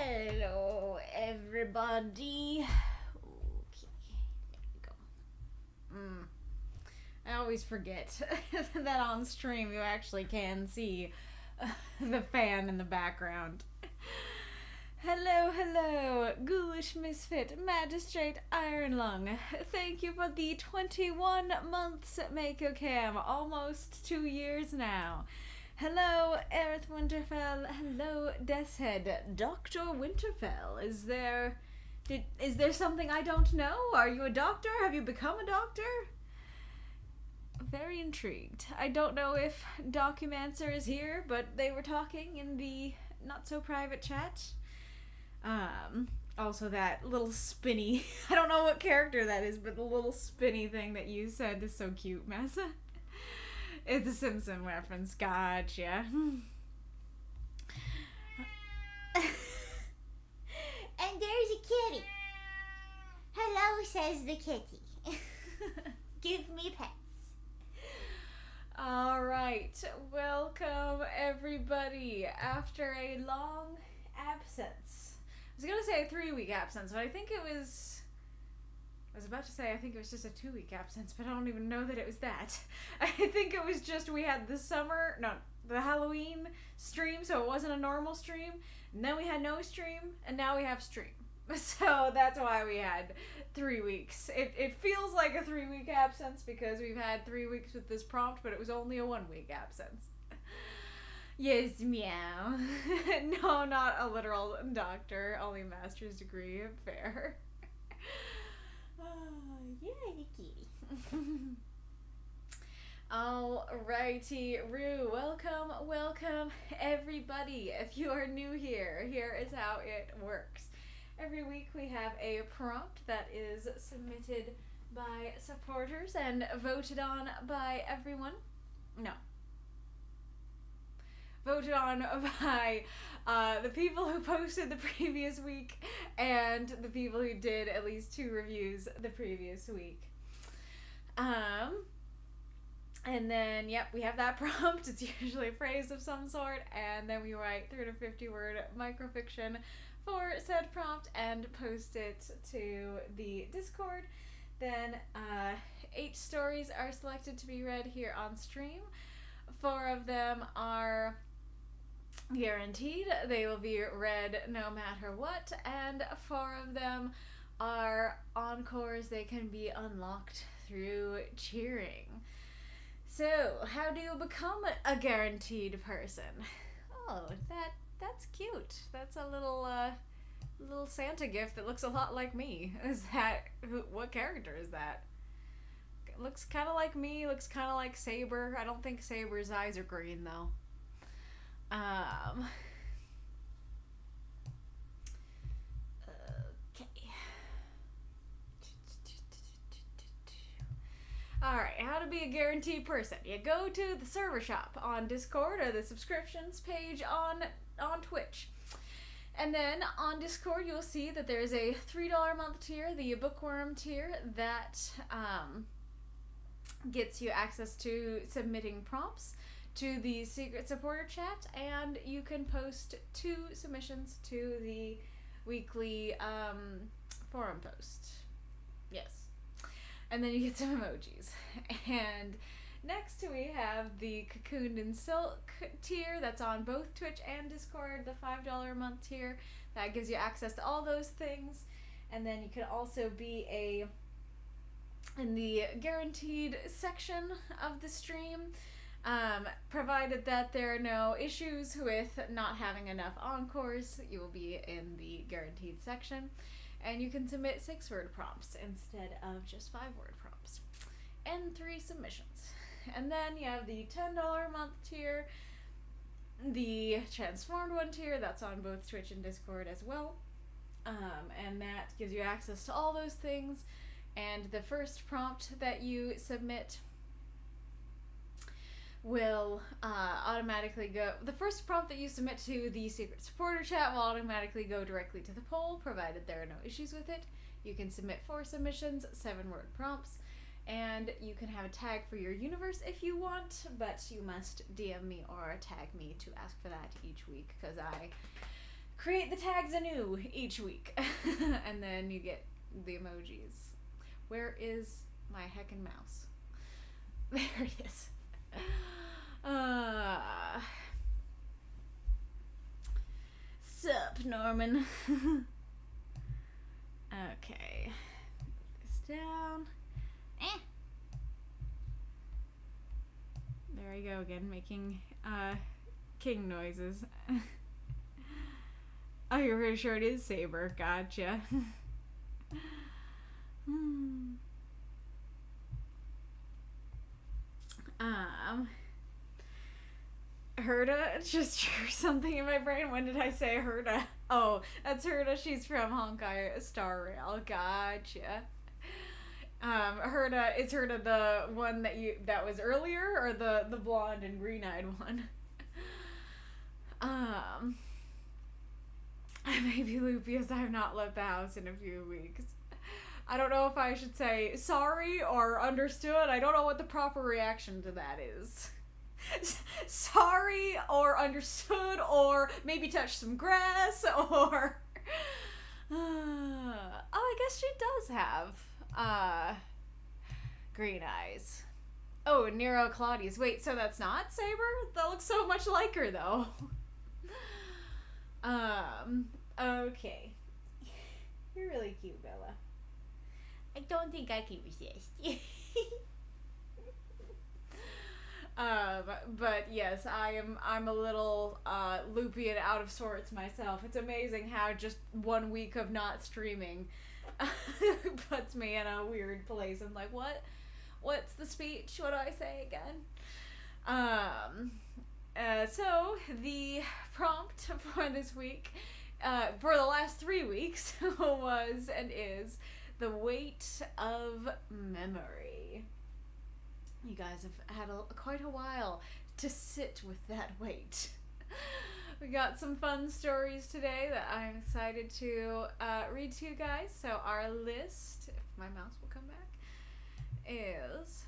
Hello, everybody. Okay, there we go. I always forget that on stream you actually can see the fan in the background. Hello, ghoulish misfit, magistrate Ironlung. Thank you for the 21 months Mako Cam, almost 2 years now. Hello, Aerith Winterfell. Hello, Deathhead. Dr. Winterfell, is there something I don't know? Are you a doctor? Have you become a doctor? Very intrigued. I don't know if Documancer is here, but they were talking in the not-so-private chat. Also that little spinny, I don't know what character that is, but the little spinny thing that you said is so cute, Massa. It's a Simpson reference, gotcha. And there's a kitty. Hello, says the kitty. Give me pets. Alright, welcome everybody after a long absence. I was gonna say a 3-week absence, but I think it was just a 2-week absence, but I don't even know that it was that. I think it was just we had the Halloween stream, so it wasn't a normal stream, and then we had no stream, and now we have stream. So that's why we had 3 weeks. It feels like a 3-week absence because we've had 3 weeks with this prompt, but it was only a 1-week absence. Yes, meow. No, not a literal doctor, only master's degree. Fair. Yay, kitty. Alrighty, Rue, welcome everybody. If you are new here is how it works. Every week we have a prompt that is submitted by supporters and voted on by everyone. No. Voted on by the people who posted the previous week and the people who did at least 2 reviews the previous week. And then, yep, we have that prompt. It's usually a phrase of some sort, and then we write 3 to 50 word microfiction for said prompt and post it to the Discord. Then 8 stories are selected to be read here on stream. 4 of them are guaranteed. They will be read no matter what, and 4 of them are encores. They can be unlocked through cheering. So, how do you become a guaranteed person? Oh, that's cute. That's a little Santa gift that looks a lot like me. What character is that? It looks kind of like me, looks kind of like Saber. I don't think Saber's eyes are green though. Okay. Alright, how to be a guaranteed person. You go to the server shop on Discord or the subscriptions page on Twitch. And then on Discord you'll see that there's a $3 a month tier, the Bookworm tier, that gets you access to submitting prompts to the secret supporter chat, and you can post 2 submissions to the weekly forum post. Yes. And then you get some emojis. And next we have the Cocooned in Silk tier that's on both Twitch and Discord, the $5 a month tier. That gives you access to all those things. And then you can also be in the guaranteed section of the stream, provided that there are no issues with not having enough encores. You will be in the guaranteed section. And you can submit 6-word prompts instead of just 5-word prompts. And 3 submissions. And then you have the $10 a month tier, the Transformed One tier, that's on both Twitch and Discord as well. And that gives you access to all those things. And the first prompt that you submit will automatically go. The first prompt that you submit to the secret supporter chat will automatically go directly to the poll, provided there are no issues with it. You can submit 4 submissions, 7-word prompts, and you can have a tag for your universe if you want, but you must DM me or tag me to ask for that each week, because I create the tags anew each week. And then you get the emojis. Where is my heckin' mouse? There it is. Sup, Norman? Okay. This down. There I go again, making king noises. Oh, you're pretty sure it is Saber. Gotcha. Herda just drew something in my brain. When did I say Herda? Oh, that's Herda. She's from Honkai Star Rail. Gotcha. Herda, is Herda the one that was earlier, or the blonde and green-eyed one? I may be loopy as I have not left the house in a few weeks. I don't know if I should say sorry or understood. I don't know what the proper reaction to that is. Sorry or understood, or maybe touch some grass, or... oh, I guess she does have green eyes. Oh, Nero Claudius. Wait, so that's not Saber? That looks so much like her, though. Okay. You're really cute, Bella. I don't think I can resist. But yes, I'm a little loopy and out of sorts myself. It's amazing how just 1 week of not streaming puts me in a weird place. I'm like, what's the speech? What do I say again? So the prompt for this week, for the last 3 weeks, was and is the weight of memory. You guys have had quite a while to sit with that weight. We got some fun stories today that I'm excited to read to you guys. So our list, if my mouse will come back, is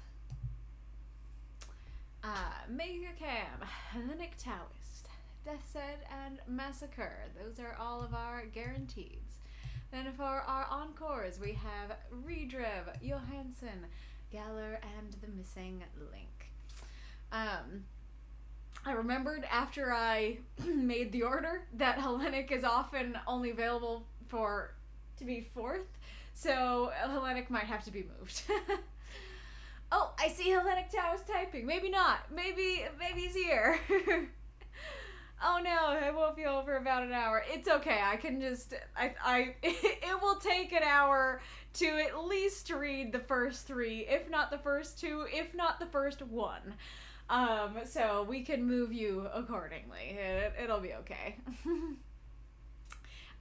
Mega Cam, Hellenic Taoist, Death Set, and Massacre. Those are all of our guarantees. Then for our encores, we have Redrev, Johansson, Galler, and The Missing Link. I remembered after I made the order that Hellenic is often only available to be 4th, so Hellenic might have to be moved. Oh, I see Hellenic Taoist typing. Maybe not. Maybe he's here. Oh no, it won't be over about an hour. It's okay. I can just it will take an hour to at least read the first 3, if not the first 2, if not the first 1. So we can move you accordingly. It'll be okay.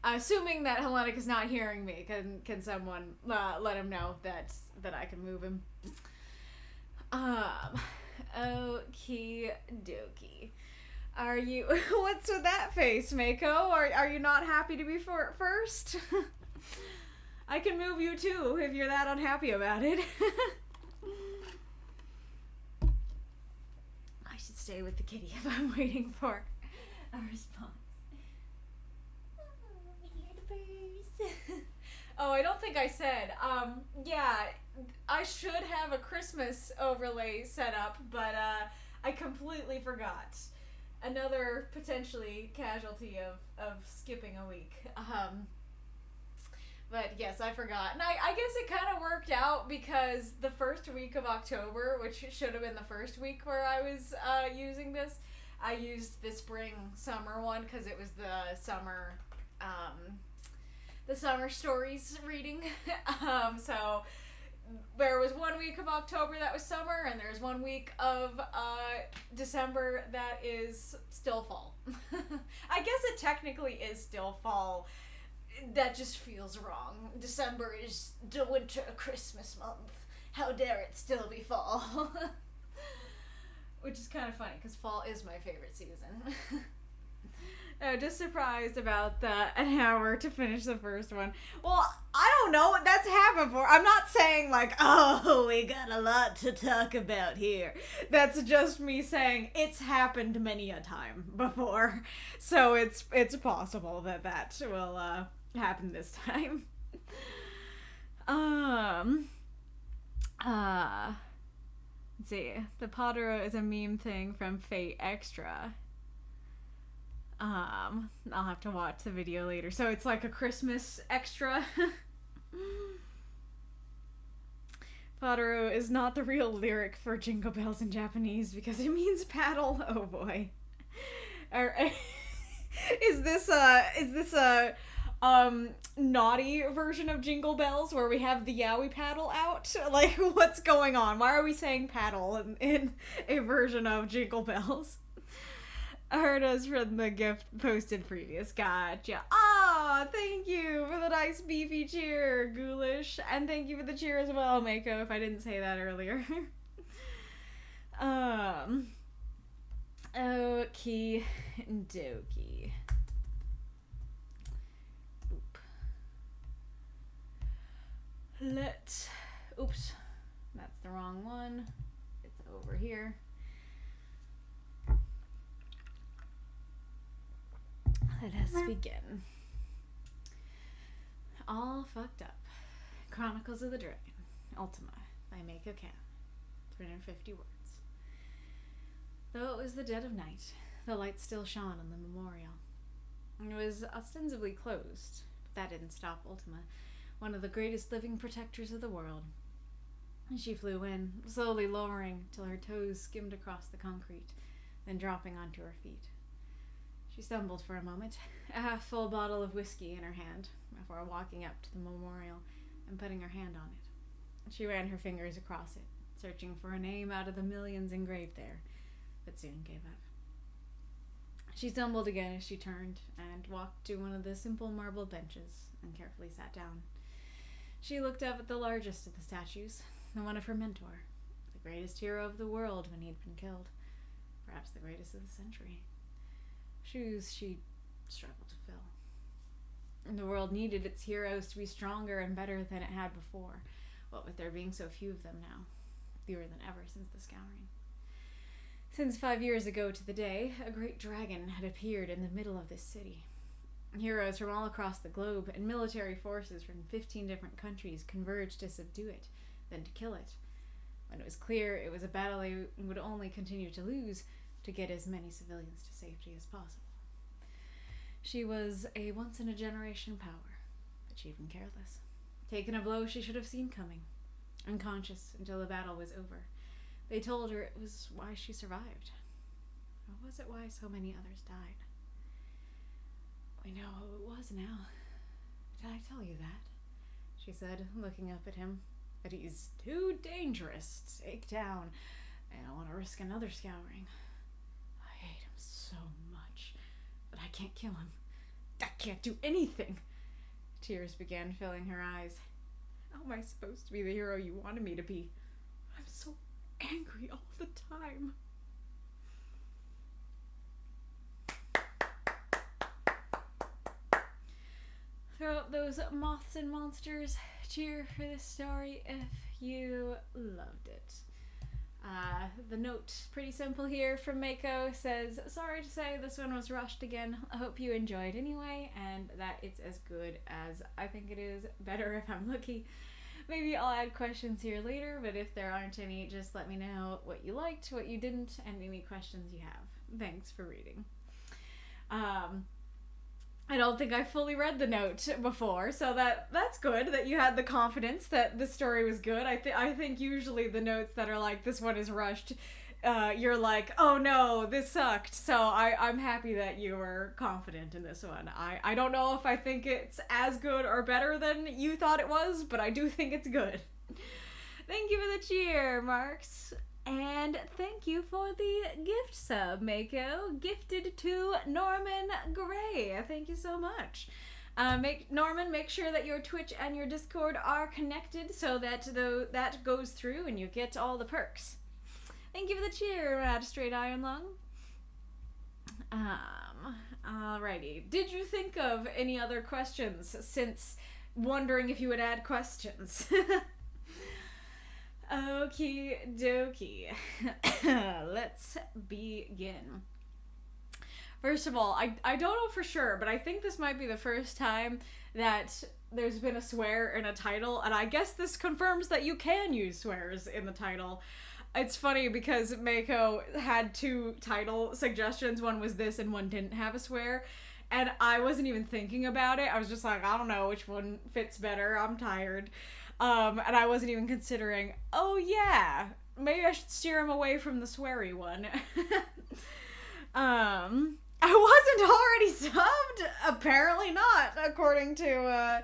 Assuming that Hellenic is not hearing me, can someone let him know that I can move him? Okie dokie. Are you... What's with that face, Mako? Are you not happy to be first? I can move you too, if you're that unhappy about it. I should stay with the kitty if I'm waiting for a response. Oh, I don't think I said. Yeah, I should have a Christmas overlay set up, but I completely forgot. Another potentially casualty of skipping a week. But yes, I forgot. And I guess it kind of worked out because the first week of October, which should have been the first week where I was using this, I used the spring-summer one because it was the summer stories reading. So there was 1 week of October that was summer, and there's 1 week of December that is still fall. I guess it technically is still fall. That just feels wrong. December is the winter Christmas month. How dare it still be fall? Which is kind of funny, because fall is my favorite season. Just surprised about an hour to finish the first one. Well, I No, that's happened before. I'm not saying like, oh, we got a lot to talk about here. That's just me saying it's happened many a time before. So it's possible that will happen this time. Let's see. The Potero is a meme thing from Fate Extra. I'll have to watch the video later. So it's like a Christmas extra. Potero is not the real lyric for Jingle Bells in Japanese because it means paddle. Oh boy. Is this a naughty version of Jingle Bells where we have the Yowie paddle out? Like, what's going on? Why are we saying paddle in a version of Jingle Bells? I heard us from the gift posted previous. Gotcha. Ah, thank you for the nice beefy cheer, Ghoulish. And thank you for the cheer as well, Mako, if I didn't say that earlier. Okie dokie. Oops. That's the wrong one. It's over here. Let us begin. All fucked up. Chronicles of the Dragon. Ultima by Mako Kan. 350 words. Though it was the dead of night, the light still shone on the memorial. It was ostensibly closed, but that didn't stop Ultima, one of the greatest living protectors of the world. She flew in, slowly lowering till her toes skimmed across the concrete, then dropping onto her feet. She stumbled for a moment, a half-full bottle of whiskey in her hand, before walking up to the memorial and putting her hand on it. She ran her fingers across it, searching for a name out of the millions engraved there, but soon gave up. She stumbled again as she turned and walked to one of the simple marble benches and carefully sat down. She looked up at the largest of the statues, the one of her mentor, the greatest hero of the world when he'd been killed, perhaps the greatest of the century. Shoes she struggled to fill. And the world needed its heroes to be stronger and better than it had before, what with there being so few of them now, fewer than ever since the Scouring. Since 5 years ago to the day, a great dragon had appeared in the middle of this city. Heroes from all across the globe and military forces from 15 different countries converged to subdue it, then to kill it. When it was clear it was a battle they would only continue to lose, to get as many civilians to safety as possible. She was a once-in-a-generation power, but she'd been careless. Taken a blow she should have seen coming, unconscious until the battle was over. They told her it was why she survived. Or was it why so many others died? We know who it was now. Did I tell you that? She said, looking up at him. But he's too dangerous to take down. I don't want to risk another Scouring. I hate him so much, but I can't kill him. I can't do anything. Tears began filling her eyes. How am I supposed to be the hero you wanted me to be? I'm so angry all the time. Throw up those moths and monsters. Cheer for this story if you loved it. The note, pretty simple here from Mako, says, sorry to say this one was rushed again. I hope you enjoyed anyway, and that it's as good as I think it is. Better if I'm lucky. Maybe I'll add questions here later, but if there aren't any, just let me know what you liked, what you didn't, and any questions you have. Thanks for reading. I don't think I fully read the note before, so that's good that you had the confidence that the story was good. I think usually the notes that are like, this one is rushed, you're like, oh no, this sucked. So I'm happy that you were confident in this one. I don't know if I think it's as good or better than you thought it was, but I do think it's good. Thank you for the cheer, Marks. And thank you for the gift sub, Mako. Gifted to Norman Gray. Thank you so much. Norman, make sure that your Twitch and your Discord are connected so that that goes through and you get all the perks. Thank you for the cheer, Magistrate Ironlung. Alrighty. Did you think of any other questions since wondering if you would add questions. Okie dokie. Let's begin. First of all, I don't know for sure, but I think this might be the first time that there's been a swear in a title, and I guess this confirms that you can use swears in the title. It's funny because Mako had 2 title suggestions. One was this and one didn't have a swear. And I wasn't even thinking about it. I was just like, I don't know which one fits better. I'm tired. And I wasn't even considering, oh yeah, maybe I should steer him away from the sweary one. I wasn't already subbed? Apparently not, according to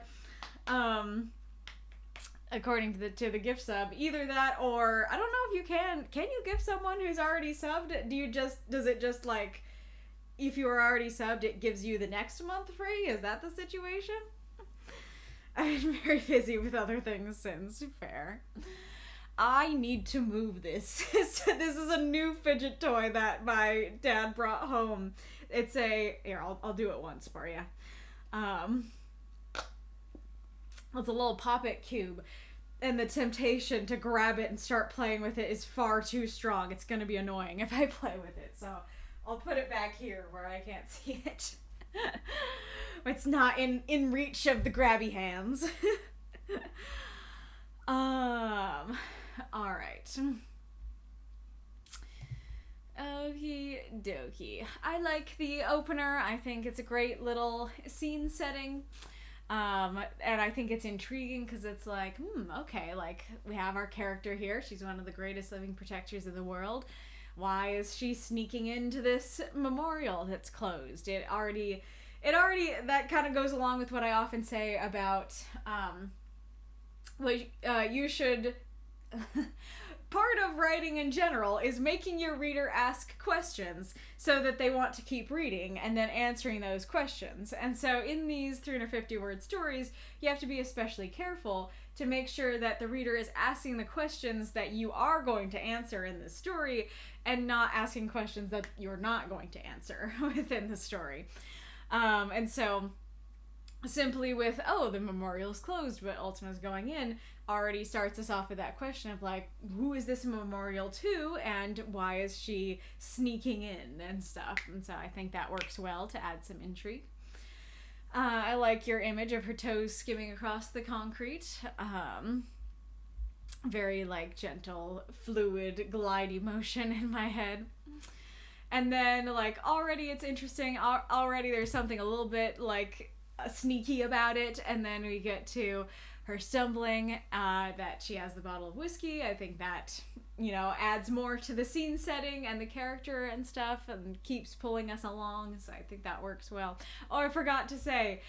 the gift sub. Either that or I don't know if you can you gift someone who's already subbed? Does it just like if you are already subbed it gives you the next month free? Is that the situation? I've been very busy with other things since. Fair. I need to move this. So this is a new fidget toy that my dad brought home. It's I'll do it once for you. It's a little Pop-It cube, and the temptation to grab it and start playing with it is far too strong. It's gonna be annoying if I play with it, so I'll put it back here where I can't see it. It's not in reach of the grabby hands. Alright. Okie dokie. I like the opener. I think it's a great little scene setting. And I think it's intriguing because it's like, okay, like, we have our character here. She's one of the greatest living protectors of the world. Why is she sneaking into this memorial that's closed? It already, that kind of goes along with what I often say about, you should... Part of writing in general is making your reader ask questions so that they want to keep reading and then answering those questions. And so in these 350-word stories, you have to be especially careful to make sure that the reader is asking the questions that you are going to answer in the story and not asking questions that you're not going to answer within the story. And so simply with, the memorial's closed, but Ultima's going in, already starts us off with that question of like, who is this memorial to and why is she sneaking in and stuff. And so I think that works well to add some intrigue. I like your image of her toes skimming across the concrete. Very like gentle, fluid, glidey motion in my head. And then like already it's interesting. Already there's something a little bit like sneaky about it. And then we get to her stumbling, that she has the bottle of whiskey. I think that, adds more to the scene setting and the character and stuff and keeps pulling us along. So I think that works well. Oh, I forgot to say,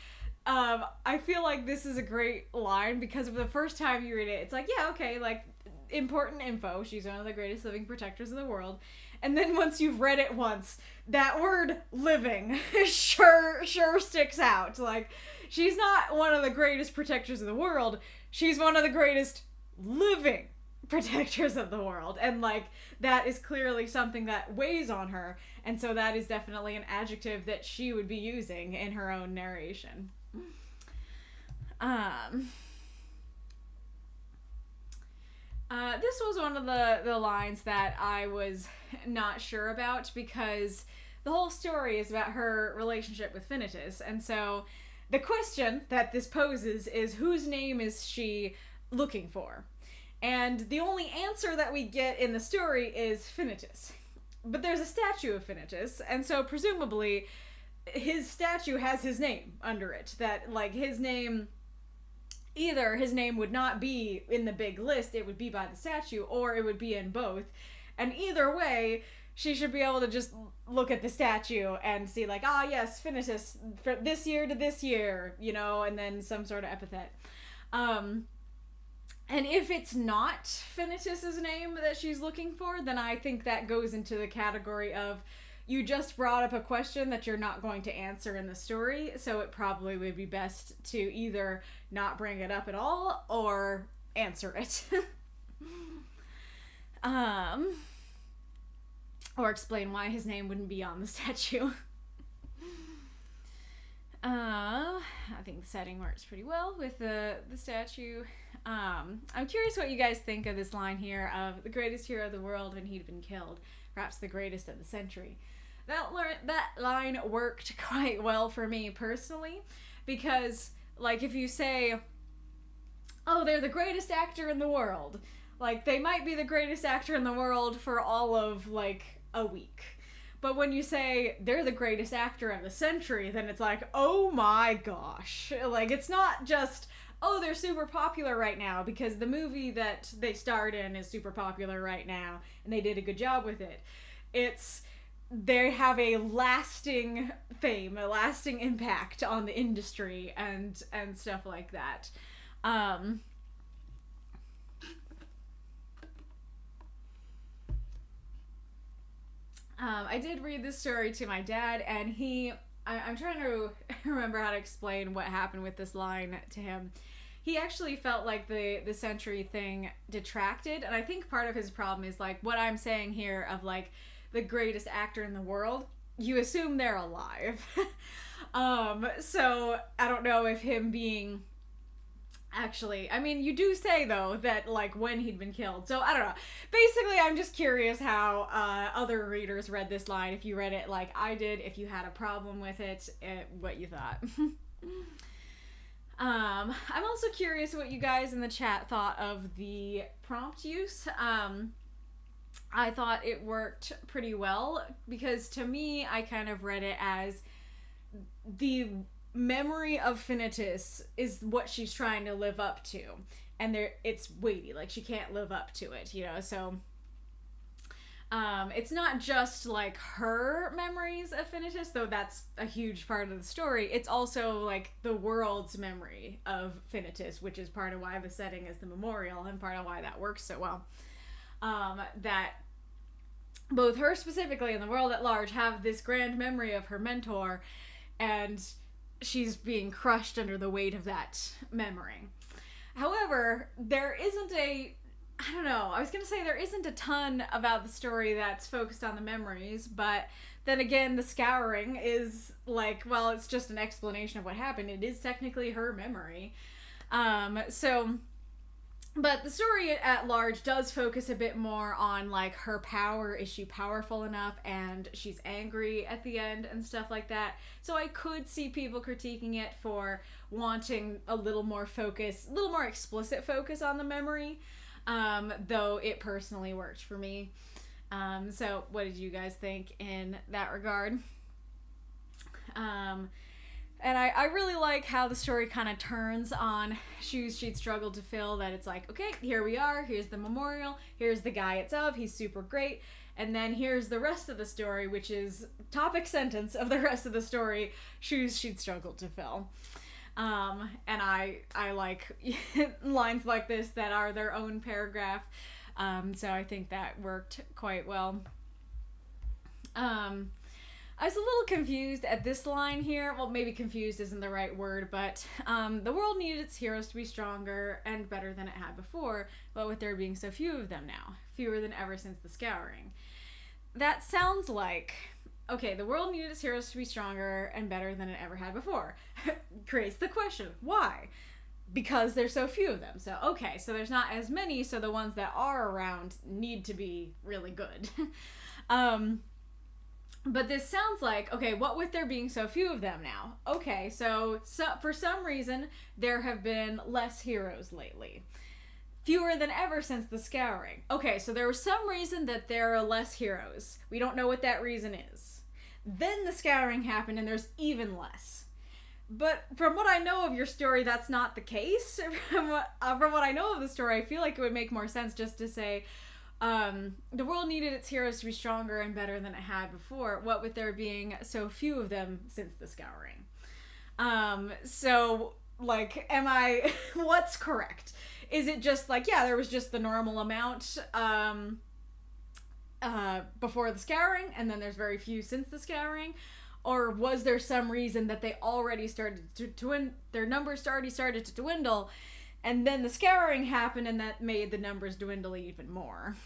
I feel like this is a great line because of the first time you read it, it's like, yeah, okay, like, important info. She's one of the greatest living protectors of the world. And then once you've read it once, that word living sure sticks out. Like, she's not one of the greatest protectors of the world. She's one of the greatest living protectors of the world. And, like, that is clearly something that weighs on her. And so that is definitely an adjective that she would be using in her own narration. This was one of the lines that I was not sure about because the whole story is about her relationship with Finitus. And so the question that this poses is, whose name is she looking for? And the only answer that we get in the story is Finitus. But there's a statue of Finitus, and so presumably his statue has his name under it. That, like, his name... Either his name would not be in the big list, it would be by the statue, or it would be in both. And either way, she should be able to just look at the statue and see, like, yes, Finitus, from this year to this year, and then some sort of epithet. And if it's not Finitus's name that she's looking for, then I think that goes into the category of, you just brought up a question that you're not going to answer in the story, so it probably would be best to either not bring it up at all or answer it. Or explain why his name wouldn't be on the statue. I think the setting works pretty well with the statue. I'm curious what you guys think of this line here of the greatest hero of the world when he'd been killed, perhaps the greatest of the century. That line worked quite well for me personally, because like if you say, oh, they're the greatest actor in the world, like they might be the greatest actor in the world for all of like a week. But when you say they're the greatest actor of the century, then it's like, oh my gosh. Like, it's not just, oh, they're super popular right now because the movie that they starred in is super popular right now and they did a good job with it. It's, they have a lasting fame, a lasting impact on the industry and stuff like that. I did read this story to my dad, and I'm trying to remember how to explain what happened with this line to him. He actually felt like the century thing detracted, and I think part of his problem is like what I'm saying here of like the greatest actor in the world, you assume they're alive. So I don't know if him being... Actually, I mean, you do say, though, that, like, when he'd been killed. So, I don't know. Basically, I'm just curious how other readers read this line. If you read it like I did, if you had a problem with it, what you thought. I'm also curious what you guys in the chat thought of the prompt use. I thought it worked pretty well, because to me, I kind of read it as the... memory of Finitus is what she's trying to live up to, and it's weighty, like she can't live up to it, you know. So it's not just like her memories of Finitus, though that's a huge part of the story. It's also like the world's memory of Finitus, which is part of why the setting is the memorial and part of why that works so well. That both her specifically and the world at large have this grand memory of her mentor, and she's being crushed under the weight of that memory. However, there isn't I was gonna say there isn't a ton about the story that's focused on the memories, but then again, the scouring is like, well, it's just an explanation of what happened. It is technically her memory. But the story at large does focus a bit more on, like, her power. Is she powerful enough? And she's angry at the end and stuff like that. So I could see people critiquing it for wanting a little more focus, a little more explicit focus on the memory. Though it personally worked for me. So what did you guys think in that regard? And I really like how the story kind of turns on shoes she'd struggled to fill, that it's like, okay, here we are, here's the memorial, here's the guy it's of, he's super great, and then here's the rest of the story, which is topic sentence of the rest of the story, shoes she'd struggled to fill. And I like lines like this that are their own paragraph, so I think that worked quite well. I was a little confused at this line here. Well, maybe confused isn't the right word, but the world needed its heroes to be stronger and better than it had before, but with there being so few of them now, fewer than ever since the scouring. That sounds like, okay, the world needed its heroes to be stronger and better than it ever had before. Creates the question, why? Because there's so few of them. So, okay, so there's not as many, so the ones that are around need to be really good. But this sounds like, okay, what with there being so few of them now? Okay, so for some reason, there have been less heroes lately. Fewer than ever since the scouring. Okay, so there was some reason that there are less heroes. We don't know what that reason is. Then the scouring happened and there's even less. But from what I know of your story, that's not the case. From what I know of the story, I feel like it would make more sense just to say, the world needed its heroes to be stronger and better than it had before, what with there being so few of them since the scouring. So, like, what's correct? Is it just like, yeah, there was just the normal amount, before the scouring, and then there's very few since the scouring? Or was there some reason that they already started their numbers already started to dwindle, and then the scouring happened and that made the numbers dwindle even more?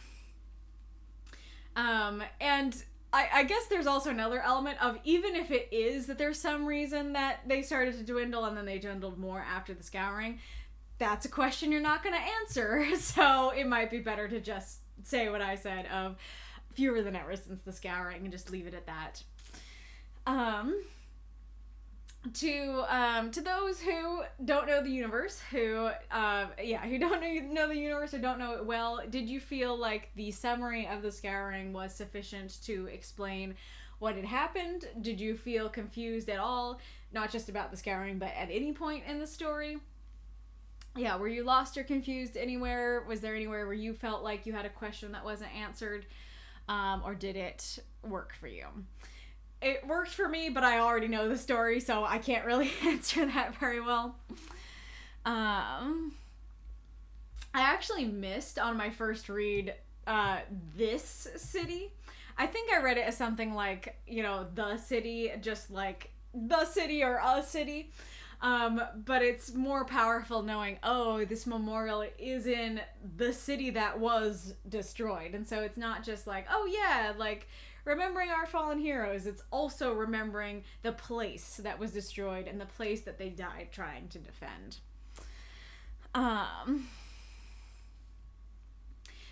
And I guess there's also another element of, even if it is that there's some reason that they started to dwindle and then they dwindled more after the scouring, that's a question you're not going to answer. So it might be better to just say what I said of fewer than ever since the scouring and just leave it at that. To those who don't know the universe, who don't know the universe or don't know it well, did you feel like the summary of the scouring was sufficient to explain what had happened? Did you feel confused at all? Not just about the scouring, but at any point in the story? Yeah, were you lost or confused anywhere? Was there anywhere where you felt like you had a question that wasn't answered? Or did it work for you? It worked for me, but I already know the story, so I can't really answer that very well. I actually missed on my first read this city. I think I read it as something like, the city, just like the city or a city. But it's more powerful knowing, this memorial is in the city that was destroyed. And so it's not just like, remembering our fallen heroes. It's also remembering the place that was destroyed and the place that they died trying to defend.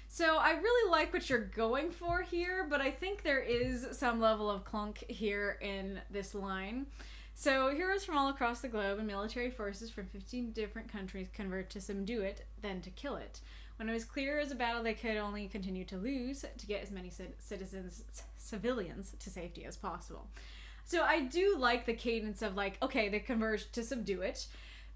So I really like what you're going for here, but I think there is some level of clunk here in this line. So heroes from all across the globe and military forces from 15 different countries converge to subdue it, then to kill it. When it was clear it was a battle they could only continue to lose to get as many civilians to safety as possible. So I do like the cadence of they converged to subdue it.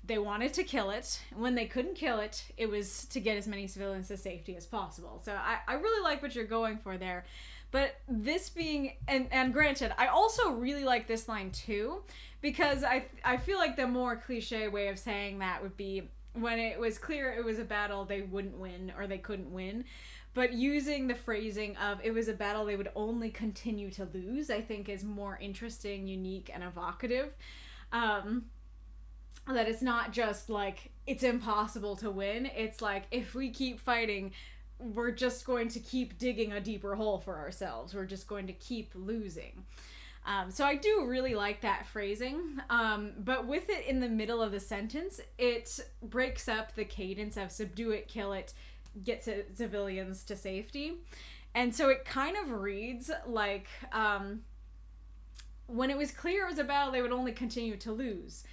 They wanted to kill it. When they couldn't kill it, it was to get as many civilians to safety as possible. So I really like what you're going for there. But this being, and granted, I also really like this line too, because I feel like the more cliche way of saying that would be, when it was clear it was a battle they wouldn't win or they couldn't win. But using the phrasing of it was a battle they would only continue to lose, I think is more interesting, unique, and evocative. That it's not just like it's impossible to win. It's like, if we keep fighting, we're just going to keep digging a deeper hole for ourselves. We're just going to keep losing. So I do really like that phrasing, but with it in the middle of the sentence, it breaks up the cadence of subdue it, kill it, get civilians to safety. And so it kind of reads like, when it was clear it was a battle they would only continue to lose.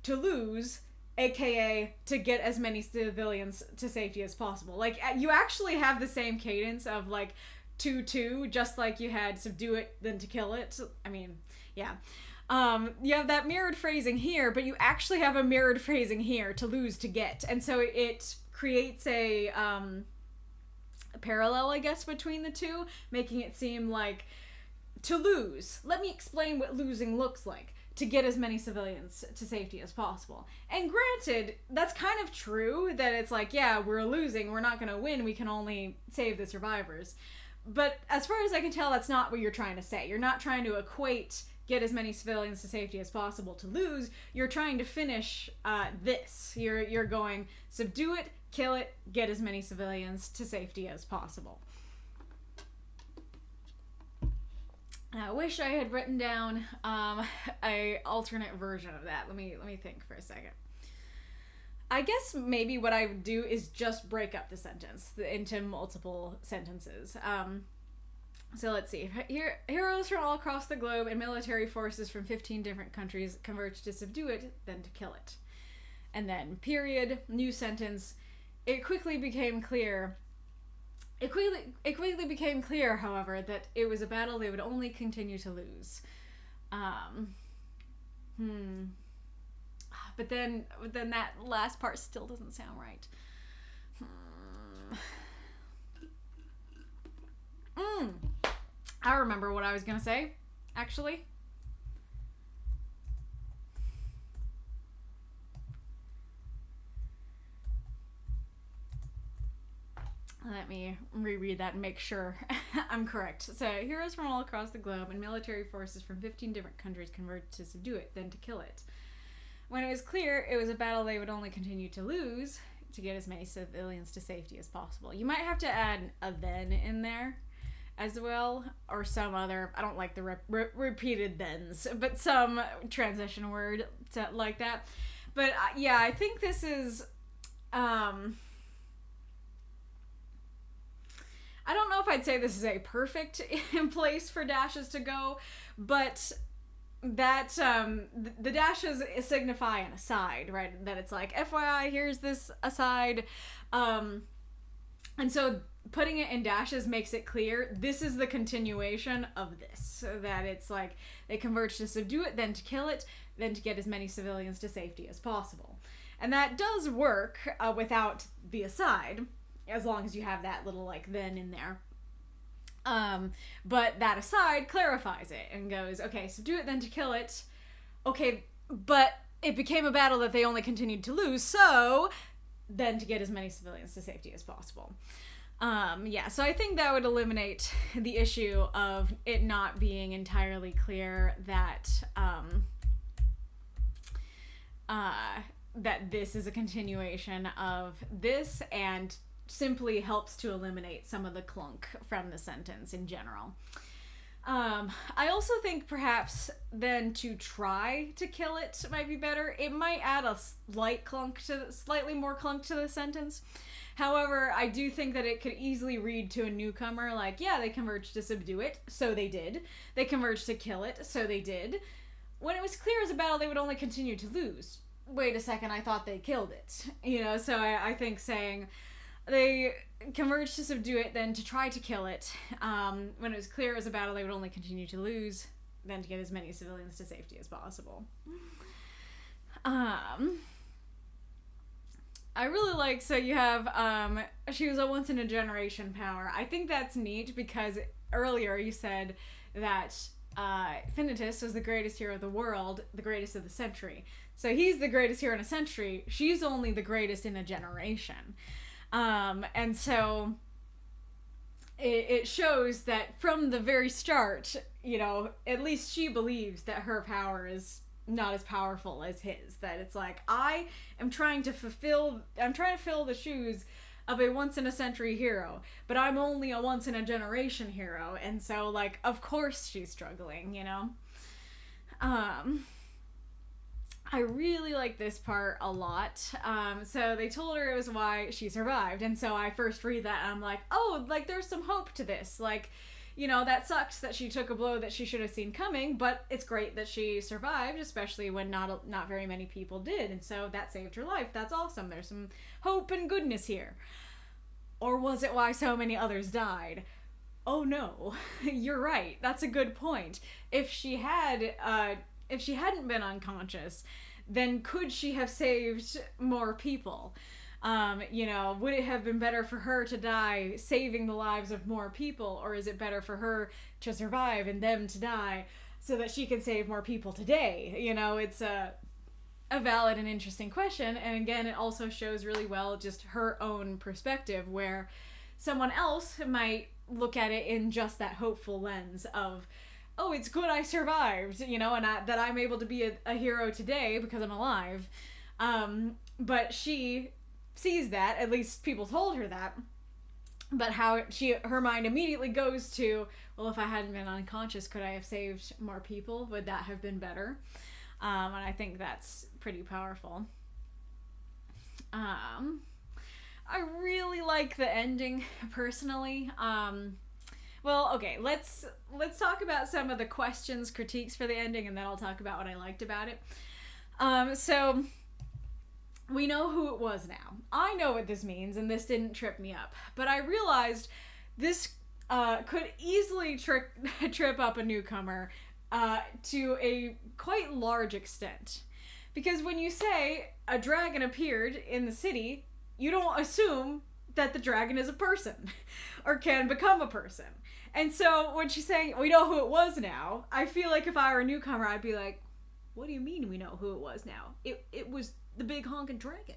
To lose, aka to get as many civilians to safety as possible. Like, you actually have the same cadence of 2-2, just like you had subdue it, then to kill it. I mean, yeah. You have that mirrored phrasing here, but you actually have a mirrored phrasing here, to lose, to get. And so it creates a parallel, I guess, between the two, making it seem like to lose. Let me explain what losing looks like. To get as many civilians to safety as possible. And granted, that's kind of true, that it's like, yeah, we're losing, we're not going to win, we can only save the survivors. But as far as I can tell, that's not what you're trying to say. You're not trying to equate get as many civilians to safety as possible to lose. You're trying to finish this. You're going subdue it, kill it, get as many civilians to safety as possible. I wish I had written down a alternate version of that. Let me think for a second. I guess maybe what I would do is just break up the sentence into multiple sentences. So let's see. Heroes from all across the globe and military forces from 15 different countries converge to subdue it, then to kill it. And then period, new sentence. It quickly became clear, however, that it was a battle they would only continue to lose. But then that last part still doesn't sound right. I remember what I was gonna say, actually. Let me reread that and make sure I'm correct. So, heroes from all across the globe and military forces from 15 different countries converged to subdue it, then to kill it. When it was clear it was a battle they would only continue to lose to get as many civilians to safety as possible. You might have to add a then in there, as well, or some other, I don't like the repeated thens, but some transition word like that. But yeah, I think this is, I don't know if I'd say this is a perfect place for dashes to go, but that the dashes signify an aside, right? That it's like, FYI, here's this aside, and so putting it in dashes makes it clear this is the continuation of this, so that it's like they converge to subdue it, then to kill it, then to get as many civilians to safety as possible. And that does work without the aside, as long as you have that little like then in there. But that aside clarifies it and goes, okay, subdue it, then to kill it. Okay, but it became a battle that they only continued to lose, so then to get as many civilians to safety as possible. Yeah, so I think that would eliminate the issue of it not being entirely clear that, that this is a continuation of this, and simply helps to eliminate some of the clunk from the sentence in general. I also think perhaps then to try to kill it might be better. It might add a slightly more clunk to the sentence. However, I do think that it could easily read to a newcomer like, yeah, they converged to subdue it, so they did. They converged to kill it, so they did. When it was clear as a battle, they would only continue to lose. Wait a second, I thought they killed it. You know, so I think saying they converged to subdue it, then to try to kill it. When it was clear as a battle, they would only continue to lose, then to get as many civilians to safety as possible. I really like, so you have, she was a once-in-a-generation power. I think that's neat because earlier you said that Finitus was the greatest hero of the world, the greatest of the century. So he's the greatest hero in a century. She's only the greatest in a generation. And so it shows that from the very start, you know, at least she believes that her power is not as powerful as his. That it's like, I'm trying to fill the shoes of a once-in-a-century hero, but I'm only a once-in-a-generation hero, and so, like, of course she's struggling, you know? I really like this part a lot. So they told her it was why she survived, and so I first read that and I'm like, oh, like, there's some hope to this. Like, you know, that sucks that she took a blow that she should have seen coming, but it's great that she survived, especially when not very many people did, and so that saved her life. That's awesome. There's some hope and goodness here. Or was it why so many others died? Oh no, you're right. That's a good point. If she hadn't been unconscious, then could she have saved more people? You know, would it have been better for her to die saving the lives of more people, or is it better for her to survive and them to die so that she can save more people today? You know, it's a valid and interesting question, and again, it also shows really well just her own perspective, where someone else might look at it in just that hopeful lens of, oh, it's good I survived, you know, and that I'm able to be a hero today because I'm alive. But she sees that, at least people told her that, but how her mind immediately goes to, well, if I hadn't been unconscious, could I have saved more people? Would that have been better? And I think that's pretty powerful. I really like the ending, personally. Well, okay, let's talk about some of the questions, critiques for the ending, and then I'll talk about what I liked about it. So we know who it was now. I know what this means, and this didn't trip me up. But I realized this could easily trip up a newcomer to a quite large extent. Because when you say a dragon appeared in the city, you don't assume that the dragon is a person or can become a person. And so when she's saying, we know who it was now, I feel like if I were a newcomer, I'd be like, what do you mean we know who it was now? It was the big honking dragon.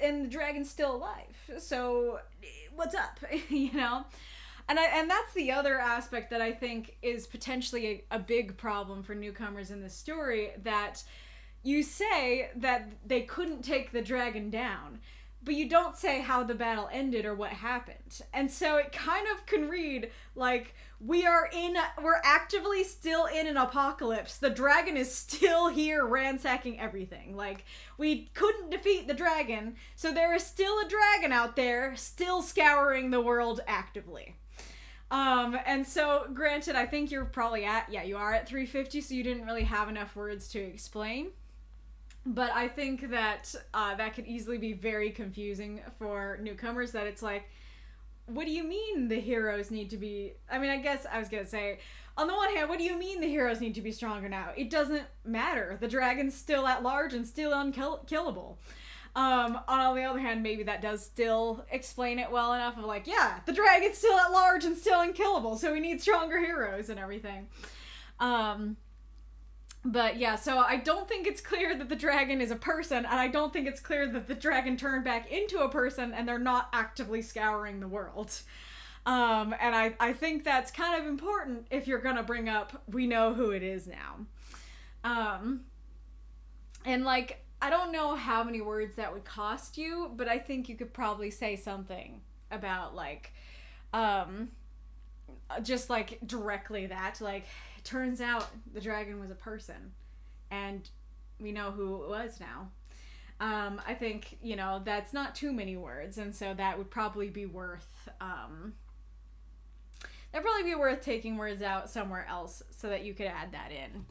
And the dragon's still alive. So what's up? You know? And that's the other aspect that I think is potentially a big problem for newcomers in this story, that you say that they couldn't take the dragon down, but you don't say how the battle ended or what happened. And so it kind of can read like we're actively still in an apocalypse. The dragon is still here ransacking everything. Like, we couldn't defeat the dragon, so there is still a dragon out there still scouring the world actively. And so, granted, I think you're probably you are at 350, so you didn't really have enough words to explain. But I think that that could easily be very confusing for newcomers, that it's like, what do you mean the heroes need to be... I mean, I guess I was going to say, on the one hand, what do you mean the heroes need to be stronger now? It doesn't matter. The dragon's still at large and still unkillable. On the other hand, maybe that does still explain it well enough of like, yeah, the dragon's still at large and still unkillable, so we need stronger heroes and everything. But yeah, so I don't think it's clear that the dragon is a person, and I don't think it's clear that the dragon turned back into a person and they're not actively scouring the world. And I think that's kind of important if you're gonna bring up, we know who it is now. And like, I don't know how many words that would cost you, but I think you could probably say something about like, just like directly that, like, turns out the dragon was a person and we know who it was now. I think, you know, that's not too many words, and so that would probably be worth taking words out somewhere else so that you could add that in.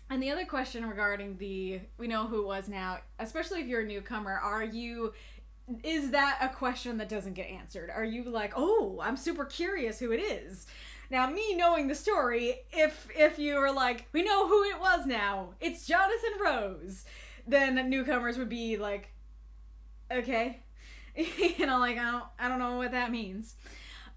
And the other question regarding the we know who it was now, especially if you're a newcomer, is that a question that doesn't get answered? Are you like, oh, I'm super curious who it is? Now, me knowing the story, if you were like, we know who it was now, it's Jonathan Rose, then newcomers would be like, okay. You know, like, I don't know what that means.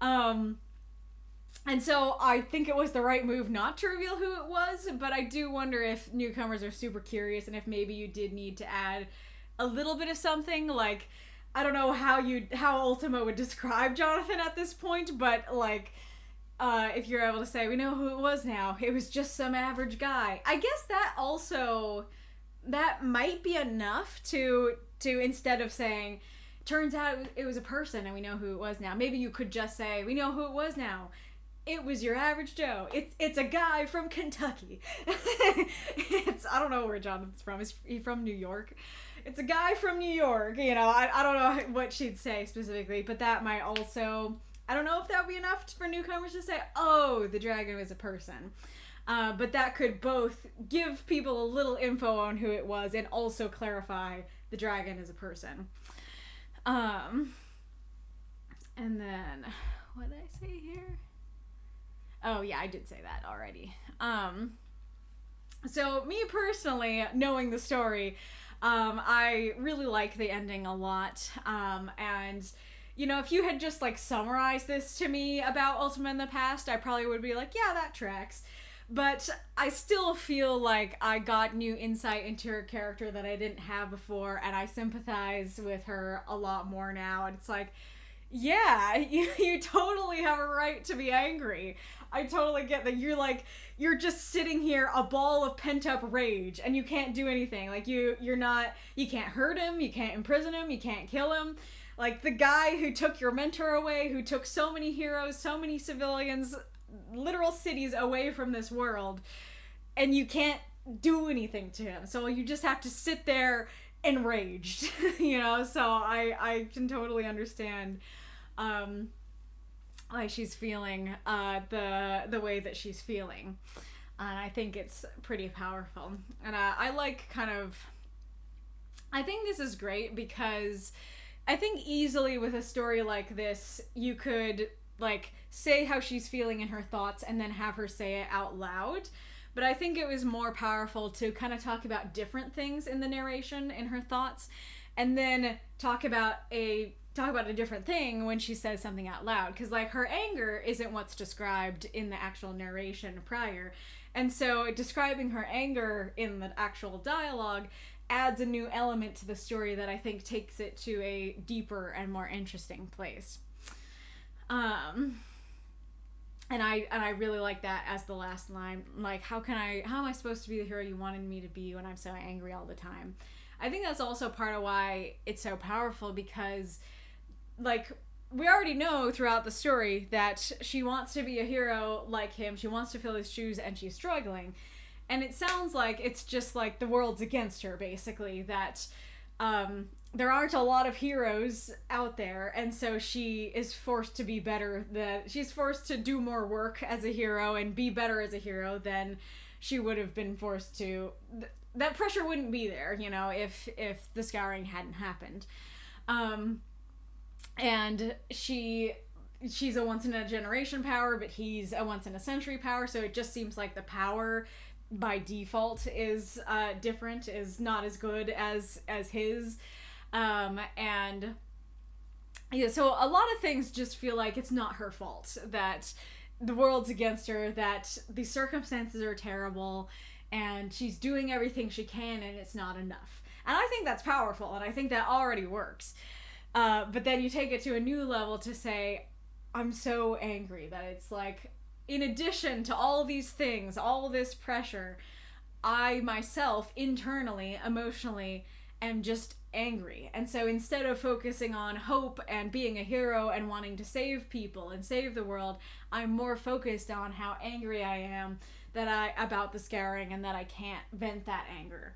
And so I think it was the right move not to reveal who it was, but I do wonder if newcomers are super curious and if maybe you did need to add a little bit of something, like, I don't know how Ultima would describe Jonathan at this point, but like, if you're able to say, we know who it was now, it was just some average guy. I guess that might be enough to instead of saying, turns out it was a person and we know who it was now, maybe you could just say, we know who it was now. It was your average Joe. It's a guy from Kentucky. I don't know where Jonathan's from. Is he from New York? It's a guy from New York. You know, I don't know what she'd say specifically, but that might also... I don't know if that would be enough for newcomers to say, oh, the dragon was a person. But that could both give people a little info on who it was and also clarify the dragon is a person. And then, what did I say here? Oh, yeah, I did say that already. So, me personally, knowing the story, I really like the ending a lot. And, you know, if you had just, like, summarized this to me about Ultima in the past, I probably would be like, yeah, that tracks. But I still feel like I got new insight into her character that I didn't have before, and I sympathize with her a lot more now. And it's like, yeah, you totally have a right to be angry. I totally get that. You're just sitting here, a ball of pent-up rage, and you can't do anything. Like, you can't hurt him, you can't imprison him, you can't kill him. Like, the guy who took your mentor away, who took so many heroes, so many civilians, literal cities away from this world, and you can't do anything to him. So you just have to sit there enraged, you know? So I can totally understand like she's feeling the way that she's feeling, and I think it's pretty powerful. And I like I think this is great because I think easily with a story like this you could like say how she's feeling in her thoughts and then have her say it out loud. But I think it was more powerful to kind of talk about different things in the narration in her thoughts, and then talk about a different thing when she says something out loud. Because, like, her anger isn't what's described in the actual narration prior. And so describing her anger in the actual dialogue adds a new element to the story that I think takes it to a deeper and more interesting place. I really like that as the last line. Like, how am I supposed to be the hero you wanted me to be when I'm so angry all the time? I think that's also part of why it's so powerful, because, like, we already know throughout the story that she wants to be a hero like him. She wants to fill his shoes, and she's struggling. And it sounds like it's just like the world's against her, basically, that there aren't a lot of heroes out there, and so she is forced to be better. She's forced to do more work as a hero and be better as a hero than she would have been forced to. That pressure wouldn't be there, if the Scouring hadn't happened. And she's a once-in-a-generation power, but he's a once-in-a-century power, so it just seems like the power by default is different, is not as good as his. And yeah, so a lot of things just feel like it's not her fault, that the world's against her, that the circumstances are terrible, and she's doing everything she can, and it's not enough. And I think that's powerful, and I think that already works. But then you take it to a new level to say, I'm so angry that it's like, in addition to all these things, all this pressure, I myself, internally, emotionally, am just angry. And so instead of focusing on hope and being a hero and wanting to save people and save the world, I'm more focused on how angry I am about the Scouring, and that I can't vent that anger.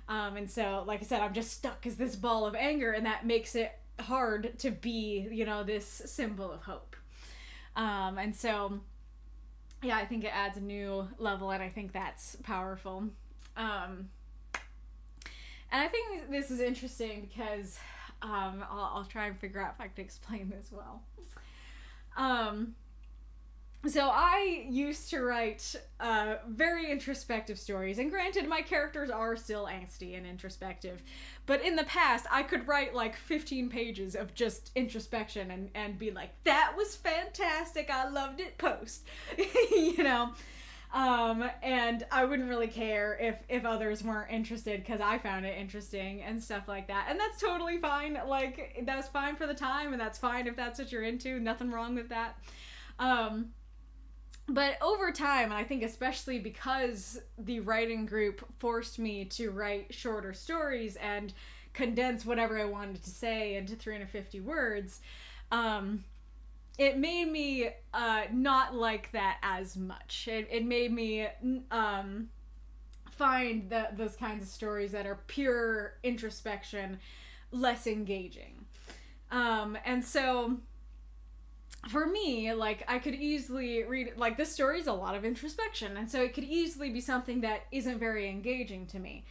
And so, like I said, I'm just stuck as this ball of anger, and that makes it hard to be, this symbol of hope. And so, yeah, I think it adds a new level, and I think that's powerful. And I think this is interesting because I'll try and figure out if I can explain this well. So I used to write very introspective stories, and granted, my characters are still angsty and introspective, but in the past, I could write like 15 pages of just introspection and be like, that was fantastic, I loved it, post, and I wouldn't really care if others weren't interested, because I found it interesting and stuff like that. And that's totally fine. Like, that was fine for the time, and that's fine if that's what you're into. Nothing wrong with that. But over time, and I think especially because the writing group forced me to write shorter stories and condense whatever I wanted to say into 350 words, it made me not like that as much. It made me find those kinds of stories that are pure introspection less engaging. And so for me, like, I could easily read, like, this story is a lot of introspection, and so it could easily be something that isn't very engaging to me.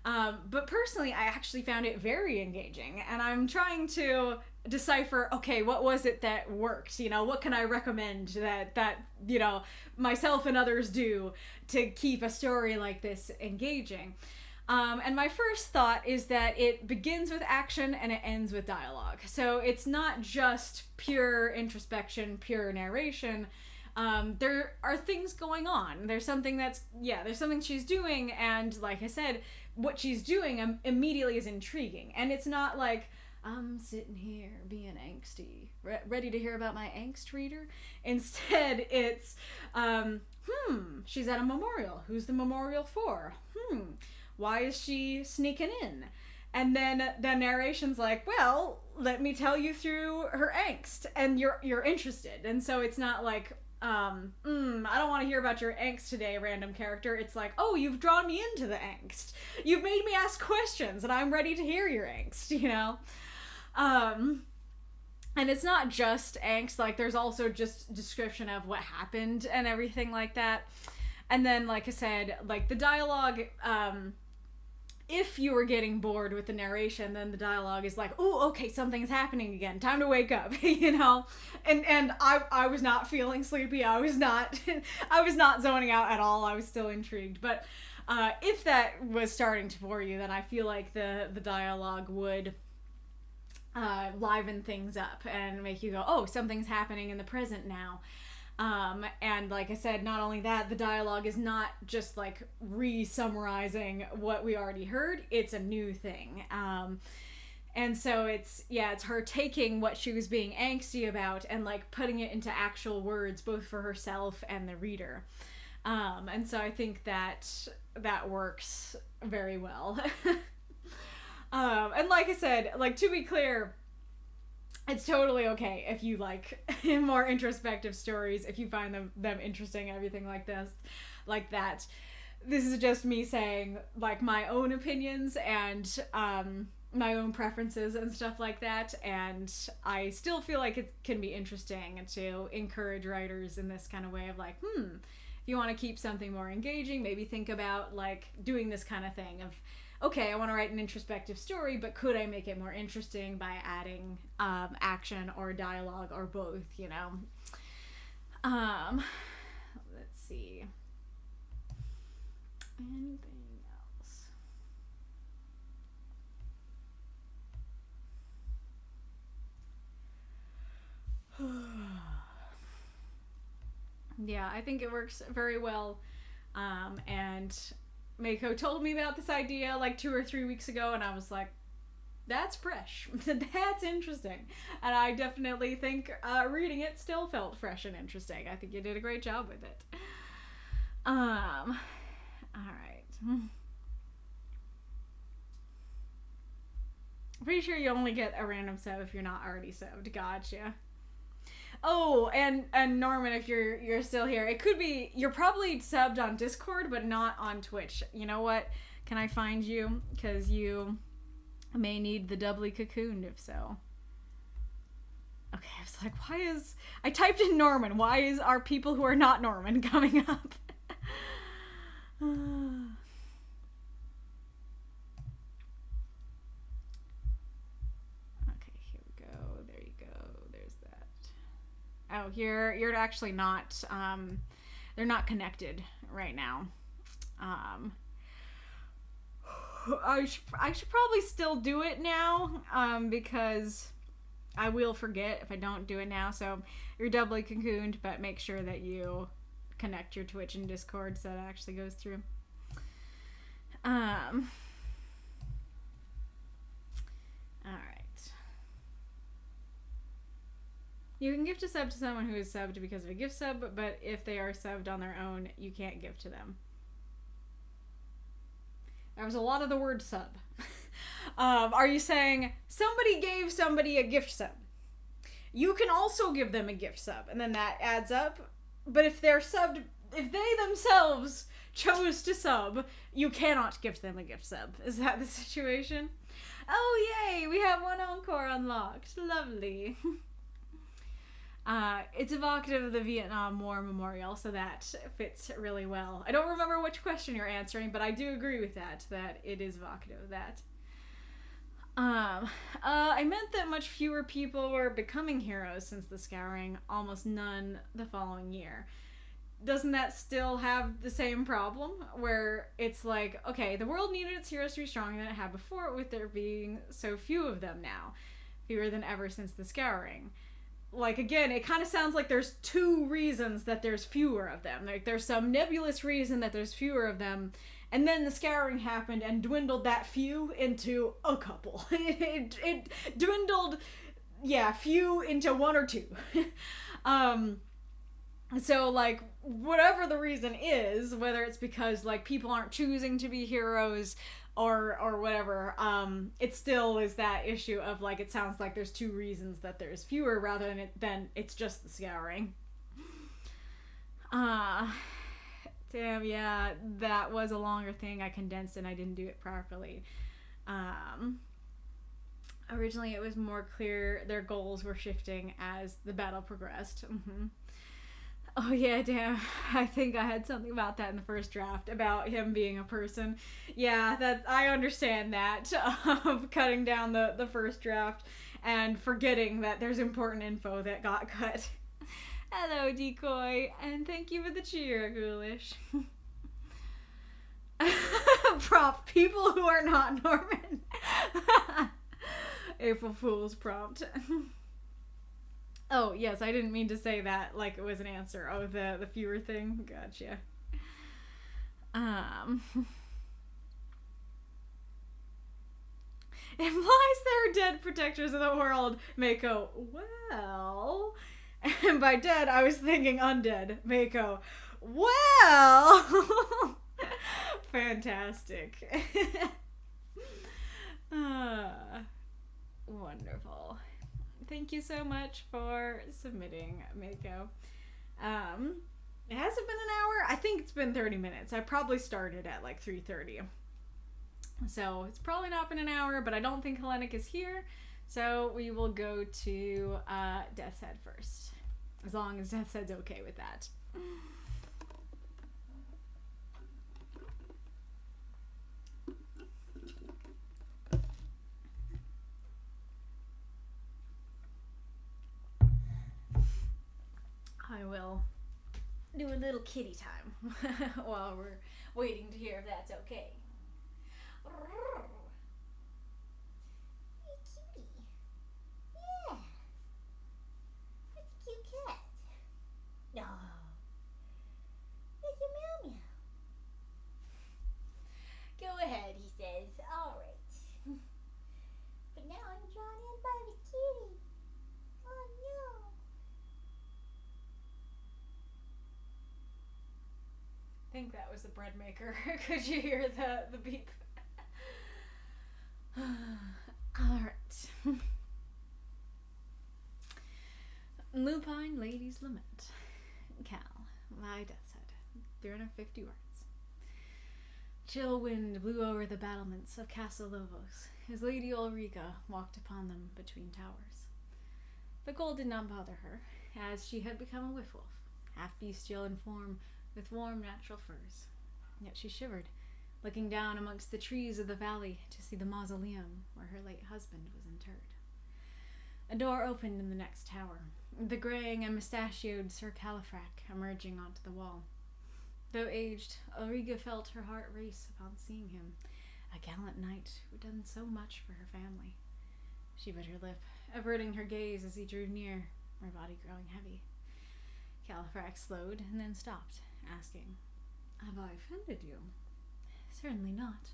But personally, I actually found it very engaging, and I'm trying to decipher, okay, what was it that worked? What can I recommend that myself and others do to keep a story like this engaging? And my first thought is that it begins with action and it ends with dialogue. So it's not just pure introspection, pure narration. There are things going on. There's something she's doing, and like I said, what she's doing immediately is intriguing. And it's not like, I'm sitting here being angsty, ready to hear about my angst, reader. Instead, it's, she's at a memorial. Who's the memorial for? Why is she sneaking in? And then the narration's like, well, let me tell you through her angst, and you're interested. And so it's not like, I don't want to hear about your angst today, random character. It's like, oh, you've drawn me into the angst. You've made me ask questions, and I'm ready to hear your angst, And it's not just angst, like, there's also just description of what happened and everything like that. And then, like I said, like, the dialogue, if you were getting bored with the narration, then the dialogue is like, oh, okay, something's happening again. Time to wake up, And I was not feeling sleepy. I was not zoning out at all. I was still intrigued. But if that was starting to bore you, then I feel like the dialogue would liven things up and make you go, oh, something's happening in the present now. And like I said, not only that, the dialogue is not just like re-summarizing what we already heard, it's a new thing. And so it's her taking what she was being angsty about and like putting it into actual words, both for herself and the reader. And so I think that works very well. And like I said, like, to be clear, it's totally okay if you like more introspective stories, if you find them interesting and everything like that. This is just me saying like my own opinions and my own preferences and stuff like that, and I still feel like it can be interesting to encourage writers in this kind of way of like, if you want to keep something more engaging, maybe think about like doing this kind of thing of, okay, I want to write an introspective story, but could I make it more interesting by adding action or dialogue or both, you know? Let's see. Anything else? Yeah, I think it works very well. And Mako told me about this idea like 2 or 3 weeks ago, and I was like, that's fresh. That's interesting. And I definitely think reading it still felt fresh and interesting. I think you did a great job with it. All right. Pretty sure you only get a random sub if you're not already subbed. Gotcha. Oh, and Norman, if you're still here, it could be you're probably subbed on Discord, but not on Twitch. You know what? Can I find you? Because you may need the doubly cocooned, if so. Okay, I was like, I typed in Norman. Why are people who are not Norman coming up? Oh, you're actually not, they're not connected right now. I should probably still do it now, because I will forget if I don't do it now. So you're doubly cocooned, but make sure that you connect your Twitch and Discord so that it actually goes through. All right. You can gift a sub to someone who is subbed because of a gift sub, but if they are subbed on their own, you can't gift to them. There was a lot of the word sub. Are you saying somebody gave somebody a gift sub? You can also give them a gift sub, and then that adds up. But if they're subbed, if they themselves chose to sub, you cannot gift them a gift sub. Is that the situation? Oh, yay! We have one encore unlocked. Lovely. It's evocative of the Vietnam War Memorial, so that fits really well. I don't remember which question you're answering, but I do agree with that it is evocative of that. I meant that much fewer people were becoming heroes since the Scouring, almost none the following year. Doesn't that still have the same problem? Where it's like, okay, the world needed its heroes to be stronger than it had before, with there being so few of them now. Fewer than ever since the Scouring. Like, again, it kind of sounds like there's two reasons that there's fewer of them. Like, there's some nebulous reason that there's fewer of them, and then the Scouring happened and dwindled that few into a couple. It dwindled, few into one or two. So, like, whatever the reason is, whether it's because, like, people aren't choosing to be heroes or whatever, it still is that issue of, like, it sounds like there's two reasons that there's fewer rather than it's just the Scouring. Damn, yeah, that was a longer thing. I condensed and I didn't do it properly. Originally it was more clear their goals were shifting as the battle progressed. Mm-hmm. Oh yeah, damn. I think I had something about that in the first draft, about him being a person. Yeah, that I understand that, of cutting down the first draft and forgetting that there's important info that got cut. Hello, Decoy, and thank you for the cheer, Ghoulish. Prompt, people who are not Norman. April Fool's prompt. Oh, yes, I didn't mean to say that like it was an answer. Oh, the fewer thing? Gotcha. implies they're dead protectors of the world. Mako, well... And by dead, I was thinking undead. Mako, well... Fantastic. Wonderful. Thank you so much for submitting, Mako. It hasn't been an hour. I think it's been 30 minutes. I probably started at like 3:30. So it's probably not been an hour, but I don't think Hellenic is here. So we will go to Death's Head first. As long as Death's Head's okay with that. I will do a little kitty time while we're waiting to hear if that's okay. Hey, cutie. Yeah. That's a cute cat. No. It's a meow meow. Go ahead, he says. All right. But now I'm drawn in by the kitty. Oh no. I think that was the bread maker. Could you hear the beep? Alright. Lupine Lady's Lament. Cal, my Death's Head. 350 words. Chill wind blew over the battlements of Castle Lovos as Lady Ulrica walked upon them between towers. The cold did not bother her, as she had become a wolf, half bestial in form, with warm natural furs. Yet she shivered, looking down amongst the trees of the valley to see the mausoleum where her late husband was interred. A door opened in the next tower, the graying and mustachioed Sir Califrac emerging onto the wall. Though aged, Ulrica felt her heart race upon seeing him, a gallant knight who had done so much for her family. She bit her lip, averting her gaze as he drew near, her body growing heavy. Califrac slowed and then stopped, asking, "Have I offended you?" "Certainly not."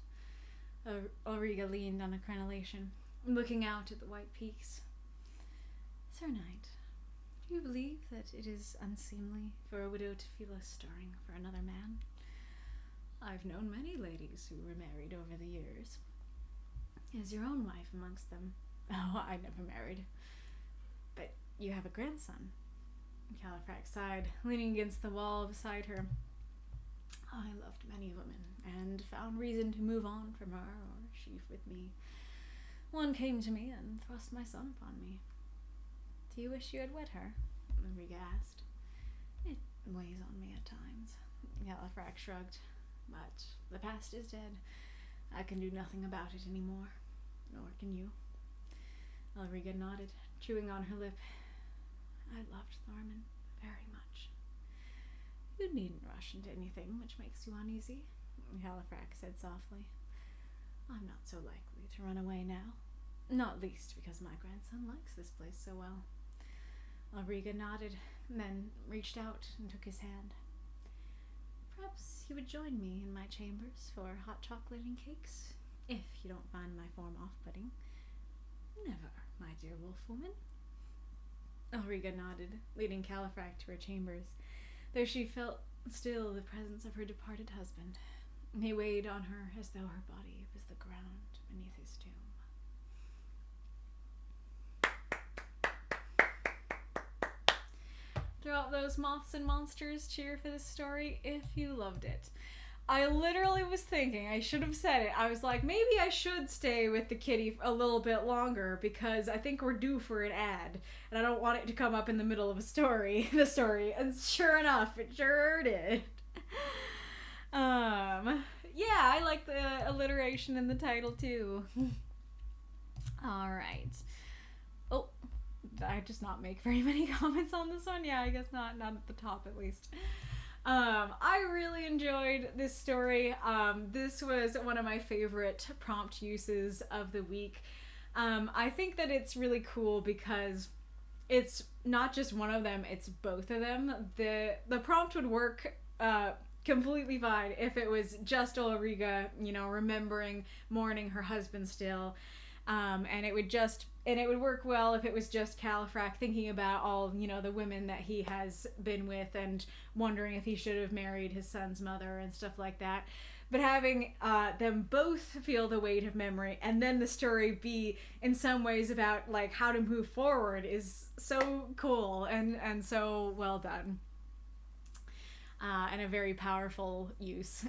Ulrica leaned on a crenellation, looking out at the white peaks. "Sir Knight, do you believe that it is unseemly for a widow to feel a stirring for another man?" "I've known many ladies who were married over the years." "Is your own wife amongst them?" "Oh, I never married." "But you have a grandson." Califrac sighed, leaning against the wall beside her. "I loved many women, and found reason to move on from her, or she with me. One came to me and thrust my son upon me." "Do you wish you had wed her?" Ulrica asked. "It weighs on me at times." Califrac shrugged. "But the past is dead. I can do nothing about it anymore. Nor can you." Ulrica nodded, chewing on her lip. "I loved Thorman very much." "You needn't rush into anything which makes you uneasy," Califrac said softly. "I'm not so likely to run away now. Not least because my grandson likes this place so well." Ulrica nodded, then reached out and took his hand. "Perhaps you would join me in my chambers for hot chocolate and cakes, if you don't find my form off-putting." "Never, my dear wolf-woman." Ulrica nodded, leading Califrac to her chambers, though she felt still the presence of her departed husband. He weighed on her as though her body was the ground beneath his tomb. Throughout those moths and monsters, cheer for this story if you loved it. I literally was thinking, I should have said it. I was like, maybe I should stay with the kitty a little bit longer because I think we're due for an ad. And I don't want it to come up in the middle of the story. And sure enough, it sure did. Yeah, I like the alliteration in the title too. Alright. Oh, did I just not make very many comments on this one? Yeah, I guess not at the top at least. I really enjoyed this story. This was one of my favorite prompt uses of the week. I think that it's really cool because it's not just one of them, it's both of them. The prompt would work completely fine if it was just Ulrica, remembering mourning her husband still. And it would work well if it was just Califrac thinking about all, the women that he has been with and wondering if he should have married his son's mother and stuff like that. But having them both feel the weight of memory, and then the story be in some ways about like how to move forward, is so cool and so well done. And a very powerful use.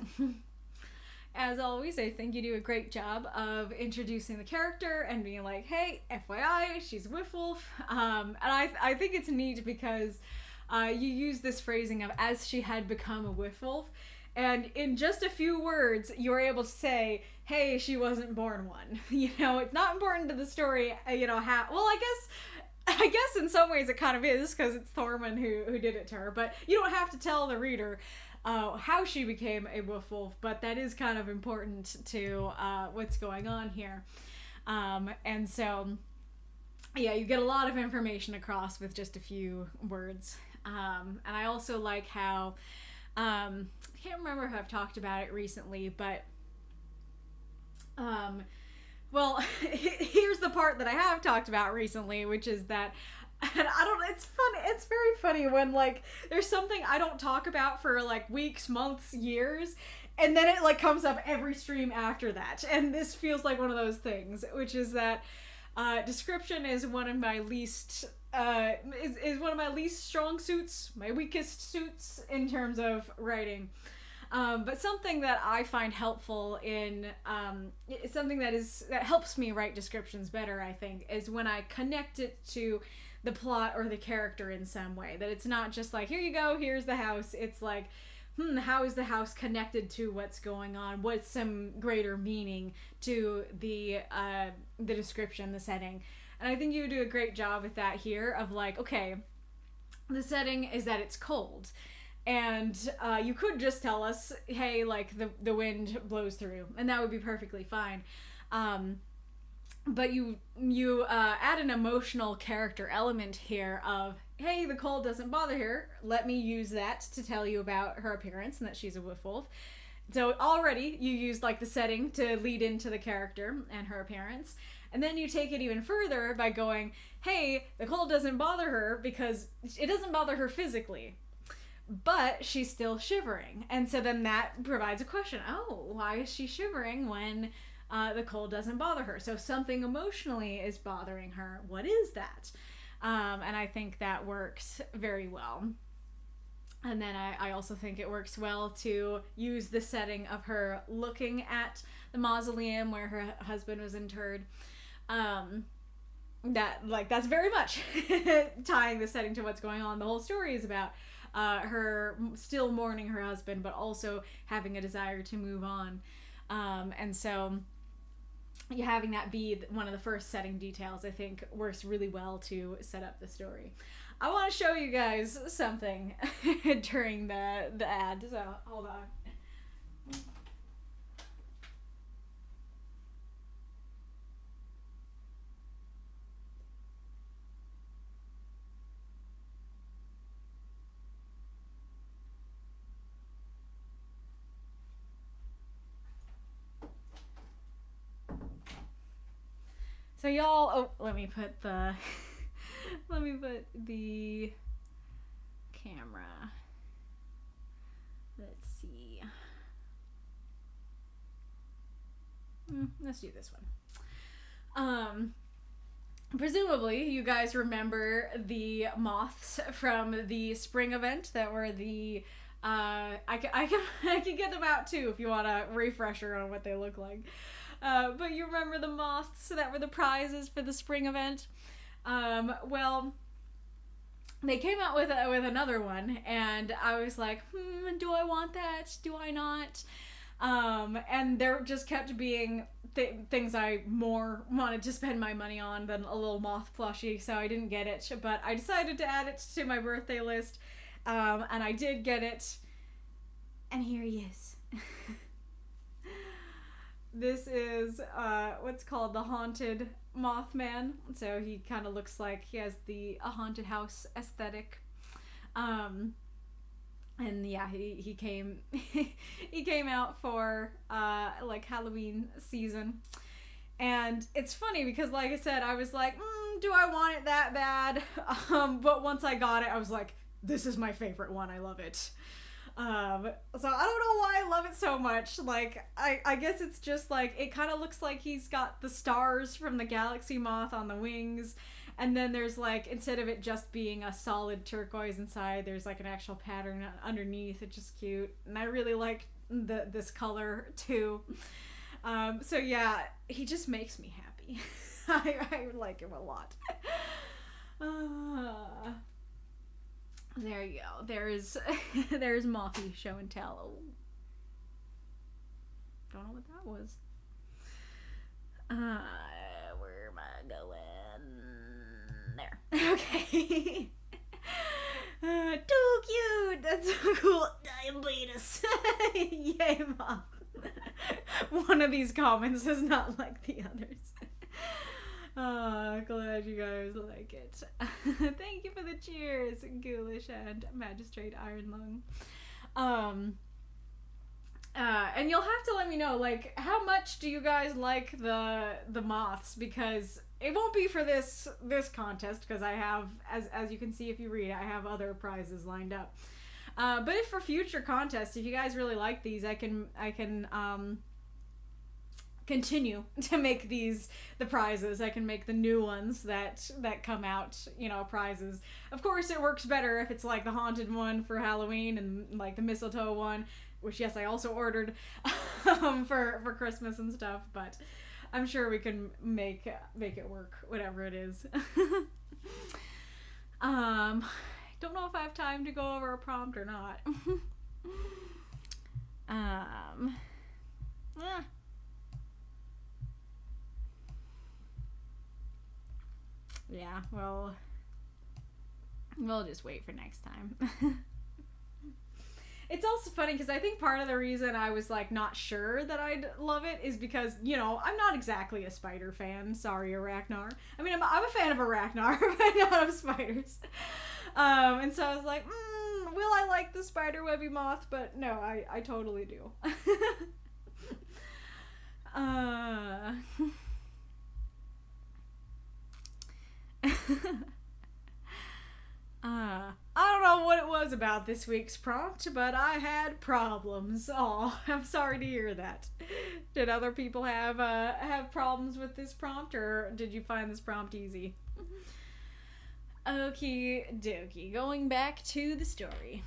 As always, I think you do a great job of introducing the character and being like, hey, FYI, she's a Whiffwolf. And I think it's neat because you use this phrasing of as she had become a Whiffwolf. And in just a few words, you're able to say, hey, she wasn't born one. It's not important to the story, how... Well, I guess in some ways it kind of is, because it's Thormund who did it to her. But you don't have to tell the reader how she became a Whiffwolf, but that is kind of important to what's going on here. And so, yeah, you get a lot of information across with just a few words. And I also like how... I can't remember if I've talked about it recently, but well, here's the part that I have talked about recently, which is that, and it's funny, it's very funny when like there's something I don't talk about for like weeks, months, years, and then it like comes up every stream after that, and this feels like one of those things, which is that description is one of my least is one of my least strong suits, my weakest suits in terms of writing. But something that I find helpful in something that helps me write descriptions better, I think, is when I connect it to the plot or the character in some way. That it's not just like, here you go, here's the house. It's like, how is the house connected to what's going on? What's some greater meaning to the description, the setting? And I think you do a great job with that here of like, okay, the setting is that it's cold. And you could just tell us, hey, like the wind blows through, and that would be perfectly fine. But you add an emotional character element here of, hey, the cold doesn't bother her. Let me use that to tell you about her appearance and that she's a Whiffwolf. So already you use like the setting to lead into the character and her appearance. And then you take it even further by going, hey, the cold doesn't bother her because it doesn't bother her physically, but she's still shivering. And so then that provides a question. Oh, why is she shivering when the cold doesn't bother her? So something emotionally is bothering her. What is that? And I think that works very well. And then I also think it works well to use the setting of her looking at the mausoleum where her husband was interred. That's very much tying the setting to what's going on. The whole story is about her still mourning her husband, but also having a desire to move on. And so having that be one of the first setting details, I think, works really well to set up the story. I want to show you guys something during the ad, so hold on. So y'all, let me put the camera. Let's see. Let's do this one. Presumably you guys remember the moths from the spring event that were the I can get them out too if you want a refresher on what they look like. But you remember the moths that were the prizes for the spring event? Well, they came out with another one, and I was like, do I want that? Do I not? And there just kept being things I more wanted to spend my money on than a little moth plushie, so I didn't get it. But I decided to add it to my birthday list, and I did get it, and here he is. This is what's called the Haunted Mothman. So he kind of looks like he has a haunted house aesthetic. And yeah, he came he came out for like Halloween season. And it's funny because, like I said, I was like, do I want it that bad? But once I got it, I was like, this is my favorite one. I love it. So I don't know why I love it so much. Like, I guess it's just like, it kind of looks like he's got the stars from the galaxy moth on the wings. And then there's like, instead of it just being a solid turquoise inside, there's like an actual pattern underneath. It's just cute. And I really like this color too. So yeah, he just makes me happy. I like him a lot. There you go. There's Mothy show and tell. Oh. Don't know what that was. Where am I going? There. Okay. Too cute. That's so cool. Diabetes. Yay, Mom. One of these comments is not like the others. Glad you guys like it. Thank you for the cheers, Ghoulish and Magistrate Iron Lung. And you'll have to let me know, like, how much do you guys like the moths? Because it won't be for this contest, because I have, as you can see if you read, I have other prizes lined up. But if for future contests, if you guys really like these, I can continue to make these the prizes. I can make the new ones that come out, prizes. Of course, it works better if it's like the haunted one for Halloween and like the mistletoe one, which yes, I also ordered for Christmas and stuff. But I'm sure we can make it work, whatever it is. Don't know if I have time to go over a prompt or not. Yeah, well, we'll just wait for next time. It's also funny because I think part of the reason I was like not sure that I'd love it is because, I'm not exactly a spider fan. Sorry, Arachnar. I mean, I'm a fan of Arachnar, but not of spiders. And so I was like, will I like the spiderwebby moth? But no, I totally do. I don't know what it was about this week's prompt, but I had problems. Oh, I'm sorry to hear that. Did other people have problems with this prompt, or did you find this prompt easy? Okie dokie. Going back to the story.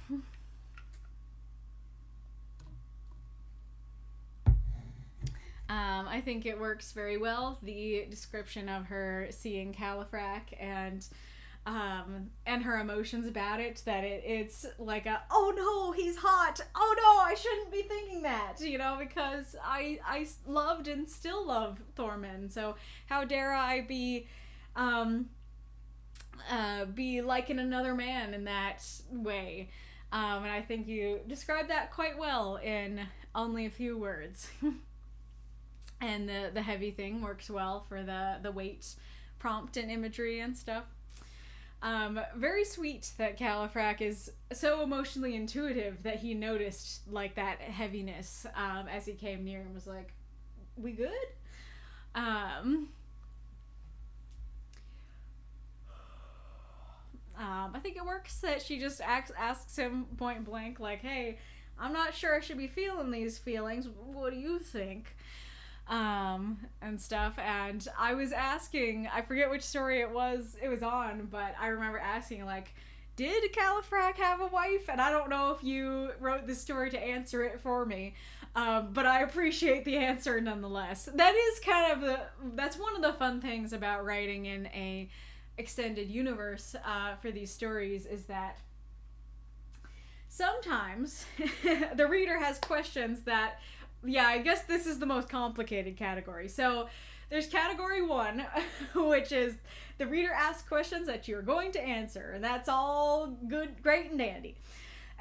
I think it works very well. The description of her seeing Califrac and her emotions about it, that it's like oh no, he's hot, oh no, I shouldn't be thinking that, because I loved and still love Thorman, so how dare I be liking another man in that way. And I think you described that quite well in only a few words. And the heavy thing works well for the weight prompt and imagery and stuff. Very sweet that Califrac is so emotionally intuitive that he noticed like that heaviness as he came near and was like, we good? I think it works that she just asks him point blank, like, hey, I'm not sure I should be feeling these feelings. What do you think? And stuff. And I was asking, I forget which story it was on, but I remember asking, like, did Califrac have a wife? And I don't know if you wrote this story to answer it for me, but I appreciate the answer nonetheless. That is kind of that's one of the fun things about writing in a extended universe for these stories, is that sometimes the reader has questions that, yeah, I guess this is the most complicated category. So there's category 1, which is the reader asks questions that you're going to answer, and that's all good, great, and dandy.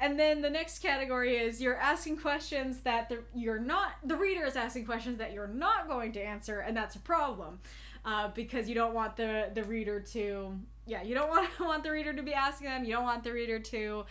And then the next category is you're asking questions that the reader is asking questions that you're not going to answer, and that's a problem. Because you don't want the reader to, you don't want the reader to be asking them, you don't want the reader to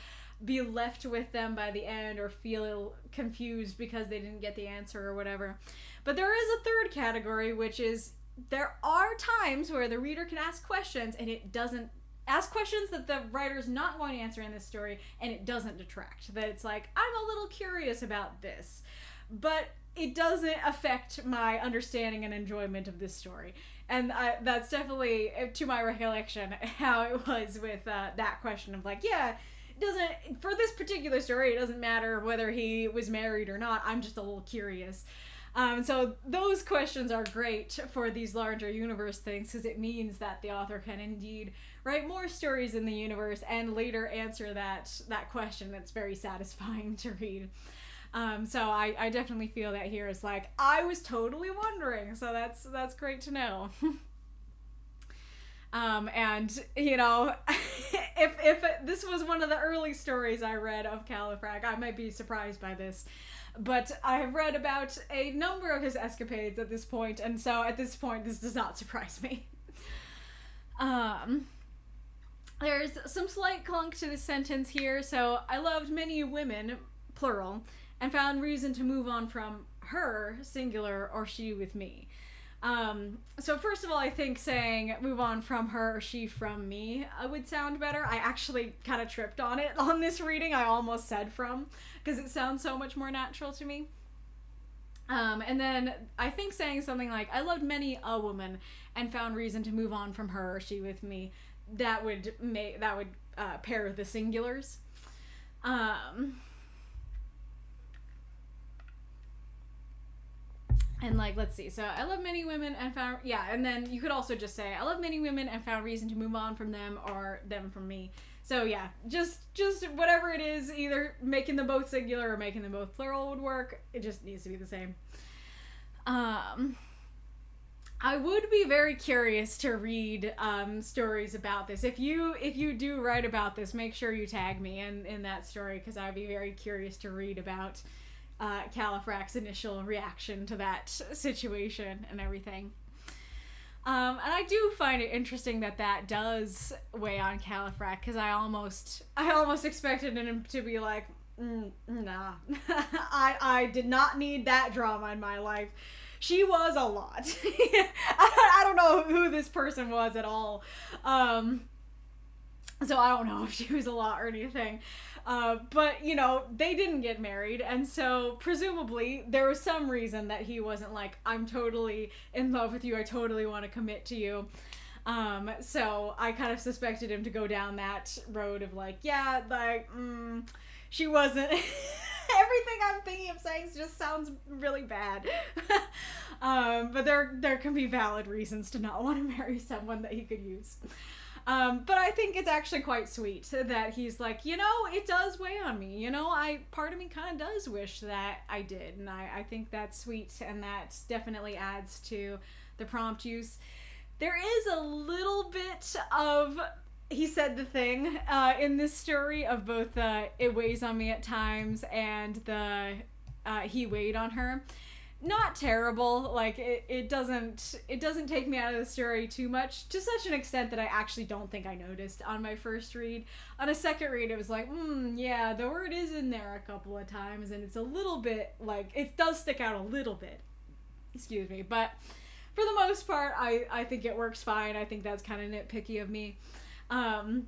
be left with them by the end or feel confused because they didn't get the answer or whatever. But there is a third category, which is there are times where the reader can ask questions and it doesn't ask questions that the writer's not going to answer in this story, and it doesn't detract. That it's like, I'm a little curious about this, but it doesn't affect my understanding and enjoyment of this story. And that's definitely, to my recollection, how it was with that question of like, yeah, it doesn't, for this particular story, it doesn't matter whether he was married or not. I'm just a little curious. So those questions are great for these larger universe things, because it means that the author can indeed write more stories in the universe and later answer that question. That's very satisfying to read. So I definitely feel that here is like, I was totally wondering, so that's great to know. And you know, if this was one of the early stories I read of Califrac, I might be surprised by this. But I have read about a number of his escapades at this point, and so at this point, this does not surprise me. There's some slight clunk to this sentence here. So, I loved many women, plural, and found reason to move on from her, singular, or she with me. So first of all, I think saying move on from her or she from me would sound better. I actually kind of tripped on it on this reading. I almost said from, because it sounds so much more natural to me. And then I think saying something like, I loved many a woman and found reason to move on from her or she with me, that would pair the singulars. And like, let's see. So I love many women and found, yeah. And then you could also just say, I love many women and found reason to move on from them or them from me. So yeah, just whatever it is, either making them both singular or making them both plural would work. It just needs to be the same. I would be very curious to read stories about this. If you do write about this, make sure you tag me in that story, because I'd be very curious to read about Califrac's initial reaction to that situation and everything. And I do find it interesting that does weigh on Califrac, because I almost expected him to be like, nah, I did not need that drama in my life. She was a lot. I don't know who this person was at all. So I don't know if she was a lot or anything. But, you know, they didn't get married, and so presumably there was some reason that he wasn't like, I'm totally in love with you, I totally want to commit to you. So I kind of suspected him to go down that road of like, yeah, like, she wasn't... Everything I'm thinking of saying just sounds really bad. But there can be valid reasons to not want to marry someone that he could use. But I think it's actually quite sweet that he's like, you know, it does weigh on me. You know, part of me kind of does wish that I did. And I think that's sweet, and that definitely adds to the prompt use. There is a little bit of, he said the thing, in this story of both it weighs on me at times and the he weighed on her. Not terrible, like it doesn't take me out of the story too much, to such an extent that I actually don't think I noticed on my first read. On a second read, it was like, yeah, the word is in there a couple of times, and it's a little bit, like, it does stick out a little bit. Excuse me, but for the most part, I think it works fine. I think that's kind of nitpicky of me. And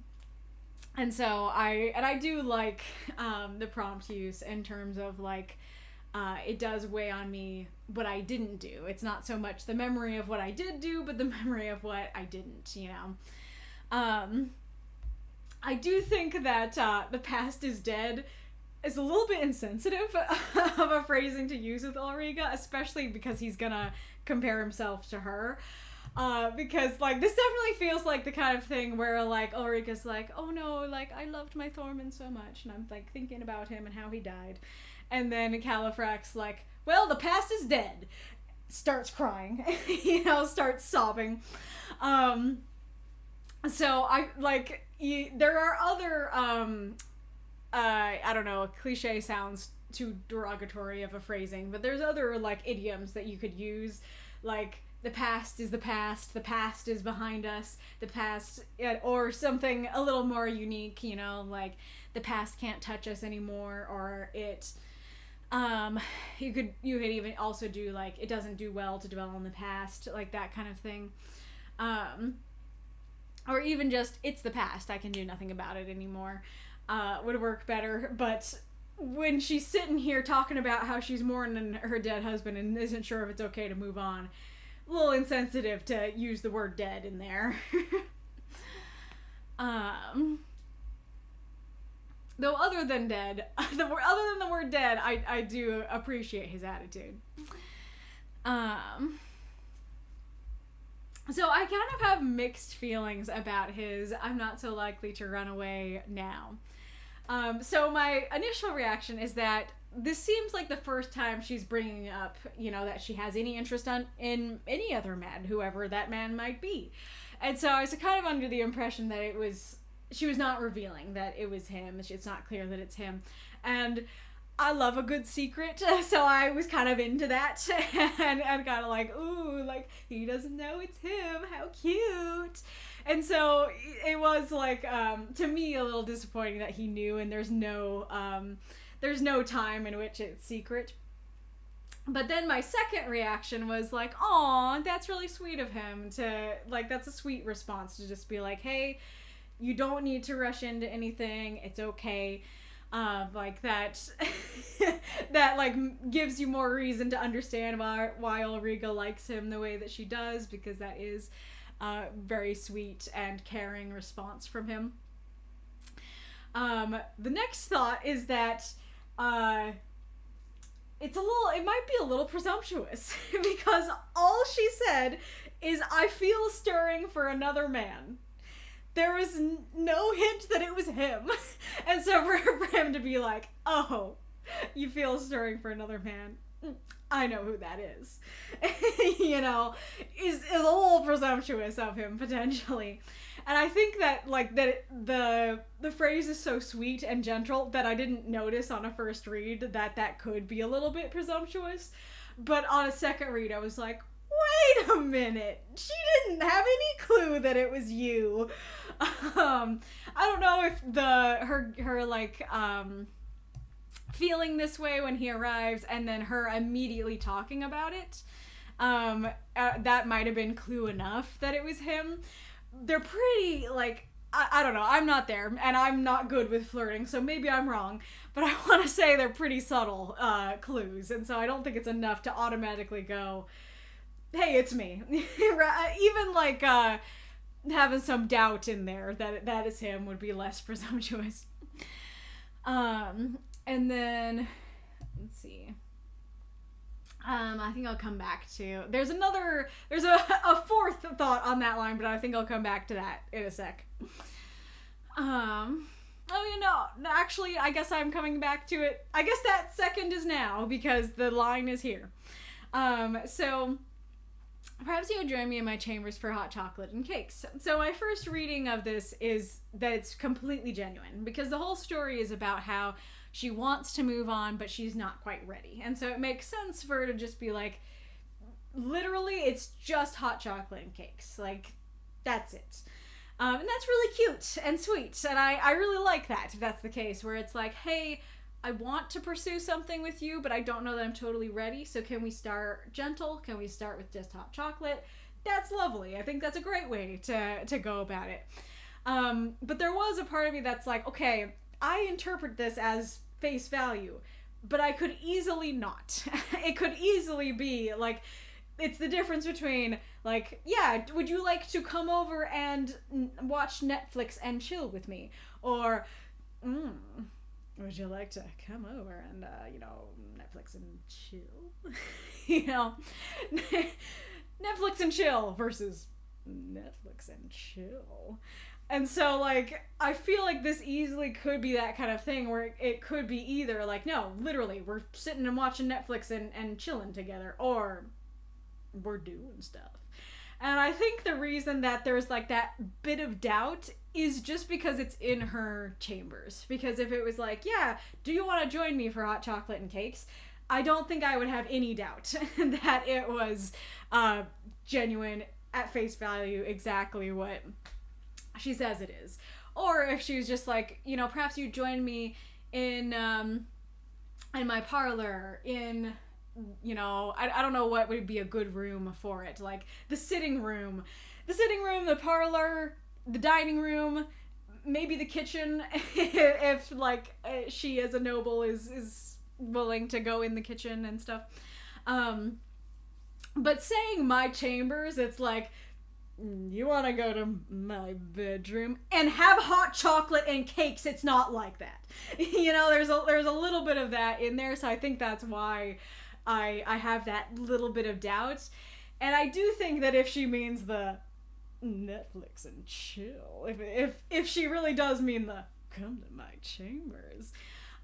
so I do like the prompt use in terms of like, it does weigh on me what I didn't do. It's not so much the memory of what I did do, but the memory of what I didn't, you know. I do think that the past is dead is a little bit insensitive of a phrasing to use with Ulrica, especially because he's gonna compare himself to her. Because, like, this definitely feels like the kind of thing where, like, Ulrica's like, oh no, like, I loved my Thormund so much, and I'm, like, thinking about him and how he died. And then Califrac's like, well, the past is dead. Starts crying. You know, starts sobbing. So, there are other, I don't know, cliche sounds too derogatory of a phrasing, but there's other, like, idioms that you could use, like, the past is the past is behind us, the past, or something a little more unique, you know, like the past can't touch us anymore, or it, you could even also do like, it doesn't do well to dwell on the past, like that kind of thing. Or even just, it's the past, I can do nothing about it anymore, would work better. But when she's sitting here talking about how she's mourning her dead husband and isn't sure if it's okay to move on, a little insensitive to use the word dead in there. Though other than dead, other than the word dead, I do appreciate his attitude. So I kind of have mixed feelings about his I'm not so likely to run away now. So my initial reaction is that this seems like the first time she's bringing up, you know, that she has any interest in any other man, whoever that man might be. And so I was kind of under the impression that she was not revealing that it was him. It's not clear that it's him. And I love a good secret, so I was kind of into that, and kind of like, ooh, like, he doesn't know it's him, how cute. And so it was like, to me, a little disappointing that he knew, and there's no time in which it's secret. But then my second reaction was like, aw, that's really sweet of him to, like, that's a sweet response to just be like, hey, you don't need to rush into anything, it's okay. Like that, that like gives you more reason to understand why Ulrica likes him the way that she does, because that is a very sweet and caring response from him. The next thought is that it might be a little presumptuous because all she said is, I feel stirring for another man. There was no hint that it was him. And so for him to be like, oh, you feel stirring for another man, I know who that is. You know, is a little presumptuous of him, potentially. And I think that, like, that the phrase is so sweet and gentle that I didn't notice on a first read that could be a little bit presumptuous. But on a second read, I was like, wait a minute, she didn't have any clue that it was you. I don't know if her like feeling this way when he arrives and then her immediately talking about it, that might have been clue enough that it was him. They're pretty, like, I don't know, I'm not there, and I'm not good with flirting, so maybe I'm wrong, but I want to say they're pretty subtle clues, and so I don't think it's enough to automatically go, hey, it's me. Even like having some doubt in there that is him would be less presumptuous. And then let's see. I think I'll come back to. There's a fourth thought on that line, but I think I'll come back to that in a sec. Oh, you know, actually, I guess I'm coming back to it. I guess that second is now because the line is here. So. Perhaps you would join me in my chambers for hot chocolate and cakes. So my first reading of this is that it's completely genuine, because the whole story is about how she wants to move on, but she's not quite ready. And so it makes sense for her to just be like, literally, it's just hot chocolate and cakes. Like, that's it. And that's really cute and sweet. And I really like that, if that's the case, where it's like, hey, I want to pursue something with you, but I don't know that I'm totally ready. So can we start gentle? Can we start with just hot chocolate? That's lovely. I think that's a great way to go about it. But there was a part of me that's like, okay, I interpret this as face value, but I could easily not. It could easily be like, it's the difference between like, yeah, would you like to come over and watch Netflix and chill with me? Or, would you like to come over and, you know, Netflix and chill? You know, Netflix and chill versus Netflix and chill. And so, like, I feel like this easily could be that kind of thing where it could be either, like, no, literally, we're sitting and watching Netflix and chilling together, or we're doing stuff. And I think the reason that there's, like, that bit of doubt is just because it's in her chambers. Because if it was like, yeah, do you want to join me for hot chocolate and cakes? I don't think I would have any doubt that it was genuine at face value, exactly what she says it is. Or if she was just like, you know, perhaps you join me in my parlor, in, you know, I don't know what would be a good room for it, like the sitting room, the parlor, the dining room, maybe the kitchen, if like she as a noble is willing to go in the kitchen and stuff. But saying my chambers, it's like, you want to go to my bedroom and have hot chocolate and cakes. It's not like that. You know, there's a little bit of that in there, so I think that's why I have that little bit of doubt. And I do think that if she means the Netflix and chill, if she really does mean the come to my chambers,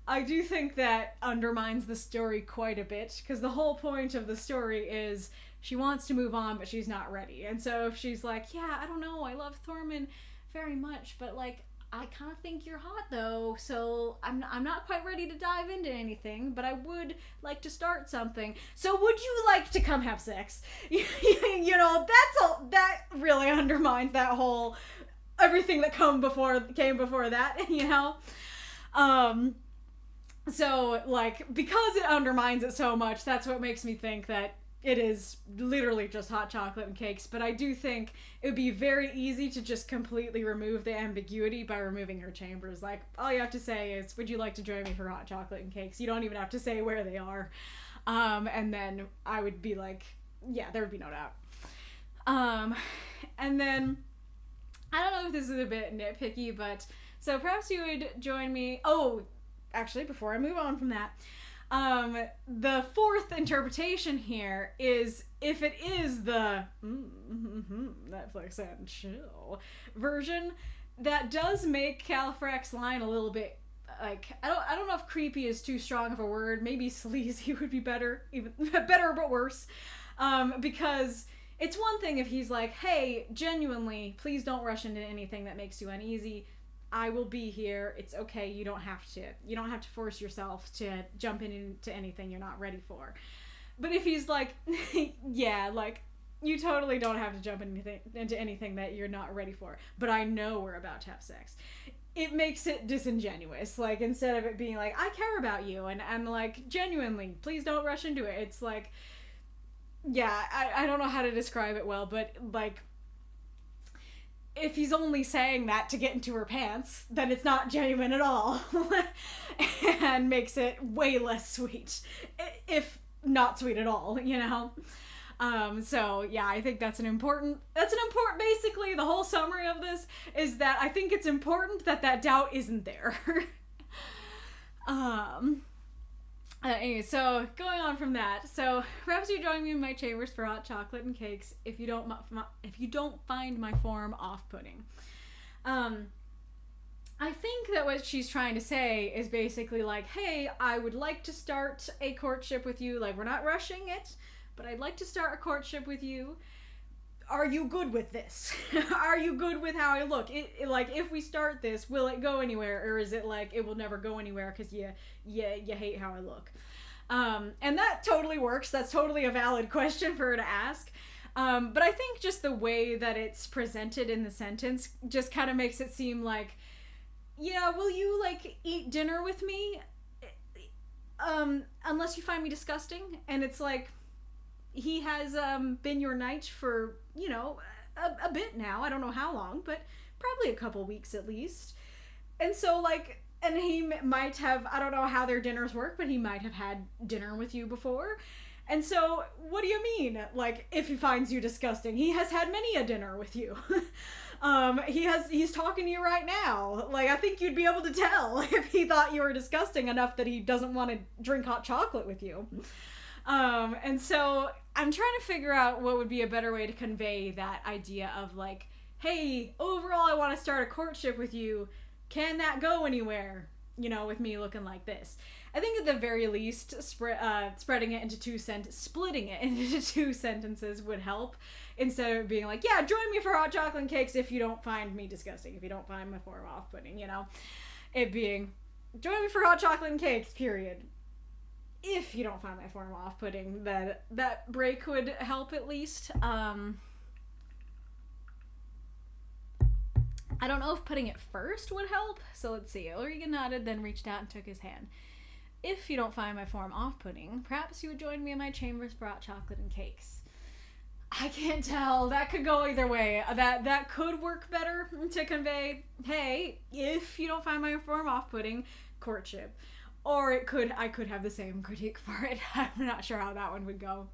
I do think that undermines the story quite a bit, because the whole point of the story is she wants to move on, but she's not ready. And so if she's like, yeah, I don't know, I love Thorman very much, but like, I kind of think you're hot though, so I'm not quite ready to dive into anything, but I would like to start something. So would you like to come have sex? You know, that really undermines that whole everything that came before that, you know? So like, because it undermines it so much, that's what makes me think that it is literally just hot chocolate and cakes. But I do think it would be very easy to just completely remove the ambiguity by removing her chambers. Like, all you have to say is, would you like to join me for hot chocolate and cakes? You don't even have to say where they are. And then I would be like, yeah, there would be no doubt. And then, I don't know if this is a bit nitpicky, but so perhaps you would join me. Oh, actually, before I move on from that, the fourth interpretation here is, if it is the Netflix and chill version, that does make Califrax's line a little bit, like, I don't know if creepy is too strong of a word. Maybe sleazy would be better, even better but worse, because it's one thing if he's like, hey, genuinely, please don't rush into anything that makes you uneasy. I will be here. It's okay. You don't have to force yourself to jump into anything you're not ready for. But if he's like, yeah, like, you totally don't have to jump into anything that you're not ready for, but I know we're about to have sex, it makes it disingenuous. Like, instead of it being like, I care about you, and like, genuinely, please don't rush into it. It's like, yeah, I don't know how to describe it well, but like, if he's only saying that to get into her pants, then it's not genuine at all. And makes it way less sweet, if not sweet at all, you know? So yeah, I think that's an important, basically the whole summary of this is that I think it's important that doubt isn't there. Anyway, so going on from that, so perhaps you join me in my chambers for hot chocolate and cakes if you don't find my form off-putting. I think that what she's trying to say is basically like, hey, I would like to start a courtship with you. Like, we're not rushing it, but I'd like to start a courtship with you. Are you good with this? Are you good with how I look? Like, if we start this, will it go anywhere? Or is it like, it will never go anywhere because you hate how I look? And that totally works. That's totally a valid question for her to ask. But I think just the way that it's presented in the sentence just kind of makes it seem like, yeah, will you, like, eat dinner with me? Unless you find me disgusting? And it's like, he has been your knight for, you know, a bit now. I don't know how long, but probably a couple weeks at least. And so, like, and he might have, I don't know how their dinners work, but he might have had dinner with you before. And so, what do you mean? Like, if he finds you disgusting, he has had many a dinner with you. He's talking to you right now. Like, I think you'd be able to tell if he thought you were disgusting enough that he doesn't want to drink hot chocolate with you. And so I'm trying to figure out what would be a better way to convey that idea of like, hey, overall I want to start a courtship with you. Can that go anywhere? You know, with me looking like this. I think at the very least, splitting it into two sentences would help, instead of being like, yeah, join me for hot chocolate and cakes if you don't find me disgusting, if you don't find my form off-putting, you know? It being, join me for hot chocolate and cakes, period. if you don't find my form off-putting, that break would help at least. I don't know if putting it first would help, so let's see. Ulrika nodded, then reached out and took his hand. If you don't find my form off-putting, perhaps you would join me in my chambers for hot chocolate and cakes. I can't tell. That could go either way. That could work better to convey, hey, if you don't find my form off-putting, courtship. Or I could have the same critique for it. I'm not sure how that one would go.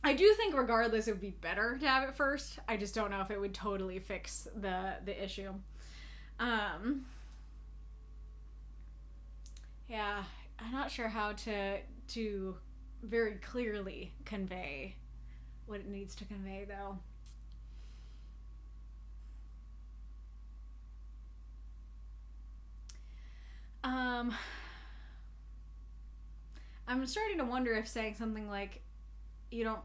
I do think regardless it would be better to have it first. I just don't know if it would totally fix the issue. Yeah, I'm not sure how to very clearly convey what it needs to convey, though. I'm starting to wonder if saying something like, you don't...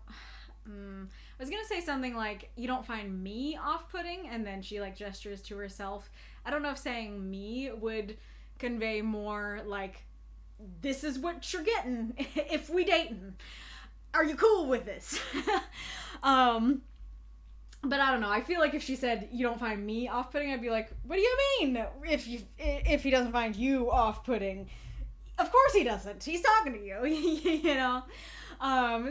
I was gonna say something like, you don't find me off-putting, and then she, like, gestures to herself. I don't know if saying me would convey more, like, this is what you're getting if we dating. Are you cool with this? But I don't know. I feel like if she said, you don't find me off-putting, I'd be like, what do you mean? If he doesn't find you off-putting? Of course he doesn't. He's talking to you, you know?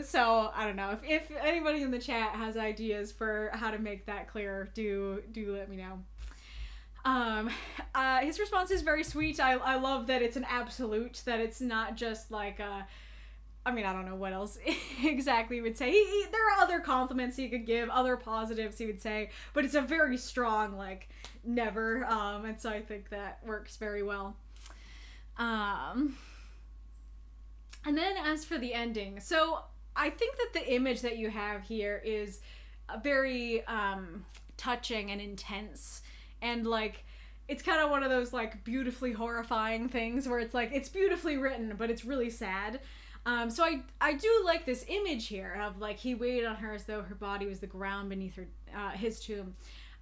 So I don't know. If anybody in the chat has ideas for how to make that clear, do let me know. His response is very sweet. I love that it's an absolute, that it's not just like I mean, I don't know what else exactly he would say. There are other compliments he could give, other positives he would say, but it's a very strong, like, never, and so I think that works very well. And then as for the ending, so I think that the image that you have here is very touching and intense, and like it's kind of one of those like beautifully horrifying things where it's like it's beautifully written but it's really sad. So I do like this image here of like he waited on her as though her body was the ground beneath her his tomb.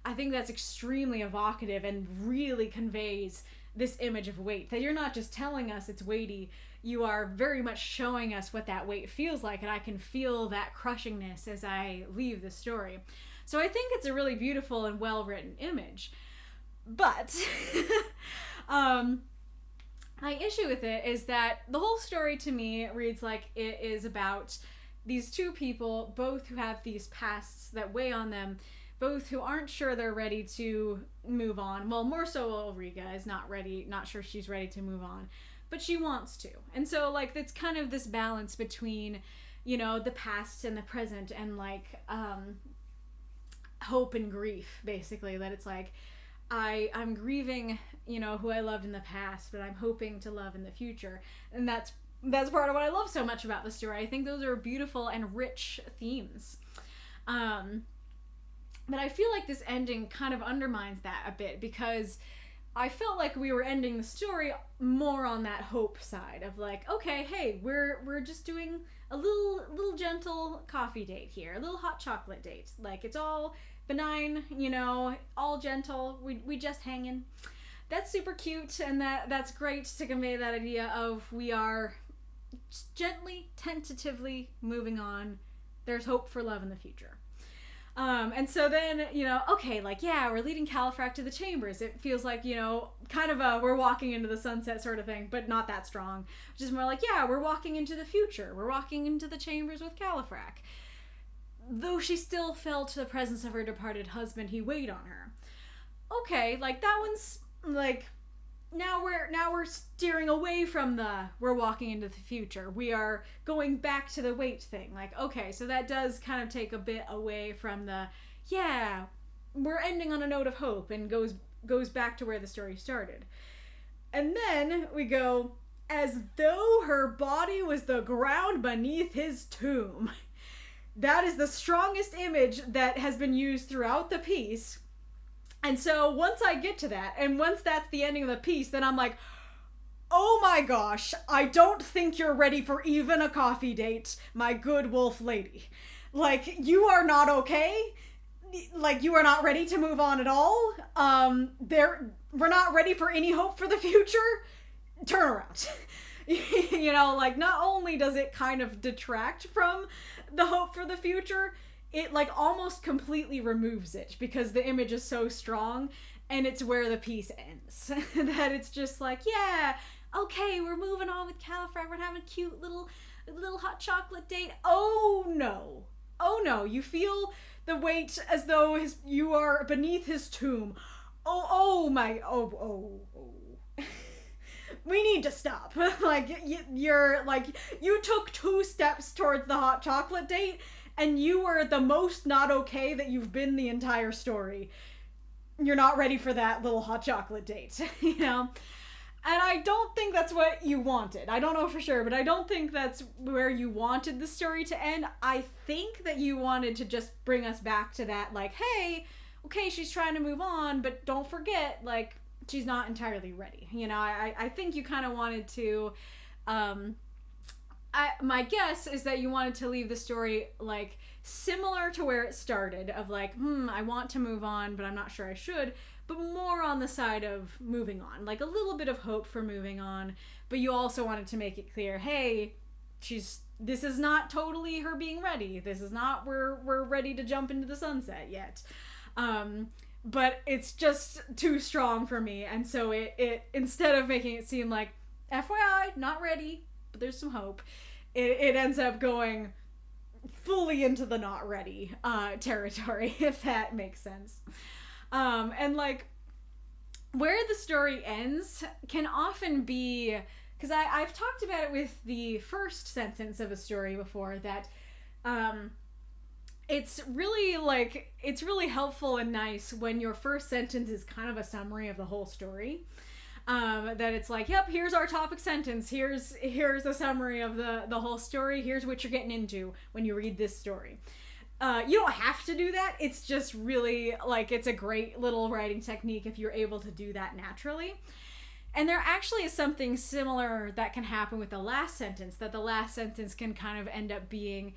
I think that's extremely evocative and really conveys this image of weight, that you're not just telling us it's weighty, you are very much showing us what that weight feels like, and I can feel that crushingness as I leave the story. So I think it's a really beautiful and well-written image. But my issue with it is that the whole story to me reads like it is about these two people, both who have these pasts that weigh on them, both who aren't sure they're ready to move on. Well, more so Ulrika is not ready, not sure she's ready to move on, but she wants to. And so, like, it's kind of this balance between, you know, the past and the present, and, like, hope and grief, basically. That it's like, I'm grieving, you know, who I loved in the past, but I'm hoping to love in the future. And that's part of what I love so much about the story. I think those are beautiful and rich themes. But I feel like this ending kind of undermines that a bit, because I felt like we were ending the story more on that hope side of like, okay, hey, we're just doing a little gentle coffee date here, a little hot chocolate date. Like, it's all benign, you know, all gentle. We just hanging. That's super cute, and that's great to convey that idea of we are gently, tentatively moving on. There's hope for love in the future. And so then, you know, okay, like, yeah, we're leading Califrac to the chambers. It feels like, you know, kind of a we're walking into the sunset sort of thing, but not that strong. Just more like, yeah, we're walking into the future. We're walking into the chambers with Califrac. Though she still felt the presence of her departed husband, he weighed on her. Okay, like, that one's, like, now we're steering away from the we're walking into the future. We are going back to the weight thing. Like, okay, so that does kind of take a bit away from the, yeah, we're ending on a note of hope, and goes back to where the story started. And then we go, as though her body was the ground beneath his tomb. That is the strongest image that has been used throughout the piece. And so once I get to that, and once that's the ending of the piece, then I'm like, oh my gosh, I don't think you're ready for even a coffee date, my good wolf lady. Like, you are not okay. Like, you are not ready to move on at all. We're not ready for any hope for the future. Turn around. You know, like, not only does it kind of detract from the hope for the future, it like almost completely removes it because the image is so strong, and it's where the piece ends. That it's just like, yeah, okay, we're moving on with Califrac, we're having a cute little hot chocolate date. Oh no, you feel the weight as though you are beneath his tomb. Oh my, oh. We need to stop. Like, you're like, you took 2 steps towards the hot chocolate date, and you were the most not okay that you've been the entire story. You're not ready for that little hot chocolate date, you know? And I don't think that's what you wanted. I don't know for sure, but I don't think that's where you wanted the story to end. I think that you wanted to just bring us back to that, like, hey, okay, she's trying to move on, but don't forget, like, she's not entirely ready. You know, I think you kind of wanted to, my guess is that you wanted to leave the story, like, similar to where it started, of like, I want to move on, but I'm not sure I should, but more on the side of moving on. Like, a little bit of hope for moving on, but you also wanted to make it clear, hey, this is not totally her being ready. This is not, we're ready to jump into the sunset yet. But it's just too strong for me, and so it instead of making it seem like, FYI, not ready, but there's some hope, it ends up going fully into the not ready territory, if that makes sense. And like, where the story ends can often be, because I've talked about it with the first sentence of a story before, that it's really helpful and nice when your first sentence is kind of a summary of the whole story. That it's like, yep, here's our topic sentence, here's a summary of the whole story, here's what you're getting into when you read this story. You don't have to do that. It's just really, like, it's a great little writing technique if you're able to do that naturally. And there actually is something similar that can happen with the last sentence, that the last sentence can kind of end up being,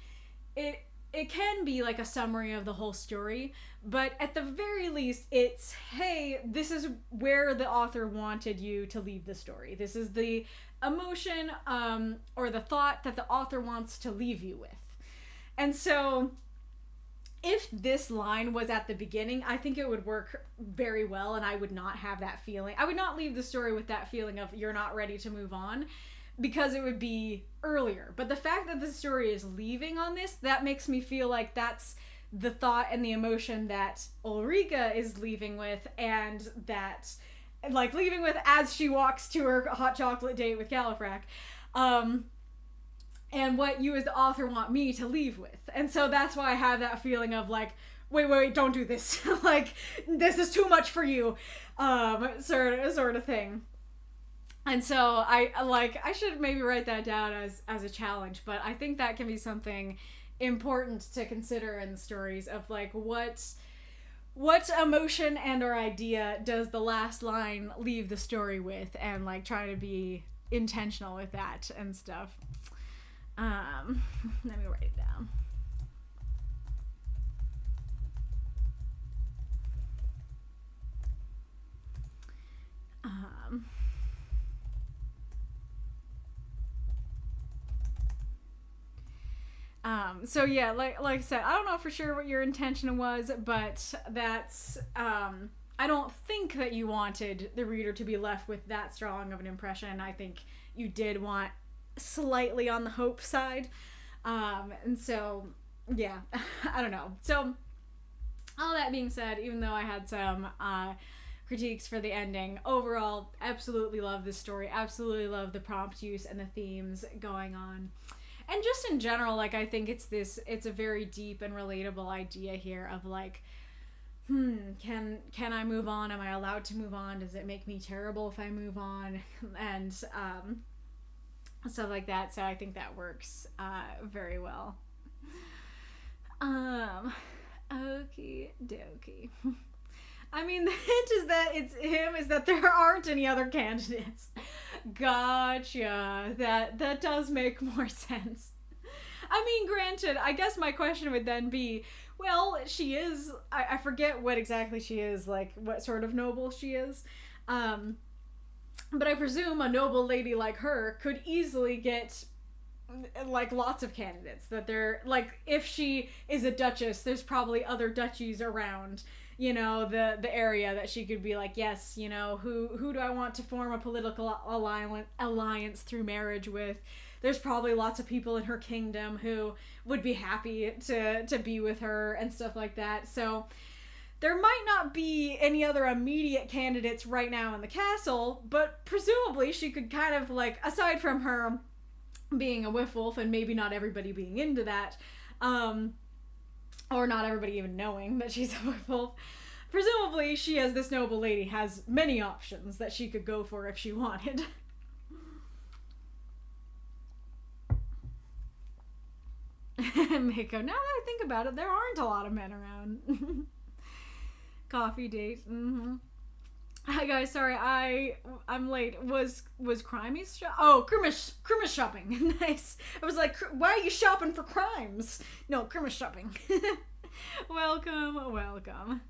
it can be like a summary of the whole story, but at the very least, it's, hey, this is where the author wanted you to leave the story. This is the emotion or the thought that the author wants to leave you with. And so if this line was at the beginning, I think it would work very well, and I would not have that feeling. I would not leave the story with that feeling of you're not ready to move on, because it would be earlier. But the fact that the story is leaving on this, that makes me feel like that's the thought and the emotion that Ulrika is leaving with, and that, like, leaving with as she walks to her hot chocolate date with Califrac. And what you as the author want me to leave with. And so that's why I have that feeling of like, wait, don't do this. Like, this is too much for you. Sort of thing. And so I should maybe write that down as a challenge, but I think that can be something important to consider in the stories of like, what emotion and or idea does the last line leave the story with, and like try to be intentional with that and stuff. Let me write it down. So yeah, like I said, I don't know for sure what your intention was, but that's, I don't think that you wanted the reader to be left with that strong of an impression. I think you did want slightly on the hope side. And so, yeah, I don't know. So, all that being said, even though I had some critiques for the ending, overall, absolutely love this story. Absolutely love the prompt use and the themes going on. And just in general, like, I think it's a very deep and relatable idea here of like, can I move on? Am I allowed to move on? Does it make me terrible if I move on? And stuff like that. So I think that works very well. Okie dokie. I mean, the hint is that it's him, is that there aren't any other candidates. Gotcha. That does make more sense. I mean, granted, I guess my question would then be, well, she is, I forget what exactly she is, like, what sort of noble she is. But I presume a noble lady like her could easily get like lots of candidates. That they're like, if she is a duchess, there's probably other duchies around, you know, the area that she could be like, yes, you know, who do I want to form a political alliance through marriage with? There's probably lots of people in her kingdom who would be happy to be with her and stuff like that. So there might not be any other immediate candidates right now in the castle, but presumably she could kind of like, aside from her being a whiff-wolf and maybe not everybody being into that, or not everybody even knowing that she's a whiff-wolf, presumably she, as this noble lady, has many options that she could go for if she wanted. Mako, now that I think about it, there aren't a lot of men around. Coffee date. Mm-hmm. Hi guys, sorry, I'm late. Was Crimey's Crimmage shopping. Nice. I was like, why are you shopping for crimes? No, Crimmage shopping. Welcome.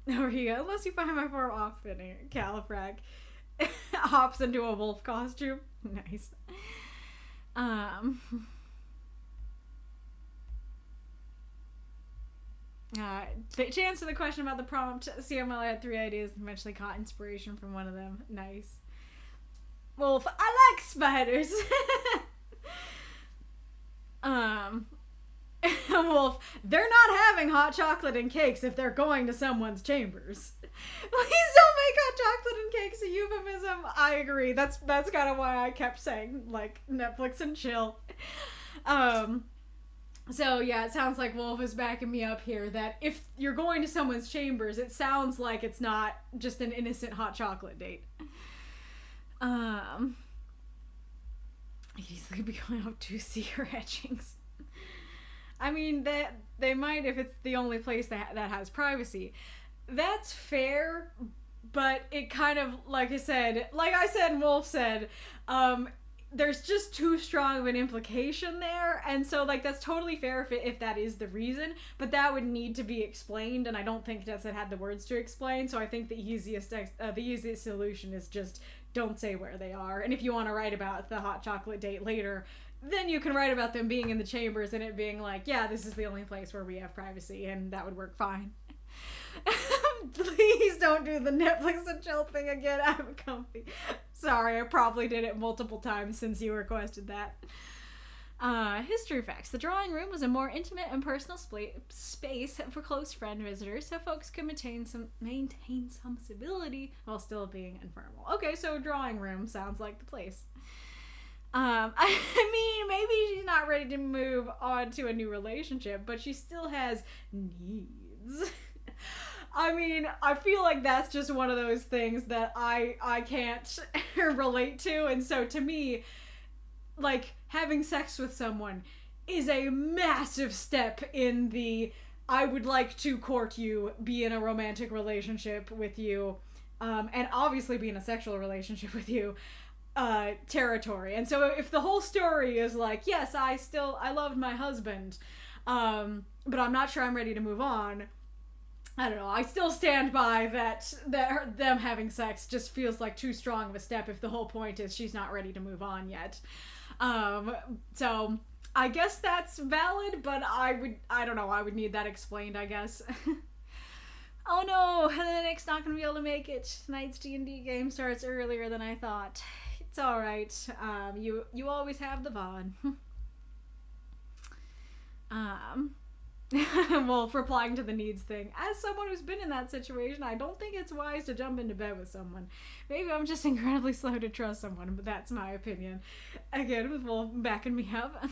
There you go. Unless you find my form off-fitting, Califrac hops into a wolf costume. Nice. To answer the question about the prompt, CML had 3 ideas and eventually caught inspiration from one of them. Nice. Wolf, I like spiders. Wolf, they're not having hot chocolate and cakes if they're going to someone's chambers. Please don't make hot chocolate and cakes a euphemism. I agree. That's kind of why I kept saying, like, Netflix and chill. So yeah, it sounds like Wolf is backing me up here that if you're going to someone's chambers, it sounds like it's not just an innocent hot chocolate date. He's gonna be going out to see her etchings. I mean, that they might if it's the only place that has privacy. That's fair, but it kind of, like I said and Wolf said, there's just too strong of an implication there, and so, like, that's totally fair if that is the reason, but that would need to be explained, and I don't think Desset had the words to explain, so I think the easiest solution is just don't say where they are, and if you want to write about the hot chocolate date later, then you can write about them being in the chambers and it being like, yeah, this is the only place where we have privacy, and that would work fine. Please don't do the Netflix and chill thing again. I'm comfy. Sorry, I probably did it multiple times since you requested that. History facts. The drawing room was a more intimate and personal space for close friend visitors, so folks could maintain some civility while still being informal. Okay, so drawing room sounds like the place. I mean, maybe she's not ready to move on to a new relationship, but she still has needs. I mean, I feel like that's just one of those things that I can't relate to, and so to me, like, having sex with someone is a massive step in the I would like to court you, be in a romantic relationship with you, and obviously be in a sexual relationship with you, territory. And so if the whole story is like, yes, I loved my husband, but I'm not sure I'm ready to move on, I don't know, I still stand by that them having sex just feels like too strong of a step if the whole point is she's not ready to move on yet. So I guess that's valid, but I don't know, I would need that explained, I guess. Oh no, Nick's not gonna be able to make it. Tonight's D&D game starts earlier than I thought. It's alright. You always have the VOD. Wolf replying to the needs thing. As someone who's been in that situation, I don't think it's wise to jump into bed with someone. Maybe I'm just incredibly slow to trust someone, but that's my opinion. Again, with Wolf backing me up.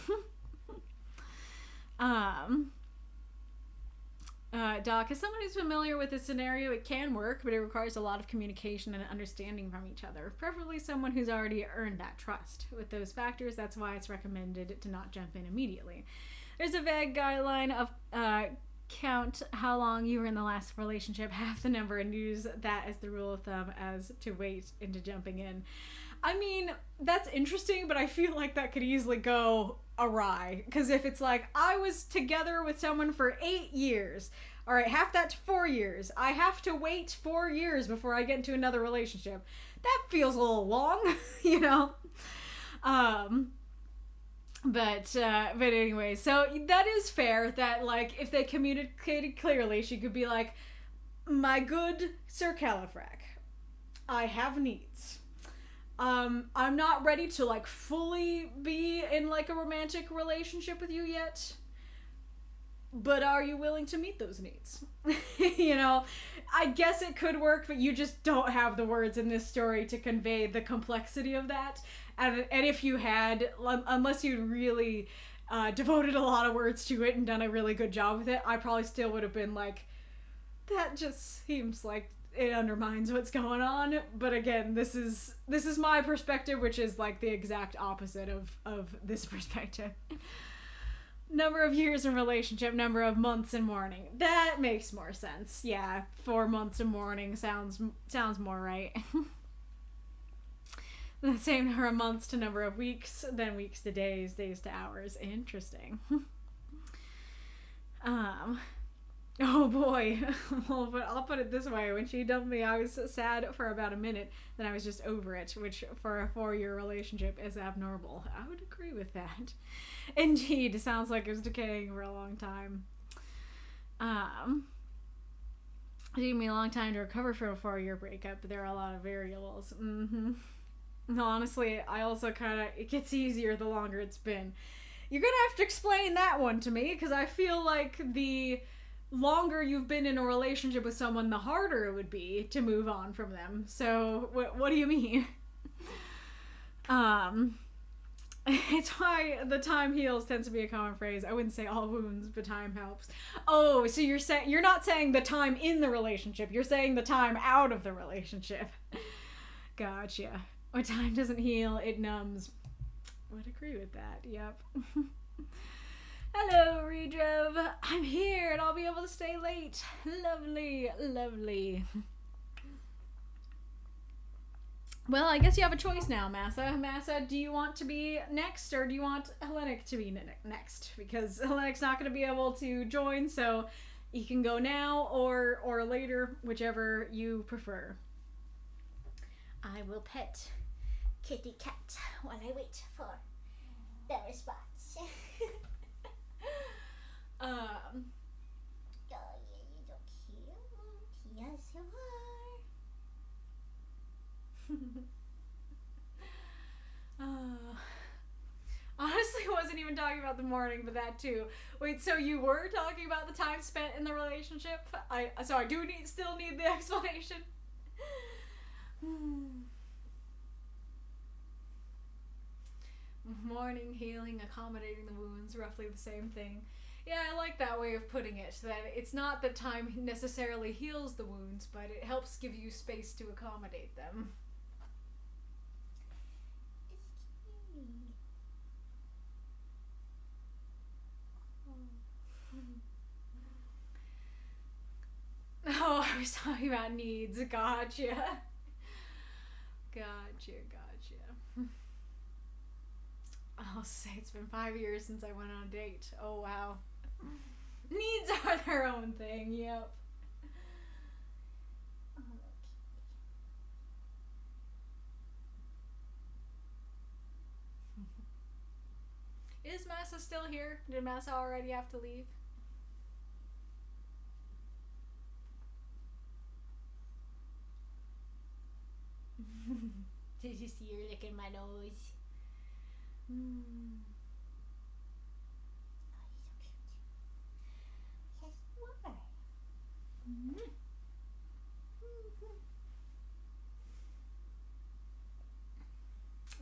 Doc, as someone who's familiar with this scenario, it can work, but it requires a lot of communication and understanding from each other. Preferably someone who's already earned that trust. With those factors, that's why it's recommended to not jump in immediately. There's a vague guideline of count how long you were in the last relationship, half the number, and use that as the rule of thumb as to wait into jumping in. I mean, that's interesting, but I feel like that could easily go awry. Because if it's like, I was together with someone for 8 years, all right, half that to 4 years, I have to wait 4 years before I get into another relationship. That feels a little long, you know? But anyway, so that is fair that, like, if they communicated clearly, she could be like, my good Sir Califrac, I have needs. I'm not ready to, like, fully be in, like, a romantic relationship with you yet, but are you willing to meet those needs? You know, I guess it could work, but you just don't have the words in this story to convey the complexity of that. And if you had, unless you'd really devoted a lot of words to it and done a really good job with it, I probably still would have been like, that just seems like it undermines what's going on. But again, this is my perspective, which is like the exact opposite of this perspective. Number of years in relationship, number of months in mourning. That makes more sense. Yeah, 4 months in mourning sounds more right. The same number of months to number of weeks, then weeks to days, days to hours. Interesting. Oh boy. Well, but I'll put it this way. When she dumped me, I was sad for about a minute. Then I was just over it, which for a 4-year relationship is abnormal. I would agree with that. Indeed, it sounds like it was decaying for a long time. It took me a long time to recover from a 4-year breakup, but there are a lot of variables. Honestly, I also it gets easier the longer it's been. You're gonna have to explain that one to me, because I feel like the longer you've been in a relationship with someone, the harder it would be to move on from them. So, what do you mean? It's why the time heals tends to be a common phrase. I wouldn't say all wounds, but time helps. Oh, so you're not saying the time in the relationship, you're saying the time out of the relationship. Gotcha. When time doesn't heal, it numbs. Would agree with that, yep. Hello, Redrove. I'm here and I'll be able to stay late. Lovely, lovely. Well, I guess you have a choice now, Massa. Massa, do you want to be next or do you want Hellenic to be next? Because Hellenic's not going to be able to join, so you can go now or later, whichever you prefer. I will pet Kitty Cat while I wait for the response. Oh, yeah, you're so cute. Yes, you are. Honestly, I wasn't even talking about the morning, but that too. Wait, so you were talking about the time spent in the relationship? So I do still need the explanation. Mourning, healing, accommodating the wounds, roughly the same thing. Yeah, I like that way of putting it, that it's not that time necessarily heals the wounds, but it helps give you space to accommodate them. Oh, I was talking about needs. Gotcha. I'll say it's been 5 years since I went on a date. Oh, wow. Needs are their own thing, yep. Is Massa still here? Did Massa already have to leave? Did you see her licking my nose? Oh, you're so cute. Yes, you are.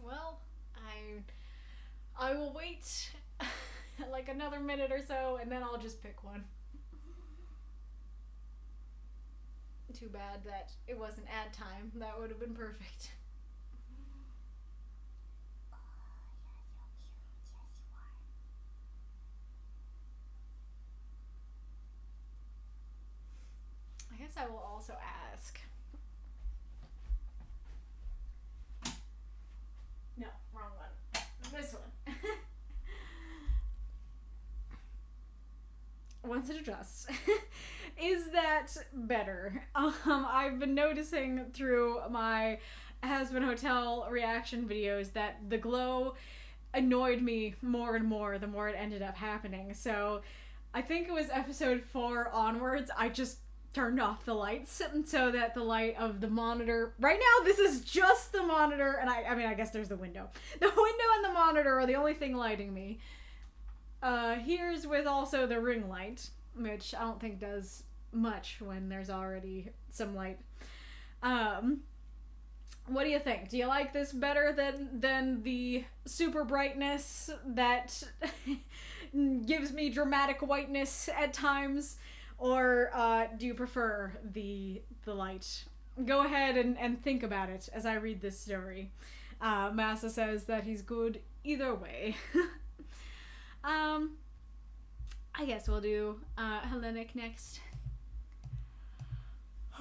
Well, I will wait like another minute or so, and then I'll just pick one. Too bad that it wasn't ad time. That would have been perfect. I guess I will also ask. once it adjusts, is that better? I've been noticing through my Hazbin Hotel reaction videos that the glow annoyed me more and more the more it ended up happening. So I think it was episode 4 onwards, I just turned off the lights so that the light of the monitor, right now this is just the monitor, and I mean I guess there's the window and the monitor are the only thing lighting me. Here's with also the ring light, which I don't think does much when there's already some light. What do you think? Do you like this better than the super brightness that gives me dramatic whiteness at times? Or do you prefer the light? Go ahead and think about it as I read this story. Massa says that he's good either way. I guess we'll do Hellenic next.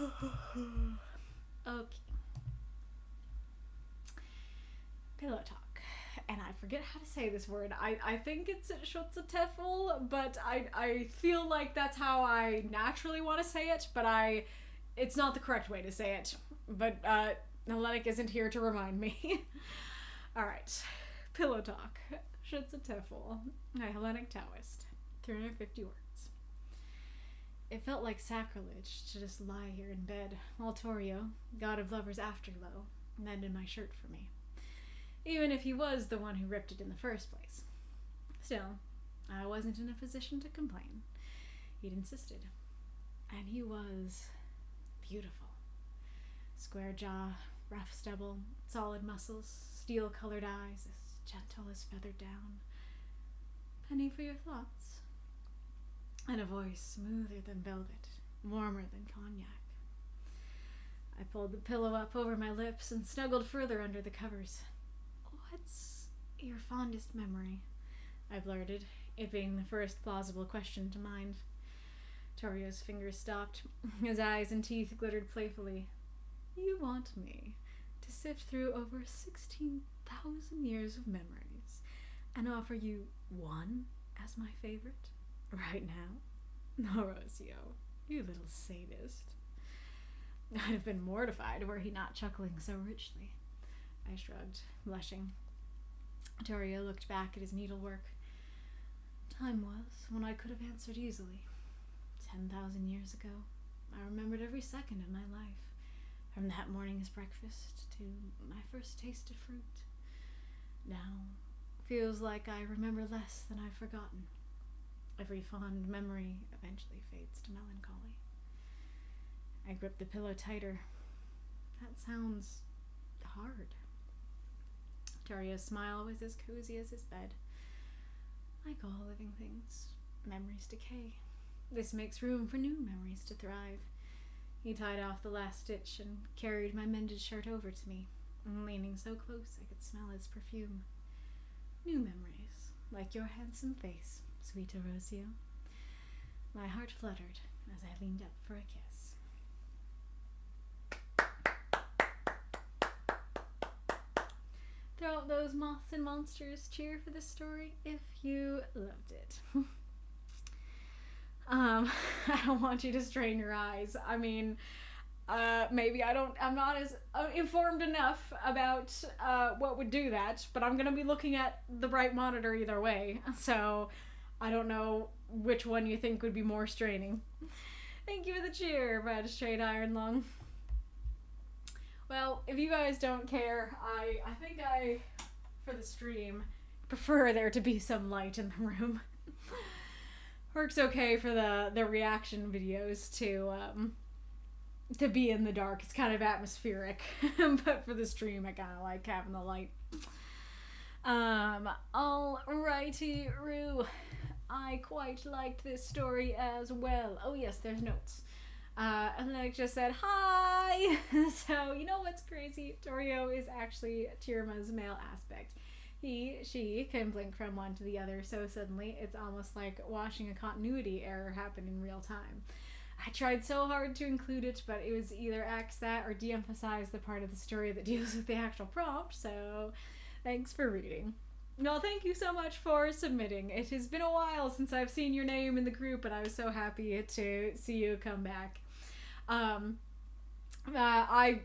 Okay. Pillow talk. And I forget how to say this word. I think it's Schutztefel, but I feel like that's how I naturally want to say it, but it's not the correct way to say it. But Hellenic isn't here to remind me. Alright. Pillow talk. Schutztefel. My Hellenic Taoist. 350 words. It felt like sacrilege to just lie here in bed while Torio, god of lovers' afterglow, mended my shirt for me. Even if he was the one who ripped it in the first place. Still, I wasn't in a position to complain. He'd insisted. And he was beautiful. Square jaw, rough stubble, solid muscles, steel-colored eyes, as gentle as feathered down. Penny for your thoughts. And a voice smoother than velvet, warmer than cognac. I pulled the pillow up over my lips and snuggled further under the covers. What's your fondest memory? I blurted, it being the first plausible question to mind. Torio's fingers stopped. His eyes and teeth glittered playfully. You want me to sift through over 16,000 years of memories and offer you one as my favorite? Right now? Horacio, you little sadist. I'd have been mortified were he not chuckling so richly. I shrugged, blushing. Torio looked back at his needlework. Time was when I could have answered easily. 10,000 years ago, I remembered every second of my life, from that morning's breakfast to my first taste of fruit. Now, feels like I remember less than I've forgotten. Every fond memory eventually fades to melancholy. I gripped the pillow tighter. That sounds hard. Torio's smile was as cozy as his bed. Like all living things, memories decay. This makes room for new memories to thrive. He tied off the last stitch and carried my mended shirt over to me, leaning so close I could smell its perfume. New memories, like your handsome face, sweet Horacio. My heart fluttered as I leaned up for a kiss. Throw out those moths and monsters. Cheer for this story if you loved it. I don't want you to strain your eyes. I mean, maybe I'm not as informed enough about what would do that, but I'm gonna be looking at the bright monitor either way, so I don't know which one you think would be more straining. Thank you for the cheer, Magistrate Ironlung. Well, if you guys don't care, I think I, for the stream, prefer there to be some light in the room. Works okay for the reaction videos to be in the dark. It's kind of atmospheric, but for the stream I kind of like having the light. Alrighty, Roo. I quite liked this story as well. Oh yes, there's notes. And then I just said, hi! So, you know what's crazy? Torio is actually Tirma's male aspect. She can blink from one to the other so suddenly it's almost like watching a continuity error happen in real time. I tried so hard to include it, but it was either axe that or de-emphasize the part of the story that deals with the actual prompt, so thanks for reading. Well, thank you so much for submitting. It has been a while since I've seen your name in the group, and I was so happy to see you come back. I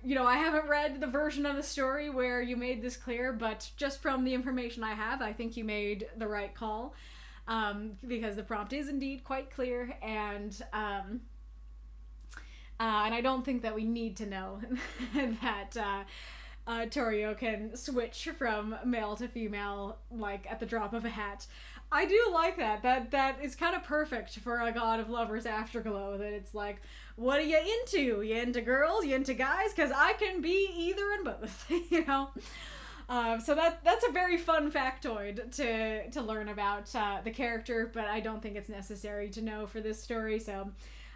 haven't read the version of the story where you made this clear, but just from the information I have, I think you made the right call, because the prompt is indeed quite clear, and I don't think that we need to know that Torio can switch from male to female, like, at the drop of a hat. I do like that. That is kind of perfect for a God of Lovers Afterglow, that it's like, what are you into? You into girls? You into guys? Because I can be either and both, you know? So that's a very fun factoid to learn about the character, but I don't think it's necessary to know for this story, so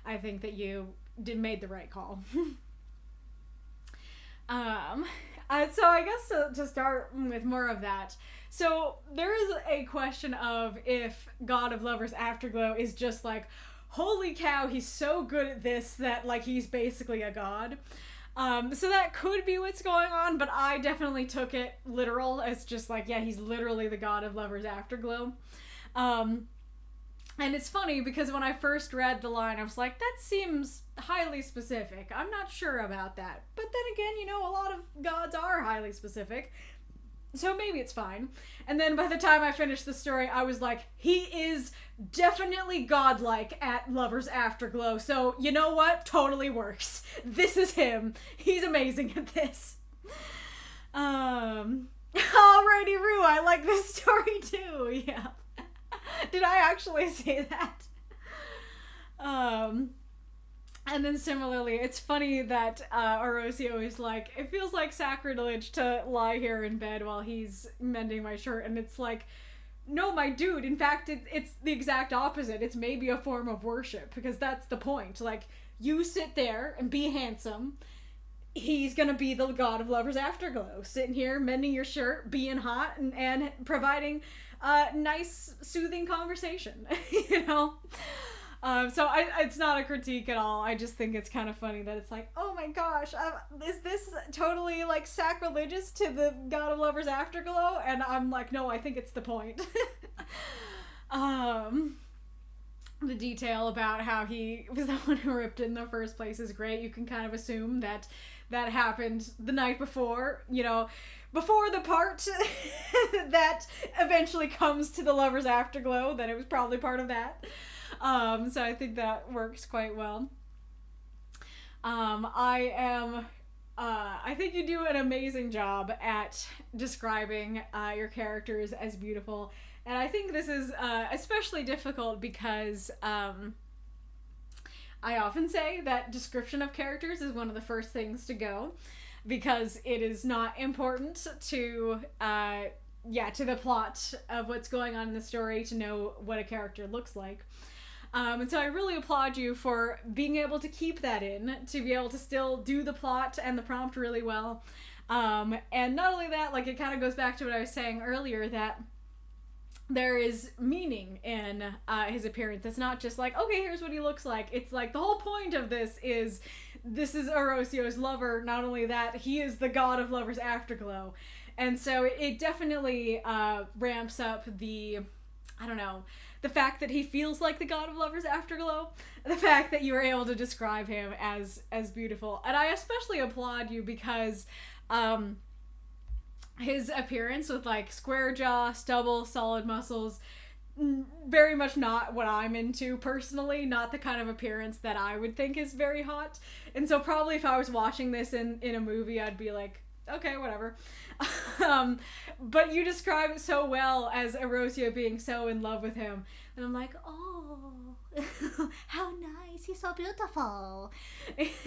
I think that you made the right call. So I guess to start with more of that, so there is a question of if God of Lovers Afterglow is just like, holy cow, he's so good at this that, like, he's basically a god. So that could be what's going on, but I definitely took it literal as just like, yeah, he's literally the God of Lovers Afterglow. And it's funny because when I first read the line, I was like, that seems highly specific. I'm not sure about that. But then again, you know, a lot of gods are highly specific, so maybe it's fine. And then by the time I finished the story, I was like, he is definitely godlike at Lover's Afterglow, so you know what? Totally works. This is him. He's amazing at this. Alrighty, Rue, I like this story too, yeah. Did I actually say that? And then similarly, it's funny that Orosio is like, it feels like sacrilege to lie here in bed while he's mending my shirt, and it's like, no, my dude, in fact, it's the exact opposite. It's maybe a form of worship, because that's the point. Like, you sit there and be handsome. He's gonna be the God of Lovers Afterglow, sitting here mending your shirt, being hot, and providing nice, soothing conversation, you know? So it's not a critique at all. I just think it's kind of funny that it's like, oh my gosh, is this totally, like, sacrilegious to the God of Lovers Afterglow? And I'm like, no, I think it's the point. The detail about how he was the one who ripped it in the first place is great. You can kind of assume that happened the night before, you know, before the part that eventually comes to the Lover's Afterglow, that it was probably part of that. So I think that works quite well. I think you do an amazing job at describing your characters as beautiful, and I think this is especially difficult because I often say that description of characters is one of the first things to go, because it is not important to the plot of what's going on in the story to know what a character looks like. And so I really applaud you for being able to keep that in, to be able to still do the plot and the prompt really well. And not only that, like, it kind of goes back to what I was saying earlier, that there is meaning in his appearance. It's not just like, okay, here's what he looks like. It's like, the whole point of this is Orosio's lover. Not only that, he is the God of Lovers Afterglow. And so it definitely ramps up the fact that he feels like the God of Lovers Afterglow, the fact that you were able to describe him as beautiful. And I especially applaud you because his appearance with, like, square jaw, stubble, solid muscles, very much not what I'm into personally, not the kind of appearance that I would think is very hot. And so probably if I was watching this in a movie, I'd be like, okay, whatever. But you describe it so well as Orosio being so in love with him, and I'm like, oh, how nice, he's so beautiful.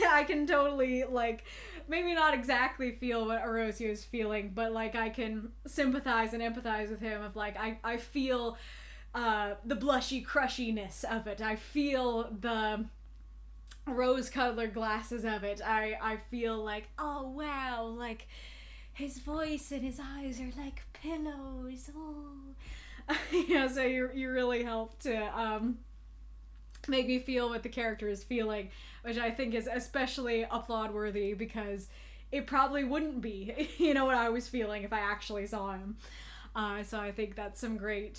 I can totally, like, maybe not exactly feel what Orosio is feeling, but, like, I can sympathize and empathize with him, of, like, I feel the blushy crushiness of it. I feel the rose-colored glasses of it. I feel like, oh wow, like, his voice and his eyes are like pillows. Oh, yeah. So you really help to make me feel what the character is feeling, which I think is especially applaud worthy, because it probably wouldn't be, you know, what I was feeling if I actually saw him. So I think that's some great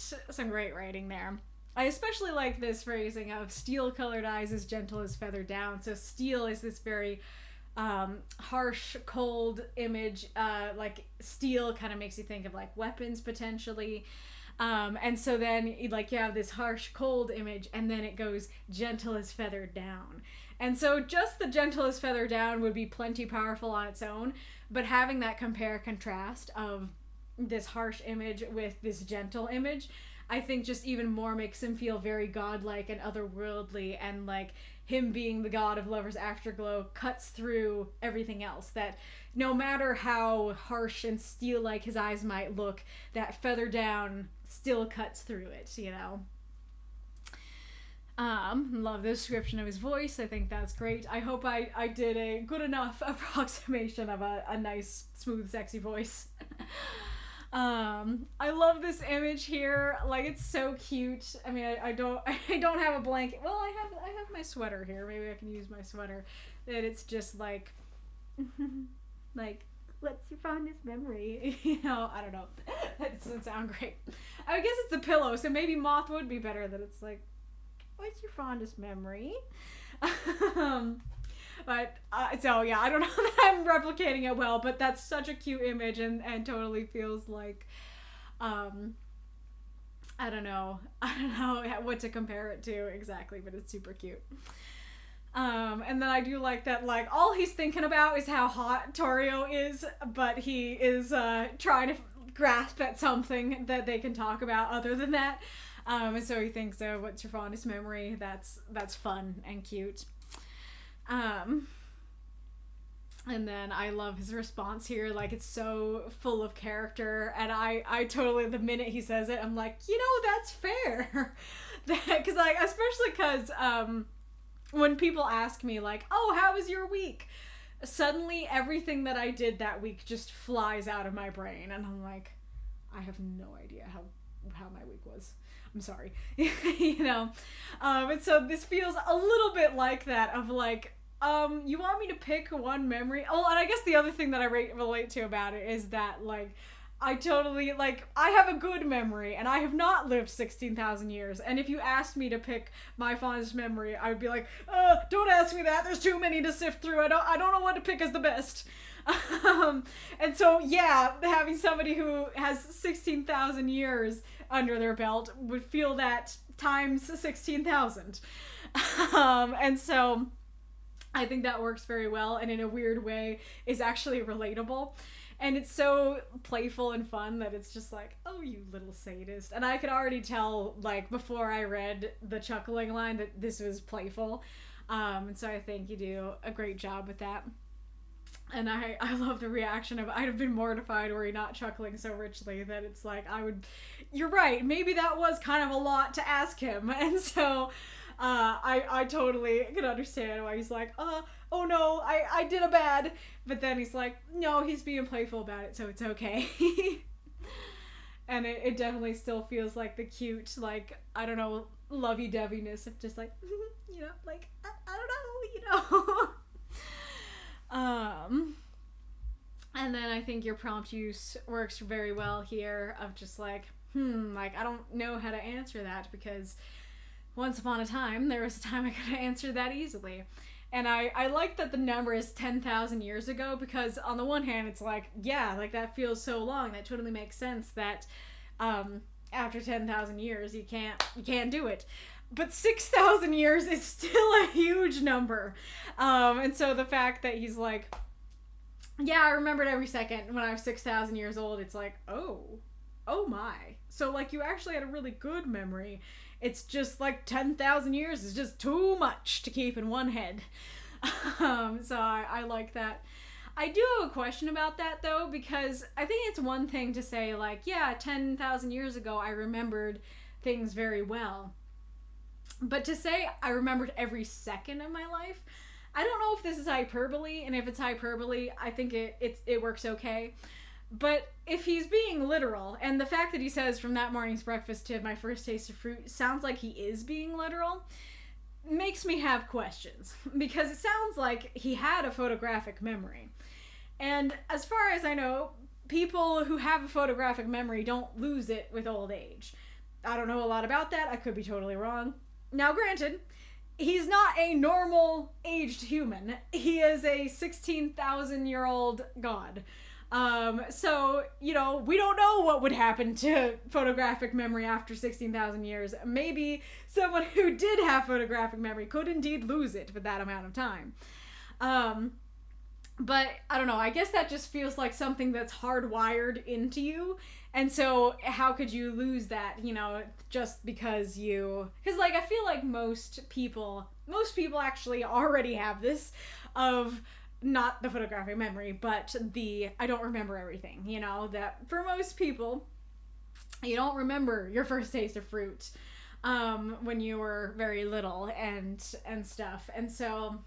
writing there. I especially like this phrasing of steel colored eyes as gentle as feather down. So steel is this very harsh, cold image. Like steel kind of makes you think of like weapons potentially. And so then like you have this harsh, cold image, and then it goes gentle as feather down. And so just the gentle as feather down would be plenty powerful on its own, but having that compare contrast of this harsh image with this gentle image, I think just even more makes him feel very godlike and otherworldly, and like him being the god of Lover's Afterglow cuts through everything else. That no matter how harsh and steel-like his eyes might look, that feather down still cuts through it, you know? Love the description of his voice. I think that's great. I hope I did a good enough approximation of a nice, smooth, sexy voice. I love this image here. Like, it's so cute. I mean, I don't have a blanket. Well, I have my sweater here. Maybe I can use my sweater. That it's just like, like, what's your fondest memory? You know, I don't know. That doesn't sound great. I guess it's a pillow, so maybe moth would be better. That it's like, what's your fondest memory? But, so yeah, I don't know that I'm replicating it well, but that's such a cute image and totally feels like, I don't know what to compare it to exactly, but it's super cute. And then I do like that, like, all he's thinking about is how hot Torio is, but he is, trying to grasp at something that they can talk about other than that. And so he thinks, oh, what's your fondest memory? That's fun and cute. And then I love his response here. Like, it's so full of character, and I totally, the minute he says it, I'm like, you know, that's fair. Because, like, especially because, when people ask me, like, oh, how was your week? Suddenly, everything that I did that week just flies out of my brain, and I'm like, I have no idea how my week was. I'm sorry. You know? And so this feels a little bit like that, of like, you want me to pick one memory? Oh, and I guess the other thing that I relate to about it is that, like, I totally, like, I have a good memory, and I have not lived 16,000 years, and if you asked me to pick my fondest memory, I would be like, don't ask me that, there's too many to sift through, I don't know what to pick as the best. And so, yeah, having somebody who has 16,000 years under their belt would feel that times 16,000. And so I think that works very well, and in a weird way is actually relatable. And it's so playful and fun that it's just like, oh, you little sadist. And I could already tell, like, before I read the chuckling line that this was playful. And so I think you do a great job with that. And I love the reaction of, I'd have been mortified were he not chuckling so richly, that it's like, you're right, maybe that was kind of a lot to ask him. And so I totally can understand why he's like, oh no, I did a bad. But then he's like, no, he's being playful about it, so it's okay. And it definitely still feels like the cute, like, I don't know, lovey-doveyness of just like, you know, like, I don't know, you know. And then I think your prompt use works very well here, of just like, like, I don't know how to answer that, because once upon a time, there was a time I could answer that easily. And I like that the number is 10,000 years ago, because on the one hand, it's like, yeah, like, that feels so long. That totally makes sense that after 10,000 years, you can't do it. But 6,000 years is still a huge number. And so the fact that he's like, yeah, I remembered every second when I was 6,000 years old, it's like, oh my. So, like, you actually had a really good memory. It's just like 10,000 years is just too much to keep in one head. So I like that. I do have a question about that, though, because I think it's one thing to say, like, yeah, 10,000 years ago I remembered things very well. But to say I remembered every second of my life, I don't know if this is hyperbole, and if it's hyperbole, I think it works okay. But if he's being literal, and the fact that he says from that morning's breakfast to my first taste of fruit sounds like he is being literal, makes me have questions. Because it sounds like he had a photographic memory. And as far as I know, people who have a photographic memory don't lose it with old age. I don't know a lot about that. I could be totally wrong. Now, granted, he's not a normal aged human. He is a 16,000-year-old god. So, you know, we don't know what would happen to photographic memory after 16,000 years. Maybe someone who did have photographic memory could indeed lose it for that amount of time. But I don't know, I guess that just feels like something that's hardwired into you. And so how could you lose that, you know, just because like I feel like most people actually already have this of not the photographic memory, but I don't remember everything, you know, that for most people, you don't remember your first taste of fruit, when you were very little and stuff. And so,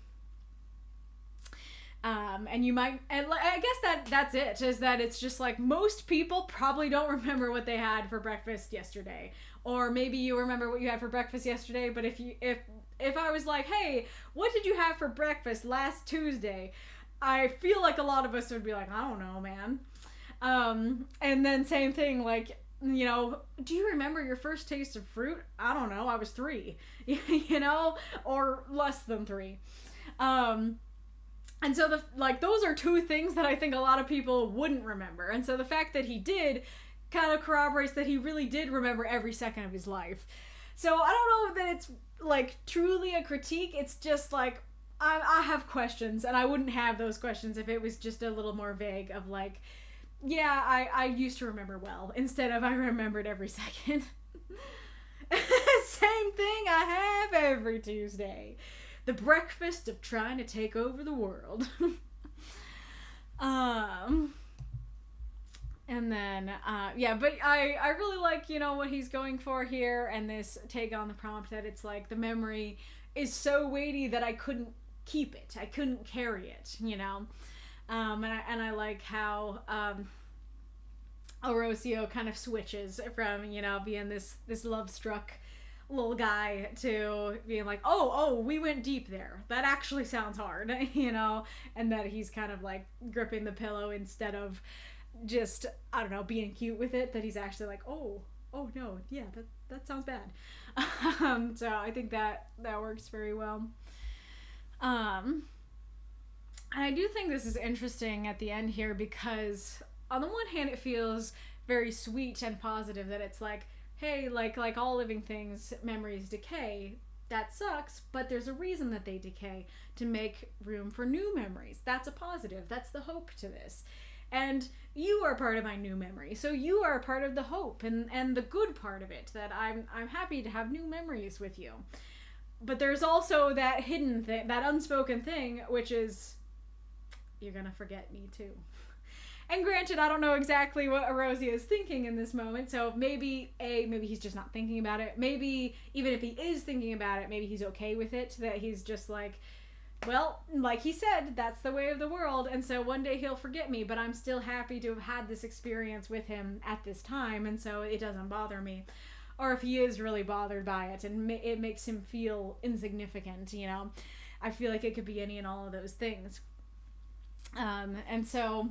and you might, and I guess that's it, is that it's just like most people probably don't remember what they had for breakfast yesterday, or maybe you remember what you had for breakfast yesterday, but if I was like, hey, what did you have for breakfast last Tuesday? I feel like a lot of us would be like, I don't know, man. And then same thing, like, you know, do you remember your first taste of fruit? I don't know, I was 3, you know, or less than 3. And so those are two things that I think a lot of people wouldn't remember. And so the fact that he did kind of corroborates that he really did remember every second of his life. So I don't know that it's like truly a critique. It's just like, I have questions, and I wouldn't have those questions if it was just a little more vague of like, yeah, I used to remember well, instead of I remembered every second. Same thing I have every Tuesday. The breakfast of trying to take over the world. And then, yeah, but I really like, you know, what he's going for here, and this take on the prompt that it's like the memory is so weighty that I couldn't keep it. I couldn't carry it, you know? And I like how, Orosio kind of switches from, you know, being this love-struck little guy to being like, oh, we went deep there. That actually sounds hard, you know? And that he's kind of like gripping the pillow instead of just, I don't know, being cute with it, that he's actually like, oh no, yeah, that sounds bad. So I think that works very well. And I do think this is interesting at the end here, because on the one hand it feels very sweet and positive that it's like, hey, like all living things, memories decay. That sucks, but there's a reason that they decay, to make room for new memories. That's a positive. That's the hope to this. And you are part of my new memory, so you are a part of the hope and the good part of it, that I'm happy to have new memories with you. But there's also that hidden thing, that unspoken thing, which is, you're gonna forget me too. And granted, I don't know exactly what Orosio is thinking in this moment, so maybe he's just not thinking about it. Maybe, even if he is thinking about it, maybe he's okay with it, that he's just like, well, like he said, that's the way of the world, and so one day he'll forget me, but I'm still happy to have had this experience with him at this time, and so it doesn't bother me. Or if he is really bothered by it, and it makes him feel insignificant, you know. I feel like it could be any and all of those things. And so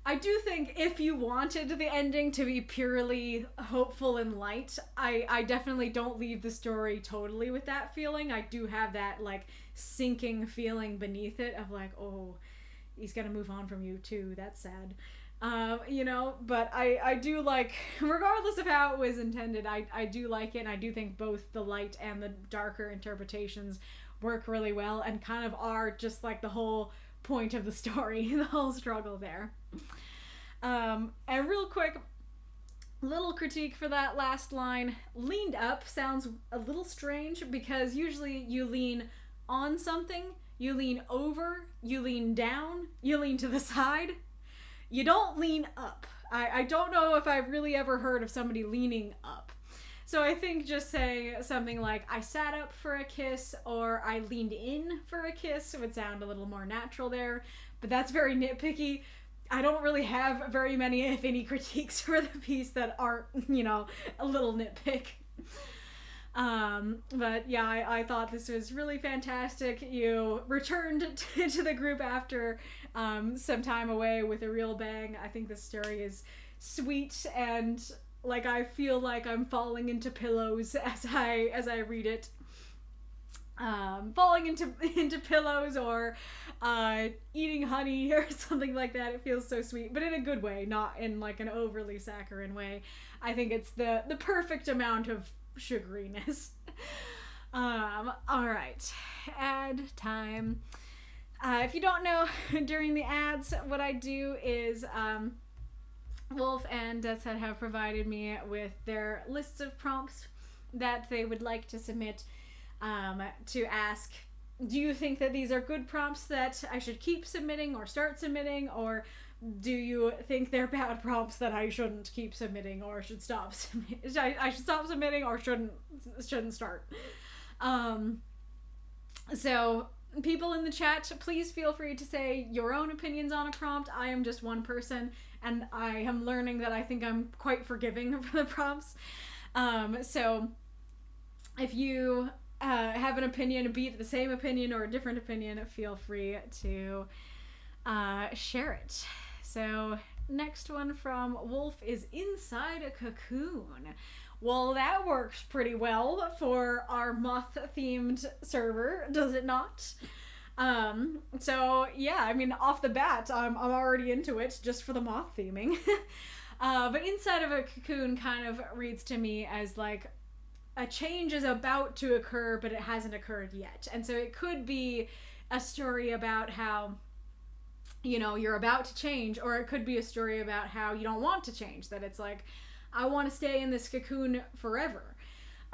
I do think if you wanted the ending to be purely hopeful and light, I definitely don't leave the story totally with that feeling. I do have that, like, sinking feeling beneath it of, like, oh, he's gonna move on from you too. That's sad. You know, but I do like, regardless of how it was intended, I do like it, and I do think both the light and the darker interpretations work really well, and kind of are just like the whole point of the story, the whole struggle there. And real quick, little critique for that last line. Leaned up sounds a little strange, because usually you lean on something, you lean over, you lean down, you lean to the side. You don't lean up. I don't know if I've really ever heard of somebody leaning up. So I think just saying something like, I sat up for a kiss, or I leaned in for a kiss, would sound a little more natural there. But that's very nitpicky. I don't really have very many, if any, critiques for the piece that aren't, you know, a little nitpick. But yeah, I thought this was really fantastic. You returned to the group after some time away with a real bang. I think this story is sweet, and like I feel like I'm falling into pillows as I read it. Falling into pillows or eating honey or something like that. It feels so sweet, but in a good way, not in like an overly saccharine way. I think it's the perfect amount of sugariness. All right, ad time. If you don't know, during the ads, what I do is Wolf and Death's Head have provided me with their lists of prompts that they would like to submit to ask, do you think that these are good prompts that I should keep submitting or start submitting, or do you think they're bad prompts that I shouldn't keep submitting or should stop I should stop submitting or shouldn't start? So people in the chat, please feel free to say your own opinions on a prompt. I am just one person, and I am learning that I think I'm quite forgiving for the prompts. So if you have an opinion, be it the same opinion or a different opinion, feel free to share it. So next one from Wolf is Inside a Cocoon. Well, that works pretty well for our moth-themed server, does it not? So yeah, I mean, off the bat, I'm already into it just for the moth theming. But Inside of a Cocoon kind of reads to me as like a change is about to occur, but it hasn't occurred yet. And so it could be a story about how, you know, you're about to change, or it could be a story about how you don't want to change, that it's like, I want to stay in this cocoon forever.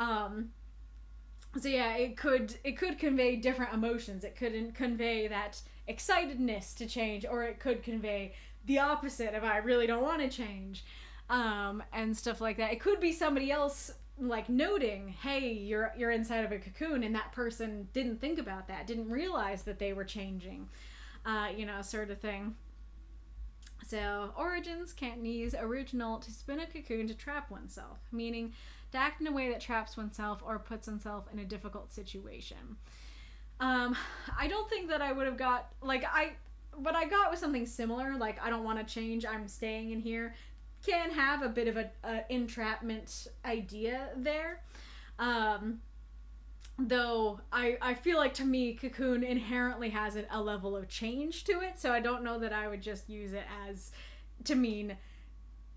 So yeah, it could convey different emotions. It could convey that excitedness to change, or it could convey the opposite of I really don't want to change, and stuff like that. It could be somebody else like noting, hey, you're inside of a cocoon, and that person didn't think about that, didn't realize that they were changing, you know, sort of thing. So, origins, Cantonese, original, to spin a cocoon to trap oneself, meaning to act in a way that traps oneself or puts oneself in a difficult situation. I don't think that I would have got, like, what I got was something similar, like, I don't want to change, I'm staying in here. Can have a bit of a entrapment idea there. Though I feel like, to me, cocoon inherently has a level of change to it, so I don't know that I would just use it as to mean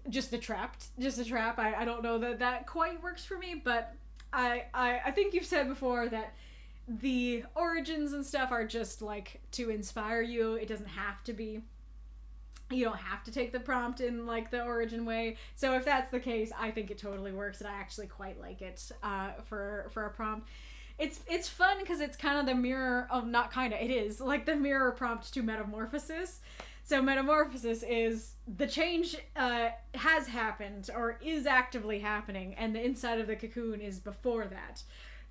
just a trap. I don't know that quite works for me, but I think you've said before that the origins and stuff are just like to inspire you. It doesn't have to be. You don't have to take the prompt in like the origin way. So if that's the case, I think it totally works, and I actually quite like it for a prompt. It's fun because it's kind of the mirror of, not kind of, it is like the mirror prompt to Metamorphosis. So Metamorphosis is the change has happened or is actively happening, and the inside of the cocoon is before that.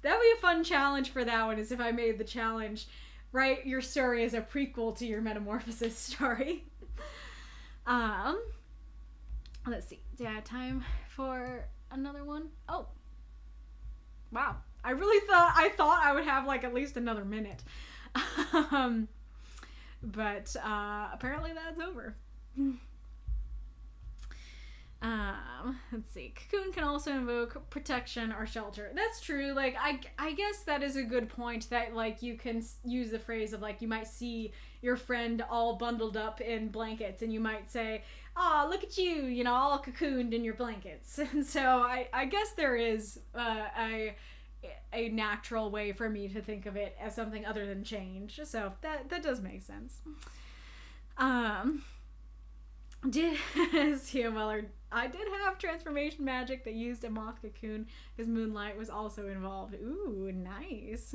That would be a fun challenge for that one, is if I made the challenge, write your story as a prequel to your Metamorphosis story. Let's see. Do I have time for another one? Oh. Wow. I thought I would have like at least another minute. But apparently that's over. Let's see. Cocoon can also invoke protection or shelter. That's true. Like, I guess that is a good point, that like you can use the phrase of like, you might see your friend all bundled up in blankets, and you might say, "Oh, look at you, you know, all cocooned in your blankets." And so I guess there is a natural way for me to think of it as something other than change. So that does make sense. I did have transformation magic that used a moth cocoon, because Moonlight was also involved. Ooh, nice.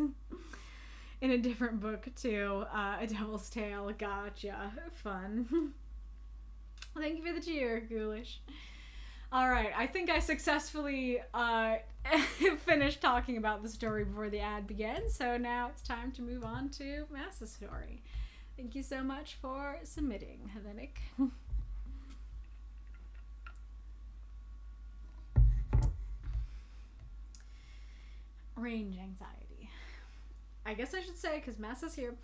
In a different book too, A Devil's Tale. Gotcha. Fun. Thank you for the cheer, Ghoulish. Alright, I think I successfully finished talking about the story before the ad began, so now it's time to move on to Massa's story. Thank you so much for submitting, Hellenic. range anxiety. I guess I should say, because Mass is here.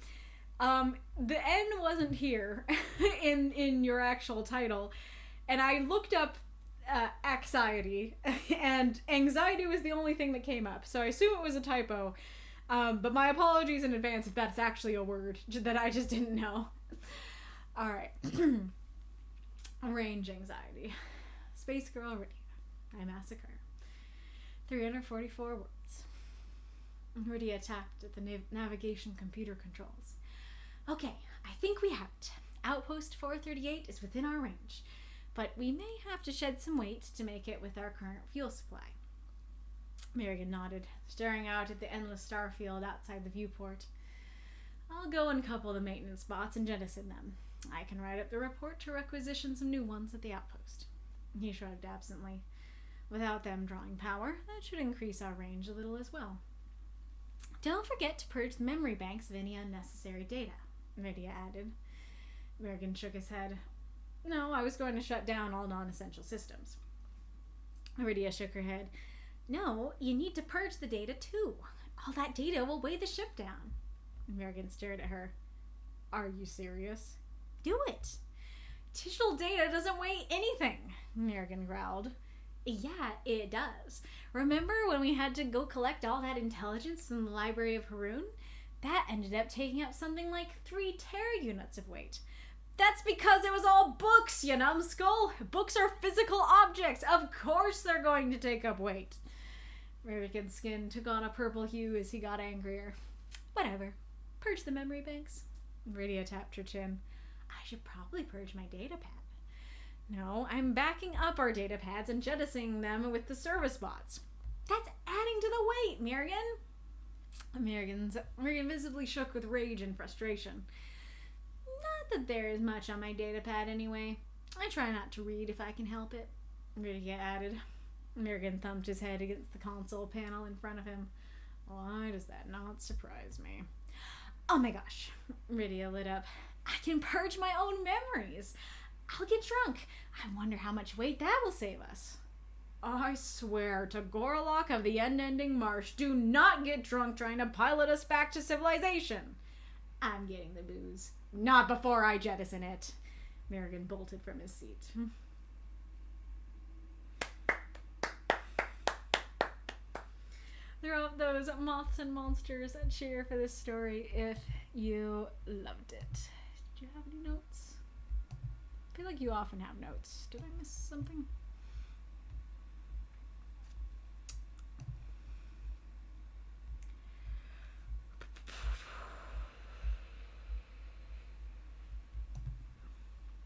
The N wasn't here in your actual title, and I looked up anxiety, and anxiety was the only thing that came up. So I assume it was a typo. But my apologies in advance if that's actually a word that I just didn't know. All right. Range anxiety. Space Girl Rydia. I massacre. 344 words. Rydia tapped at the navigation computer controls. Okay, I think we have it. Outpost 438 is within our range, but we may have to shed some weight to make it with our current fuel supply. Merrigan nodded, staring out at the endless starfield outside the viewport. I'll go and couple the maintenance bots and jettison them. I can write up the report to requisition some new ones at the outpost. He shrugged absently. Without them drawing power, that should increase our range a little as well. Don't forget to purge the memory banks of any unnecessary data, Rydia added. Merrigan shook his head. No, I was going to shut down all non-essential systems. Rydia shook her head. No, you need to purge the data too. All that data will weigh the ship down. Merrigan stared at her. Are you serious? Do it. Digital data doesn't weigh anything, Merrigan growled. Yeah, it does. Remember when we had to go collect all that intelligence from the Library of Haroon? That ended up taking up something like 3 tera units of weight. That's because it was all books, you numbskull. Books are physical objects. Of course they're going to take up weight. Merrigan's skin took on a purple hue as he got angrier. Whatever. Purge the memory banks. Rydia tapped her chin. I should probably purge my data pad. No, I'm backing up our data pads and jettisoning them with the service bots. That's adding to the weight, Merrigan. Merrigan visibly shook with rage and frustration. Not that there is much on my data pad anyway. I try not to read if I can help it, Rydia added. Merrigan thumped his head against the console panel in front of him. Why does that not surprise me? Oh my gosh, Rydia lit up. I can purge my own memories. I'll get drunk. I wonder how much weight that will save us. I swear to Gorlock of the Unending Marsh, do not get drunk trying to pilot us back to civilization. I'm getting the booze. Not before I jettison it. Merrigan bolted from his seat. Throw up those moths and monsters that cheer for this story if you loved it. Did you have any notes? I feel like you often have notes. Did I miss something?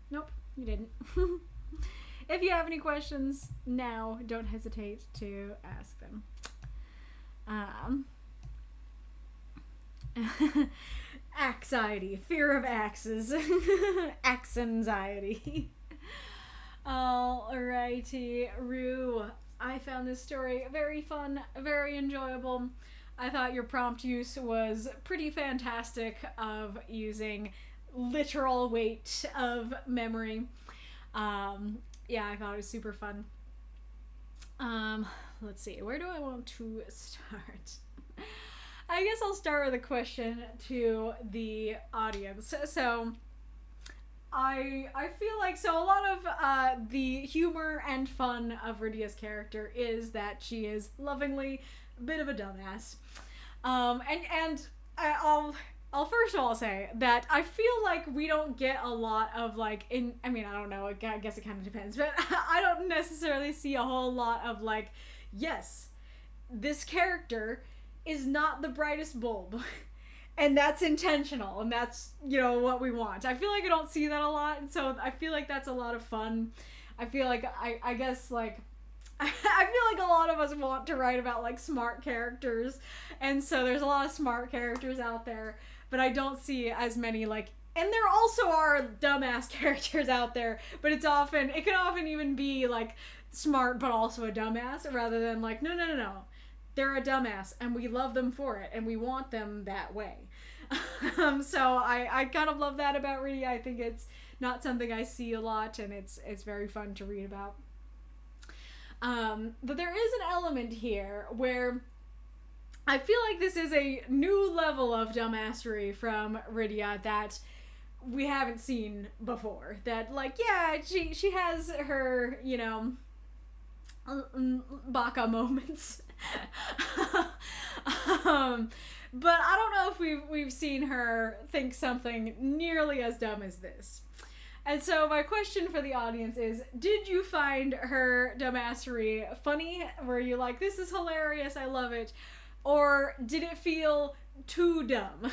Nope, you didn't. If you have any questions now, don't hesitate to ask them. Anxiety, fear of axes, axe anxiety. Alrighty, Rue. I found this story very fun, very enjoyable. I thought your prompt use was pretty fantastic of using literal weight of memory. Yeah, I thought it was super fun. Let's see, where do I want to start? I guess I'll start with a question to the audience. So, I feel like, so a lot of the humor and fun of Rydia's character is that she is lovingly a bit of a dumbass. I'll first of all say that I feel like we don't get a lot of I don't know, I guess it kind of depends, but I don't necessarily see a whole lot of yes, this character is not the brightest bulb, and that's intentional, and that's, what we want. I feel like I don't see that a lot, and so I feel like that's a lot of fun. I feel like, I guess, I feel like a lot of us want to write about, smart characters, and so there's a lot of smart characters out there, but I don't see as many, and there also are dumbass characters out there, but it can often even be, smart but also a dumbass, rather than, no. They're a dumbass, and we love them for it, and we want them that way. So I kind of love that about Rydia. I think it's not something I see a lot, and it's very fun to read about. But there is an element here where I feel like this is a new level of dumbassery from Rydia that we haven't seen before. That, like, yeah, she has her, you know, baka moments. But I don't know if we've seen her think something nearly as dumb as this. And so my question for the audience is, did you find her dumbassery funny? Were you like, this is hilarious, I love it? Or did it feel too dumb?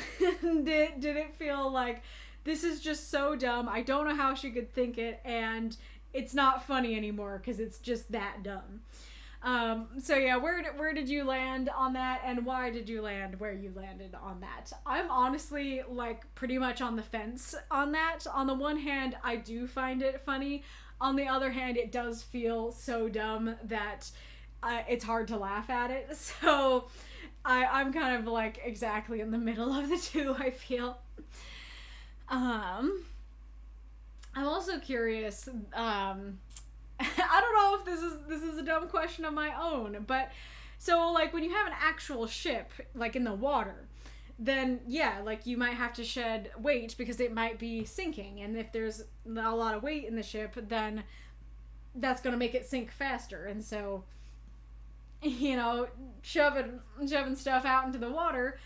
did it feel like, this is just so dumb, I don't know how she could think it, and it's not funny anymore because it's just that dumb? So yeah, where did you land on that, and why did you land where you landed on that? I'm honestly, like, pretty much on the fence on that. On the one hand, I do find it funny. On the other hand, it does feel so dumb that it's hard to laugh at it. So I'm kind of, like, exactly in the middle of the two, I feel. I'm also curious, I don't know if this is a dumb question of my own, but so, like, when you have an actual ship, like, in the water, then yeah, like, you might have to shed weight because it might be sinking, and if there's a lot of weight in the ship, then that's gonna make it sink faster, and so, you know, shoving stuff out into the water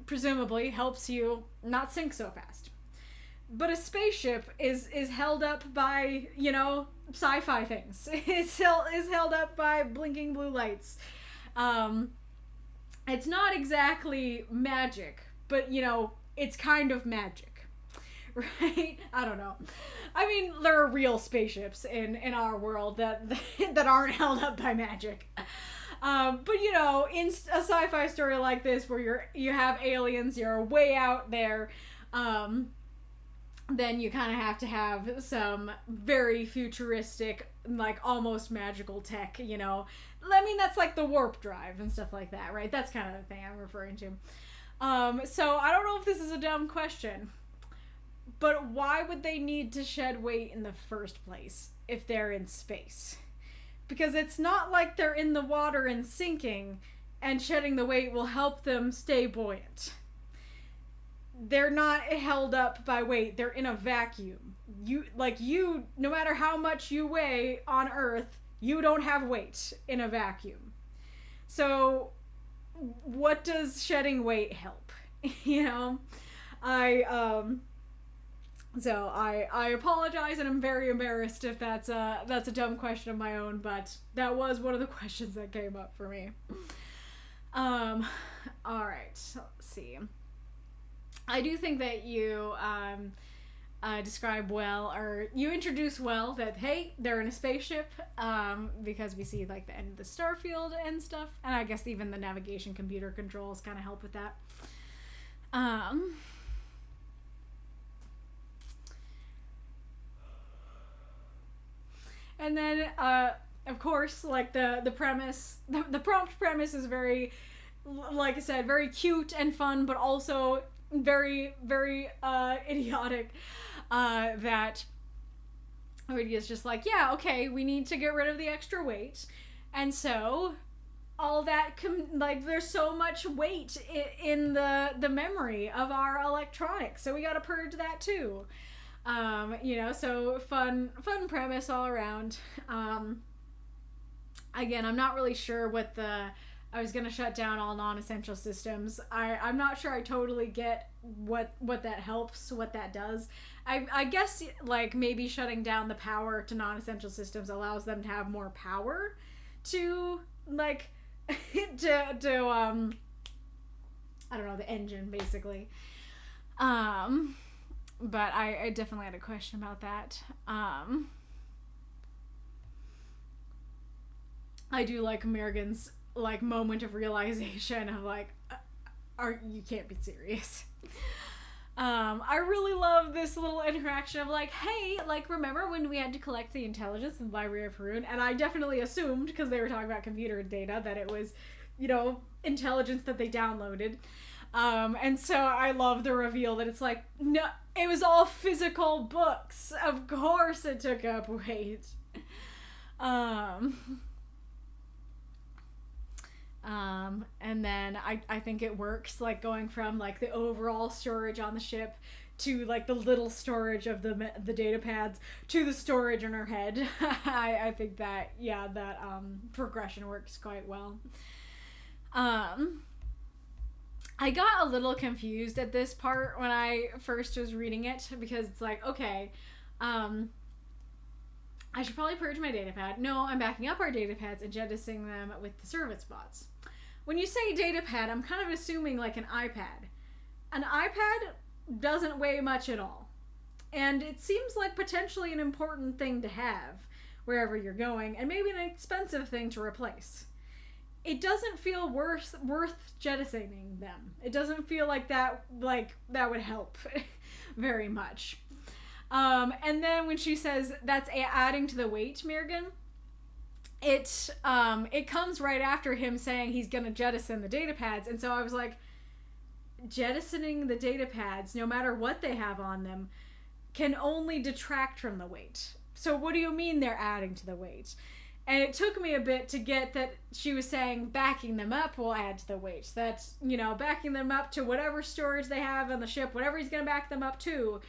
presumably helps you not sink so fast. But a spaceship is held up by, you know, sci-fi things. Is held up by blinking blue lights. It's not exactly magic, but, you know, it's kind of magic. Right? I don't know. I mean, there are real spaceships in our world that aren't held up by magic. But, you know, in a sci-fi story like this where you have aliens, you're way out there, then you kind of have to have some very futuristic, like, almost magical tech, you know. I mean, that's like the warp drive and stuff like that, right? That's kind of the thing I'm referring to. So I don't know if this is a dumb question, but why would they need to shed weight in the first place if they're in space? Because it's not like they're in the water and sinking, and shedding the weight will help them stay buoyant. They're not held up by weight. They're in a vacuum. You, no matter how much you weigh on Earth, you don't have weight in a vacuum. So, what does shedding weight help? You know? So I apologize, and I'm very embarrassed if that's a dumb question of my own, but that was one of the questions that came up for me. Alright, let's see. I do think that you describe well, or you introduce well, that, hey, they're in a spaceship, because we see, like, the end of the starfield and stuff, and I guess even the navigation computer controls kind of help with that. And then, of course, like, the premise, the prompt premise is very, like I said, very cute and fun, but also very, very idiotic, that Rydia's just like, yeah, okay, we need to get rid of the extra weight, and so all that like, there's so much weight in the memory of our electronics, so we gotta purge that too. You know, so fun premise all around. Again, I'm not really sure what I was gonna shut down all non-essential systems. I'm not sure I totally get what that helps, what that does. I guess, like, maybe shutting down the power to non-essential systems allows them to have more power to, like, to I don't know, the engine, basically. But I definitely had a question about that. I do like Merrigan's, like, moment of realization of, like, you can't be serious. I really love this little interaction of, like, hey, like, remember when we had to collect the intelligence in the Library of Faerun? And I definitely assumed, because they were talking about computer data, that it was, you know, intelligence that they downloaded. And so I love the reveal that it's like, no, it was all physical books. Of course it took up weight. And and then I think it works, like going from like the overall storage on the ship to like the little storage of the data pads to the storage in her head. I think that that progression works quite well. I got a little confused at this part when I first was reading it, because it's like, okay, I should probably purge my data pad. No, I'm backing up our data pads and jettisoning them with the service bots. When you say data pad, I'm kind of assuming like an iPad. An iPad doesn't weigh much at all. And it seems like potentially an important thing to have wherever you're going, and maybe an expensive thing to replace. It doesn't feel worth jettisoning them. It doesn't feel like that would help very much. And then when she says that's adding to the weight, Mirgan, it comes right after him saying he's gonna jettison the data pads, and so I was like, jettisoning the data pads, no matter what they have on them, can only detract from the weight. So what do you mean they're adding to the weight? And it took me a bit to get that she was saying backing them up will add to the weight. That's, backing them up to whatever storage they have on the ship, whatever he's going to back them up to,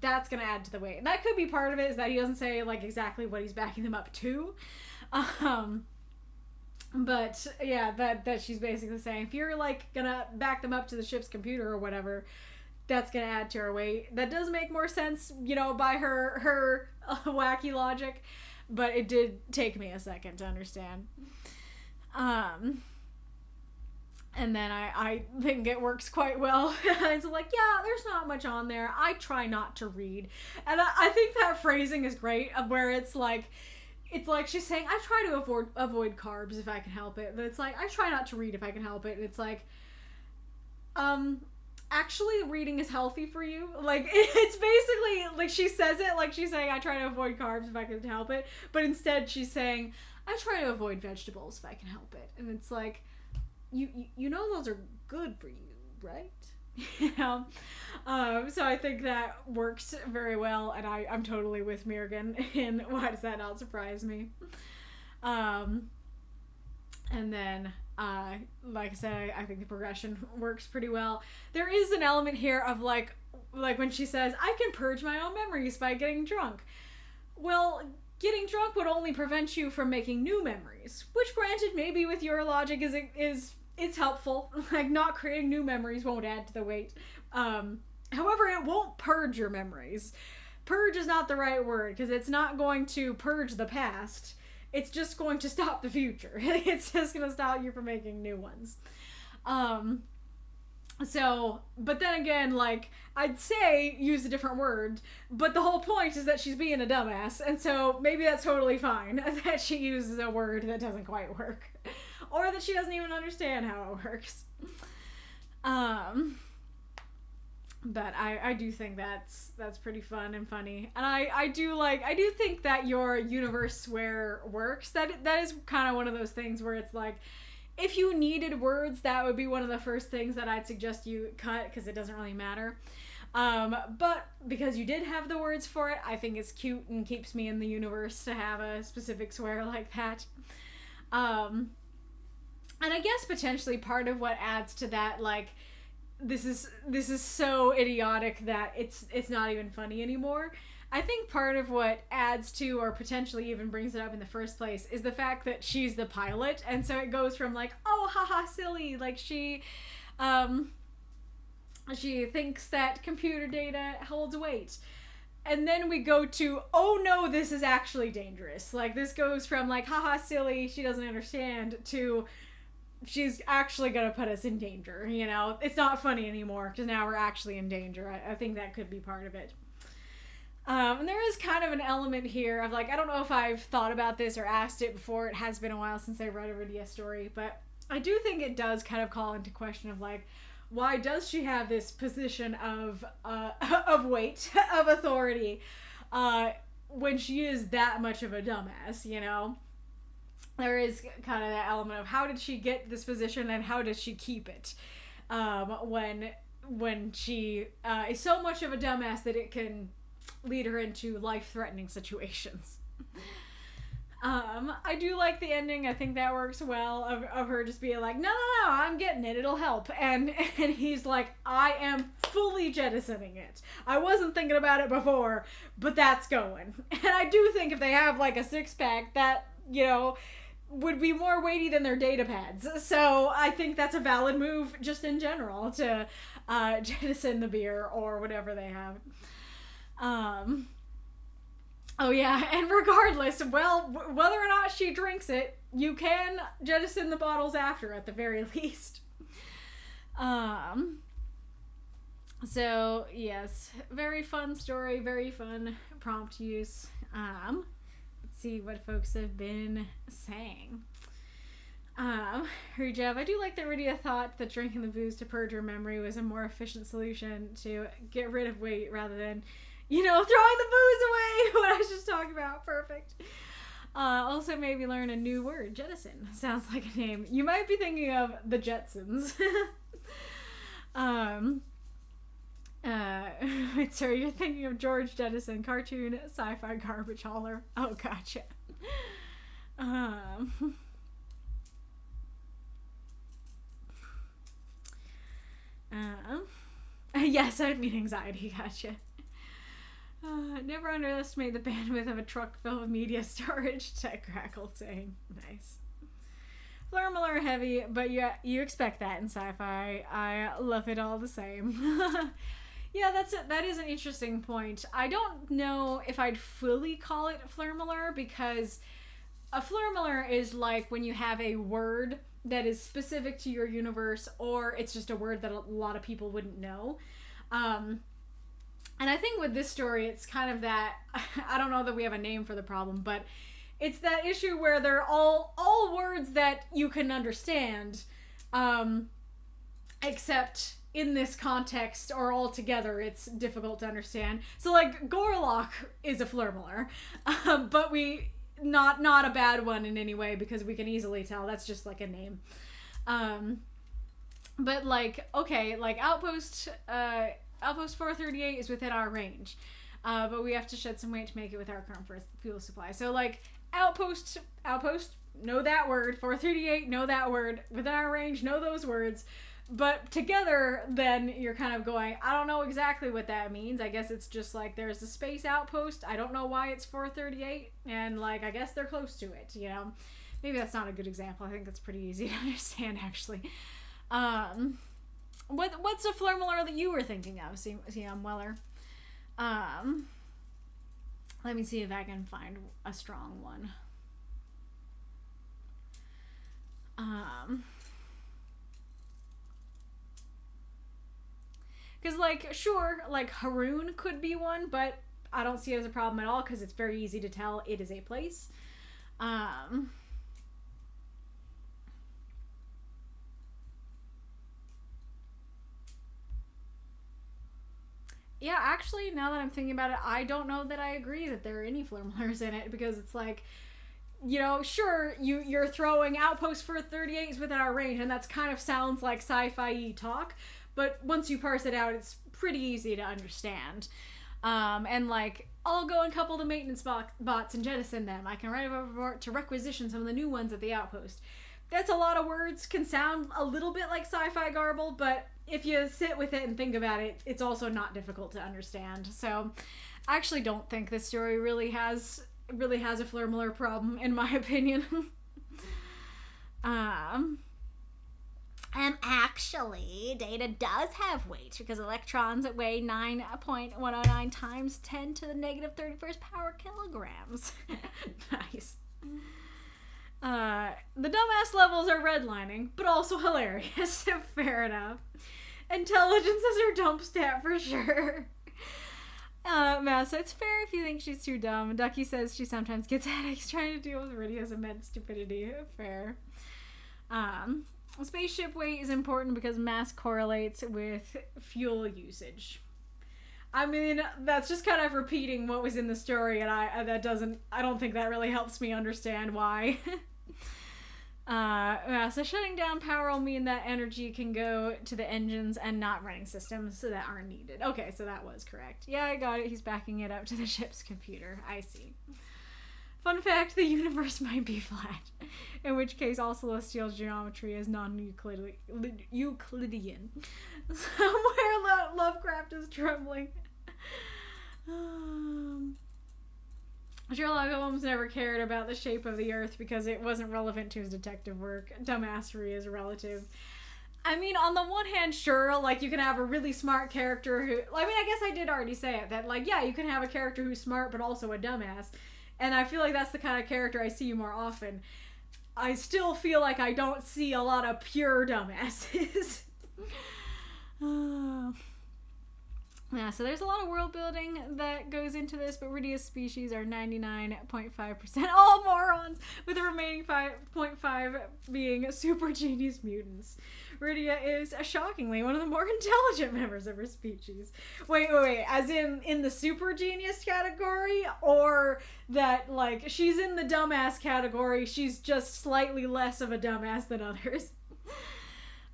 that's going to add to the weight. And that could be part of it, is that he doesn't say, like, exactly what he's backing them up to. But, yeah, that she's basically saying, if you're, like, going to back them up to the ship's computer or whatever, that's going to add to her weight. That does make more sense, by her wacky logic. But it did take me a second to understand. And then I think it works quite well. It's like, yeah, there's not much on there. I try not to read. And I think that phrasing is great, where it's like she's saying, I try to avoid carbs if I can help it. But it's like, I try not to read if I can help it. And it's like, actually reading is healthy for you. Like, it's basically like she says it like she's saying, I try to avoid carbs if I can help it, but instead she's saying, I try to avoid vegetables if I can help it. And it's like, you know those are good for you, right? So I think that works very well, and I'm totally with Mirgan in why does that not surprise me. And then like I said, I think the progression works pretty well. There is an element here of like when she says, I can purge my own memories by getting drunk. Well, getting drunk would only prevent you from making new memories, which, granted, maybe with your logic it's helpful. Like, not creating new memories won't add to the weight. However, it won't purge your memories. Purge is not the right word, because it's not going to purge the past. It's just going to stop the future. It's just going to stop you from making new ones. But then again, like, I'd say use a different word, but the whole point is that she's being a dumbass, and so maybe that's totally fine that she uses a word that doesn't quite work. Or that she doesn't even understand how it works. But I do think that's pretty fun and funny. And I do think that your universe swear works. That is kind of one of those things where it's like, if you needed words, that would be one of the first things that I'd suggest you cut, because it doesn't really matter. But because you did have the words for it, I think it's cute and keeps me in the universe to have a specific swear like that. And I guess potentially part of what adds to that, like, this is so idiotic that it's not even funny anymore. I think part of what adds to, or potentially even brings it up in the first place, is the fact that she's the pilot, and so it goes from like, oh, haha, silly, like she thinks that computer data holds weight. And then we go to, oh no, this is actually dangerous. Like, this goes from like, haha, silly, she doesn't understand, to she's actually gonna put us in danger, It's not funny anymore, because now we're actually in danger. I think that could be part of it. And there is kind of an element here of like, I don't know if I've thought about this or asked it before. It has been a while since I read a Rydia story, but I do think it does kind of call into question of like, why does she have this position of weight, of authority, when she is that much of a dumbass, There is kind of that element of how did she get this position and how does she keep it, when she is so much of a dumbass that it can lead her into life-threatening situations. I do like the ending. I think that works well of her just being like, no, I'm getting it. It'll help. And he's like, I am fully jettisoning it. I wasn't thinking about it before, but that's going. And I do think if they have like a 6-pack, that, you know, would be more weighty than their data pads. So I think that's a valid move just in general to jettison the beer or whatever they have. Oh yeah, and regardless, well, whether or not she drinks it, you can jettison the bottles after at the very least. So yes, very fun story, very fun prompt use. Let's see what folks have been saying. Jeff, I do like that Rydia thought that drinking the booze to purge her memory was a more efficient solution to get rid of weight rather than, you know, throwing the booze away. What I was just talking about. Perfect. Also maybe learn a new word. Jettison. Sounds like a name. You might be thinking of the Jetsons. So you're thinking of George Jettison, cartoon sci-fi garbage hauler. Oh, gotcha. Yes, I'd mean anxiety. Gotcha. Never underestimate the bandwidth of a truck filled with media storage. Tech Crackle saying. Nice. Flurmler heavy, but you expect that in sci-fi. I love it all the same. Yeah, that is an interesting point. I don't know if I'd fully call it Flurmler, because a Flurmler is like when you have a word that is specific to your universe, or it's just a word that a lot of people wouldn't know. And I think with this story, it's kind of that, I don't know that we have a name for the problem, but it's that issue where they're all words that you can understand, except in this context or all together, it's difficult to understand. So like Gorlock is a Flurmler, but not a bad one in any way, because we can easily tell that's just like a name. But like, okay, like Outpost 438 is within our range, but we have to shed some weight to make it with our current fuel supply. So like Outpost, know that word. 438, know that word. Within our range, know those words. But together, then you're kind of going, I don't know exactly what that means. I guess it's just like there's a space outpost. I don't know why it's 438, and like I guess they're close to it, you know. Maybe that's not a good example. I think that's pretty easy to understand, actually. What's a Flurmler that you were thinking of, C.M. Weller? Let me see if I can find a strong one. Because, like, sure, like, Haroon could be one, but I don't see it as a problem at all, because it's very easy to tell it is a place. Yeah, actually, now that I'm thinking about it, I don't know that I agree that there are any Flurmlers in it, because it's like, you know, sure, you're throwing Outpost 438s within our range, and that's kind of sounds like sci-fi talk, but once you parse it out, it's pretty easy to understand. And like, I'll go and couple the maintenance bots and jettison them. I can write over to requisition some of the new ones at the Outpost. That's a lot of words, can sound a little bit like sci-fi garble, but if you sit with it and think about it, it's also not difficult to understand. So I actually don't think this story really has a Flurmler problem, in my opinion. Actually, data does have weight, because electrons weigh 9.109 times 10 to the negative 31st power kilograms. Nice. The dumbass levels are redlining, but also hilarious. Fair enough. Intelligence is her dump stat for sure. Massa, it's fair if you think she's too dumb. Ducky says she sometimes gets headaches trying to deal with Rydia's immense stupidity. Fair. Spaceship weight is important because mass correlates with fuel usage. I mean, that's just kind of repeating what was in the story, and I don't think that really helps me understand why. So shutting down power will mean that energy can go to the engines and not running systems that aren't needed. Okay, so that was correct. Yeah, I got it. He's backing it up to the ship's computer. I see. Fun fact, the universe might be flat. In which case, all celestial geometry is non-Euclidean. Somewhere Lovecraft is trembling. Sherlock Holmes never cared about the shape of the earth because it wasn't relevant to his detective work. Dumbassery is relative. I mean, on the one hand, sure, like, you can have a really smart character who... I mean, I guess I did already say it, that, like, yeah, you can have a character who's smart but also a dumbass. And I feel like that's the kind of character I see more often. I still feel like I don't see a lot of pure dumbasses. Yeah, so there's a lot of world building that goes into this, but Rydia's species are 99.5% all morons, with the remaining 5.5 being super genius mutants. Rydia is shockingly one of the more intelligent members of her species. Wait, as in the super genius category, or that, like, she's in the dumbass category, she's just slightly less of a dumbass than others.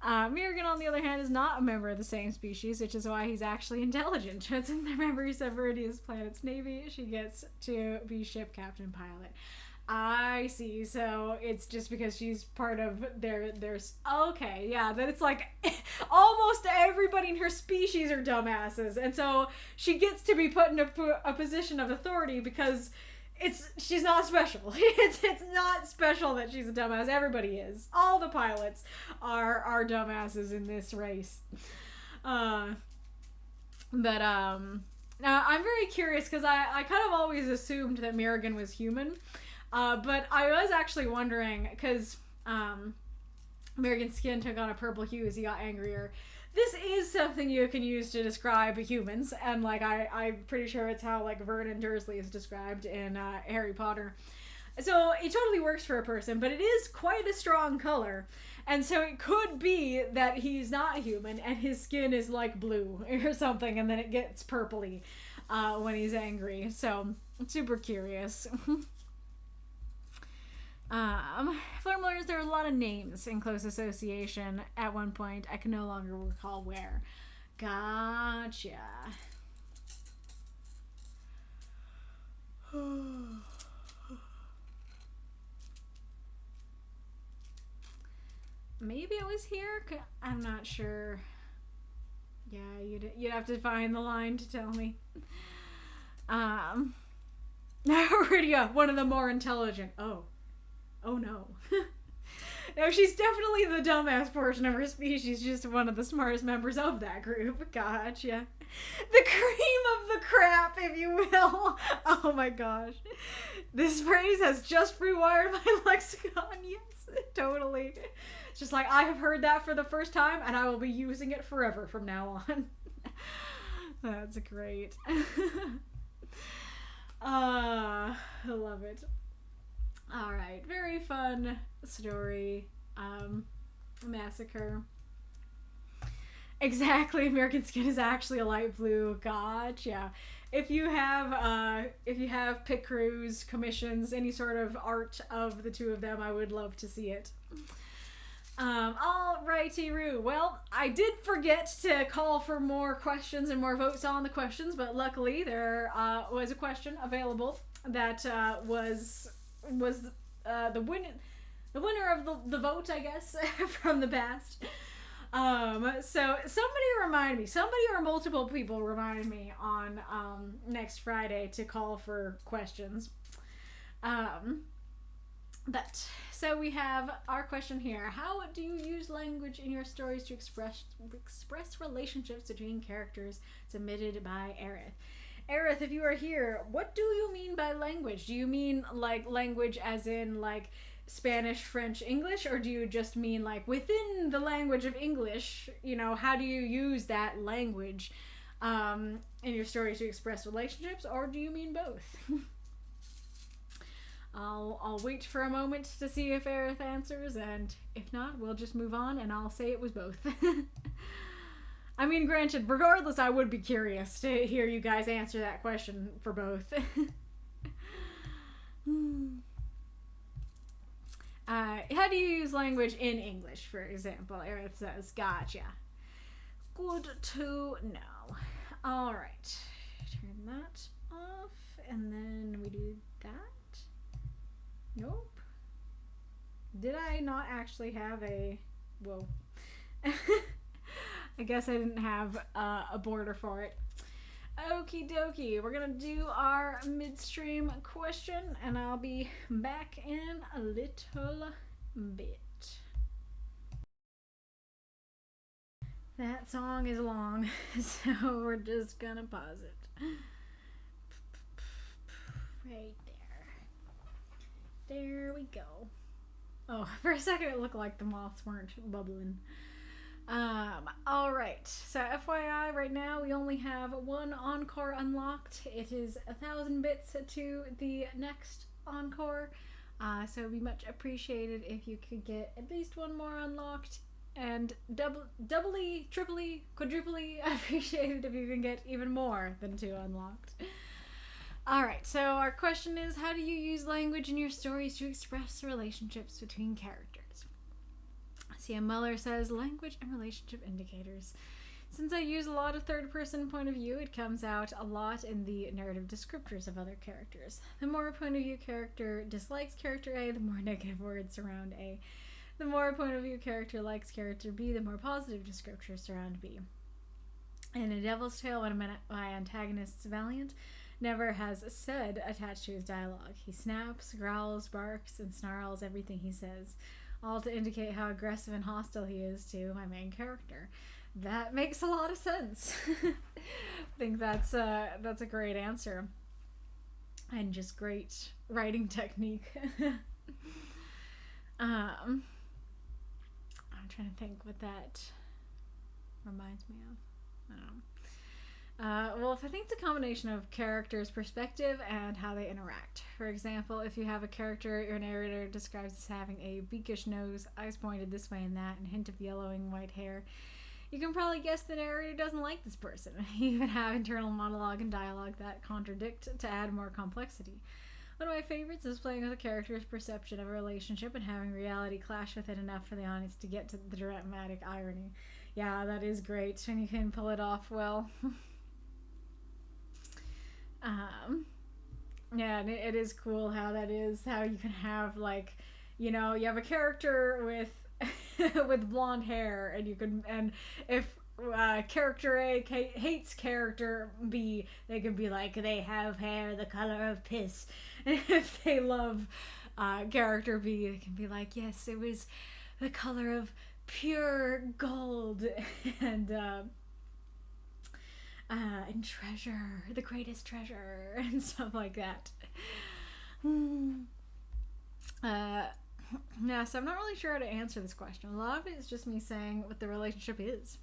Mirrigan, on the other hand, is not a member of the same species, which is why he's actually intelligent. Since the members of Rydia's planet's navy, she gets to be ship captain pilot. I see. So it's just because she's part of their okay, yeah, that it's like almost everybody in her species are dumbasses, and so she gets to be put in a position of authority because she's not special. It's not special that she's a dumbass. Everybody is. All the pilots are dumbasses in this race. Now I'm very curious because I kind of always assumed that Mirrigan was human. But I was actually wondering, because Mirrigan's skin took on a purple hue as he got angrier. This is something you can use to describe humans, and, like, I'm pretty sure it's how, like, Vernon Dursley is described in Harry Potter. So it totally works for a person, but it is quite a strong color. And so it could be that he's not human, and his skin is, like, blue or something, and then it gets purpley when he's angry. So, super curious. Florm learns there are a lot of names in close association at one point. I can no longer recall where. Gotcha. Maybe it was here? I'm not sure. Yeah, you'd have to find the line to tell me. Rydia, one of the more intelligent. Oh no. No, she's definitely the dumbass portion of her species, just one of the smartest members of that group. Gotcha. The cream of the crap, if you will. Oh my gosh. This phrase has just rewired my lexicon. Yes, totally. It's just like, I have heard that for the first time, and I will be using it forever from now on. That's great. I love it. Alright, very fun story. Massacre. Exactly, American Skin is actually a light blue. Gotcha. If you have pit crews, commissions, any sort of art of the two of them, I would love to see it. Alrighty, Roo. Well, I did forget to call for more questions and more votes on the questions, but luckily there was a question available that was the winner of the vote, I guess, from the past. So somebody or multiple people remind me on next Friday to call for questions. But so we have our question here: how do you use language in your stories to express relationships between characters? Submitted by Aerith. Aerith, if you are here, what do you mean by language? Do you mean, like, language as in, like, Spanish, French, English, or do you just mean, like, within the language of English, you know, how do you use that language in your stories to express relationships, or do you mean both? I'll wait for a moment to see if Aerith answers, and if not, we'll just move on, and I'll say it was both. I mean, granted, regardless, I would be curious to hear you guys answer that question for both. How do you use language in English, for example? Aerith says, gotcha. Good to know. Alright. Turn that off, and then we do that. Nope. Did I not actually have a... Whoa. I guess I didn't have a border for it. Okie dokie. We're gonna do our midstream question, and I'll be back in a little bit. That song is long, so we're just gonna pause it. Right there. There we go. Oh, for a second it looked like the moths weren't bubbling. Alright, so FYI, right now we only have one encore unlocked. It is 1,000 bits to the next encore, so it'd be much appreciated if you could get at least one more unlocked, and doubly, triply, quadruply appreciated if you can get even more than 2 unlocked. Alright, so our question is, how do you use language in your stories to express relationships between characters? CM Muller says, language and relationship indicators. Since I use a lot of third-person point of view, it comes out a lot in the narrative descriptors of other characters. The more a point of view character dislikes character A, the more negative words surround A. The more a point of view character likes character B, the more positive descriptors surround B. In A Devil's Tale, one of my antagonists, Valiant, never has said attached to his dialogue. He snaps, growls, barks, and snarls everything he says, all to indicate how aggressive and hostile he is to my main character. That makes a lot of sense. I think that's a great answer. And just great writing technique. I'm trying to think what that reminds me of. I don't know. Well, if I think it's a combination of character's perspective and how they interact. For example, if you have a character your narrator describes as having a beakish nose, eyes pointed this way and that, and hint of yellowing white hair, you can probably guess the narrator doesn't like this person. You even have internal monologue and dialogue that contradict to add more complexity. One of my favorites is playing with a character's perception of a relationship and having reality clash with it enough for the audience to get to the dramatic irony. Yeah, that is great when you can pull it off well. Yeah, and it is cool how that is, how you can have, like, you know, you have a character with with blonde hair, and you can, and if character A hates character B, they can be like, they have hair the color of piss. And if they love character B, they can be like, yes, it was the color of pure gold. And treasure, the greatest treasure, and stuff like that. Yeah, so I'm not really sure how to answer this question. A lot of it is just me saying what the relationship is.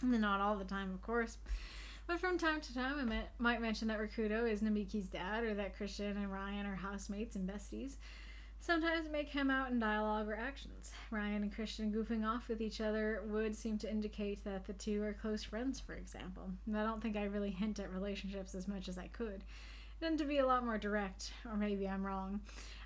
And not all the time, of course. But from time to time, I might mention that Rakuto is Namiki's dad, or that Christian and Ryan are housemates and besties. Sometimes it may come out in dialogue or actions. Ryan and Christian goofing off with each other would seem to indicate that the two are close friends, for example. And I don't think I really hint at relationships as much as I could. I tend to be a lot more direct, or maybe I'm wrong.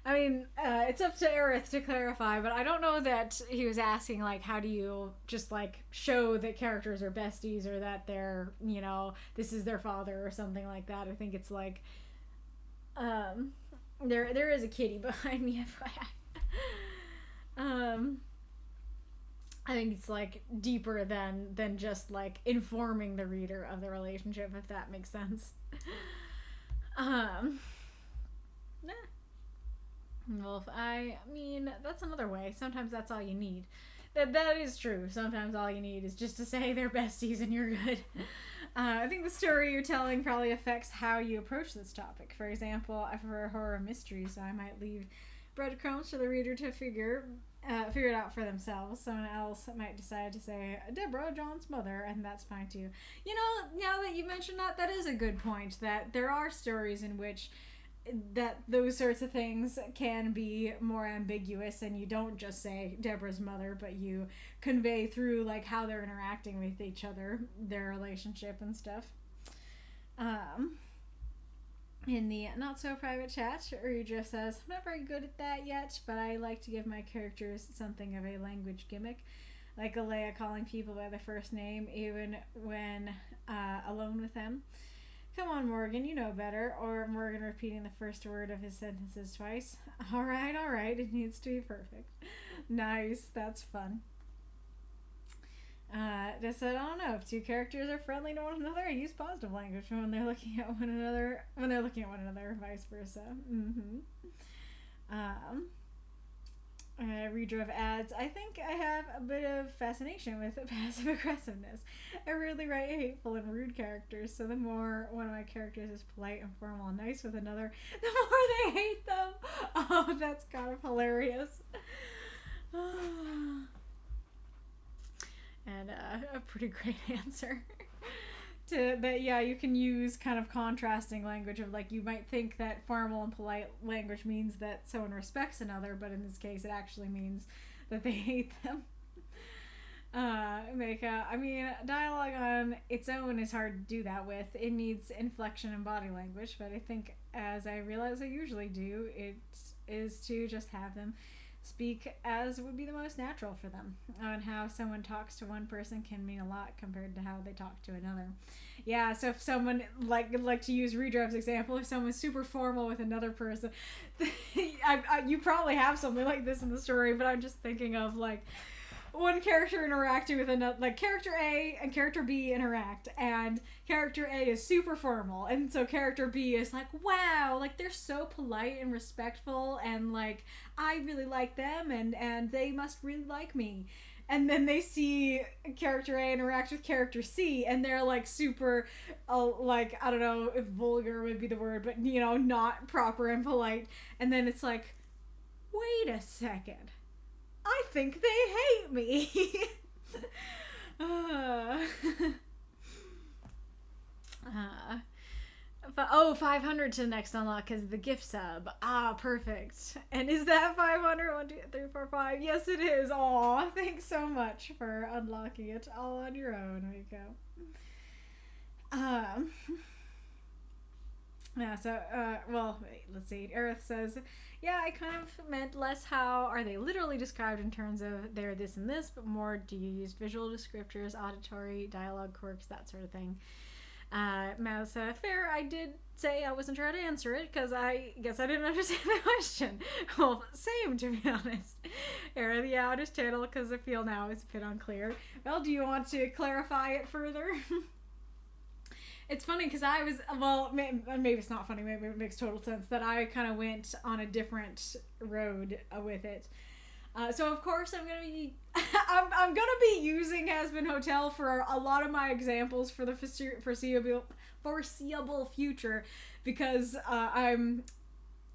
I mean, it's up to Aerith to clarify, but I don't know that he was asking, like, how do you just, like, show that characters are besties, or that they're, you know, this is their father, or something like that. I think it's like, there is a kitty behind me, FYI. I think it's, like, deeper than just, like, informing the reader of the relationship, if that makes sense. Well, I mean, that's another way. Sometimes that's all you need. That is true. Sometimes all you need is just to say they're besties and you're good. I think the story you're telling probably affects how you approach this topic. For example, I prefer horror mysteries, so I might leave breadcrumbs for the reader to figure it out for themselves. Someone else might decide to say, Deborah, John's mother, and that's fine too. You know, now that you mentioned that, that is a good point, that there are stories in which that those sorts of things can be more ambiguous, and you don't just say Deborah's mother, but you convey through, like, how they're interacting with each other, their relationship and stuff. In the not so private chat, Urija says, I'm not very good at that yet, but I like to give my characters something of a language gimmick, like Alea calling people by their first name even when alone with them. Come on, Morgan, you know better. Or Morgan repeating the first word of his sentences twice. All right, it needs to be perfect. Nice, that's fun. Just said, I don't know, if two characters are friendly to one another, I use positive language when they're looking at one another, vice versa. Redrive adds, I think I have a bit of fascination with passive aggressiveness. I rarely write hateful and rude characters, so the more one of my characters is polite and formal and nice with another, the more they hate them. Oh, that's kind of hilarious. And a pretty great answer. You can use kind of contrasting language of, like, you might think that formal and polite language means that someone respects another, but in this case it actually means that they hate them. Dialogue on its own is hard to do that with. It needs inflection and body language, but I think, as I realize I usually do, it is to just have them speak as would be the most natural for them. And how someone talks to one person can mean a lot compared to how they talk to another. Yeah, so if someone, like to use Redrive's example, if someone's super formal with another person, you probably have something like this in the story, but I'm just thinking of, like, one character interacting with another, like character A and character B interact, and character A is super formal, and so character B is like, wow, like, they're so polite and respectful, and, like, I really like them, and they must really like me. And then they see character A interact with character C, and they're, like, super, like, I don't know if vulgar would be the word, but, you know, not proper and polite. And then it's like, wait a second. I think they hate me. 500 to the next unlock is the gift sub. Ah, perfect. And is that 500? 1, 2, 3, 4, 5. Yes, it is. Aw, thanks so much for unlocking it all on your own, Miko. Let's see. Aerith says, yeah, I kind of meant less how are they literally described in terms of they're this and this, but more do you use visual descriptors, auditory, dialogue quirks, that sort of thing. Mouse, fair, I did say I wasn't sure how to answer it, because I guess I didn't understand the question. Well, same, to be honest. Aerith, yeah, I'll just channel, because I feel now it's a bit unclear. Well, do you want to clarify it further? It's funny because I was, maybe it's not funny, maybe it makes total sense that I kind of went on a different road with it. So of course I'm gonna be, I'm gonna be using Hazbin Hotel for a lot of my examples for the foreseeable future, because I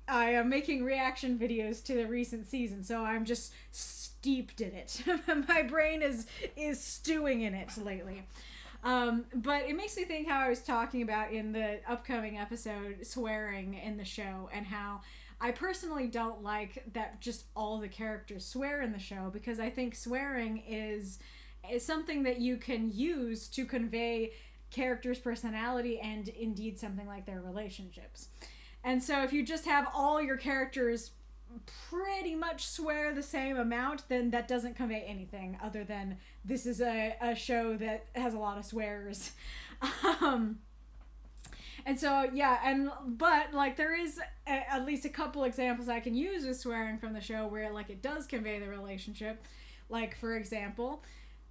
am making reaction videos to the recent season, so I'm just steeped in it. My brain is stewing in it lately. But it makes me think how I was talking about in the upcoming episode swearing in the show, and how I personally don't like that just all the characters swear in the show, because I think swearing is something that you can use to convey characters' personality and indeed something like their relationships. And so if you just have all your characters pretty much swear the same amount, then that doesn't convey anything other than this is a show that has a lot of swears. And so, yeah, but like there is at least a couple examples I can use with swearing from the show where like it does convey the relationship. Like, for example,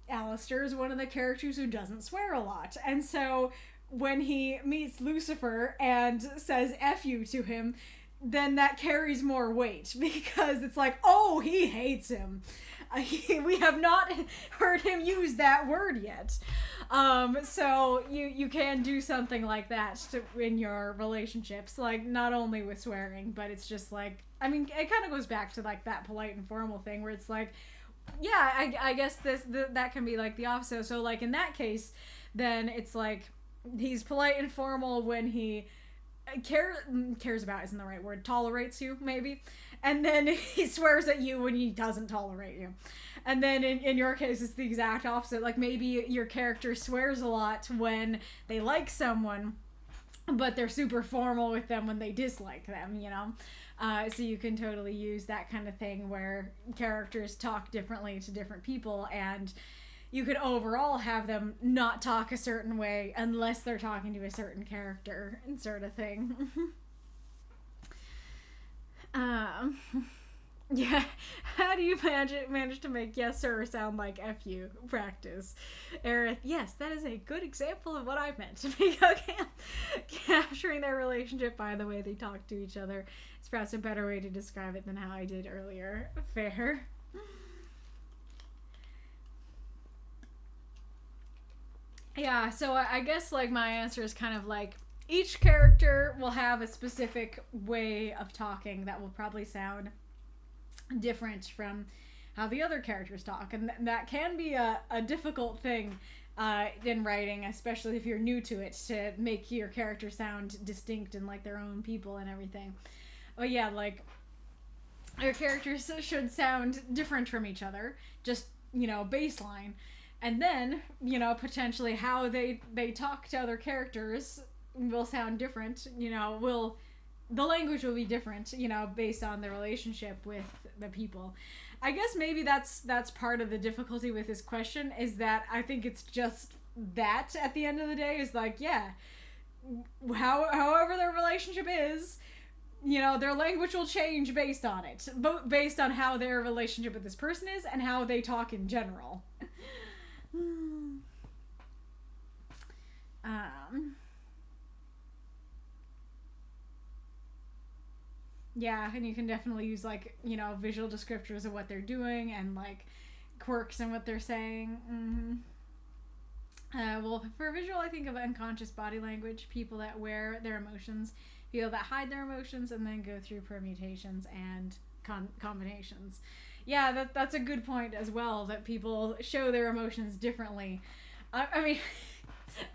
Alistair is one of the characters who doesn't swear a lot. And so when he meets Lucifer and says F you to him, then that carries more weight, because it's like, oh, he hates him. We have not heard him use that word yet. So you can do something like that in your relationships, like not only with swearing, but it's just like, I mean, it kind of goes back to like that polite and formal thing where it's like, yeah, I guess that can be like the opposite. So like in that case, then it's like he's polite and formal when he cares about isn't the right word, tolerates you maybe, and then he swears at you when he doesn't tolerate you. And then in your case it's the exact opposite, like maybe your character swears a lot when they like someone, but they're super formal with them when they dislike them, you know. So you can totally use that kind of thing where characters talk differently to different people, and you could overall have them not talk a certain way unless they're talking to a certain character and sort of thing. Yeah, how do you manage to make yes sir sound like F you? Practice. Aerith, yes, that is a good example of what I meant. Capturing their relationship by the way they talk to each other is perhaps a better way to describe it than how I did earlier. Fair. Yeah, so I guess like my answer is kind of like each character will have a specific way of talking that will probably sound different from how the other characters talk, and that can be a difficult thing in writing, especially if you're new to it, to make your character sound distinct and like their own people and everything. But yeah, like your characters should sound different from each other, just, you know, baseline. And then, you know, potentially how they talk to other characters will sound different. You know, the language will be different, you know, based on the relationship with the people. I guess maybe that's part of the difficulty with this question, is that I think it's just that at the end of the day is like, yeah, however their relationship is, you know, their language will change based on it, both based on how their relationship with this person is and how they talk in general. Yeah, and you can definitely use, like, you know, visual descriptors of what they're doing and, like, quirks in what they're saying. Well, for visual, I think of unconscious body language, people that wear their emotions, people that hide their emotions, and then go through permutations and combinations. Yeah, that's a good point as well, that people show their emotions differently. I mean...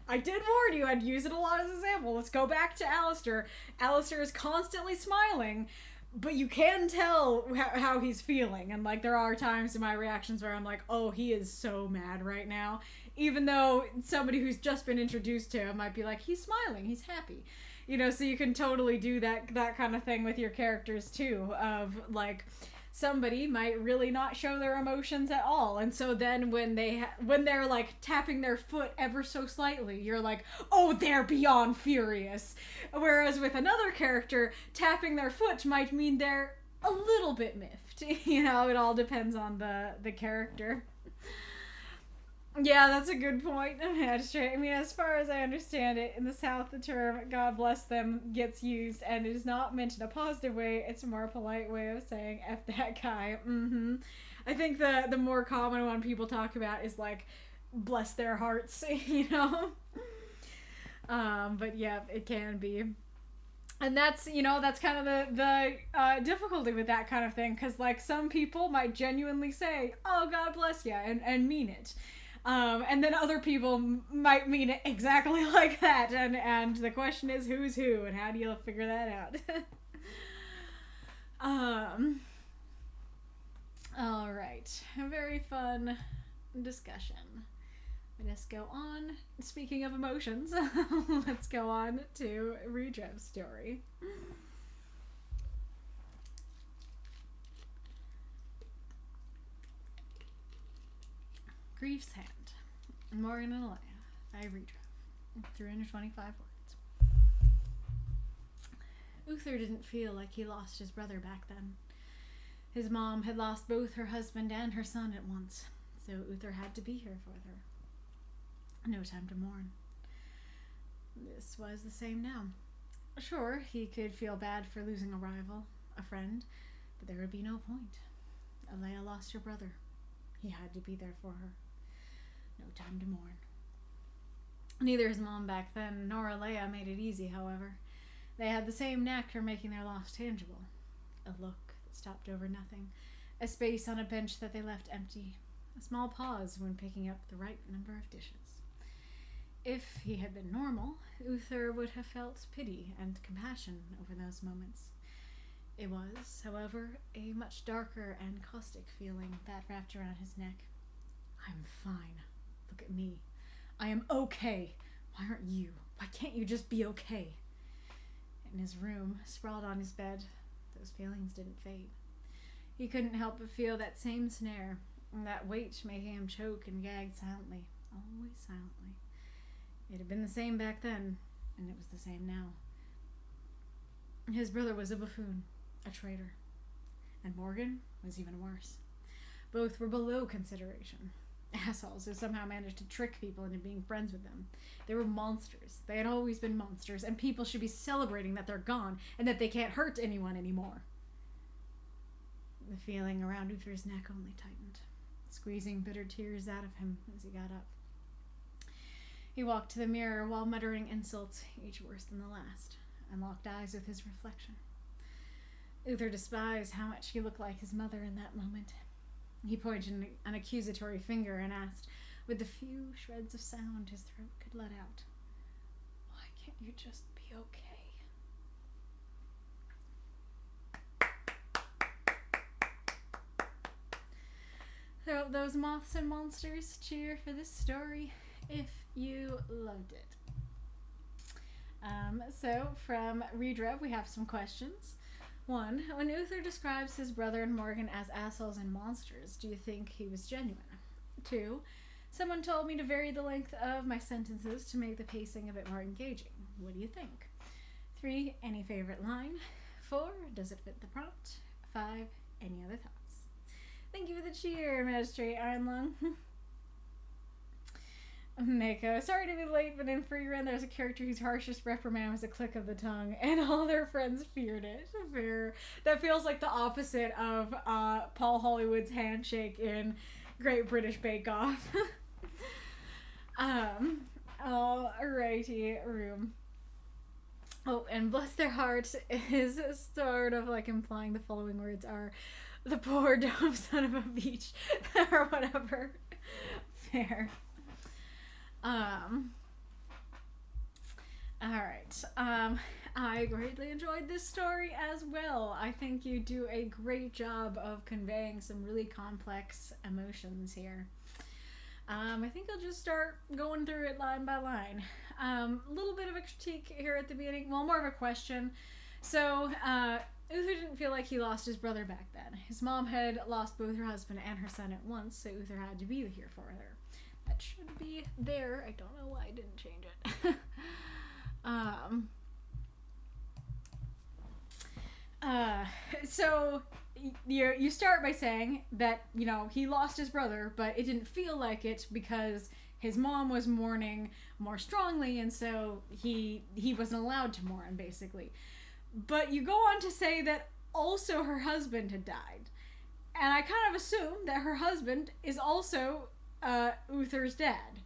I did warn you I'd use it a lot as an example. Let's go back to Alistair. Alistair is constantly smiling, but you can tell how he's feeling. And, like, there are times in my reactions where I'm like, oh, he is so mad right now. Even though somebody who's just been introduced to him might be like, he's smiling, he's happy. You know, so you can totally do that kind of thing with your characters, too. Of, like... somebody might really not show their emotions at all, and so then when they're like tapping their foot ever so slightly, you're like, oh, they're beyond furious. Whereas with another character, tapping their foot might mean they're a little bit miffed. You know, it all depends on the character. Yeah, that's a good point. I mean, as far as I understand it, in the South, the term "God bless them" gets used, and it is not meant in a positive way. It's a more polite way of saying "F that guy." I think the more common one people talk about is like "bless their hearts," you know. But yeah, it can be. And that's, you know, that's kind of the difficulty with that kind of thing, because like some people might genuinely say, "Oh, God bless you," and mean it. And then other people might mean it exactly like that, and the question is who's who, and how do you figure that out? All right, a very fun discussion. Let's go on. Speaking of emotions, let's go on to Rudrev's story. Grief's Hand, Morgan and Alea, by Rudrev, 325 words. Uther didn't feel like he lost his brother back then. His mom had lost both her husband and her son at once, so Uther had to be here for her. No time to mourn. This was the same now. Sure, he could feel bad for losing a rival, a friend, but there would be no point. Alea lost her brother. He had to be there for her. No time to mourn. Neither his mom back then nor Alea made it easy, however. They had the same knack for making their loss tangible. A look that stopped over nothing. A space on a bench that they left empty. A small pause when picking up the right number of dishes. If he had been normal, Uther would have felt pity and compassion over those moments. It was, however, a much darker and caustic feeling that wrapped around his neck. I'm fine. Look at me. I am okay. Why aren't you? Why can't you just be okay? In his room, sprawled on his bed, those feelings didn't fade. He couldn't help but feel that same snare, that weight making him choke and gag silently, always silently. It had been the same back then, and it was the same now. His brother was a buffoon, a traitor, and Morgan was even worse. Both were below consideration. Assholes who somehow managed to trick people into being friends with them. They were monsters. They had always been monsters, and people should be celebrating that they're gone and that they can't hurt anyone anymore. The feeling around Uther's neck only tightened, squeezing bitter tears out of him as he got up. He walked to the mirror while muttering insults, each worse than the last, and locked eyes with his reflection. Uther despised how much he looked like his mother in that moment. He pointed an accusatory finger and asked, with the few shreds of sound his throat could let out, "Why can't you just be okay?" So those moths and monsters, cheer for this story if you loved it. So from Readrev, we have some questions. 1. When Uther describes his brother and Morgan as assholes and monsters, do you think he was genuine? 2. Someone told me to vary the length of my sentences to make the pacing a bit more engaging. What do you think? 3. Any favorite line? 4. Does it fit the prompt? 5. Any other thoughts? Thank you for the cheer, Magistrate Ironlung. Mako, sorry to be late, but in Free Run there's a character whose harshest reprimand was a click of the tongue, and all their friends feared it. Fair. That feels like the opposite of Paul Hollywood's handshake in Great British Bake Off. Alrighty, room. Oh, and bless their heart is sort of like implying the following words are the poor dumb son of a beach or whatever. Fair. Alright. I greatly enjoyed this story as well. I think you do a great job of conveying some really complex emotions here. I think I'll just start going through it line by line. A little bit of a critique here at the beginning. Well, more of a question. So, Uther didn't feel like he lost his brother back then. His mom had lost both her husband and her son at once, so Uther had to be here for her. That should be there. I don't know why I didn't change it. So you start by saying that, you know, he lost his brother, but it didn't feel like it because his mom was mourning more strongly, and so he wasn't allowed to mourn, basically. But you go on to say that also her husband had died. And I kind of assume that her husband is also Uther's dad.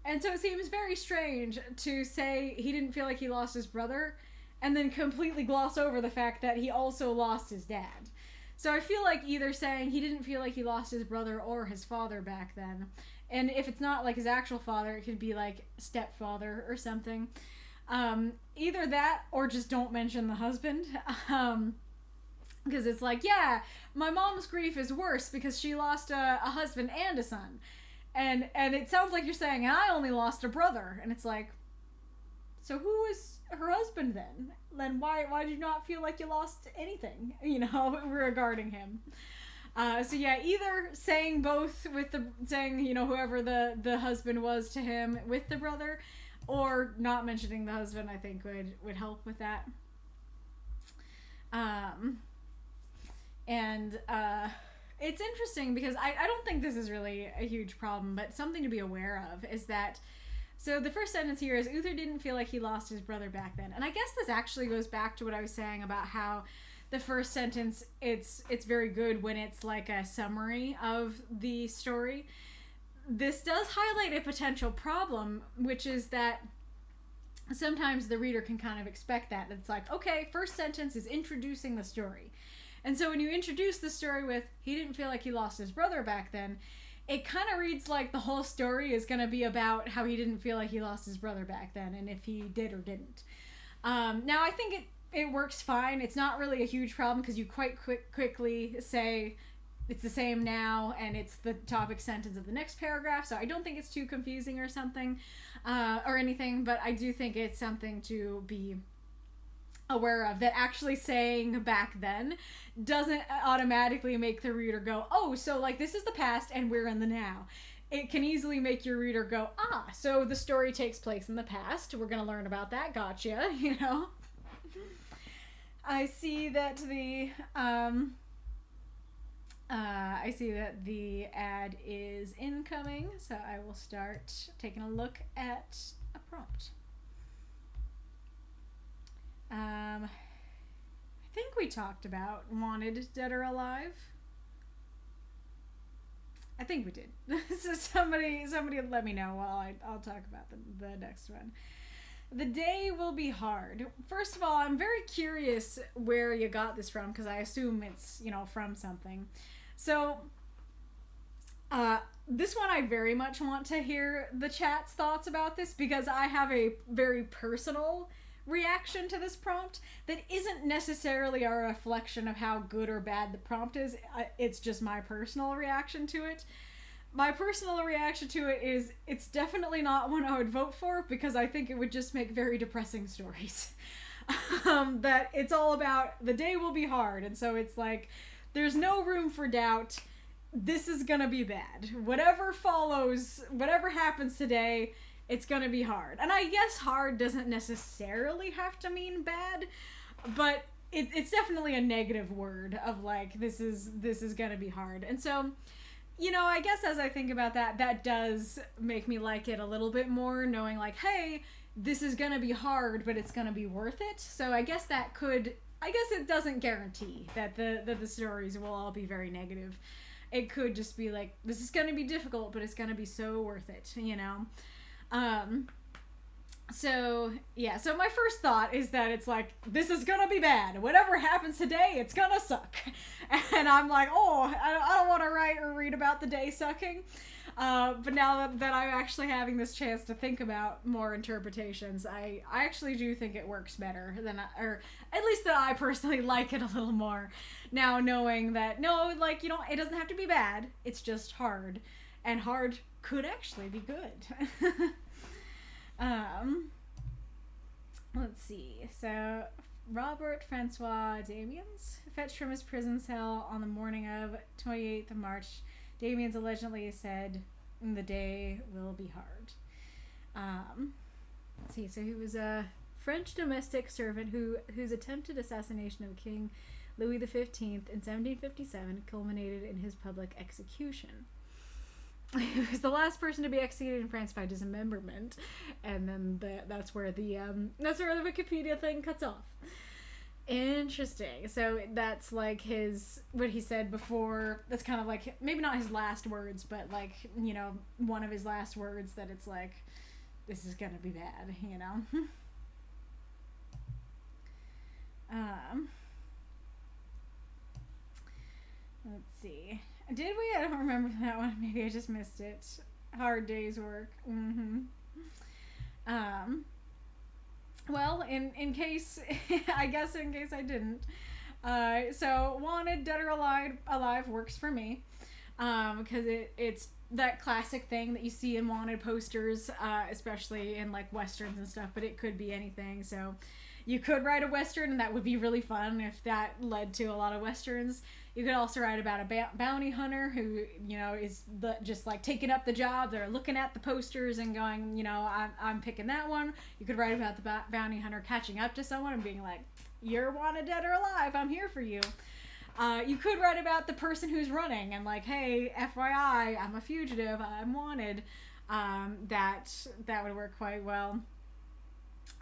And so it seems very strange to say he didn't feel like he lost his brother and then completely gloss over the fact that he also lost his dad. So I feel like either saying he didn't feel like he lost his brother or his father back then, and if it's not like his actual father, it could be like stepfather or something. Either that or just don't mention the husband. Because it's like, yeah, my mom's grief is worse because she lost a husband and a son. And it sounds like you're saying, I only lost a brother. And it's like, so who was her husband then? Then why did you not feel like you lost anything, you know, regarding him? So yeah, either saying both with saying, you know, whoever the husband was to him with the brother, or not mentioning the husband, I think would help with that. It's interesting because I don't think this is really a huge problem, but something to be aware of is that, so the first sentence here is Uther didn't feel like he lost his brother back then. And I guess this actually goes back to what I was saying about how the first sentence, it's very good when it's like a summary of the story. This does highlight a potential problem, which is that sometimes the reader can kind of expect that. It's like, okay, first sentence is introducing the story. And so when you introduce the story with, he didn't feel like he lost his brother back then, it kind of reads like the whole story is going to be about how he didn't feel like he lost his brother back then, and if he did or didn't. Now, I think it works fine. It's not really a huge problem because you quite quickly say it's the same now, and it's the topic sentence of the next paragraph, so I don't think it's too confusing or something, or anything, but I do think it's something to be aware of, that actually saying back then doesn't automatically make the reader go, oh, so like this is the past and we're in the now. It can easily make your reader go, ah, so the story takes place in the past. We're going to learn about that. Gotcha, you know? I see that the ad is incoming, so I will start taking a look at a prompt. I think we talked about Wanted, Dead or Alive. I think we did. So somebody let me know while I'll talk about the next one. The day will be hard. First of all, I'm very curious where you got this from, because I assume it's, from something. So, this one I very much want to hear the chat's thoughts about this, because I have a very personal reaction to this prompt that isn't necessarily a reflection of how good or bad the prompt is. It's just my personal reaction to it. My personal reaction to it is it's definitely not one I would vote for, because I think it would just make very depressing stories. That it's all about the day will be hard, and so it's like there's no room for doubt. This is gonna be bad. Whatever follows, whatever happens today, it's gonna be hard. And I guess hard doesn't necessarily have to mean bad, but it's definitely a negative word of like, this is gonna be hard. And so, I guess as I think about that does make me like it a little bit more, knowing like, hey, this is gonna be hard, but it's gonna be worth it. So I guess it doesn't guarantee that the stories will all be very negative. It could just be like, this is gonna be difficult, but it's gonna be so worth it, So my first thought is that it's like, this is gonna be bad. Whatever happens today, it's gonna suck. And I'm like, oh, I don't want to write or read about the day sucking. But now that I'm actually having this chance to think about more interpretations, I actually do think it works better or at least that I personally like it a little more. Now knowing that, no, like, it doesn't have to be bad. It's just hard. And hard could actually be good. Let's see. So, Robert Francois Damiens, fetched from his prison cell on the morning of 28th of March, Damiens allegedly said, the day will be hard. Let's see. So he was a French domestic servant whose attempted assassination of King Louis XV in 1757 culminated in his public execution. He was the last person to be executed in France by dismemberment, and then that's where the Wikipedia thing cuts off. Interesting. So that's like what he said before. That's kind of like maybe not his last words, but like one of his last words, that it's like, this is gonna be bad, Let's see. Did we? I don't remember that one. Maybe I just missed it. Hard day's work. Well, in case, I guess in case I didn't. So Wanted, Dead or Alive works for me. Because it's that classic thing that you see in Wanted posters, especially in like Westerns and stuff, but it could be anything. So you could write a Western, and that would be really fun if that led to a lot of Westerns. You could also write about a bounty hunter who, is just like taking up the job. They're looking at the posters and going, I'm picking that one. You could write about the bounty hunter catching up to someone and being like, you're wanted, dead or alive. I'm here for you. You could write about the person who's running and like, hey, FYI, I'm a fugitive. I'm wanted. That would work quite well.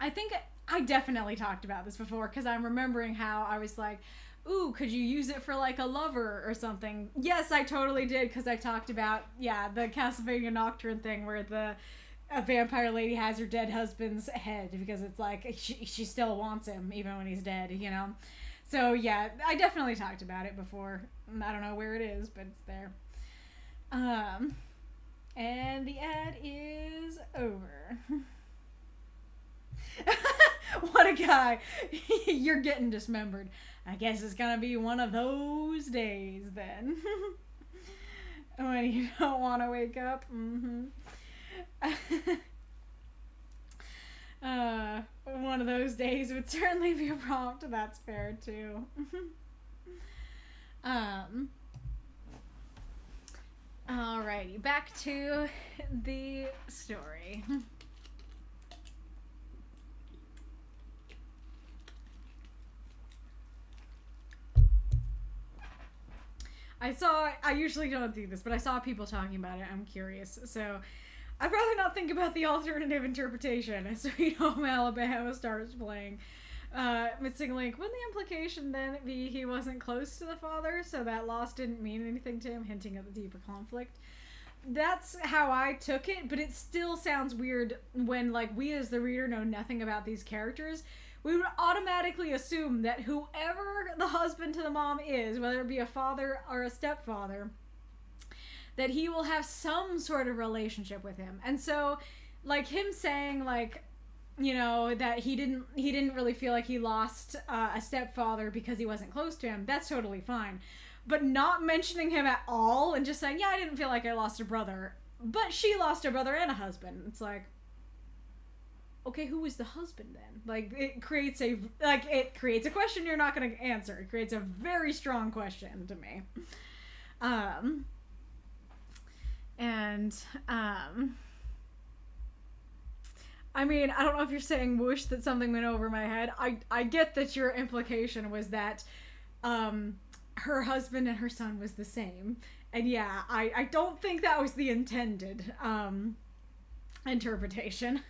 I think I definitely talked about this before, because I'm remembering how I was like, ooh, could you use it for like a lover or something? Yes, I totally did, because I talked about, the Castlevania Nocturne thing where a vampire lady has her dead husband's head, because it's like she still wants him even when he's dead, So yeah, I definitely talked about it before. I don't know where it is, but it's there. And the ad is over. What a guy. You're getting dismembered. I guess it's gonna be one of those days then. When you don't want to wake up. one of those days would certainly be a prompt. That's fair too. Alrighty, back to the story. I usually don't do this, but I saw people talking about it. I'm curious. So I'd rather not think about the alternative interpretation. Sweet Home Alabama starts playing. Missing link. Wouldn't the implication then be he wasn't close to the father, so that loss didn't mean anything to him, hinting at the deeper conflict? That's how I took it, but it still sounds weird when, like, we as the reader know nothing about these characters. We would automatically assume that whoever the husband to the mom is, whether it be a father or a stepfather, that he will have some sort of relationship with him. And so, like, him saying, like, you know, that he didn't really feel like he lost a stepfather because he wasn't close to him, that's totally fine. But not mentioning him at all and just saying, yeah, I didn't feel like I lost a brother, but she lost a brother and a husband. It's like, okay, who was the husband then? Like, it creates a question you're not going to answer. It creates a very strong question to me. I mean, I don't know if you're saying whoosh that something went over my head. I get that your implication was that her husband and her son was the same. And yeah, I don't think that was the intended interpretation.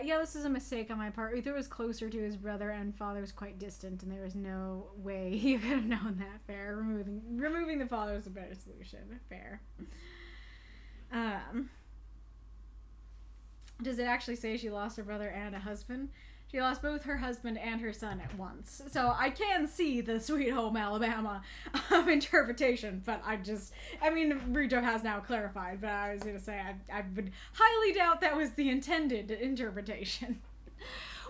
Yeah, this is a mistake on my part. Uther was closer to his brother and father was quite distant, and there was no way you could have known that. Fair. Removing the father was a better solution. Fair. Does it actually say she lost her brother and a husband? She lost both her husband and her son at once. So I can see the Sweet Home Alabama interpretation, but Ruto has now clarified, but I was going to say I would highly doubt that was the intended interpretation.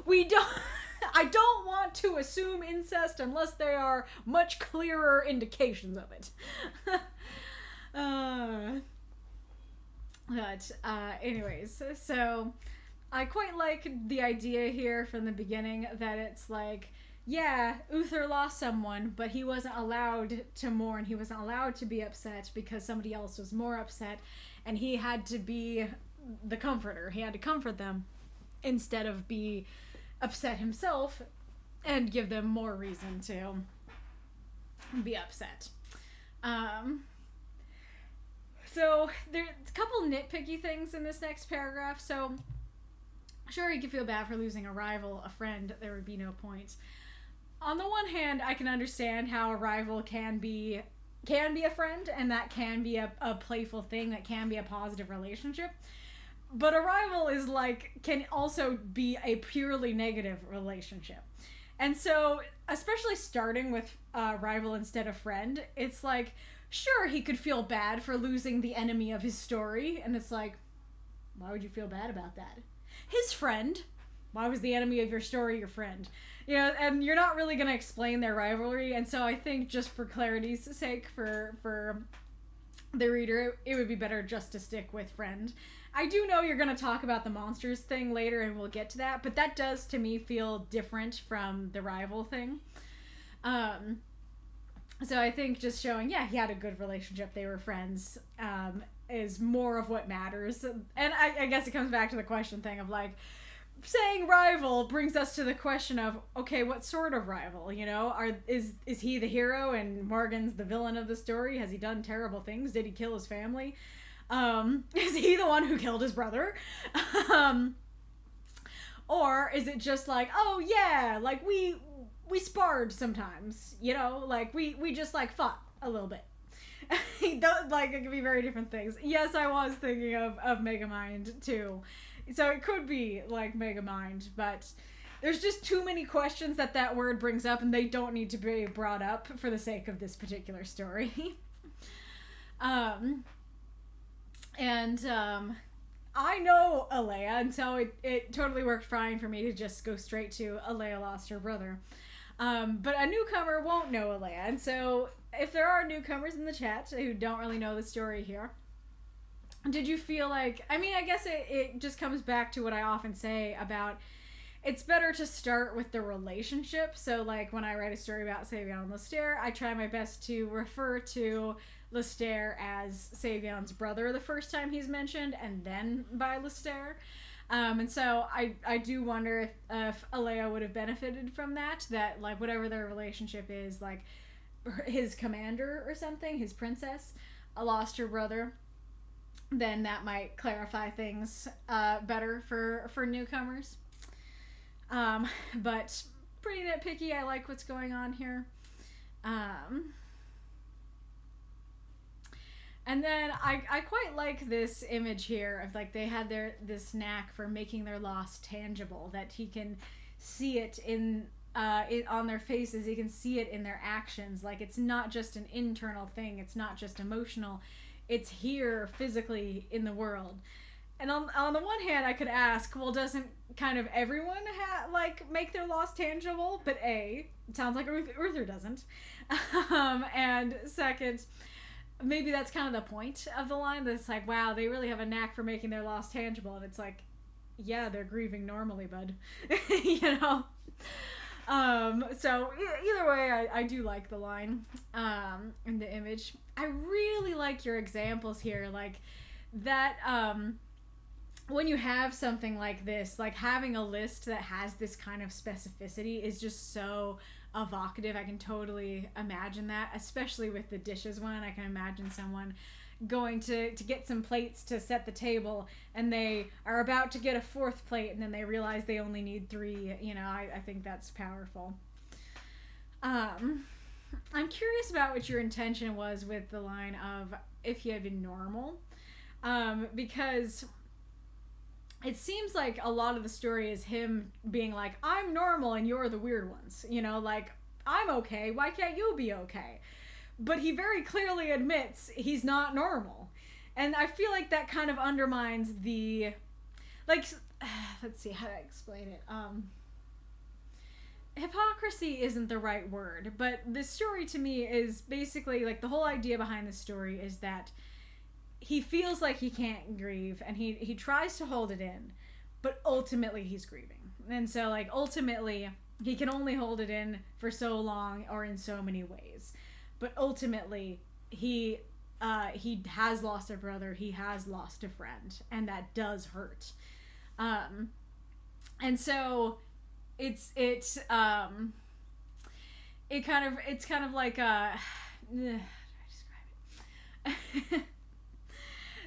I don't want to assume incest unless there are much clearer indications of it. Anyways, so I quite like the idea here from the beginning that it's like, yeah, Uther lost someone, but he wasn't allowed to mourn. He wasn't allowed to be upset because somebody else was more upset, and he had to be the comforter. He had to comfort them instead of be upset himself and give them more reason to be upset. So there's a couple nitpicky things in this next paragraph. So sure, you could feel bad for losing a rival, a friend. There would be no point. On the one hand, I can understand how a rival can be a friend, and that can be a playful thing, that can be a positive relationship. But a rival can also be a purely negative relationship. And so, especially starting with rival instead of friend, it's like, sure, he could feel bad for losing the enemy of his story, and it's like, why would you feel bad about that? His friend. Why was the enemy of your story your friend? You know, and you're not really going to explain their rivalry, and so I think just for clarity's sake, for the reader, it would be better just to stick with friend. I do know you're going to talk about the monsters thing later, and we'll get to that, but that does, to me, feel different from the rival thing. So I think just showing, yeah, he had a good relationship, they were friends, is more of what matters. And I guess it comes back to the question thing of, like, saying rival brings us to the question of, okay, what sort of rival, you know? Is he the hero and Morgan's the villain of the story? Has he done terrible things? Did he kill his family? Is he the one who killed his brother? Or is it just like, oh yeah, like we sparred sometimes, you know? Like we just like fought a little bit. Like, it could be very different things. Yes, I was thinking of Megamind too. So it could be like Megamind, but there's just too many questions that word brings up, and they don't need to be brought up for the sake of this particular story. I know Alea, and so it totally worked fine for me to just go straight to Alea lost her brother. But a newcomer won't know Alea. And so if there are newcomers in the chat who don't really know the story here, did you feel like, I mean, I guess it just comes back to what I often say about it's better to start with the relationship. So, like, when I write a story about Savion and Lestaire, I try my best to refer to Lestaire as Savion's brother the first time he's mentioned, and then by Lestaire. And so I do wonder if Alea would have benefited from that, like, whatever their relationship is, like, his commander or something, his princess, lost her brother, then that might clarify things better for newcomers. But pretty nitpicky. I like what's going on here. And then I quite like this image here of, like, they had this knack for making their loss tangible, that he can see it on their faces, he can see it in their actions. Like, it's not just an internal thing, it's not just emotional, it's here physically in the world. And on the one hand, I could ask, well, doesn't kind of everyone make their loss tangible? But A, it sounds like Uther doesn't. And second, maybe that's kind of the point of the line, that it's like, wow, they really have a knack for making their loss tangible. And it's like, yeah, they're grieving normally, bud. You know? So either way, I do like the line in the image. I really like your examples here, like that when you have something like this, like having a list that has this kind of specificity is just so evocative. I can totally imagine that, especially with the dishes one. I can imagine someone going to get some plates to set the table, and they are about to get a fourth plate, and then they realize they only need 3. You know, I think that's powerful. I'm curious about what your intention was with the line of if he had been normal, because it seems like a lot of the story is him being like, I'm normal and you're the weird ones, you know, like, I'm okay, why can't you be okay? But he very clearly admits he's not normal. And I feel like that kind of undermines the, like, let's see how to explain it. Hypocrisy isn't the right word, but this story to me is basically, like, the whole idea behind this story is that he feels like he can't grieve, and he tries to hold it in, but ultimately he's grieving. And so, like, ultimately he can only hold it in for so long or in so many ways. But ultimately, he has lost a brother, he has lost a friend, and that does hurt. And so it's kind of like how do I describe it?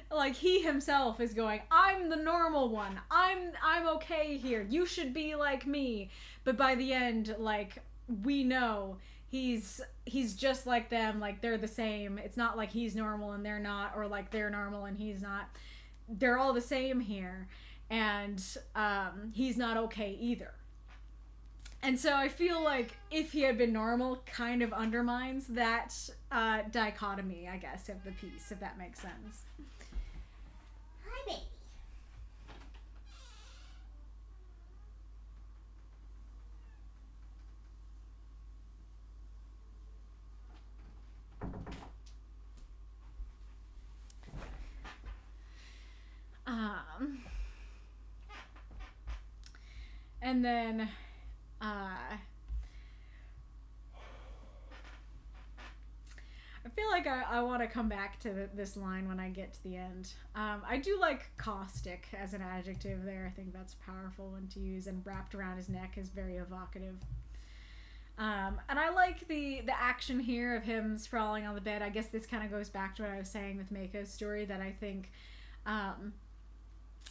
Like, he himself is going, I'm the normal one, I'm okay here, you should be like me. But by the end, like, we know he's just like them, like, they're the same. It's not like he's normal and they're not, or like they're normal and he's not. They're all the same here, and he's not okay either. And so I feel like if he had been normal kind of undermines that dichotomy, I guess, of the piece, if that makes sense. Hi, baby. And then I feel like I want to come back to this line when I get to the end. I do like caustic as an adjective there. I think that's a powerful one to use, and wrapped around his neck is very evocative. And I like the action here of him sprawling on the bed. I guess this kind of goes back to what I was saying with Mako's story, that I think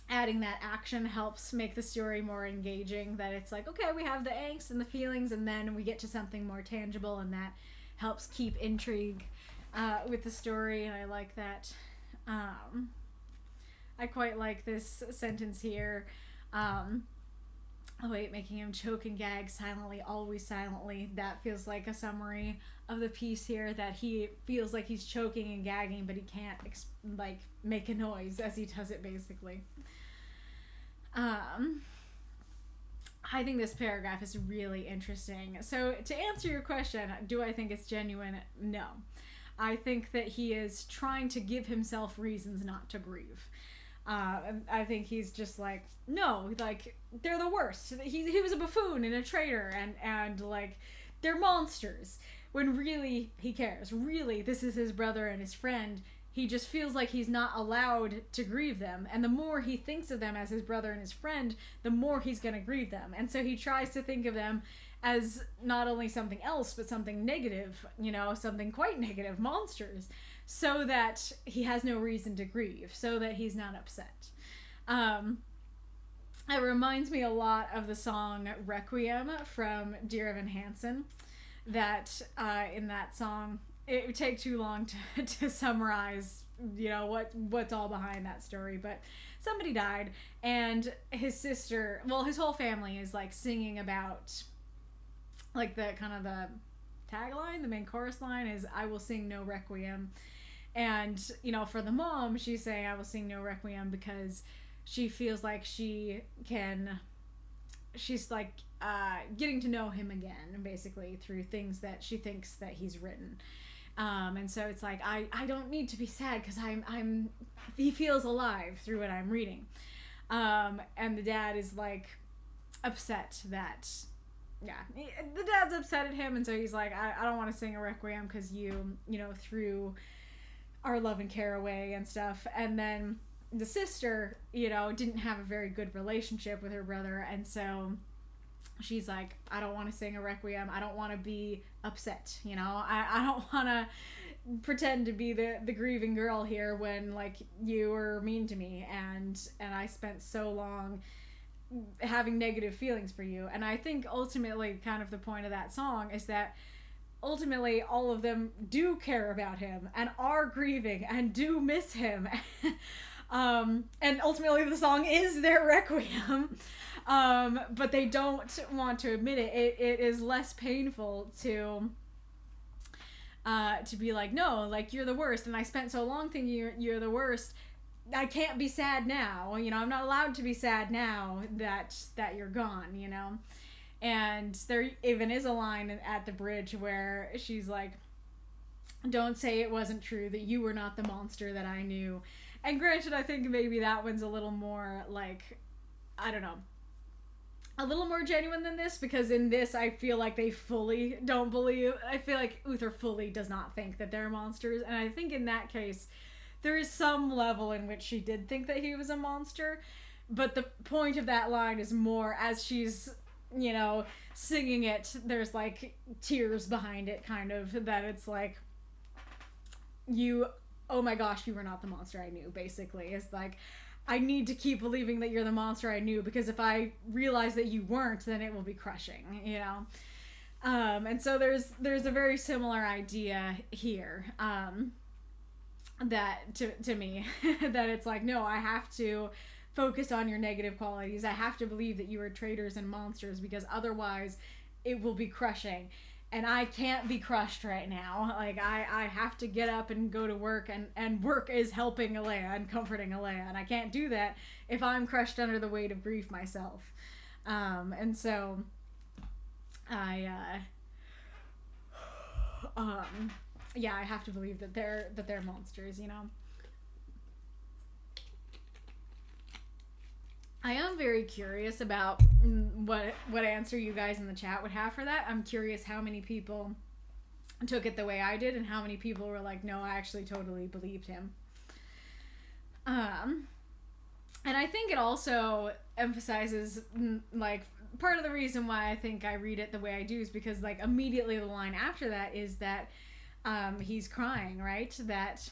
adding that action helps make the story more engaging, that it's like, okay, we have the angst and the feelings, and then we get to something more tangible, and that helps keep intrigue with the story, and I like that. I quite like this sentence here. Making him choke and gag silently, always silently. That feels like a summary of the piece here, that he feels like he's choking and gagging, but he can't make a noise as he does it, basically. I think this paragraph is really interesting. So to answer your question, do I think it's genuine? No. I think that he is trying to give himself reasons not to grieve. I think he's just like, no, like, they're the worst. He was a buffoon and a traitor, and like, they're monsters. When really, he cares. Really, this is his brother and his friend. He just feels like he's not allowed to grieve them. And the more he thinks of them as his brother and his friend, the more he's going to grieve them. And so he tries to think of them as not only something else, but something negative, you know, something quite negative, monsters, so that he has no reason to grieve, so that he's not upset. It reminds me a lot of the song Requiem from Dear Evan Hansen, that in that song, it would take too long to summarize, you know, what's all behind that story, but somebody died, and his sister, well, his whole family is like singing about, like, the kind of the tagline, the main chorus line is, I will sing no requiem. And, you know, for the mom, she's saying, I will sing no requiem, because she feels like she's like getting to know him again, basically, through things that she thinks that he's written. And so it's like, I don't need to be sad, because he feels alive through what I'm reading. And the dad is like upset that, yeah, the dad's upset at him, and so he's like, I don't want to sing a requiem because you know, threw our love and care away and stuff. And then the sister, you know, didn't have a very good relationship with her brother, and so she's like, I don't want to sing a requiem. I don't want to be upset, you know. I don't want to pretend to be the grieving girl here when, like, you were mean to me, and I spent so long having negative feelings for you. And I think ultimately kind of the point of that song is that ultimately all of them do care about him and are grieving and do miss him. And ultimately the song is their requiem. But they don't want to admit it. It is less painful to be like, no, like, you're the worst, and I spent so long thinking you're the worst. I can't be sad now, you know, I'm not allowed to be sad now that you're gone, you know. And there even is a line at the bridge where she's like, don't say it wasn't true, that you were not the monster that I knew. And granted, I think maybe that one's a little more, like, I don't know, a little more genuine than this, because in this I feel like they fully don't believe. I feel like Uther fully does not think that they're monsters, and I think in that case there is some level in which she did think that he was a monster. But the point of that line is more, as she's, you know, singing it, there's like tears behind it, kind of, that it's like, oh my gosh, you were not the monster I knew, basically. It's like, I need to keep believing that you're the monster I knew, because if I realize that you weren't, then it will be crushing, you know. And so there's a very similar idea here, that to me, that it's like, no, I have to focus on your negative qualities. I have to believe that you are traitors and monsters, because otherwise it will be crushing. And I can't be crushed right now. Like, I have to get up and go to work, and work is helping Alea and comforting Alea, and I can't do that if I'm crushed under the weight of grief myself. And so yeah, I have to believe that they're monsters, you know. I am very curious about what answer you guys in the chat would have for that. I'm curious how many people took it the way I did, and how many people were like, no, I actually totally believed him. And I think it also emphasizes, like, part of the reason why I think I read it the way I do is because, like, immediately the line after that is that he's crying, right? That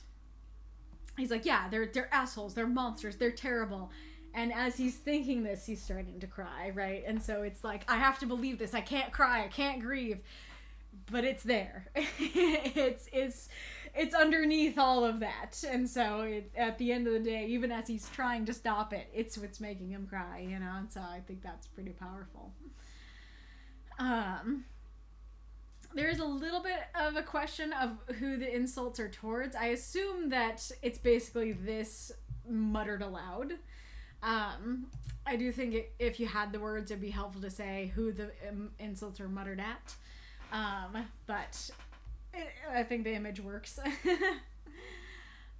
he's like, yeah, they're assholes, they're monsters, they're terrible. And as he's thinking this, he's starting to cry, right? And so it's like, I have to believe this. I can't cry. I can't grieve. But it's there. It's underneath all of that. And so at the end of the day, even as he's trying to stop it, it's what's making him cry, you know? And so I think that's pretty powerful. There is a little bit of a question of who the insults are towards. I assume that it's basically this muttered aloud. I do think if you had the words, it'd be helpful to say who the insults are muttered at. But I think the image works.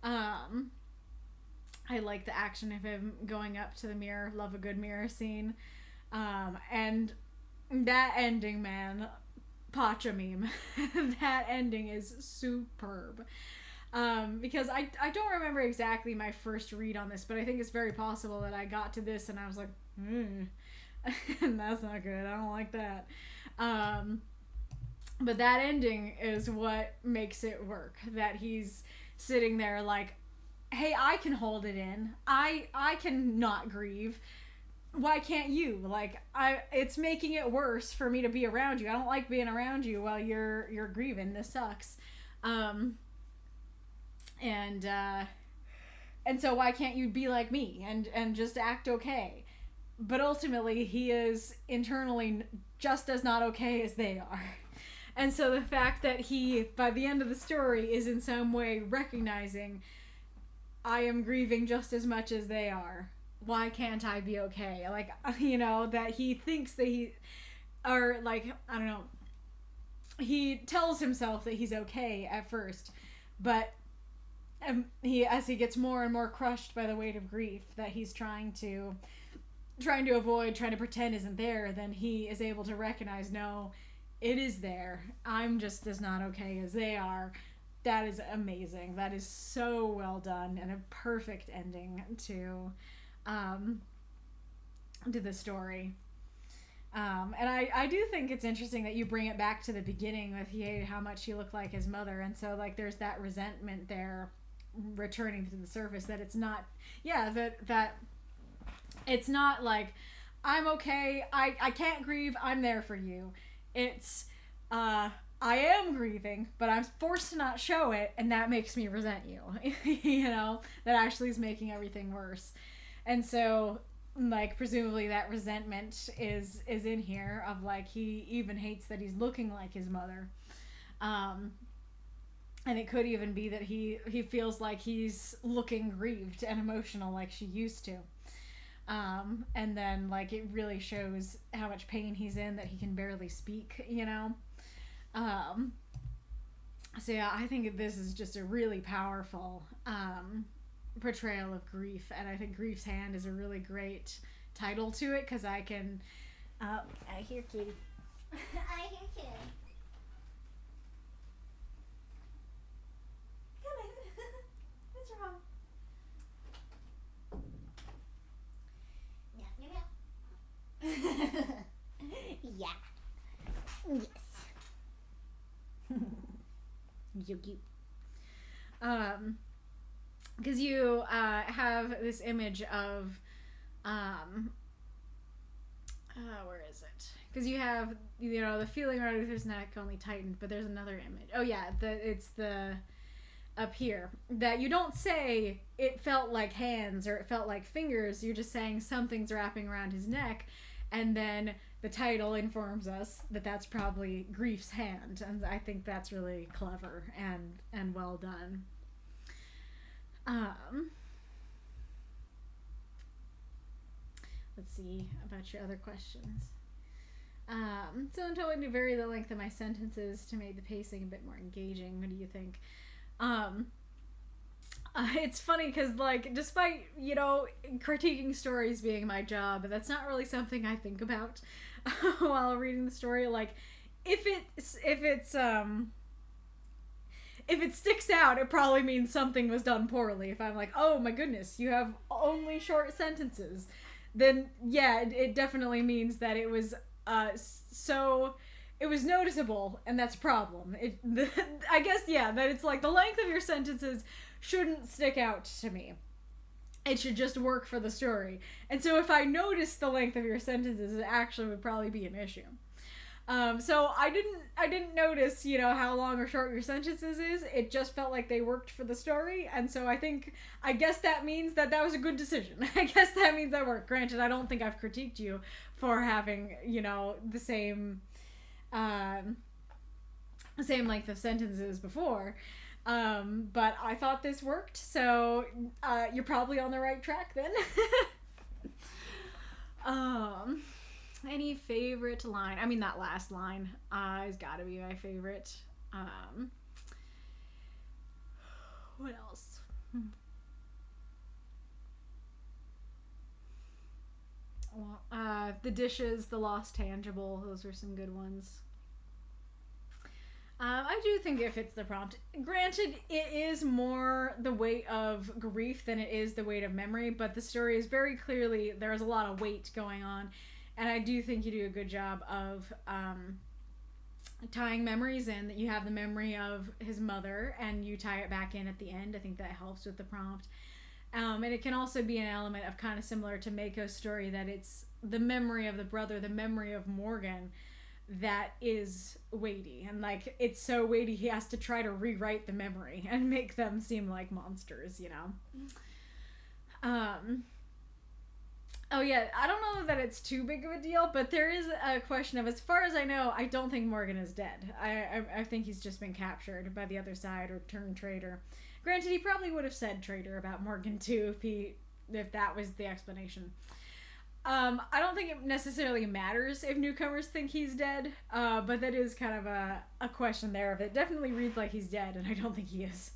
I like the action of him going up to the mirror. Love a good mirror scene. And that ending, man, Pacha meme. That ending is superb. Because I don't remember exactly my first read on this, but I think it's very possible that I got to this and I was like, that's not good. I don't like that. But that ending is what makes it work. That he's sitting there like, hey, I can hold it in. I can not grieve. Why can't you? Like, it's making it worse for me to be around you. I don't like being around you while you're grieving. This sucks. And so why can't you be like me and just act okay? But ultimately, he is internally just as not okay as they are. And so the fact that he, by the end of the story, is in some way recognizing, I am grieving just as much as they are. Why can't I be okay? Like, you know, that he thinks that or like, I don't know, he tells himself that he's okay at first, but as he gets more and more crushed by the weight of grief that he's trying to avoid, trying to pretend isn't there, then he is able to recognize, no, it is there. I'm just as not okay as they are. That is amazing. That is so well done and a perfect ending to the story. And I do think it's interesting that you bring it back to the beginning with he hated how much he looked like his mother, and so like there's that resentment there returning to the surface, that it's not that it's not like I'm okay, I can't grieve, I'm there for you. It's I am grieving, but I'm forced to not show it, and that makes me resent you. You know, that actually is making everything worse. And so, like, presumably that resentment is in here of, like, he even hates that he's looking like his mother. And it could even be that he feels like he's looking grieved and emotional like she used to. And then, like, it really shows how much pain he's in that he can barely speak, you know? So yeah, I think this is just a really powerful portrayal of grief, and I think Grief's Hand is a really great title to it, because I can I hear Kitty. I hear Kitty. Come in. What's wrong? Meow, meow, meow. Yeah. Yes. So cute. Because you have this image of where is it? Because you have, you know, the feeling around Uther's neck only tightened, but there's another image. Oh yeah, it's the up here, that you don't say it felt like hands or it felt like fingers. You're just saying something's wrapping around his neck, and then the title informs us that that's probably Grief's Hand, and I think that's really clever and well done. Let's see about your other questions. So I'm told to vary the length of my sentences to make the pacing a bit more engaging. What do you think? It's funny because, like, despite, you know, critiquing stories being my job, that's not really something I think about while reading the story. Like, if it sticks out, it probably means something was done poorly. If I'm like, oh my goodness, you have only short sentences, then yeah, it definitely means that it was it was noticeable, and that's a problem. I guess, yeah, that it's like the length of your sentences shouldn't stick out to me. It should just work for the story. And so if I noticed the length of your sentences, it actually would probably be an issue. So I didn't notice, you know, how long or short your sentences is. It just felt like they worked for the story, and so I guess that means that was a good decision. I guess that means that worked. Granted, I don't think I've critiqued you for having, you know, the same length of sentences before. But I thought this worked, so you're probably on the right track then. Any favorite line? I mean, that last line has got to be my favorite. What else? Well, the dishes, the lost tangible, those are some good ones. I do think it fits the prompt. Granted, it is more the weight of grief than it is the weight of memory, but the story is very clearly, there's a lot of weight going on, and I do think you do a good job of tying memories in, that you have the memory of his mother, and you tie it back in at the end. I think that helps with the prompt. And it can also be an element of kind of similar to Mako's story, that it's the memory of the brother, the memory of Morgan, that is weighty, and like it's so weighty he has to try to rewrite the memory and make them seem like monsters, you know. Oh yeah, I don't know that it's too big of a deal, but there is a question of, as far as I know, I don't think Morgan is dead. I think he's just been captured by the other side or turned traitor. Granted, he probably would have said traitor about Morgan too if that was the explanation. I don't think it necessarily matters if newcomers think he's dead, but that is kind of a question there. It definitely reads like he's dead, and I don't think he is.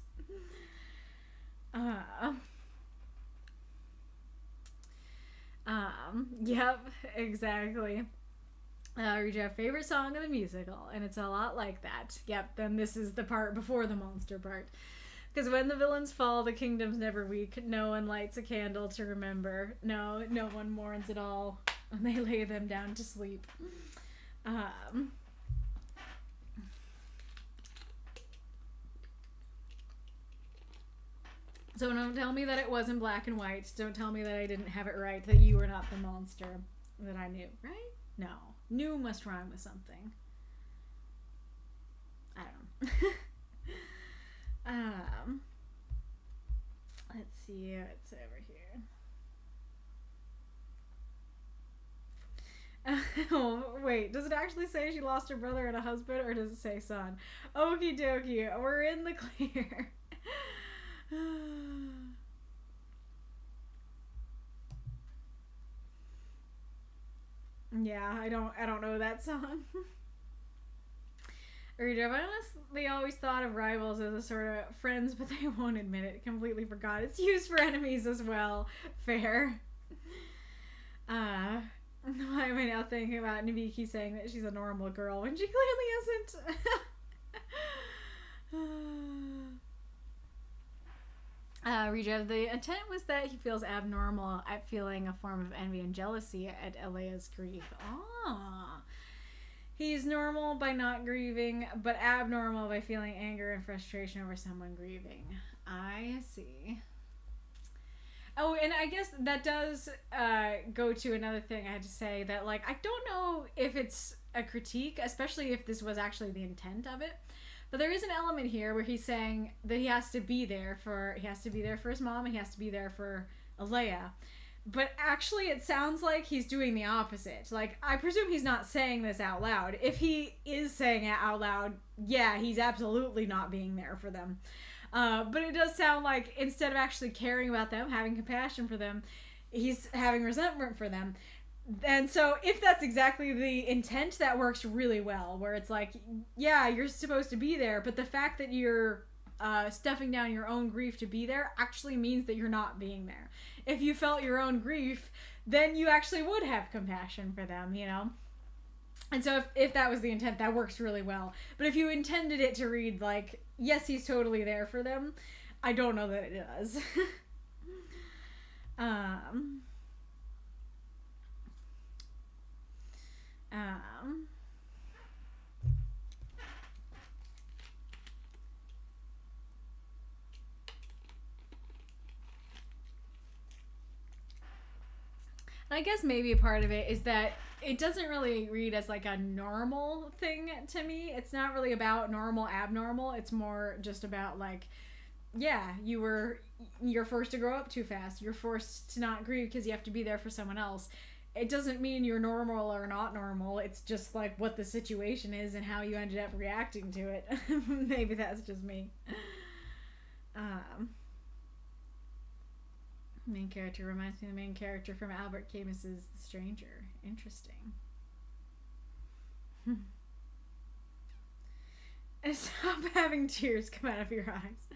Yep, exactly. Read your favorite song of the musical, and it's a lot like that. Yep, then this is the part before the monster part. Because when the villains fall, the kingdom's never weak. No one lights a candle to remember. No one mourns at all when they lay them down to sleep. So don't tell me that it wasn't black and white. Don't tell me that I didn't have it right, that you were not the monster that I knew, right? No. Knew must rhyme with something. I don't know. Let's see what's over here. Oh, wait, does it actually say she lost her brother and a husband, or does it say son? Okie dokie, we're in the clear. Yeah, I don't know that song. I've honestly always thought of rivals as a sort of friends, but they won't admit it. Completely forgot. It's used for enemies as well. Fair. Why am I now thinking about Nabiki saying that she's a normal girl when she clearly isn't? Reja, the intent was that he feels abnormal at feeling a form of envy and jealousy at Elea's grief. Ah. He's normal by not grieving, but abnormal by feeling anger and frustration over someone grieving. I see. Oh, and I guess that does go to another thing I had to say, that, like, I don't know if it's a critique, especially if this was actually the intent of it, but there is an element here where he's saying that he has to be there for his mom, and he has to be there for Alea. But actually, it sounds like he's doing the opposite. Like, I presume he's not saying this out loud. If he is saying it out loud, yeah, he's absolutely not being there for them. But it does sound like instead of actually caring about them, having compassion for them, he's having resentment for them. And so if that's exactly the intent, that works really well. Where it's like, yeah, you're supposed to be there, but the fact that you're stuffing down your own grief to be there actually means that you're not being there. If you felt your own grief, then you actually would have compassion for them, you know? And so if that was the intent, that works really well. But if you intended it to read like, yes, he's totally there for them, I don't know that it does. I guess maybe a part of it is that it doesn't really read as like a normal thing to me. It's not really about normal, abnormal. It's more just about like, yeah, you're forced to grow up too fast. You're forced to not grieve because you have to be there for someone else. It doesn't mean you're normal or not normal. It's just like what the situation is and how you ended up reacting to it. Maybe that's just me. Main character reminds me of the main character from Albert Camus's The Stranger. Interesting. Stop having tears come out of your eyes.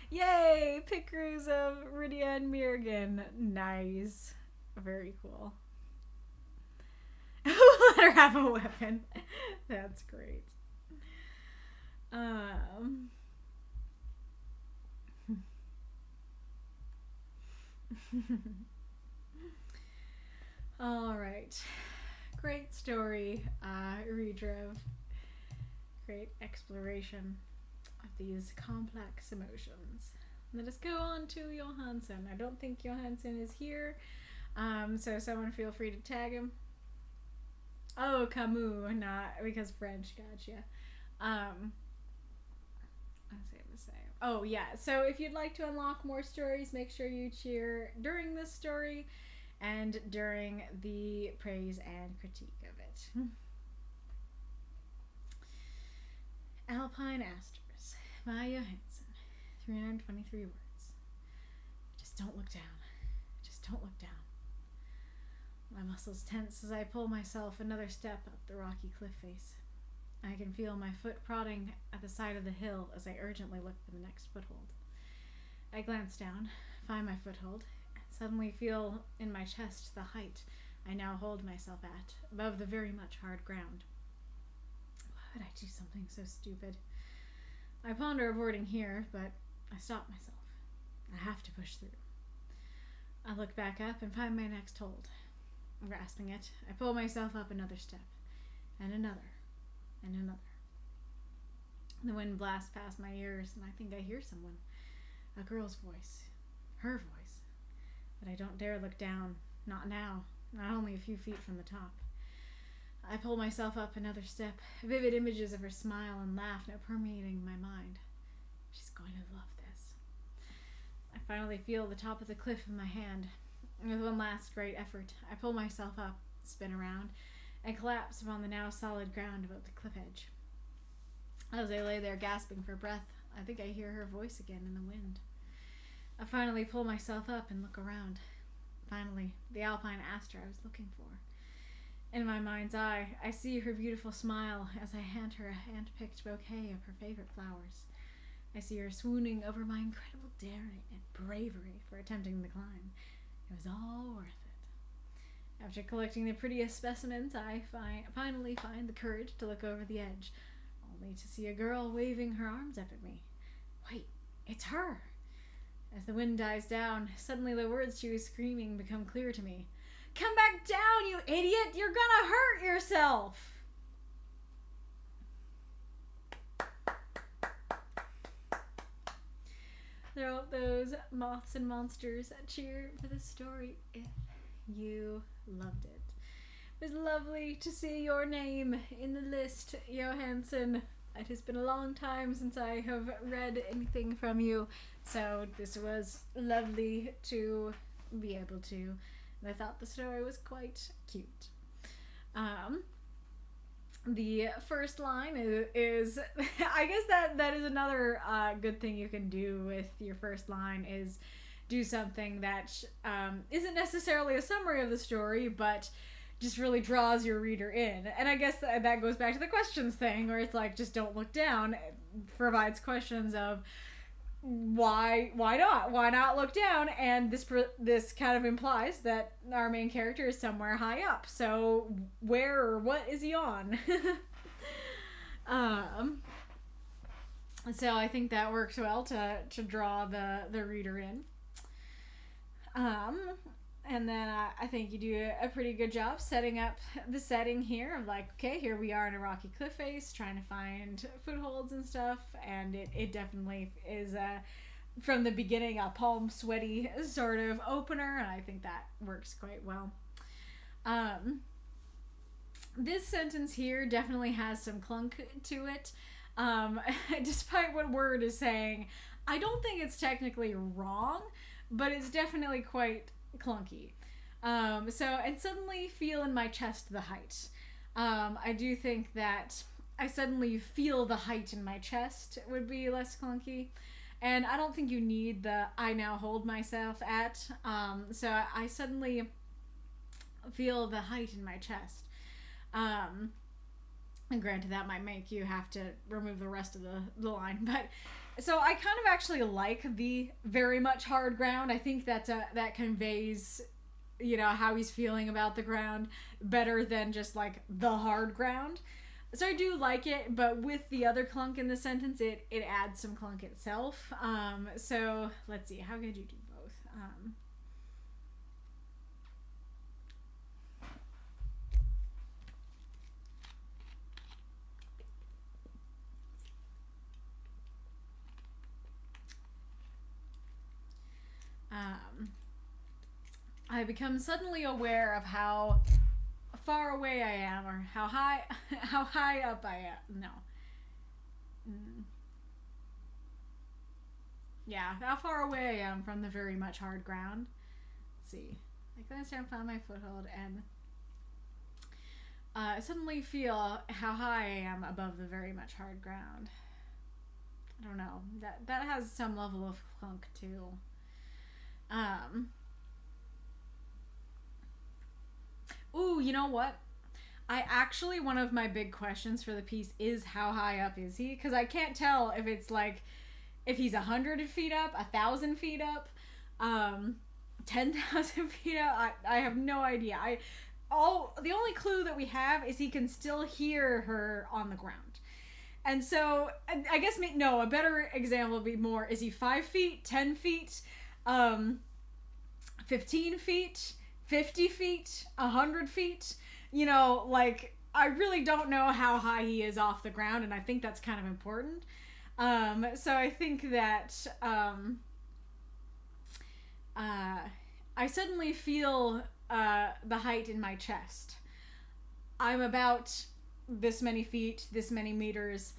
Yay! Pictures of Rydia and Mirgan. Nice. Very cool. Let her have a weapon. That's great. All right. Great story, Redrove. Great exploration of these complex emotions. Let us go on to Johansson. I don't think Johansson is here, so someone feel free to tag him. Oh, Camus, not because French, gotcha. Let's see what to say. Oh, yeah, so if you'd like to unlock more stories, make sure you cheer during this story and during the praise and critique of it. Alpine Asters by Johansson. 323 words. Just don't look down. Just don't look down. My muscles tense as I pull myself another step up the rocky cliff face. I can feel my foot prodding at the side of the hill as I urgently look for the next foothold. I glance down, find my foothold, and suddenly feel in my chest the height I now hold myself at, above the very much hard ground. Why would I do something so stupid? I ponder avoiding here, but I stop myself. I have to push through. I look back up and find my next hold. Grasping it, I pull myself up another step, and another, and another. The wind blasts past my ears, and I think I hear someone. A girl's voice. Her voice. But I don't dare look down. Not now. Not only a few feet from the top. I pull myself up another step, vivid images of her smile and laugh now permeating my mind. She's going to love this. I finally feel the top of the cliff in my hand. With one last great effort, I pull myself up, spin around, and collapse upon the now solid ground above the cliff edge. As I lay there gasping for breath, I think I hear her voice again in the wind. I finally pull myself up and look around. Finally, the Alpine Aster I was looking for. In my mind's eye, I see her beautiful smile as I hand her a hand-picked bouquet of her favorite flowers. I see her swooning over my incredible daring and bravery for attempting the climb. It was all worth it. After collecting the prettiest specimens, I finally find the courage to look over the edge, only to see a girl waving her arms up at me. Wait, it's her! As the wind dies down, suddenly the words she was screaming become clear to me. Come back down, you idiot! You're gonna hurt yourself! There are those moths and monsters that cheer for the story if you loved it. It was lovely to see your name in the list, Johansson. It has been a long time since I have read anything from you, so this was lovely to be able to. And I thought the story was quite cute. The first line is I guess that is another good thing you can do with your first line is do something that isn't necessarily a summary of the story, but just really draws your reader in. And I guess that goes back to the questions thing, where it's like, just don't look down. It provides questions of why not look down, and this kind of implies that our main character is somewhere high up, so where or what is he on? So I think that works well to draw the reader in, and then I think you do a pretty good job setting up the setting here of like, okay, here we are in a rocky cliff face trying to find footholds and stuff, and it definitely is from the beginning a palm sweaty sort of opener, and I think that works quite well. This sentence here definitely has some clunk to it. Despite what Word is saying, I don't think it's technically wrong, but it's definitely quite clunky. And suddenly feel in my chest the height. I do think that I suddenly feel the height in my chest would be less clunky. And I don't think you need the I now hold myself at. So I suddenly feel the height in my chest. And granted, that might make you have to remove the rest of the line. But so I kind of actually like the very much hard ground. I think that conveys, how he's feeling about the ground better than just like the hard ground. So I do like it, but with the other clunk in the sentence, it adds some clunk itself. So let's see, how could you do both? I become suddenly aware of how far away I am, or how high up I am. No. Yeah, how far away I am from the very much hard ground. Let's see. I glance down, find my foothold, and I suddenly feel how high I am above the very much hard ground. I don't know. That has some level of clunk too. Ooh, you know what? One of my big questions for the piece is how high up is he? Because I can't tell if it's like, if he's 100 feet up, 1,000 feet up, 10,000 feet up. I have no idea. The only clue that we have is he can still hear her on the ground. And so, I guess, no, a better example would be more, is he 5 feet, 10 feet, 15 feet, 50 feet, 100 feet? I really don't know how high he is off the ground, and I think that's kind of important. So I think that I suddenly feel the height in my chest. I'm about this many feet, this many meters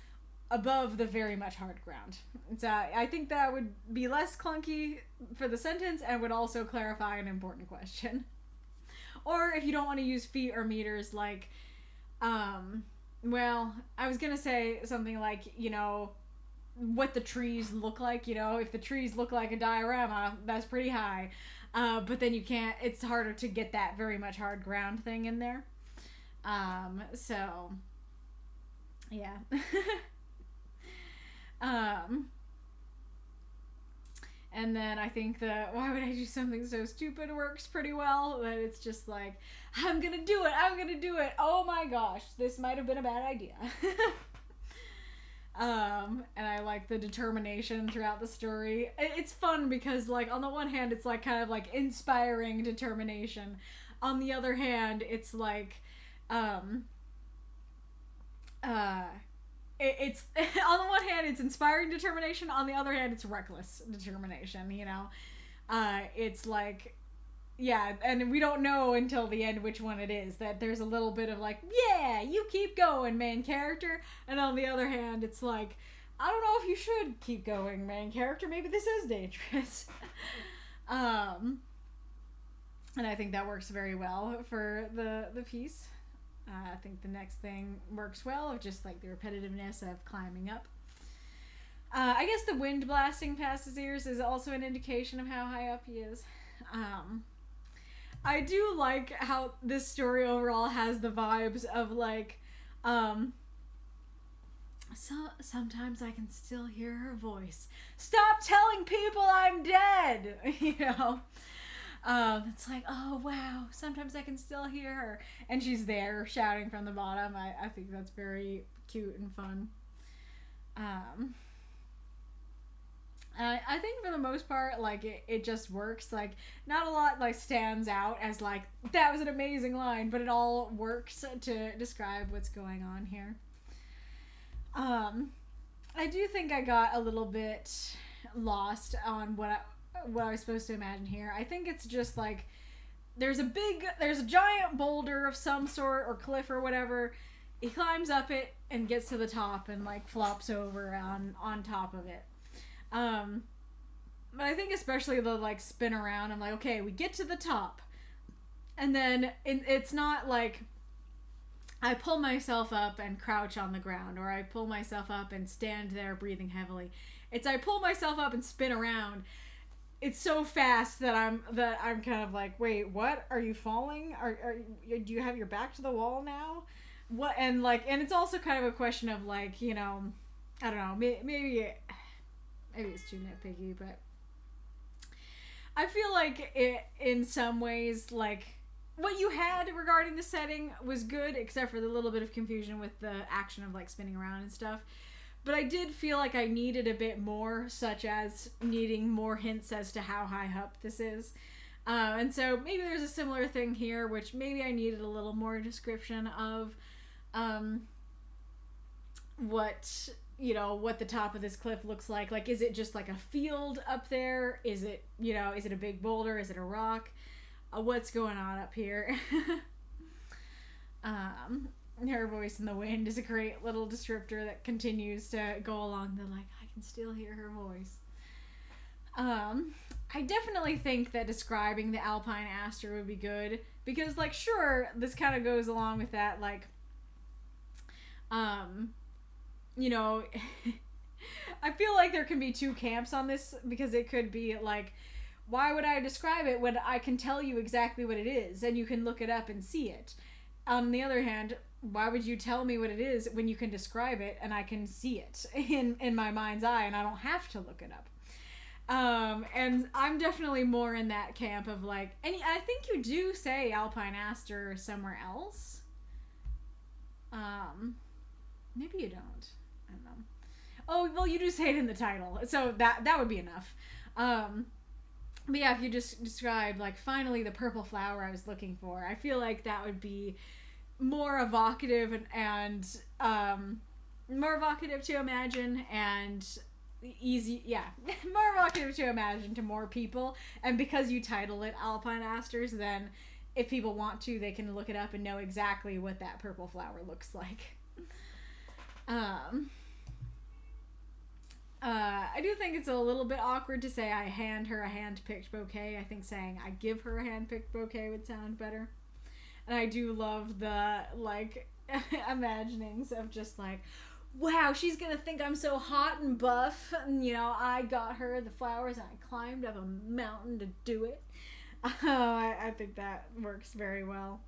above the very much hard ground. So I think that would be less clunky for the sentence and would also clarify an important question. Or if you don't want to use feet or meters, like, well, I was gonna say something like, what the trees look like, if the trees look like a diorama, that's pretty high. But then it's harder to get that very much hard ground thing in there. So, yeah. And then I think that why would I do something so stupid works pretty well. That it's just like, I'm gonna do it. Oh my gosh, this might have been a bad idea. And I like the determination throughout the story. It's fun because, like, on the one hand, it's like kind of like inspiring determination. On the other hand, it's like, it's on the one hand it's inspiring determination, on the other hand it's reckless determination. It's like, yeah, and we don't know until the end which one it is. That there's a little bit of like, yeah, you keep going, main character, and on the other hand it's like, I don't know if you should keep going, main character, maybe this is dangerous. And I think that works very well for the piece. I think the next thing works well, of just like the repetitiveness of climbing up. I guess the wind blasting past his ears is also an indication of how high up he is. I do like how this story overall has the vibes of like, sometimes I can still hear her voice. Stop telling people I'm dead! It's like, oh wow, sometimes I can still hear her. And she's there shouting from the bottom. I think that's very cute and fun. I think for the most part, like, it just works. Like, not a lot, like, stands out as, like, that was an amazing line, but it all works to describe what's going on here. I do think I got a little bit lost on what I was supposed to imagine here. I think it's just like there's a giant boulder of some sort, or cliff or whatever. He climbs up it and gets to the top and like flops over on top of it. But I think especially the like spin around, I'm like, okay, we get to the top, and then it's not like I pull myself up and crouch on the ground, or I pull myself up and stand there breathing heavily. It's I pull myself up and spin around. It's so fast that I'm kind of like, wait, what? Are you falling? Do you have your back to the wall now? What? And it's also kind of a question of like, you know, I don't know, maybe it's too nitpicky, but I feel like it, in some ways, like what you had regarding the setting was good, except for the little bit of confusion with the action of like spinning around and stuff. But I did feel like I needed a bit more, such as needing more hints as to how high up this is. And so maybe there's a similar thing here, which maybe I needed a little more description of what the top of this cliff looks like. Like, is it just like a field up there? Is it, is it a big boulder? Is it a rock? What's going on up here? Her voice in the wind is a great little descriptor that continues to go along the like, I can still hear her voice. I definitely think that describing the alpine aster would be good, because like, sure, this kind of goes along with that, like, I feel like there can be two camps on this, because it could be like, why would I describe it when I can tell you exactly what it is and you can look it up and see it? On the other hand, why would you tell me what it is when you can describe it and I can see it in my mind's eye and I don't have to look it up? And I'm definitely more in that camp of like, and I think you do say alpine aster somewhere else. Maybe you don't. I don't know. Oh, well, you do say it in the title, so that would be enough. But yeah, if you just describe like, finally the purple flower I was looking for, I feel like that would be more evocative and more evocative to imagine, and easy, more evocative to imagine to more people. And because you title it Alpine Asters, then if people want to, they can look it up and know exactly what that purple flower looks like. I do think it's a little bit awkward to say I hand her a hand-picked bouquet. I think saying I give her a hand-picked bouquet would sound better. And I do love the, like, imaginings of just like, wow, she's gonna think I'm so hot and buff. And, I got her the flowers and I climbed up a mountain to do it. I think that works very well.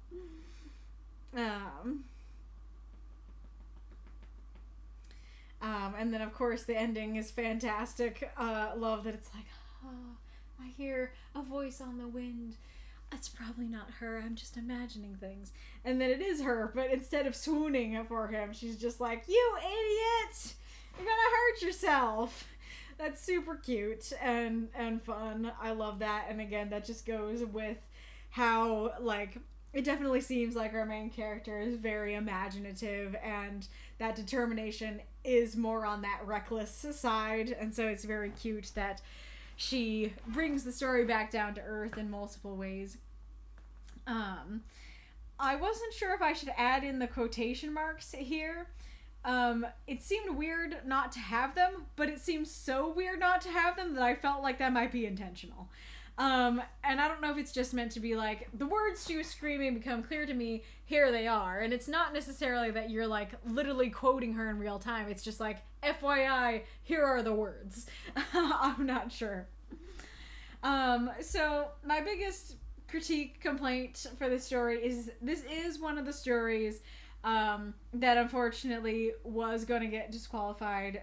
And then, of course, the ending is fantastic. Love that it's like, oh, I hear a voice on the wind. It's probably not her. I'm just imagining things. And then it is her, but instead of swooning for him, she's just like, you idiot! You're gonna hurt yourself! That's super cute and fun. I love that. And again, that just goes with how, like, it definitely seems like our main character is very imaginative, and that determination is more on that reckless side. And so it's very cute that she brings the story back down to earth in multiple ways. I wasn't sure if I should add in the quotation marks here. It seemed weird not to have them, but it seems so weird not to have them that I felt like that might be intentional. And I don't know if it's just meant to be like, the words she was screaming become clear to me, here they are. And it's not necessarily that you're like literally quoting her in real time. It's just like, FYI, here are the words. I'm not sure. So my biggest complaint for this story is this is one of the stories that unfortunately was going to get disqualified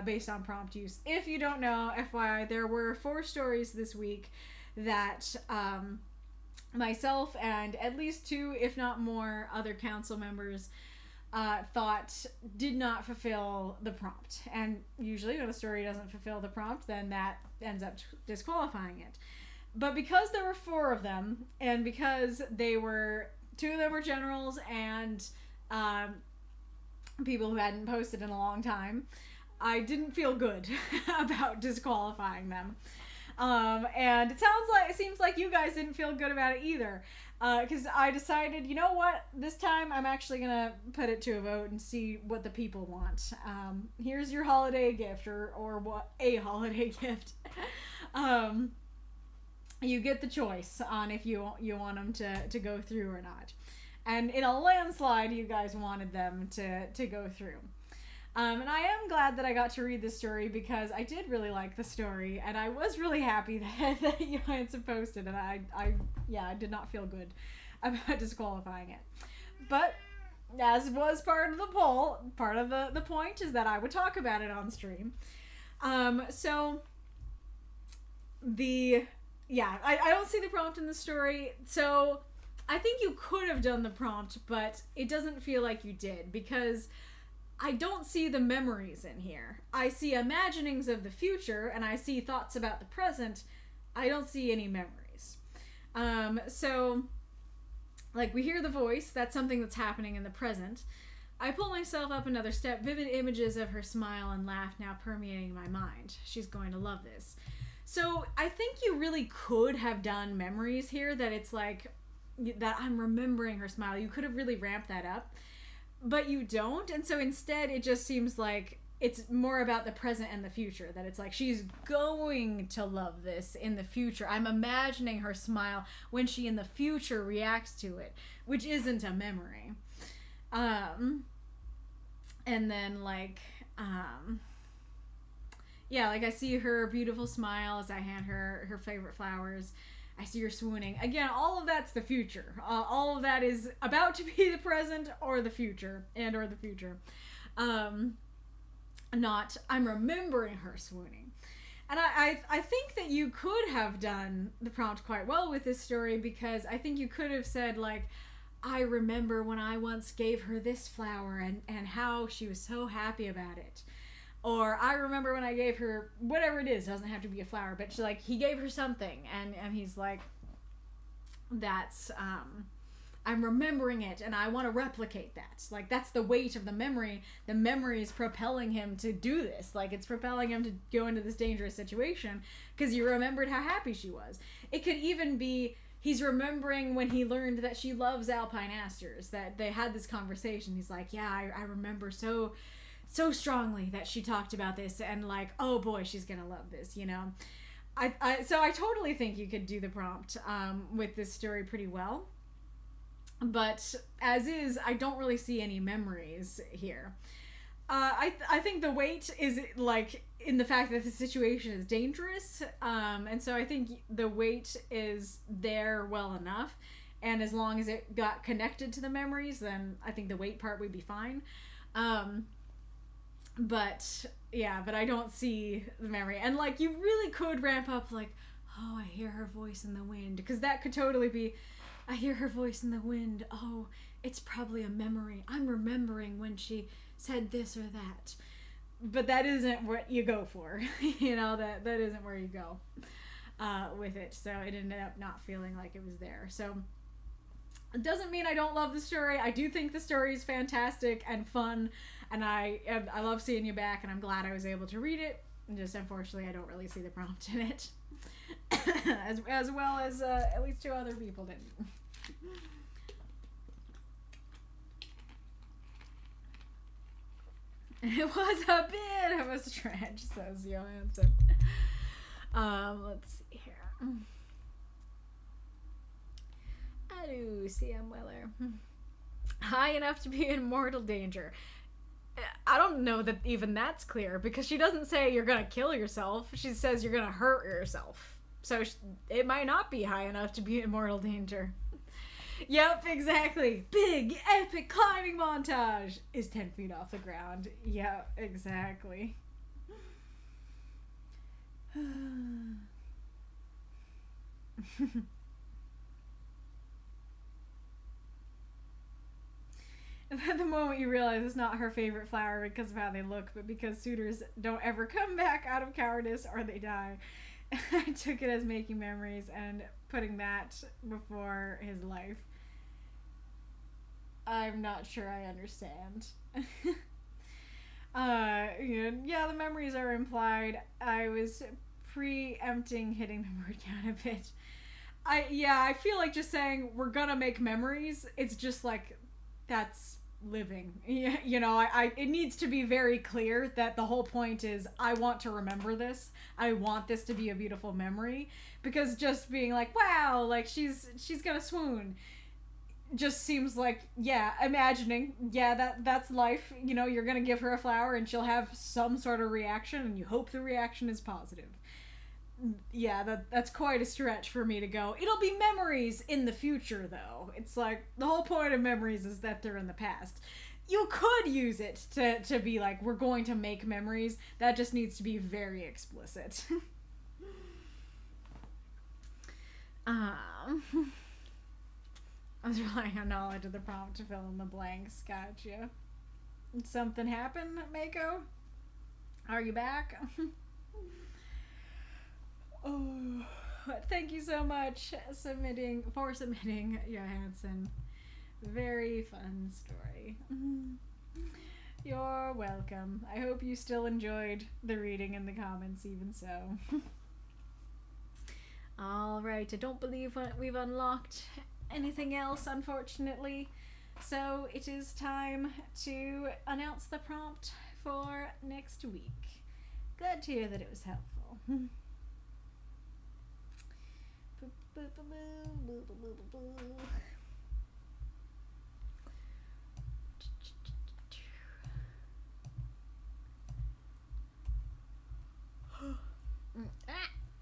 based on prompt use. If you don't know, FYI, there were 4 stories this week that myself and at least 2, if not more, other council members thought did not fulfill the prompt. And usually when a story doesn't fulfill the prompt, then that ends up disqualifying it. But because there were 4 of them, and because they were 2 of them were generals and people who hadn't posted in a long time, I didn't feel good about disqualifying them. And it seems like you guys didn't feel good about it either. Because I decided, you know what, this time I'm actually gonna put it to a vote and see what the people want. Here's your holiday gift, or what a holiday gift. You get the choice on if you want them to go through or not. And in a landslide, you guys wanted them to go through. And I am glad that I got to read this story because I did really like the story, and I was really happy that Johansson posted, and I did not feel good about disqualifying it. But as was part of the poll, part of the point is that I would talk about it on stream. So I don't see the prompt in the story, so I think you could have done the prompt, but it doesn't feel like you did, because I don't see the memories in here. I see imaginings of the future, and I see thoughts about the present. I don't see any memories. So, like, we hear the voice. That's something that's happening in the present. I pull myself up another step. Vivid images of her smile and laugh now permeating my mind. She's going to love this. So, I think you really could have done memories here, that it's like, that I'm remembering her smile. You could have really ramped that up. But you don't, and so instead it just seems like it's more about the present and the future, that it's like she's going to love this in the future. I'm imagining her smile when she in the future reacts to it, which isn't a memory. And then like I see her beautiful smile as I hand her favorite flowers. I see her swooning. Again, all of that's the future. All of that is about to be the present or the future. Not, I'm remembering her swooning. And I think that you could have done the prompt quite well with this story, because I think you could have said, like, I remember when I once gave her this flower and how she was so happy about it. Or I remember when I gave her whatever it is. It doesn't have to be a flower, but she, like, he gave her something, and he's like, that's I'm remembering it and I want to replicate that. Like, that's the weight of the memory. The memory is propelling him to do this. Like, it's propelling him to go into this dangerous situation because you remembered how happy she was. It could even be he's remembering when he learned that she loves alpine asters, that they had this conversation. He's like, yeah, I remember so strongly that she talked about this, and like, oh boy, she's gonna love this, you know. So I totally think you could do the prompt with this story pretty well, but as is, I don't really see any memories here. I think the weight is like in the fact that the situation is dangerous, and so I think the weight is there well enough, and as long as it got connected to the memories, then I think the weight part would be fine. But I don't see the memory. And like, you really could ramp up like, oh, I hear her voice in the wind, because that could totally be, I hear her voice in the wind. Oh, it's probably a memory. I'm remembering when she said this or that. But that isn't what you go for. You know, that isn't where you go with it. So it ended up not feeling like it was there. So it doesn't mean I don't love the story. I do think the story is fantastic and fun. And I love seeing you back, and I'm glad I was able to read it. And just unfortunately, I don't really see the prompt in it, as well as at least 2 other people didn't. It was a bit of a stretch, says Johansson. Let's see here. Hello, CM Weller. High enough to be in mortal danger. I don't know that even that's clear, because she doesn't say you're gonna kill yourself. She says you're gonna hurt yourself. So it might not be high enough to be in mortal danger. Yep, exactly. Big, epic climbing montage is 10 feet off the ground. Yep, exactly. And at the moment you realize it's not her favorite flower because of how they look, but because suitors don't ever come back out of cowardice or they die. I took it as making memories and putting that before his life. I'm not sure I understand. The memories are implied. I was preempting hitting the word count a bit. I feel like just saying we're gonna make memories, it's just like, that's living. You know, it needs to be very clear that the whole point is I want to remember this. I want this to be a beautiful memory, because just being like, wow, like she's gonna swoon just seems like, yeah, imagining, yeah, that's life. You know, you're gonna give her a flower and she'll have some sort of reaction, and you hope the reaction is positive. Yeah, that's quite a stretch for me to go. It'll be memories in the future, though. It's like, the whole point of memories is that they're in the past. You could use it to be like, we're going to make memories. That just needs to be very explicit. I was relying on knowledge of the prompt to fill in the blanks. Gotcha. Something happened, Mako? Are you back? Oh, thank you so much for submitting, Johansson. Very fun story. You're welcome. I hope you still enjoyed the reading in the comments, even so. Alright, I don't believe we've unlocked anything else, unfortunately. So it is time to announce the prompt for next week. Glad to hear that it was helpful.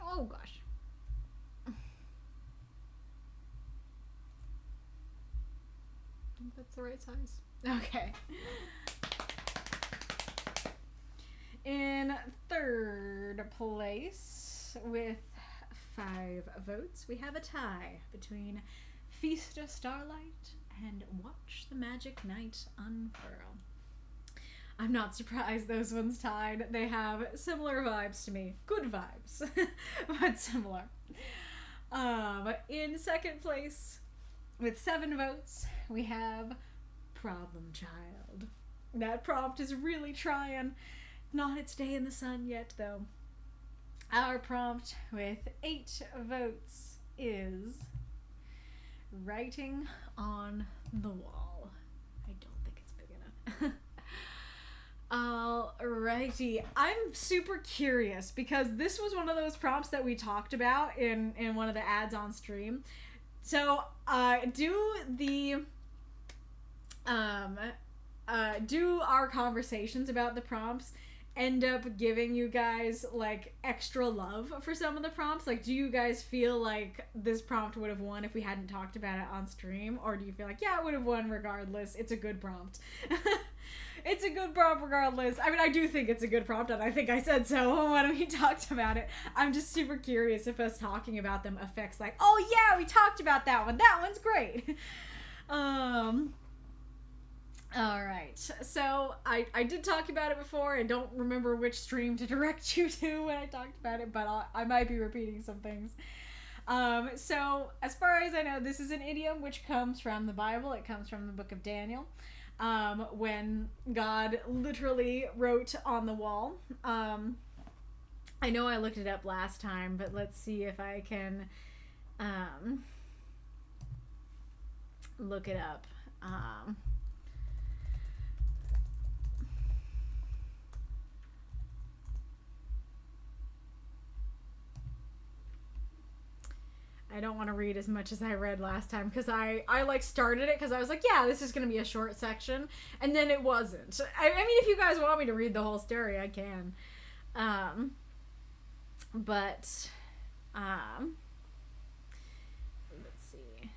Oh gosh. I think that's the right size. Okay. In third place, with 5 votes, we have a tie between Feast of Starlight and Watch the Magic Night Unfurl. I'm not surprised those ones tied. They have similar vibes to me. Good vibes, but similar. In second place, with 7 votes, we have Problem Child. That prompt is really trying. Not its day in the sun yet, though. Our prompt with 8 votes is Writing on the Wall. I don't think it's big enough. Alrighty. I'm super curious because this was one of those prompts that we talked about in one of the ads on stream. So, do our conversations about the prompts end up giving you guys like extra love for some of the prompts? Like, do you guys feel like this prompt would have won if we hadn't talked about it on stream, or do you feel like, yeah, it would have won regardless? It's a good prompt. It's a good prompt regardless. I mean, I do think it's a good prompt, and I think I said so when we talked about it. I'm just super curious if us talking about them affects like, oh yeah, we talked about that one. That one's great. Alright, so I did talk about it before. I don't remember which stream to direct you to when I talked about it, but I might be repeating some things. So, as far as I know, this is an idiom which comes from the Bible. It comes from the book of Daniel, when God literally wrote on the wall. I know I looked it up last time, but let's see if I can look it up. I don't want to read as much as I read last time because I like started it because I was like, yeah, this is going to be a short section, and then it wasn't. I mean, if you guys want me to read the whole story, I can. But let's see.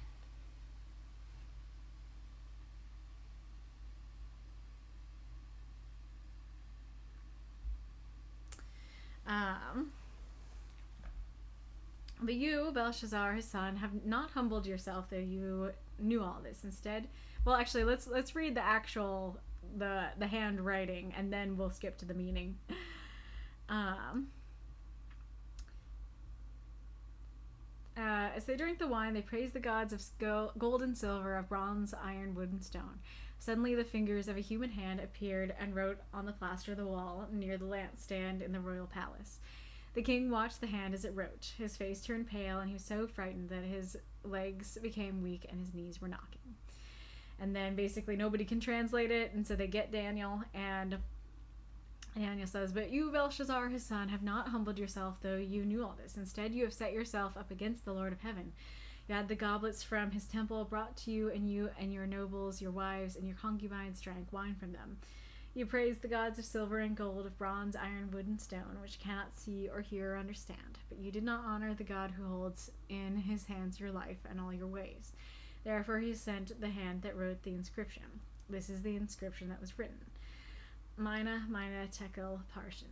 But you, Belshazzar, his son, have not humbled yourself, though you knew all this. Instead, well, actually, let's read the actual the handwriting, and then we'll skip to the meaning. As they drink the wine, they praise the gods of gold and silver, of bronze, iron, wood, and stone. Suddenly, the fingers of a human hand appeared and wrote on the plaster of the wall near the lampstand in the royal palace. The king watched the hand as it wrote. His face turned pale, and he was so frightened that his legs became weak and his knees were knocking. And then basically nobody can translate it, and so they get Daniel, and Daniel says, "But you, Belshazzar, his son, have not humbled yourself, though you knew all this. Instead, you have set yourself up against the Lord of heaven. You had the goblets from his temple brought to you and your nobles, your wives, and your concubines drank wine from them. You praised the gods of silver and gold, of bronze, iron, wood, and stone, which cannot see or hear or understand. But you did not honor the God who holds in his hands your life and all your ways. Therefore he sent the hand that wrote the inscription. This is the inscription that was written. Mina, Mina, Tekel, Parshin.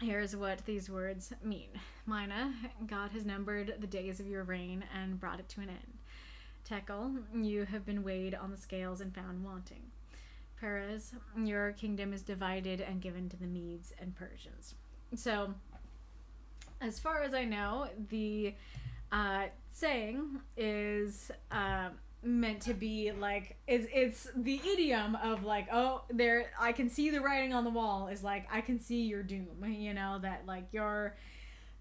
Here's what these words mean. Mina, God has numbered the days of your reign and brought it to an end. Tekel, you have been weighed on the scales and found wanting. Perez, your kingdom is divided and given to the Medes and Persians. So, as far as I know, the saying is meant to be like, it's the idiom of like, oh, there, I can see the writing on the wall, is like, I can see your doom, you know, that like you're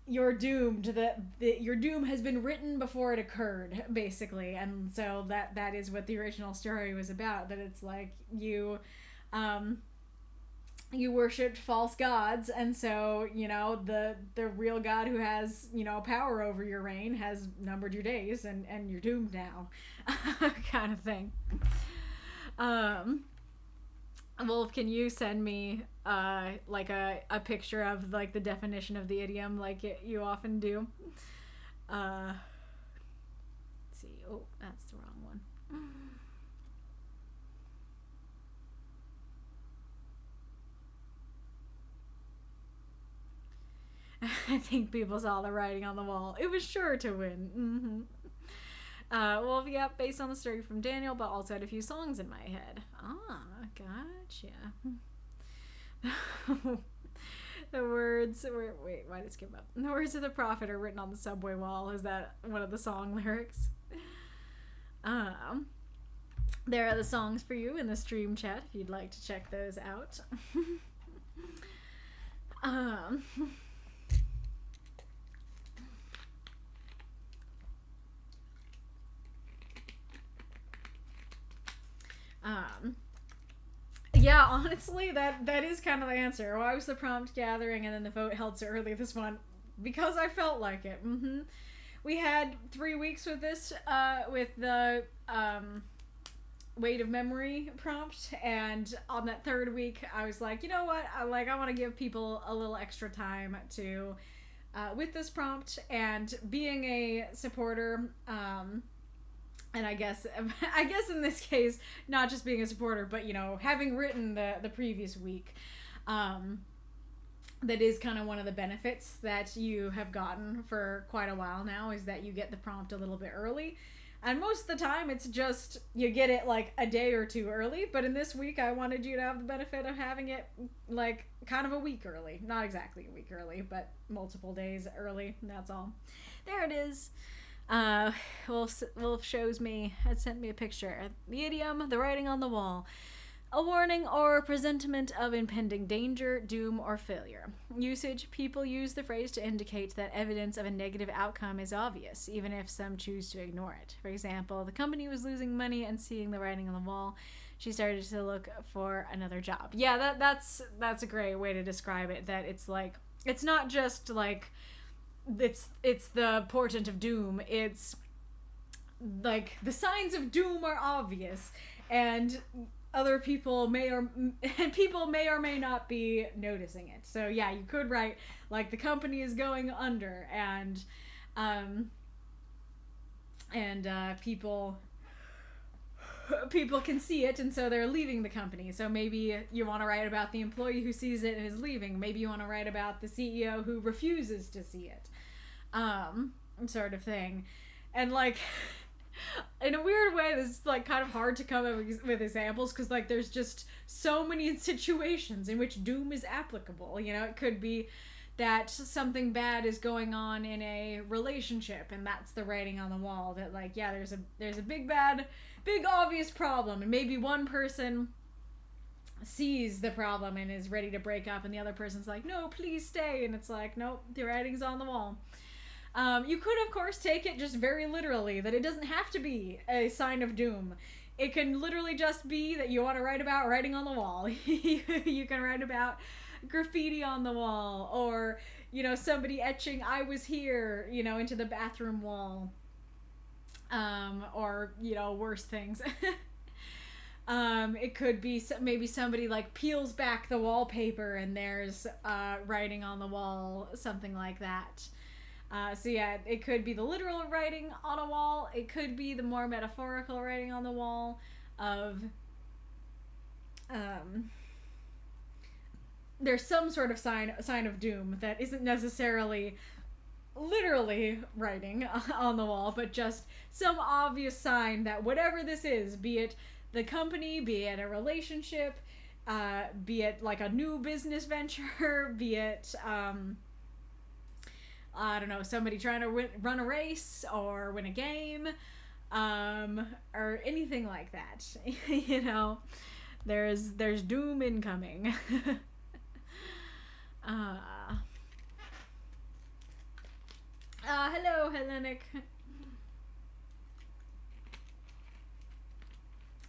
doomed, that your doom has been written before it occurred, basically. And so that is what the original story was about, that it's like you worshipped false gods, and so, you know, the real God who has, you know, power over your reign has numbered your days, and you're doomed now. Kind of thing. Wolf, can you send me like a picture of like the definition of the idiom like you often do? Let's see. Oh, that's the wrong one. I think people saw the writing on the wall. It was sure to win. Mm-hmm. Well, yeah, based on the story from Daniel, but also had a few songs in my head. Ah, gotcha. The words were, wait, why did it skip up? The words of the prophet are written on the subway wall. Is that one of the song lyrics? There are the songs for you in the stream chat if you'd like to check those out. Yeah, honestly, that is kind of the answer. Why was the prompt gathering and then the vote held so early this one? Because I felt like it. Mm-hmm. We had 3 weeks with this, with the weight of memory prompt, and on that third week, I was like, you know what? I want to give people a little extra time to, with this prompt, and being a supporter, and I guess in this case, not just being a supporter, but, you know, having written the previous week, that is kind of one of the benefits that you have gotten for quite a while now, is that you get the prompt a little bit early. And most of the time, it's just, you get it like a day or two early. But in this week, I wanted you to have the benefit of having it like kind of a week early. Not exactly a week early, but multiple days early. That's all. There it is. Wolf shows me, had sent me a picture. The idiom, the writing on the wall. A warning or presentiment of impending danger, doom, or failure. Usage, people use the phrase to indicate that evidence of a negative outcome is obvious, even if some choose to ignore it. For example, the company was losing money, and seeing the writing on the wall, she started to look for another job. Yeah, that's a great way to describe it, that it's like, it's not just like, it's the portent of doom, it's like the signs of doom are obvious, and other people may or may not be noticing it. So yeah, you could write like the company is going under, and people can see it, and so they're leaving the company. So maybe you want to write about the employee who sees it and is leaving. Maybe you want to write about the CEO who refuses to see it, sort of thing. And like, in a weird way, this is like kind of hard to come up with examples, because like there's just so many situations in which doom is applicable. You know, it could be that something bad is going on in a relationship, and that's the writing on the wall, that like, yeah, there's a big obvious problem, and maybe one person sees the problem and is ready to break up, and the other person's like, no, please stay, and it's like, nope, the writing's on the wall. You could, of course, take it just very literally, that it doesn't have to be a sign of doom. It can literally just be that you want to write about writing on the wall. You can write about graffiti on the wall, or, you know, somebody etching "I was here," you know, into the bathroom wall. or worse things. It could be maybe somebody like peels back the wallpaper and there's writing on the wall, something like that. So yeah, it could be the literal writing on a wall. It could be the more metaphorical writing on the wall of there's some sort of sign of doom that isn't necessarily literally writing on the wall, but just some obvious sign that whatever this is, be it the company, be it a relationship, be it like a new business venture, be it I don't know, somebody trying to run a race or win a game, or anything like that. There's doom incoming. Hello, Hellenic.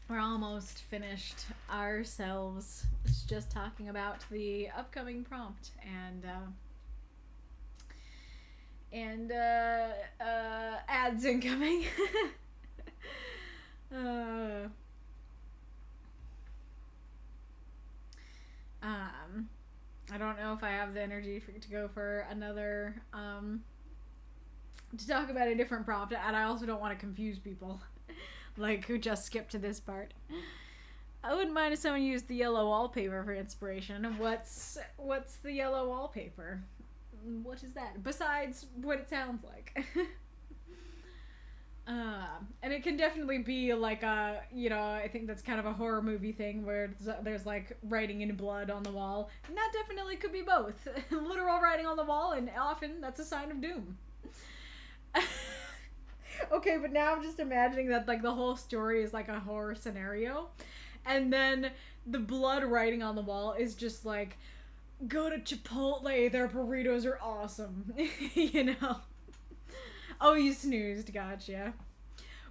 We're almost finished ourselves. It's just talking about the upcoming prompt and ads incoming. I don't know if I have the energy to go for another to talk about a different prompt, and I also don't want to confuse people like who just skipped to this part. I wouldn't mind if someone used the yellow wallpaper for inspiration. What's the yellow wallpaper? What is that besides what it sounds like? And it can definitely be like a, I think that's kind of a horror movie thing where there's like writing in blood on the wall, and that definitely could be both. Literal writing on the wall, and often that's a sign of doom. Okay, but now I'm just imagining that like the whole story is like a horror scenario, and then the blood writing on the wall is just like, go to Chipotle, their burritos are awesome. Oh, you snoozed, gotcha.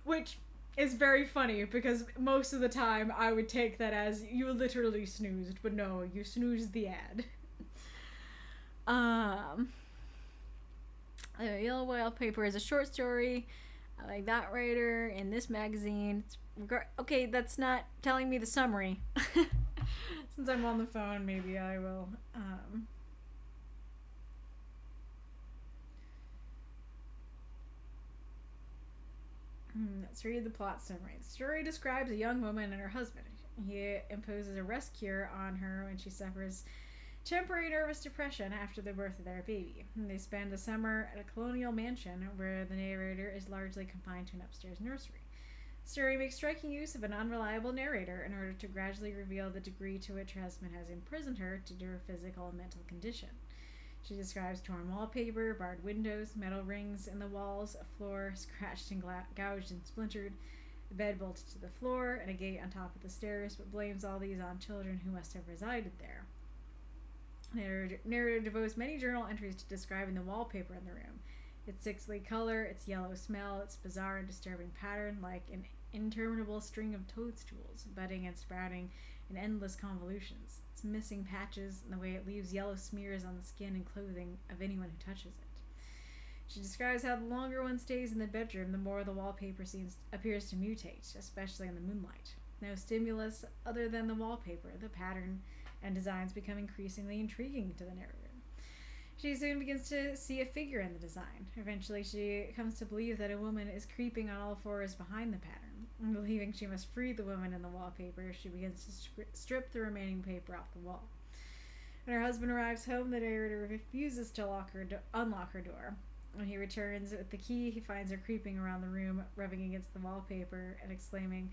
Which is very funny because most of the time I would take that as you literally snoozed, but no, you snoozed the ad. Yellow Wallpaper is a short story. I like that writer in this magazine. Okay, that's not telling me the summary. Since I'm on the phone, maybe I will. Let's read the plot summary. The story describes a young woman and her husband. He imposes a rest cure on her when she suffers temporary nervous depression after the birth of their baby. They spend the summer at a colonial mansion where the narrator is largely confined to an upstairs nursery. The story makes striking use of an unreliable narrator in order to gradually reveal the degree to which her husband has imprisoned her due to her physical and mental condition. She describes torn wallpaper, barred windows, metal rings in the walls, a floor scratched and gouged and splintered, a bed bolted to the floor, and a gate on top of the stairs, but blames all these on children who must have resided there. Narrator devotes many journal entries to describing the wallpaper in the room. Its sickly color, its yellow smell, its bizarre and disturbing pattern, like an interminable string of toadstools, budding and sprouting in endless convolutions. Its missing patches, and the way it leaves yellow smears on the skin and clothing of anyone who touches it. She describes how the longer one stays in the bedroom, the more the wallpaper appears to mutate, especially in the moonlight. No stimulus other than the wallpaper, the pattern and designs become increasingly intriguing to the narrator. She soon begins to see a figure in the design. Eventually, she comes to believe that a woman is creeping on all fours behind the pattern. Believing she must free the woman in the wallpaper, she begins to strip the remaining paper off the wall. When her husband arrives home, the narrator refuses to unlock her door. When he returns with the key, he finds her creeping around the room, rubbing against the wallpaper and exclaiming,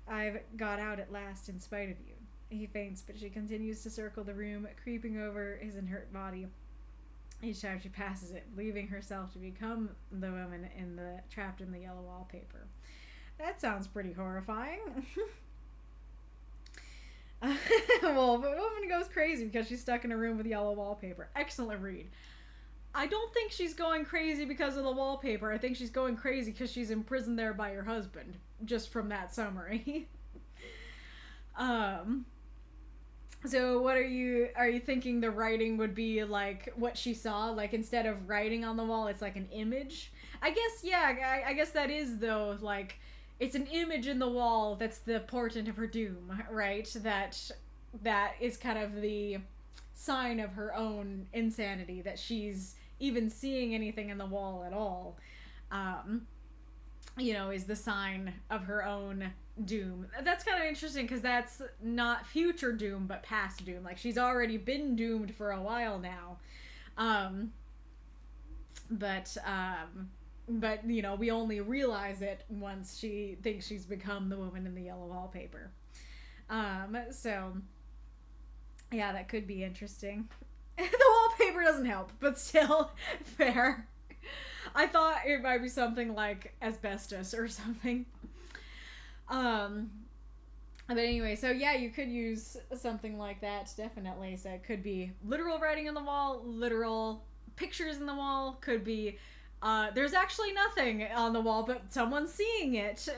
"I've got out at last in spite of you." He faints, but she continues to circle the room, creeping over his inert body each time she passes it, leaving herself to become the woman trapped in the yellow wallpaper. That sounds pretty horrifying. Well, the woman goes crazy because she's stuck in a room with yellow wallpaper. Excellent read. I don't think she's going crazy because of the wallpaper. I think she's going crazy because she's imprisoned there by her husband, just from that summary. So what are you thinking the writing would be like what she saw? Like instead of writing on the wall, it's like an image? I guess, yeah, I guess that is though, like, it's an image in the wall that's the portent of her doom, right? That is kind of the sign of her own insanity, that she's even seeing anything in the wall at all, is the sign of her own doom. That's kind of interesting because that's not future doom but past doom. Like she's already been doomed for a while now, but we only realize it once she thinks she's become the woman in the yellow wallpaper. So yeah, that could be interesting. The wallpaper doesn't help, but still fair. I thought it might be something like asbestos or something. But anyway, so yeah, you could use something like that, definitely. So it could be literal writing on the wall, literal pictures in the wall, could be there's actually nothing on the wall but someone's seeing it,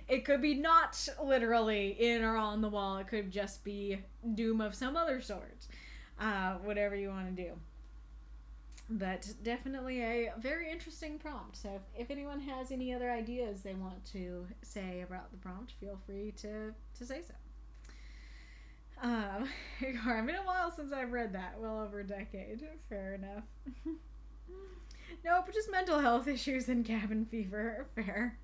It could be not literally in or on the wall. It could just be doom of some other sort. Whatever you want to do. But definitely a very interesting prompt. So if anyone has any other ideas they want to say about the prompt, feel free to say so. It's been a while since I've read that. Well over a decade. Fair enough. Nope, just mental health issues and cabin fever. Fair.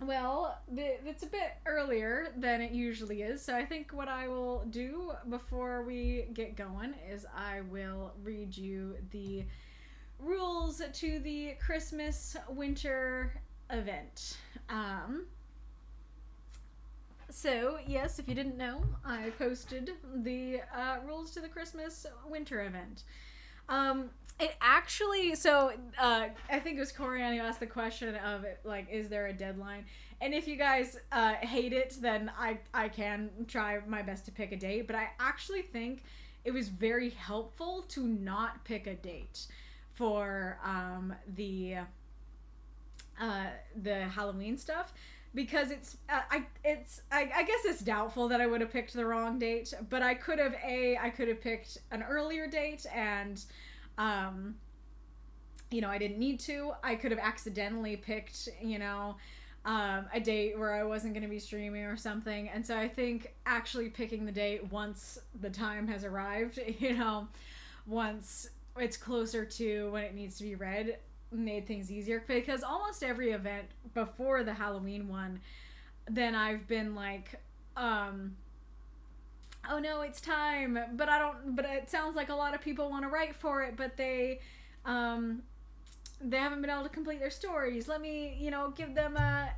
Well, it's a bit earlier than it usually is, so I think what I will do before we get going is I will read you the rules to the Christmas winter event. So, yes, if you didn't know, I posted the rules to the Christmas winter event. It actually, I think it was Corianne who asked the question of, like, is there a deadline? And if you guys hate it, then I can try my best to pick a date. But I actually think it was very helpful to not pick a date for the Halloween stuff. Because I guess it's doubtful that I would have picked the wrong date, but I could have picked an earlier date and, I didn't need to. I could have accidentally picked, a date where I wasn't going to be streaming or something. And so I think actually picking the date once the time has arrived, once it's closer to when it needs to be read, made things easier, because almost every event before the Halloween one, then I've been like, oh no, it's time, but it sounds like a lot of people want to write for it, but they haven't been able to complete their stories. Let me, give them a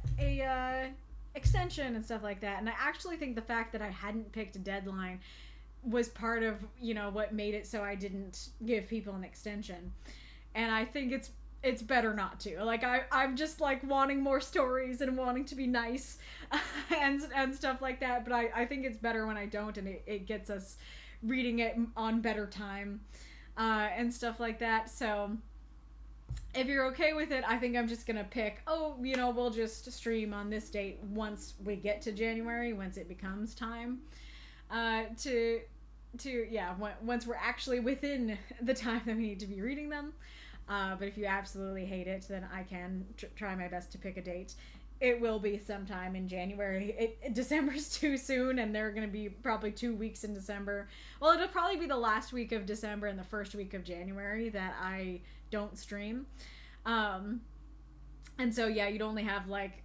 extension and stuff like that. And I actually think the fact that I hadn't picked a deadline was part of, what made it so I didn't give people an extension. And I think it's better not to. Like, I'm just, like, wanting more stories and wanting to be nice and stuff like that. But I think it's better when I don't, and it gets us reading it on better time and stuff like that. So if you're okay with it, I think I'm just going to pick, we'll just stream on this date once we get to January, once it becomes time once we're actually within the time that we need to be reading them. But if you absolutely hate it, then I can try my best to pick a date. It will be sometime in January. December's too soon, and there are going to be probably 2 weeks in December. Well, it'll probably be the last week of December and the first week of January that I don't stream. And so, yeah, you'd only have, like,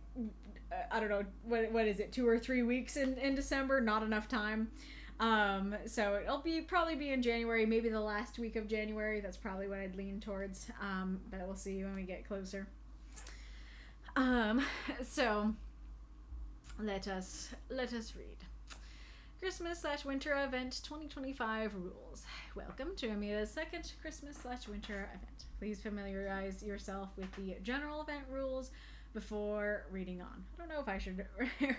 I don't know, what is it, 2 or 3 weeks in December? Not enough time. So it'll probably be in January, maybe the last week of January. That's probably what I'd lean towards. But we'll see when we get closer. So let us read. Christmas/Winter Event 2025 Rules. Welcome to Amita's second Christmas/Winter event. Please familiarize yourself with the general event rules before reading on. I don't know if I should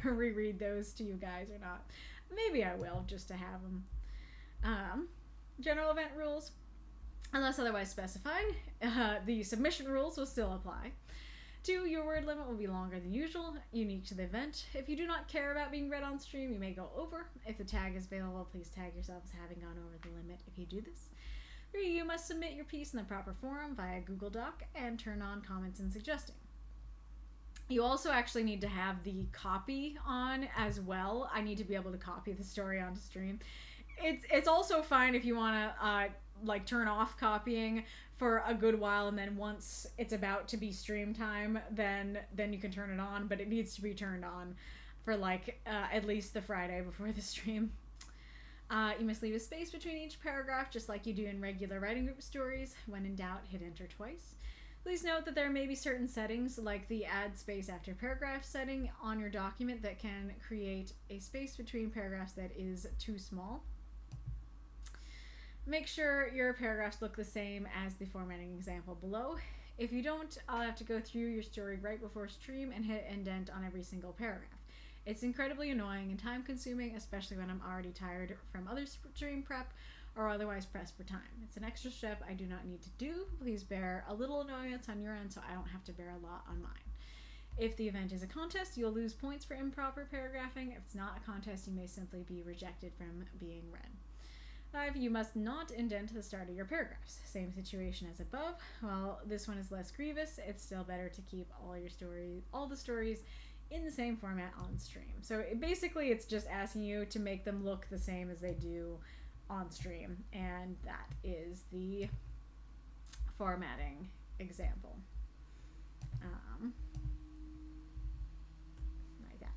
reread those to you guys or not. Maybe I will, just to have them. General event rules, unless otherwise specified. The submission rules will still apply. 2, your word limit will be longer than usual, unique to the event. If you do not care about being read on stream, you may go over. If the tag is available, please tag yourself as having gone over the limit if you do this. 3, you must submit your piece in the proper forum via Google Doc and turn on comments and suggesting. You also actually need to have the copy on as well. I need to be able to copy the story onto stream. It's also fine if you want to like turn off copying for a good while, and then once it's about to be stream time, then you can turn it on, but it needs to be turned on for like at least the Friday before the stream. You must leave a space between each paragraph, just like you do in regular writing group stories. When in doubt, hit enter twice. Please note that there may be certain settings, like the add space after paragraph setting on your document, that can create a space between paragraphs that is too small. Make sure your paragraphs look the same as the formatting example below. If you don't, I'll have to go through your story right before stream and hit indent on every single paragraph. It's incredibly annoying and time consuming, especially when I'm already tired from other stream prep or otherwise pressed for time. It's an extra step I do not need to do. Please bear a little annoyance on your end so I don't have to bear a lot on mine. If the event is a contest, you'll lose points for improper paragraphing. If it's not a contest, you may simply be rejected from being read. 5, you must not indent the start of your paragraphs. Same situation as above. While this one is less grievous, it's still better to keep all the stories in the same format on stream. So basically it's just asking you to make them look the same as they do on stream, and that is the formatting example. Like that.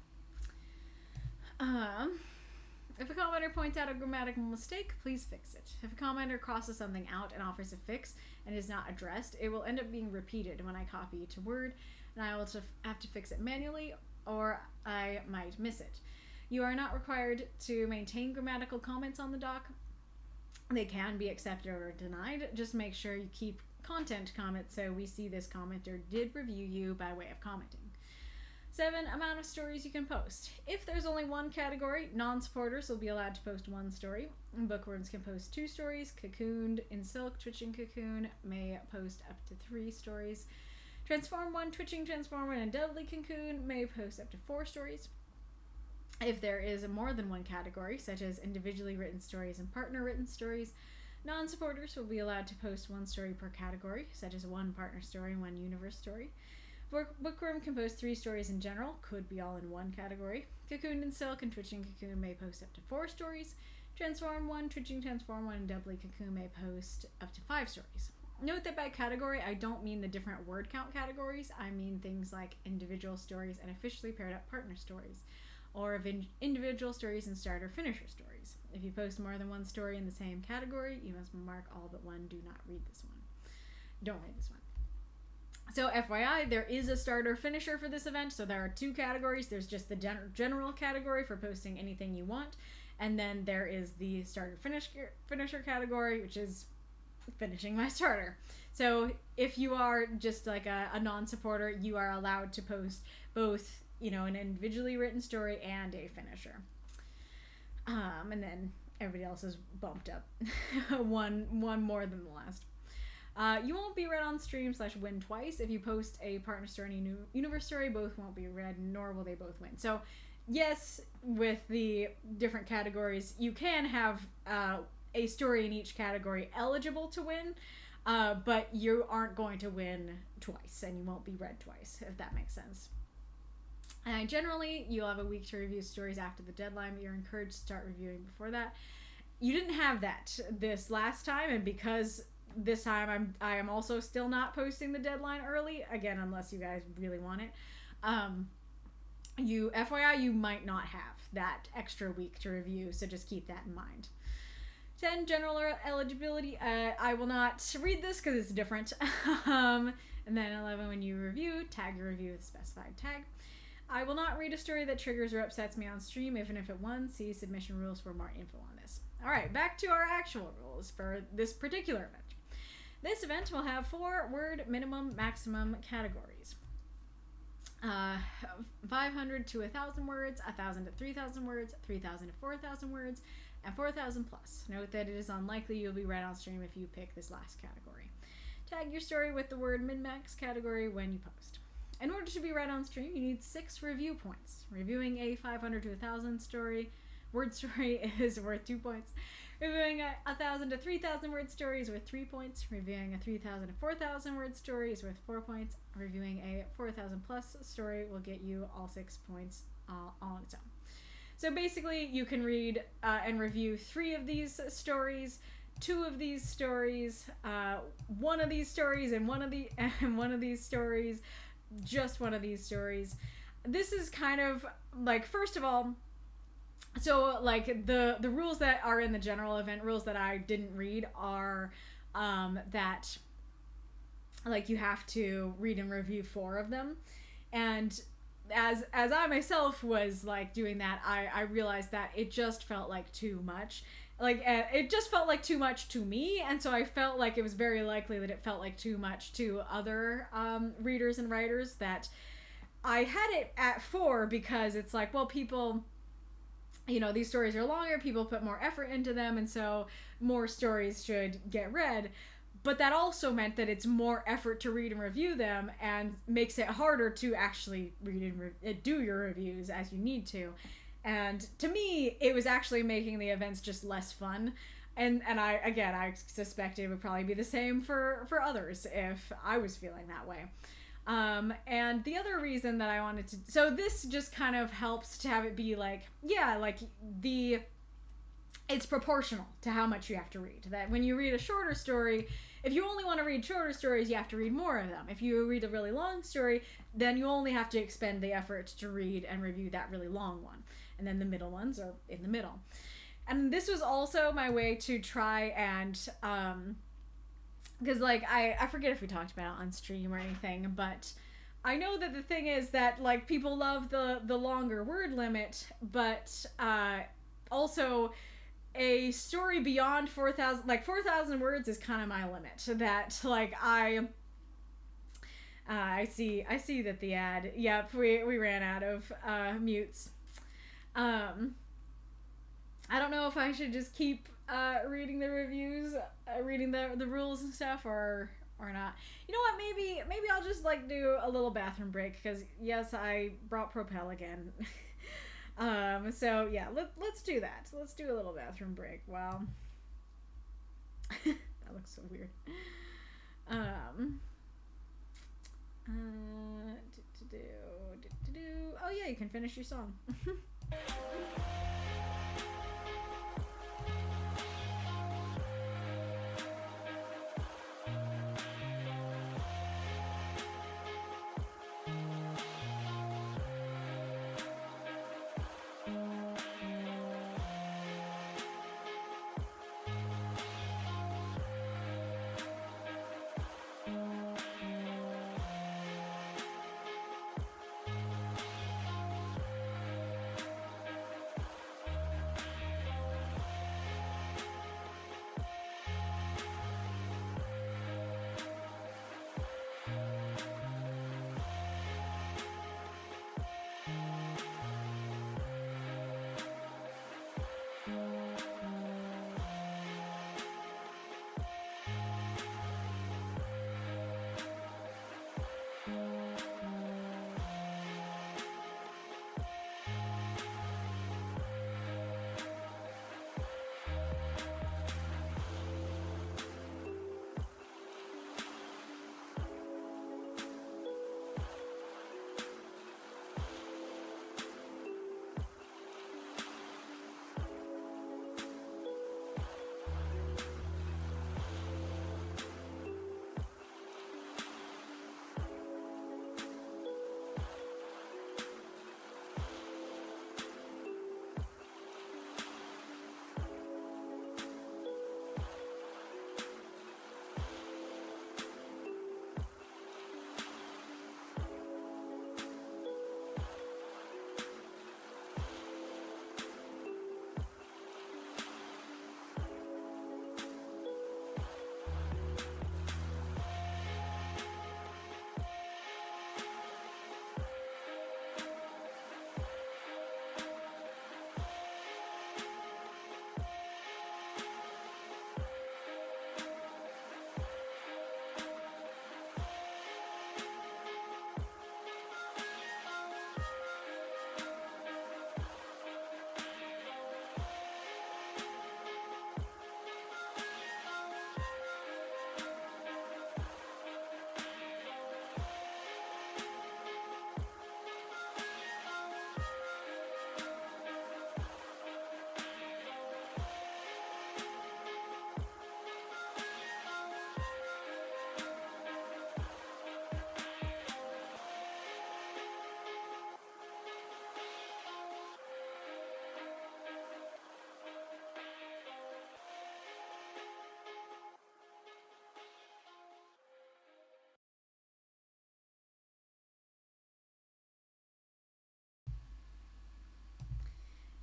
If a commenter points out a grammatical mistake, please fix it. If a commenter crosses something out and offers a fix and is not addressed, it will end up being repeated when I copy it to Word, and I will have to fix it manually, or I might miss it. You are not required to maintain grammatical comments on the doc. They can be accepted or denied. Just make sure you keep content comments so we see this commenter did review you by way of commenting. 7, amount of stories you can post. If there's only one category, non-supporters will be allowed to post 1 story. Bookworms can post 2 stories. Cocooned in Silk, Twitching Cocoon may post up to 3 stories. Transform 1, Twitching Transform 1, and Deadly Cocoon may post up to 4 stories. If there is more than one category, such as individually written stories and partner written stories, non-supporters will be allowed to post 1 story per category, such as 1 partner story and 1 universe story. Bookworm can post 3 stories in general, could be all in 1 category. Cocooned in Silk and Twitching Cocoon may post up to 4 stories. Transform 1, Twitching Transform 1, and Doubly Cocoon may post up to 5 stories. Note that by category, I don't mean the different word count categories. I mean things like individual stories and officially paired up partner stories, or individual stories and starter finisher stories. If you post more than 1 story in the same category, you must mark all but 1. Do not read this one. Don't read this one. So FYI, there is a starter finisher for this event, so there are 2 categories. There's just the general category for posting anything you want, and then there is the starter finisher category, which is finishing my starter. So if you are just like a non-supporter, you are allowed to post both, an individually written story and a finisher. And then everybody else is bumped up one more than the last. You won't be read on stream / win twice. If you post a partner story and a universe story, both won't be read, nor will they both win. So yes, with the different categories, you can have a story in each category eligible to win, but you aren't going to win twice, and you won't be read twice, if that makes sense. Generally, you'll have a week to review stories after the deadline, but you're encouraged to start reviewing before that. You didn't have that this last time, and because this time I am also still not posting the deadline early, again, unless you guys really want it. FYI, you might not have that extra week to review, so just keep that in mind. 10, general eligibility. I will not read this because it's different. And then 11, when you review, tag your review with a specified tag. I will not read a story that triggers or upsets me on stream, even if it won. See submission rules for more info on this. Alright, back to our actual rules for this particular event. This event will have 4 word minimum maximum categories. 500 to 1,000 words, 1,000 to 3,000 words, 3,000 to 4,000 words, and 4,000 plus. Note that it is unlikely you'll be read on stream if you pick this last category. Tag your story with the word min-max category when you post. In order to be read on stream, you need 6 review points. Reviewing a 500 to 1,000 word story is worth 2 points. Reviewing a 1,000 to 3,000 word story is worth 3 points. Reviewing a 3,000 to 4,000 word story is worth 4 points. Reviewing a 4,000 plus story will get you all 6 points all on its own. So basically, you can read and review 3 of these stories, 2 of these stories, 1 of these stories, and one of these stories, just one of these stories. This is kind of like, first of all, so like the rules that are in the general event rules that I didn't read are that like you have to read and review 4 of them, and as I myself was like doing that, I realized that it just felt like too much. Like it just felt like too much to me, and so I felt like it was very likely that it felt like too much to other readers and writers, that I had it at 4 because it's like, well, people, you know, these stories are longer, people put more effort into them, and so more stories should get read. But that also meant that it's more effort to read and review them, and makes it harder to actually read and do your reviews as you need to. And to me, it was actually making the events just less fun. And I suspect it would probably be the same for others if I was feeling that way. And the other reason that I wanted to, so this just kind of helps to have it be like, yeah, like it's proportional to how much you have to read. That when you read a shorter story, if you only want to read shorter stories, you have to read more of them. If you read a really long story, then you only have to expend the effort to read and review that really long one. And then the middle ones are in the middle. And this was also my way to try and, because like, I forget if we talked about it on stream or anything, but I know that the thing is that like people love the longer word limit, but also a story beyond 4,000, like 4,000 words is kind of my limit. That like I see that the ad, yep, we ran out of mutes. I don't know if I should just keep reading the reviews, reading the rules and stuff, or not. You know what? Maybe I'll just like do a little bathroom break, because yes, I brought Propel again. So yeah, let's do that. So let's do a little bathroom break. Wow. That looks so weird. Oh yeah, you can finish your song.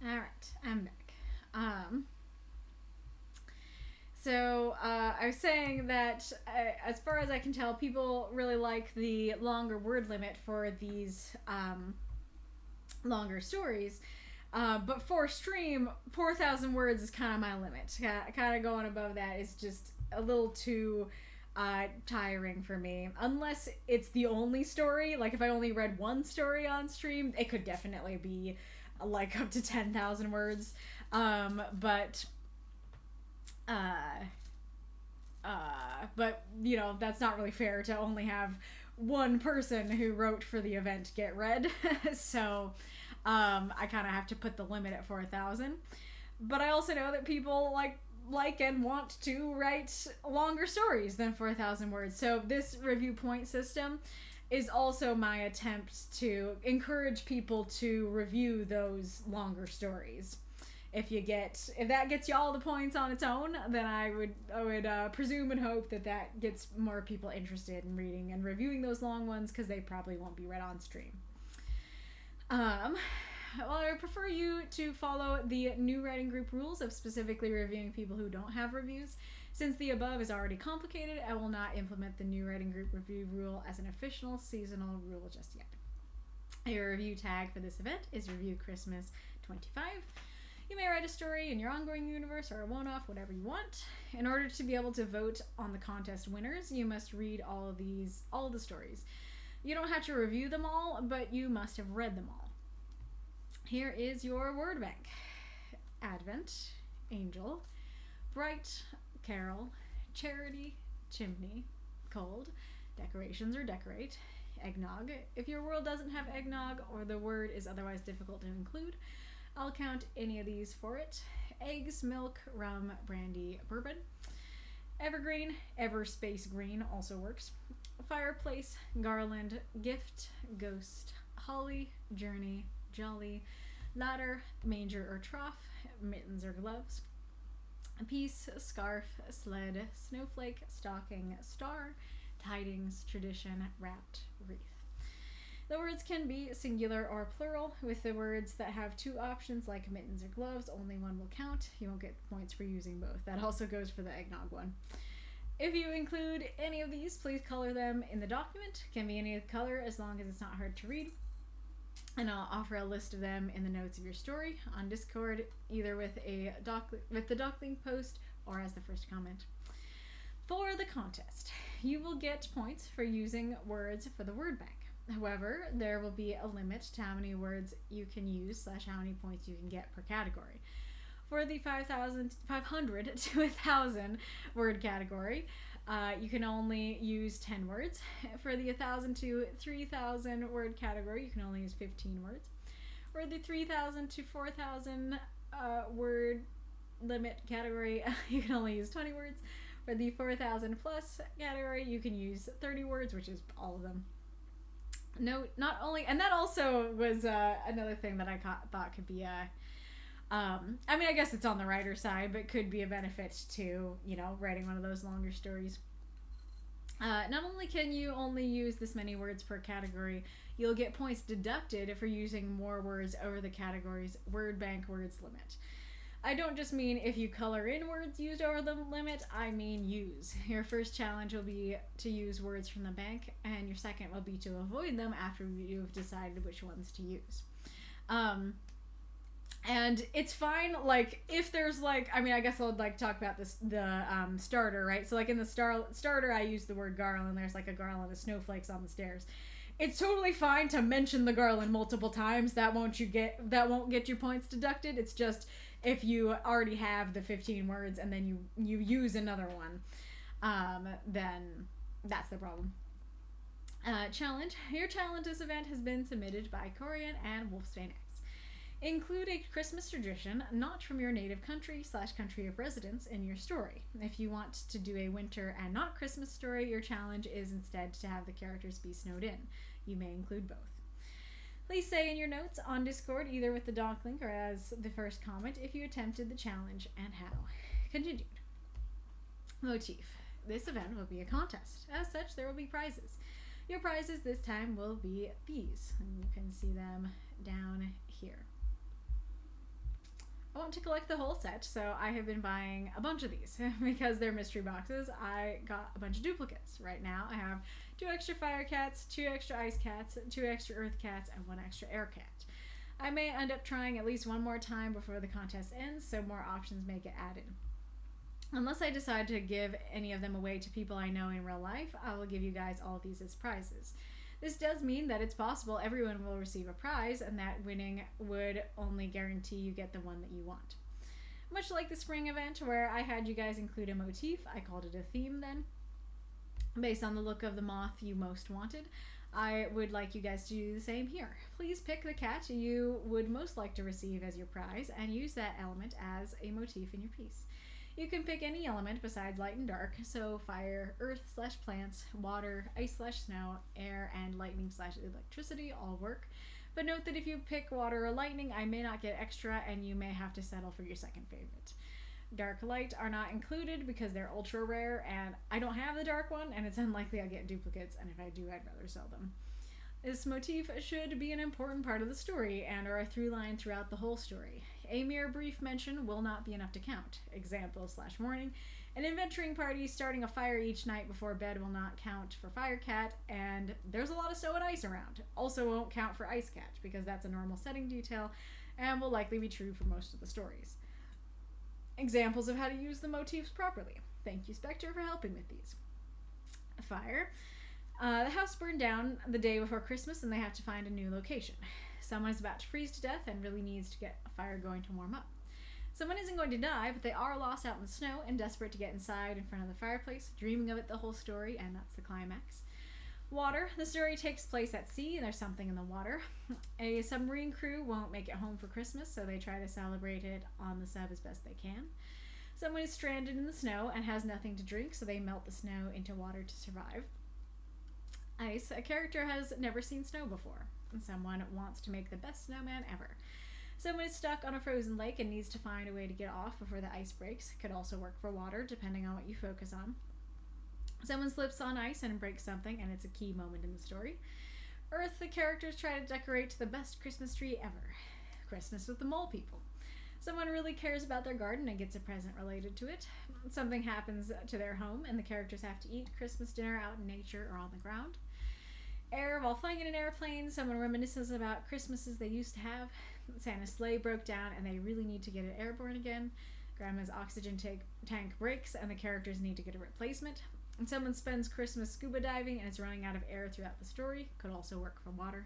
All right, I'm back. So I was saying that as far as I can tell, people really like the longer word limit for these longer stories. But for stream, 4,000 words is kind of my limit. Kind of going above that is just a little too tiring for me. Unless it's the only story. Like if I only read one story on stream, it could definitely be like up to 10,000 words. But you know, that's not really fair to only have one person who wrote for the event get read. So I kind of have to put the limit at 4,000. But I also know that people like and want to write longer stories than 4,000 words. So this review point system is also my attempt to encourage people to review those longer stories. If that gets you all the points on its own, then I would presume and hope that gets more people interested in reading and reviewing those long ones, because they probably won't be read on stream. Well, I would prefer you to follow the new writing group rules of specifically reviewing people who don't have reviews. Since the above is already complicated, I will not implement the new writing group review rule as an official seasonal rule just yet. Your review tag for this event is Review Christmas 25. You may write a story in your ongoing universe or a one-off, whatever you want. In order to be able to vote on the contest winners, you must read all of the stories. You don't have to review them all, but you must have read them all. Here is your word bank. Advent, Angel, Bright, Carol, Charity, Chimney, Cold, Decorations or Decorate, Eggnog. If your world doesn't have eggnog or the word is otherwise difficult to include, I'll count any of these for it. Eggs, milk, rum, brandy, bourbon. Evergreen, Everspace green also works. Fireplace, garland, gift, ghost, holly, journey, jolly, ladder, manger or trough, mittens or gloves. Piece, scarf, sled, snowflake, stocking, star, tidings, tradition, wrapped, wreath. The words can be singular or plural. With the words that have two options like mittens or gloves, only one will count. You won't get points for using both. That also goes for the eggnog one. If you include any of these, please color them in the document. Can be any color as long as it's not hard to read. And I'll offer a list of them in the notes of your story on Discord, either with the doclink post or as the first comment. For the contest, you will get points for using words for the word bank. However, there will be a limit to how many words you can use / how many points you can get per category. For the 500 to 1,000 word category, you can only use 10 words. For the 1,000 to 3,000 word category, you can only use 15 words. For the 3,000 to 4,000 word limit category, you can only use 20 words. For the 4,000 plus category, you can use 30 words, which is all of them. No, not only, and that also was another thing that I thought could be I mean, I guess it's on the writer side, but could be a benefit to, you know, writing one of those longer stories. Not only can you only use this many words per category, you'll get points deducted for using more words over the category's word bank words limit. I don't just mean if you color in words used over the limit, I mean use. Your first challenge will be to use words from the bank, and your second will be to avoid them after you've decided which ones to use. And it's fine, like, if there's, like, I mean, I guess I'll, like, talk about this, the starter, right? So, like, in the starter, I use the word garland. There's, like, a garland of snowflakes on the stairs. It's totally fine to mention the garland multiple times. That won't get you points deducted. It's just if you already have the 15 words and then you use another one, then that's the problem. Challenge. Your challenge this event has been submitted by Corian and Wolfsbane X. Include a Christmas tradition not from your native country / country of residence in your story. If you want to do a winter and not Christmas story, your challenge is instead to have the characters be snowed in. You may include both. Please say in your notes on Discord, either with the doc link or as the first comment, if you attempted the challenge and how. Continued. Motif. This event will be a contest. As such, there will be prizes. Your prizes this time will be these. And you can see them down here. I want to collect the whole set, so I have been buying a bunch of these because they're mystery boxes. I got a bunch of duplicates. Right now I have 2 extra fire cats, 2 extra ice cats, 2 extra earth cats, and 1 extra air cat. I may end up trying at least one more time before the contest ends, so more options may get added. Unless I decide to give any of them away to people I know in real life, I will give you guys all of these as prizes. This does mean that it's possible everyone will receive a prize, and that winning would only guarantee you get the one that you want. Much like the spring event where I had you guys include a motif, I called it a theme then. Based on the look of the moth you most wanted, I would like you guys to do the same here. Please pick the cat you would most like to receive as your prize and use that element as a motif in your piece. You can pick any element besides light and dark, so fire, earth/plants, water, ice/snow, air, and lightning/electricity all work. But note that if you pick water or lightning, I may not get extra and you may have to settle for your second favorite. Dark light are not included because they're ultra rare, and I don't have the dark one, and it's unlikely I'll get duplicates, and if I do, I'd rather sell them. This motif should be an important part of the story and are a through line throughout the whole story. A mere brief mention will not be enough to count. Example/warning. An adventuring party starting a fire each night before bed will not count for Fire Cat, and there's a lot of snow and ice around. Also won't count for Ice Cat, because that's a normal setting detail, and will likely be true for most of the stories. Examples of how to use the motifs properly. Thank you, Spectre, for helping with these. Fire. The house burned down the day before Christmas and they have to find a new location. Someone is about to freeze to death and really needs to get a fire going to warm up. Someone isn't going to die, but they are lost out in the snow and desperate to get inside in front of the fireplace, dreaming of it the whole story, and that's the climax. Water. The story takes place at sea and there's something in the water. A submarine crew won't make it home for Christmas, so they try to celebrate it on the sub as best they can. Someone is stranded in the snow and has nothing to drink, so they melt the snow into water to survive. Ice. A character has never seen snow before, and someone wants to make the best snowman ever. Someone is stuck on a frozen lake and needs to find a way to get off before the ice breaks. Could also work for water, depending on what you focus on. Someone slips on ice and breaks something, and it's a key moment in the story. Earth. The characters try to decorate the best Christmas tree ever. Christmas with the mole people. Someone really cares about their garden and gets a present related to it. Something happens to their home, and the characters have to eat Christmas dinner out in nature or on the ground. Air. While flying in an airplane, someone reminisces about Christmases they used to have. Santa's sleigh broke down and they really need to get it airborne again. Grandma's oxygen tank breaks and the characters need to get a replacement. And someone spends Christmas scuba diving and is running out of air throughout the story. Could also work for water.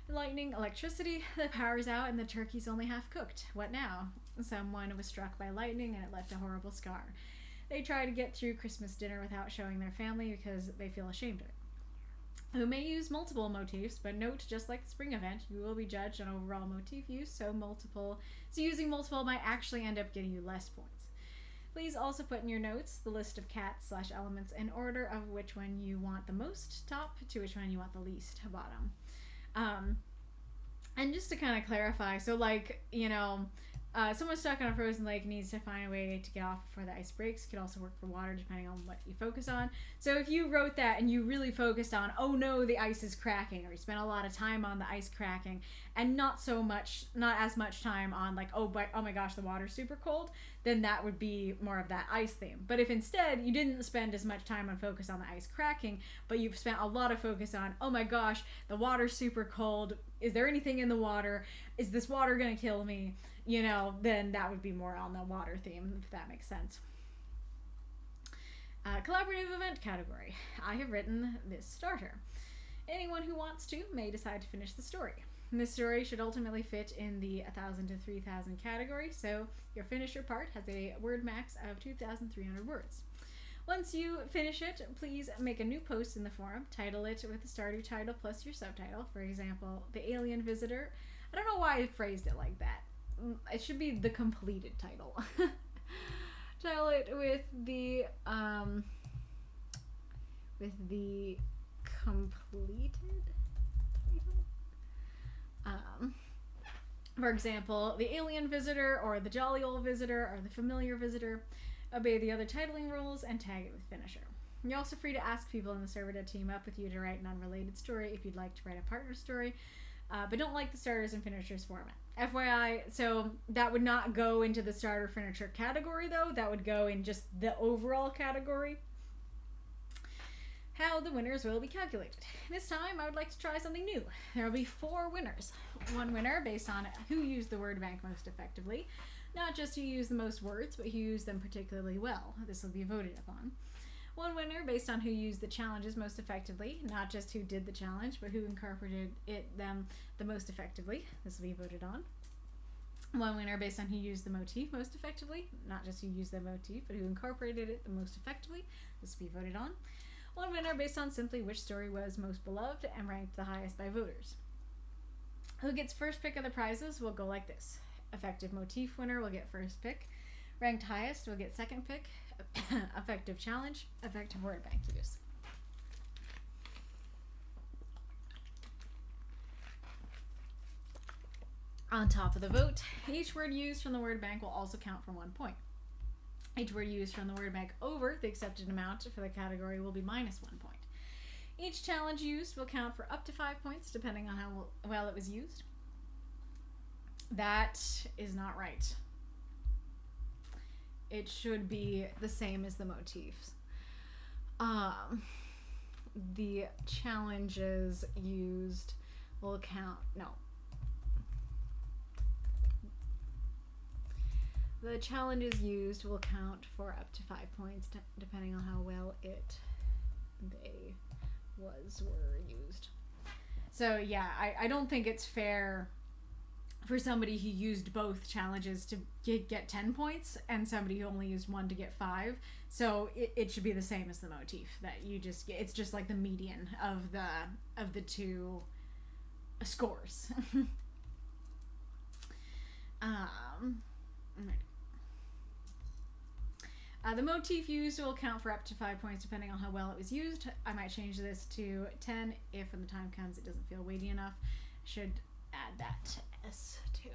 Lightning. Electricity. The power's out and the turkey's only half cooked. What now? Someone was struck by lightning and it left a horrible scar. They try to get through Christmas dinner without showing their family because they feel ashamed of it. Who may use multiple motifs, but note, just like the spring event, you will be judged on overall motif use, so using multiple might actually end up getting you less points. Please also put in your notes the list of cats/elements in order of which one you want the most top to which one you want the least bottom. And just to kind of clarify, so someone stuck on a frozen lake needs to find a way to get off before the ice breaks. Could also work for water depending on what you focus on. So if you wrote that and you really focused on, oh no, the ice is cracking, or you spent a lot of time on the ice cracking and not as much time on oh my gosh, the water's super cold, then that would be more of that ice theme. But if instead you didn't spend as much time on focus on the ice cracking, but you've spent a lot of focus on, oh my gosh, the water's super cold, is there anything in the water, is this water gonna kill me, then that would be more on the water theme, if that makes sense. Collaborative event category. I have written this starter. Anyone who wants to may decide to finish the story. This story should ultimately fit in the 1,000 to 3,000 category, so your finisher part has a word max of 2,300 words. Once you finish it, please make a new post in the forum, title it with the starter title plus your subtitle. For example, The Alien Visitor. I don't know why I phrased it like that. It should be the completed title. Title it with the completed title. For example, The Alien Visitor, or The Jolly Old Visitor, or The Familiar Visitor. Obey the other titling rules and tag it with finisher. You're also free to ask people in the server to team up with you to write an unrelated story if you'd like to write a partner story. but don't like the starters and finishers format. FYI, so that would not go into the starter finisher category though. That would go in just the overall category. How the winners will be calculated. This time I would like to try something new. There will be 4 winners. 1 winner based on who used the word bank most effectively. Not just who used the most words, but who used them particularly well. This will be voted upon. 1 winner based on who used the challenges most effectively, not just who did the challenge, but who incorporated them the most effectively. This will be voted on. 1 winner based on who used the motif most effectively, not just who used the motif, but who incorporated it the most effectively. This will be voted on. 1 winner based on simply which story was most beloved and ranked the highest by voters. Who gets first pick of the prizes will go like this. Effective motif winner will get first pick. Ranked highest will get second pick. Effective challenge, effective word bank use. On top of the vote, each word used from the word bank will also count for 1 point. Each word used from the word bank over the accepted amount for the category will be minus 1 point. Each challenge used will count for up to 5 points depending on how well it was used. That is not right. It should be the same as the motifs. The challenges used will count. No. The challenges used will count for up to 5 points depending on how well they were used. So yeah, I don't think it's fair for somebody who used both challenges to get 10 points and somebody who only used 1 to get 5. So it should be the same as the motif, that you just get, it's just like the median of the 2 scores. The motif used will count for up to 5 points depending on how well it was used. I might change this to 10 if when the time comes it doesn't feel weighty enough. Should add that to S2.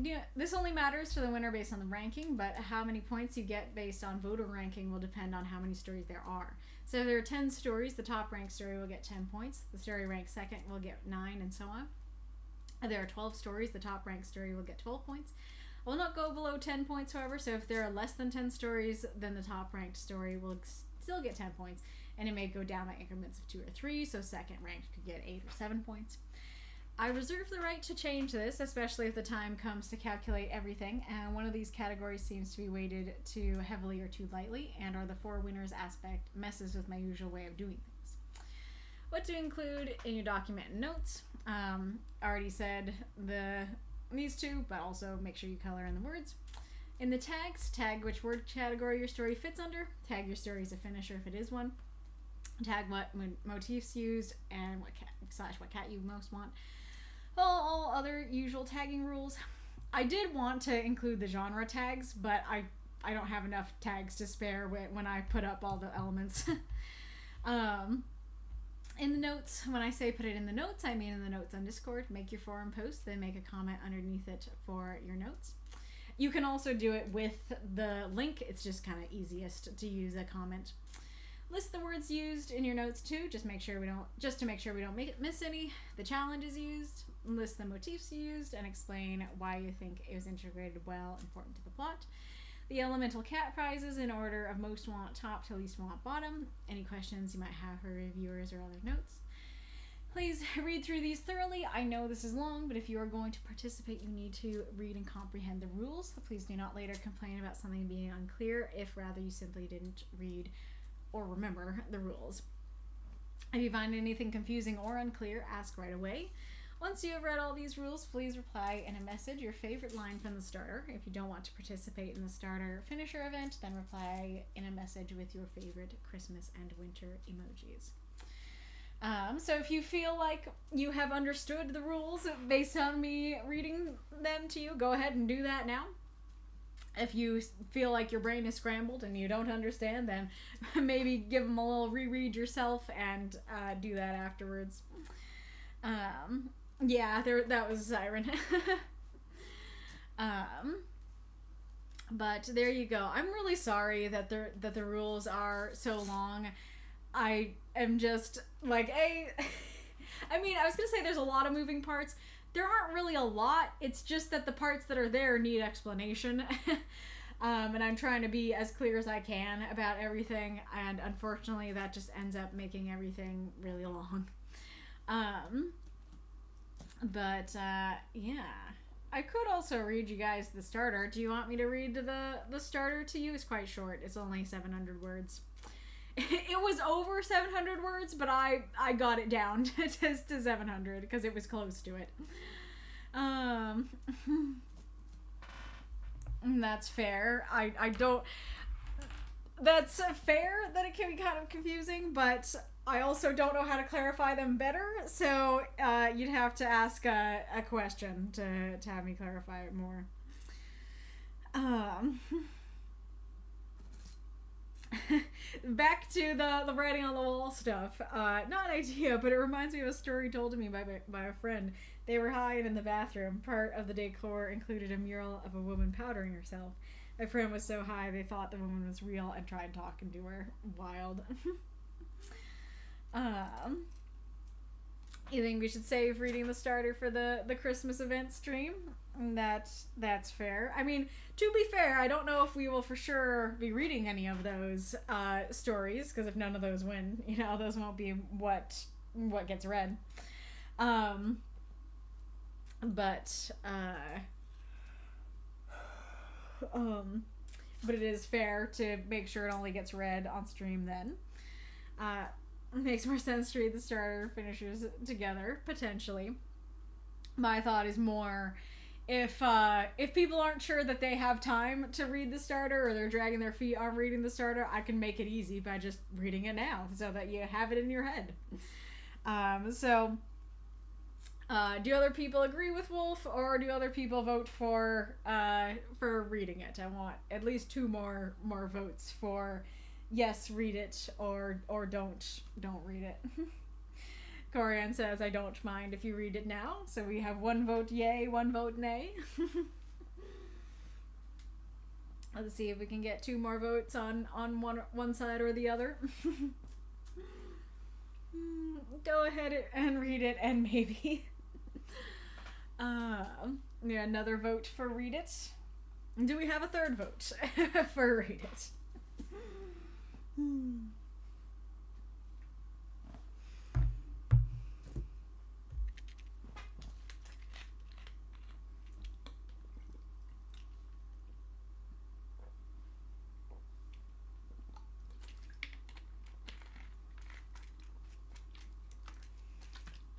Yeah, this only matters for the winner based on the ranking, but how many points you get based on voter ranking will depend on how many stories there are. So if there are 10 stories, the top ranked story will get 10 points. The story ranked second will get 9, and so on. If there are 12 stories, the top ranked story will get 12 points. It will not go below 10 points, however, so if there are less than 10 stories, then the top ranked story will still get 10 points, and it may go down by increments of 2 or 3, so second ranked could get 8 or 7 points. I reserve the right to change this, especially if the time comes to calculate everything, and one of these categories seems to be weighted too heavily or too lightly, and or the 4 winners aspect messes with my usual way of doing things. What to include in your document and notes. Already said these 2, but also make sure you color in the words. In the tags, tag which word category your story fits under. Tag your story as a finisher if it is one. Tag what motifs used and what cat you most want. All other usual tagging rules. I did want to include the genre tags, but I don't have enough tags to spare when I put up all the elements. In the notes, when I say put it in the notes, I mean in the notes on Discord. Make your forum post, then make a comment underneath it for your notes. You can also do it with the link. It's just kind of easiest to use a comment. List the words used in your notes too, just to make sure we don't miss any. The challenges used, list the motifs used, and explain why you think it was integrated well, important to the plot. The elemental cat prizes in order of most want top to least want bottom. Any questions you might have for reviewers or other notes. Please read through these thoroughly. I know this is long, but if you are going to participate, you need to read and comprehend the rules. Please do not later complain about something being unclear, if rather you simply didn't read or remember the rules. If you find anything confusing or unclear, ask right away. Once you have read all these rules, please reply in a message your favorite line from the starter. If you don't want to participate in the starter finisher event, then reply in a message with your favorite Christmas and winter emojis. So if you feel like you have understood the rules based on me reading them to you, go ahead and do that now. If you feel like your brain is scrambled and you don't understand, then maybe give them a little reread yourself and do that afterwards. Yeah, that was Siren. But there you go. I'm really sorry that the rules are so long. I am just like I mean, I was gonna say there's a lot of moving parts. There aren't really a lot. It's just that the parts that are there need explanation. And I'm trying to be as clear as I can about everything, and unfortunately that just ends up making everything really long. Yeah. I could also read you guys the starter. Do you want me to read the starter to you? It's quite short. It's only 700 words. It was over 700 words, but I got it down to 700 because it was close to it. That's fair. I don't... That's fair that it can be kind of confusing, but I also don't know how to clarify them better, so you'd have to ask a question to have me clarify it more. Back to the writing on the wall stuff. Not an idea, but it reminds me of a story told to me by a friend. They were high and in the bathroom. Part of the decor included a mural of a woman powdering herself. My friend was so high they thought the woman was real and tried talking to her. Wild. You think we should save reading the starter for the Christmas event stream? That's fair. I mean, to be fair, I don't know if we will for sure be reading any of those stories, because if none of those win, those won't be what gets read. But it is fair to make sure it only gets read on stream then. It makes more sense to read the starter finishers together, potentially. My thought is more if people aren't sure that they have time to read the starter, or they're dragging their feet on reading the starter, I can make it easy by just reading it now so that you have it in your head. Do other people agree with Wolf, or do other people vote for reading it? I want at least 2 more votes for yes, read it, or don't read it. Corian says, I don't mind if you read it now. So we have 1 vote yay, 1 vote nay. Let's see if we can get 2 more votes on one side or the other. Go ahead and read it, and maybe another vote for read it. Do we have a 3rd vote for read it?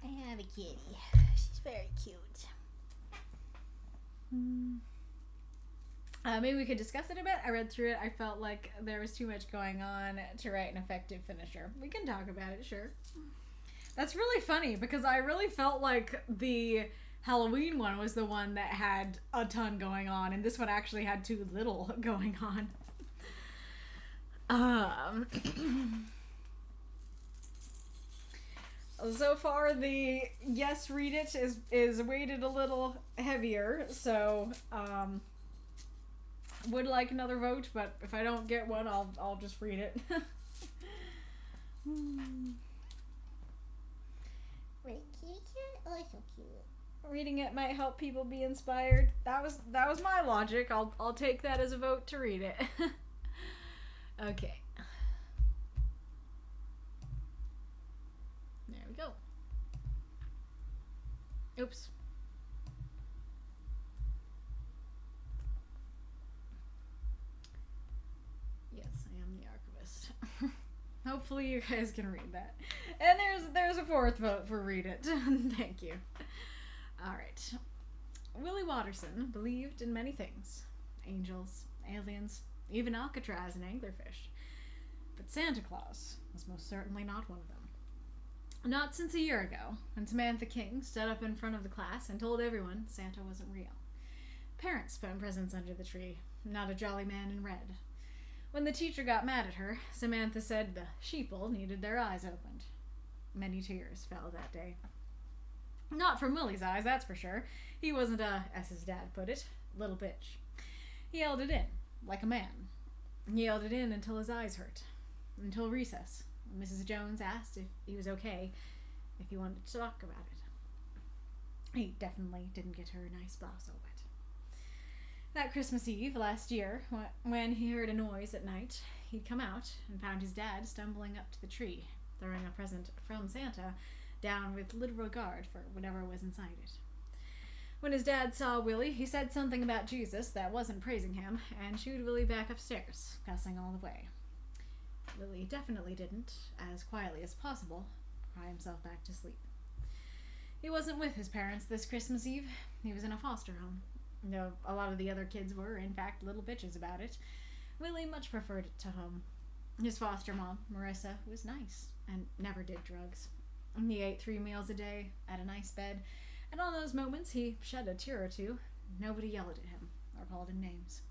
I have a kitty. She's very cute. Maybe we could discuss it a bit. I read through it. I felt like there was too much going on to write an effective finisher. We can talk about it, sure. That's really funny because I really felt like the Halloween one was the one that had a ton going on, and this one actually had too little going on. So far, the yes, read it is weighted a little heavier, so would like another vote, but if I don't get one, I'll just read it. Wait, kitty cat? Oh, so cute. Reading it might help people be inspired. That was my logic. I'll take that as a vote to read it. Okay. There we go. Oops. Yes, I am the archivist. Hopefully you guys can read that. And there's a 4th vote for read it. Thank you. Alright. Willie Watterson believed in many things. Angels, aliens, even Alcatraz and anglerfish. But Santa Claus was most certainly not one of them. Not since a year ago, when Samantha King stood up in front of the class and told everyone Santa wasn't real. Parents found presents under the tree, not a jolly man in red. When the teacher got mad at her, Samantha said the sheeple needed their eyes opened. Many tears fell that day. Not from Willie's eyes, that's for sure. He wasn't as his dad put it, little bitch. He held it in, like a man. He held it in until his eyes hurt. Until recess. Mrs. Jones asked if he was okay, if he wanted to talk about it. He definitely didn't get her a nice blouse all wet. That Christmas Eve last year, when he heard a noise at night, he'd come out and found his dad stumbling up to the tree, throwing a present from Santa down with little regard for whatever was inside it. When his dad saw Willie, he said something about Jesus that wasn't praising him, and shooed Willie back upstairs, cussing all the way. Willie definitely didn't, as quietly as possible, cry himself back to sleep. He wasn't with his parents this Christmas Eve. He was in a foster home. Though a lot of the other kids were, in fact, little bitches about it, Willie much preferred it to home. His foster mom, Marissa, was nice and never did drugs. He ate 3 meals a day, had a nice bed, and on those moments he shed a tear or two. Nobody yelled at him or called him names.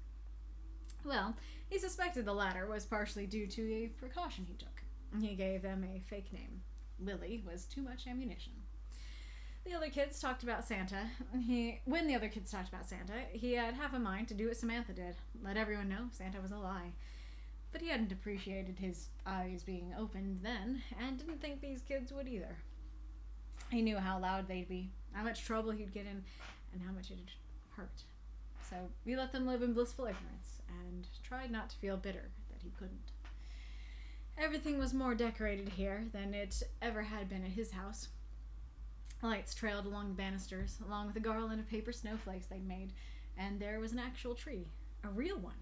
Well, he suspected the latter was partially due to a precaution he took. He gave them a fake name. Willie was too much ammunition. When the other kids talked about Santa, he had half a mind to do what Samantha did, let everyone know Santa was a lie. But he hadn't appreciated his eyes being opened then, and didn't think these kids would either. He knew how loud they'd be, how much trouble he'd get in, and how much it'd hurt. So he let them live in blissful ignorance, and tried not to feel bitter that he couldn't. Everything was more decorated here than it ever had been at his house. Lights trailed along the banisters, along with a garland of paper snowflakes they'd made, and there was an actual tree, a real one.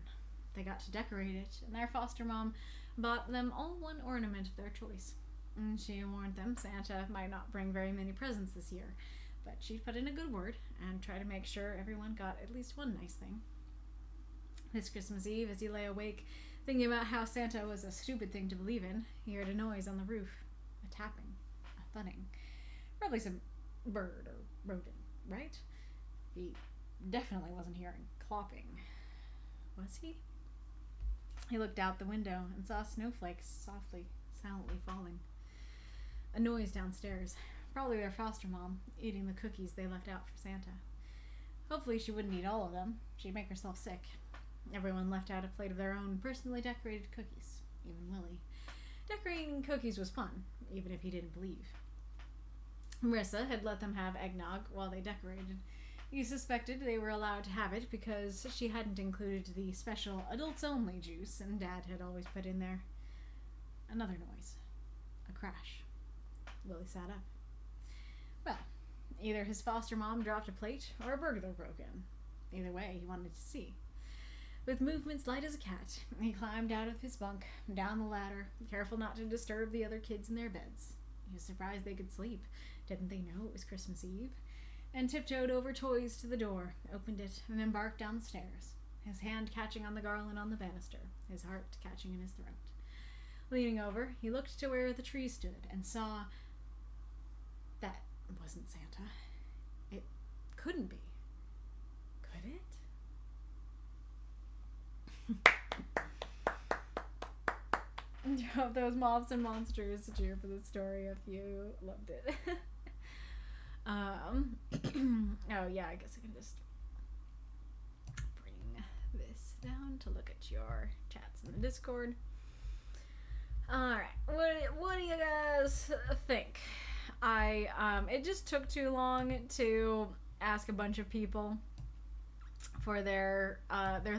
They got to decorate it, and their foster mom bought them all one ornament of their choice. And she warned them Santa might not bring very many presents this year, but she'd put in a good word and try to make sure everyone got at least one nice thing. This Christmas Eve, as he lay awake, thinking about how Santa was a stupid thing to believe in, he heard a noise on the roof, a tapping, a thudding. Probably some bird or rodent, right? He definitely wasn't hearing clopping. Was he? He looked out the window and saw snowflakes softly, silently falling. A noise downstairs. Probably their foster mom, eating the cookies they left out for Santa. Hopefully she wouldn't eat all of them. She'd make herself sick. Everyone left out a plate of their own personally decorated cookies, even Willie. Decorating cookies was fun, even if he didn't believe. Marissa had let them have eggnog while they decorated. He suspected they were allowed to have it because she hadn't included the special adults-only juice, and Dad had always put in there. Another noise. A crash. Willie sat up. Well, either his foster mom dropped a plate or a burglar broke in. Either way, he wanted to see. With movements light as a cat, he climbed out of his bunk, down the ladder, careful not to disturb the other kids in their beds. He was surprised they could sleep. Didn't they know it was Christmas Eve? And tiptoed over toys to the door, opened it, and embarked down the stairs, his hand catching on the garland on the banister, his heart catching in his throat. Leaning over, he looked to where the tree stood and saw that wasn't Santa. It couldn't be. Could it? Drove those mobs and monsters to cheer for the story if you loved it. Oh yeah, I guess I can just bring this down to look at your chats in the Discord. Alright, what do you guys think? It just took too long to ask a bunch of people for their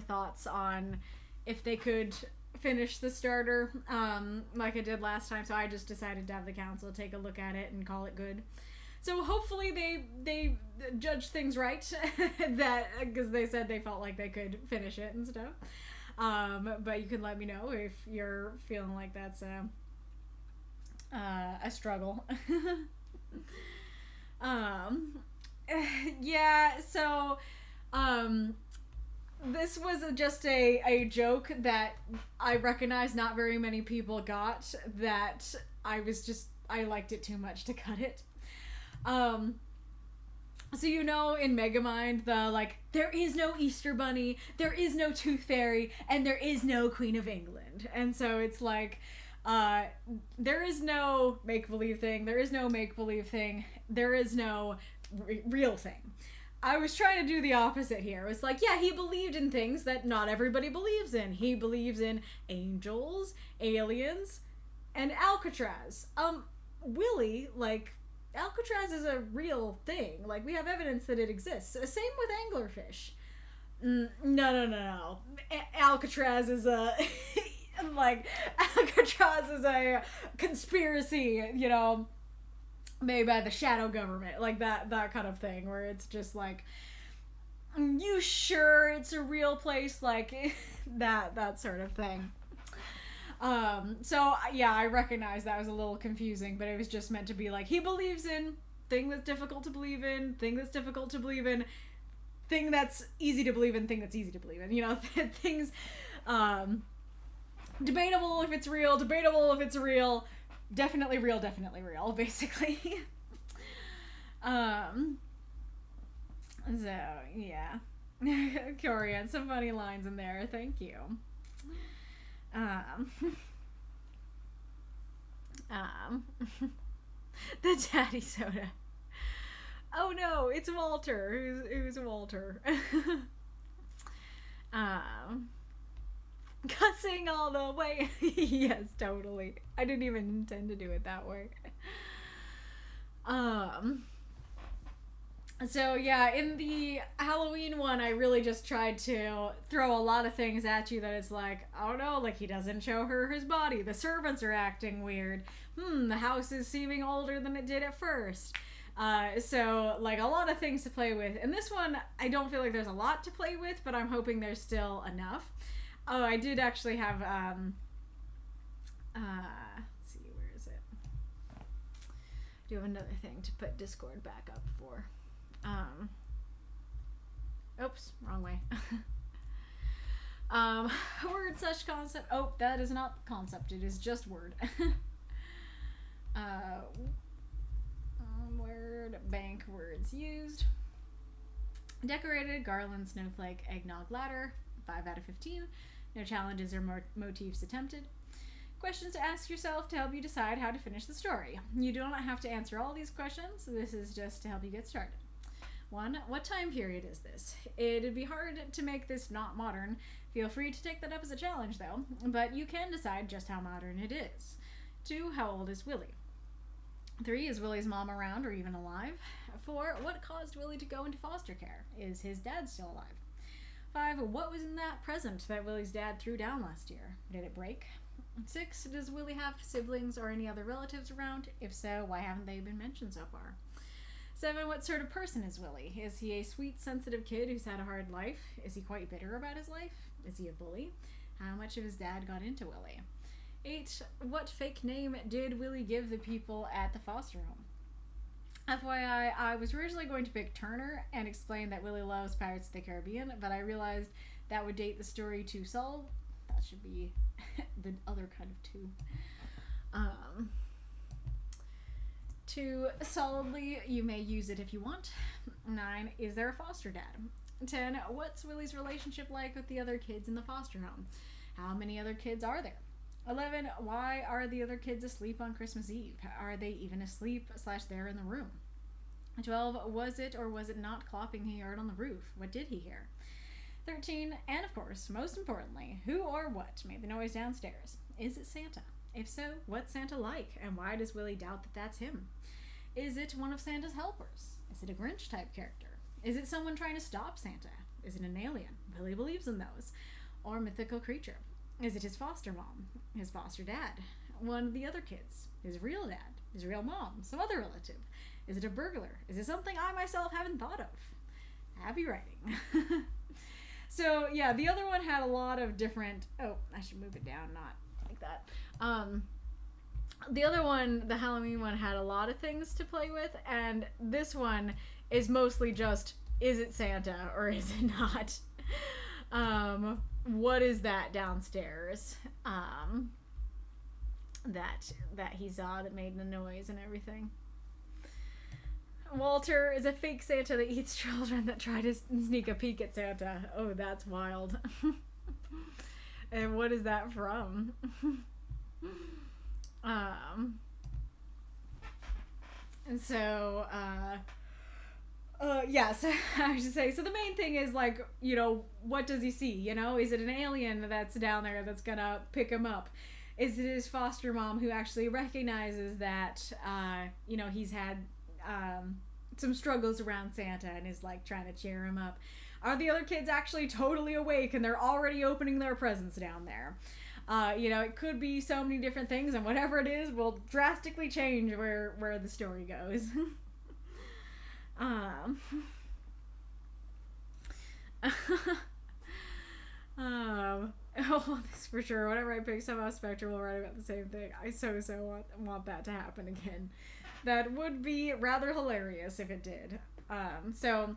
thoughts on if they could finish the starter like I did last time, so I just decided to have the council take a look at it and call it good. So hopefully they judged things right, that because they said they felt like they could finish it and stuff. But you can let me know if you're feeling like that's a struggle. Yeah. So this was just a joke that I recognize not very many people got, that I liked it too much to cut it. So you know in Megamind, there is no Easter Bunny, there is no Tooth Fairy, and there is no Queen of England. And so it's like, there is no make-believe thing, there is no make-believe thing, there is no real thing. I was trying to do the opposite here. It's like, yeah, he believed in things that not everybody believes in. He believes in angels, aliens, and Alcatraz. Willie, like, Alcatraz is a real thing. Like, we have evidence that it exists. Same with anglerfish. No. Alcatraz is a like, Alcatraz is a conspiracy, you know, made by the shadow government, like that kind of thing, where it's just like, you sure it's a real place, like that sort of thing. So yeah, I recognize that was a little confusing, but it was just meant to be like, he believes in thing that's difficult to believe in, thing that's difficult to believe in, thing that's easy to believe in, thing that's easy to believe in, you know, things, debatable if it's real, definitely real, basically. So yeah. Corian, some funny lines in there, thank you. The daddy soda. Oh no, it's Walter. Who's Walter? Cussing all the way. Yes, totally. I didn't even intend to do it that way. So yeah, in the Halloween one, I really just tried to throw a lot of things at you that it's like, oh no, like, he doesn't show her his body. The servants are acting weird. The house is seeming older than it did at first. So, like, a lot of things to play with. In this one, I don't feel like there's a lot to play with, but I'm hoping there's still enough. Oh, I did actually have, let's see, where is it? I do have another thing to put Discord back up for. Oops, wrong way. Word / concept. Oh, that is not concept, it is just word. Word, bank, words used. Decorated, garland, snowflake, eggnog ladder, 5 out of 15. No challenges or motifs attempted. Questions to ask yourself to help you decide how to finish the story. You do not have to answer all these questions. This is just to help you get started. 1. What time period is this? It'd be hard to make this not modern. Feel free to take that up as a challenge, though, but you can decide just how modern it is. 2. How old is Willie? 3. Is Willie's mom around or even alive? 4. What caused Willie to go into foster care? Is his dad still alive? 5. What was in that present that Willie's dad threw down last year? Did it break? 6. Does Willie have siblings or any other relatives around? If so, why haven't they been mentioned so far? 7. What sort of person is Willie? Is he a sweet, sensitive kid who's had a hard life? Is he quite bitter about his life? Is he a bully? How much of his dad got into Willie? 8. What fake name did Willie give the people at the foster home? FYI, I was originally going to pick Turner and explain that Willie loves Pirates of the Caribbean, but I realized that would date the story too solid. That should be the other kind of two. Too solidly, you may use it if you want. 9. Is there a foster dad? 10. What's Willie's relationship like with the other kids in the foster home? How many other kids are there? 11. Why are the other kids asleep on Christmas Eve? Are they even asleep / there in the room? 12. Was it or was it not clopping he heard on the roof? What did he hear? 13. And of course, most importantly, who or what made the noise downstairs? Is it Santa? If so, what's Santa like? And why does Willie doubt that that's him? Is it one of Santa's helpers? Is it a Grinch type character? Is it someone trying to stop Santa? Is it an alien? Willie believes in those. Or mythical creature? Is it his foster mom? His foster dad? One of the other kids? His real dad? His real mom? Some other relative? Is it a burglar? Is it something I myself haven't thought of? Happy writing. So yeah, the other one had a lot of different, oh, I should move it down, not like that. The other one, the Halloween one, had a lot of things to play with, and this one is mostly just, is it Santa or is it not? What is that downstairs? That he saw that made the noise and everything. Walter is a fake Santa that eats children that try to sneak a peek at Santa. Oh, that's wild. And what is that from? And so, yes, I should say, so the main thing is, like, you know, what does he see? You know, is it an alien that's down there that's gonna pick him up? is it his foster mom who actually recognizes that, he's had some struggles around Santa and is like trying to cheer him up? Are the other kids actually totally awake and they're already opening their presents down there? It could be so many different things, and whatever it is will drastically change where the story goes. This for sure. Whenever I pick somehow Spectre will write about the same thing. I so want that to happen again. That would be rather hilarious if it did. So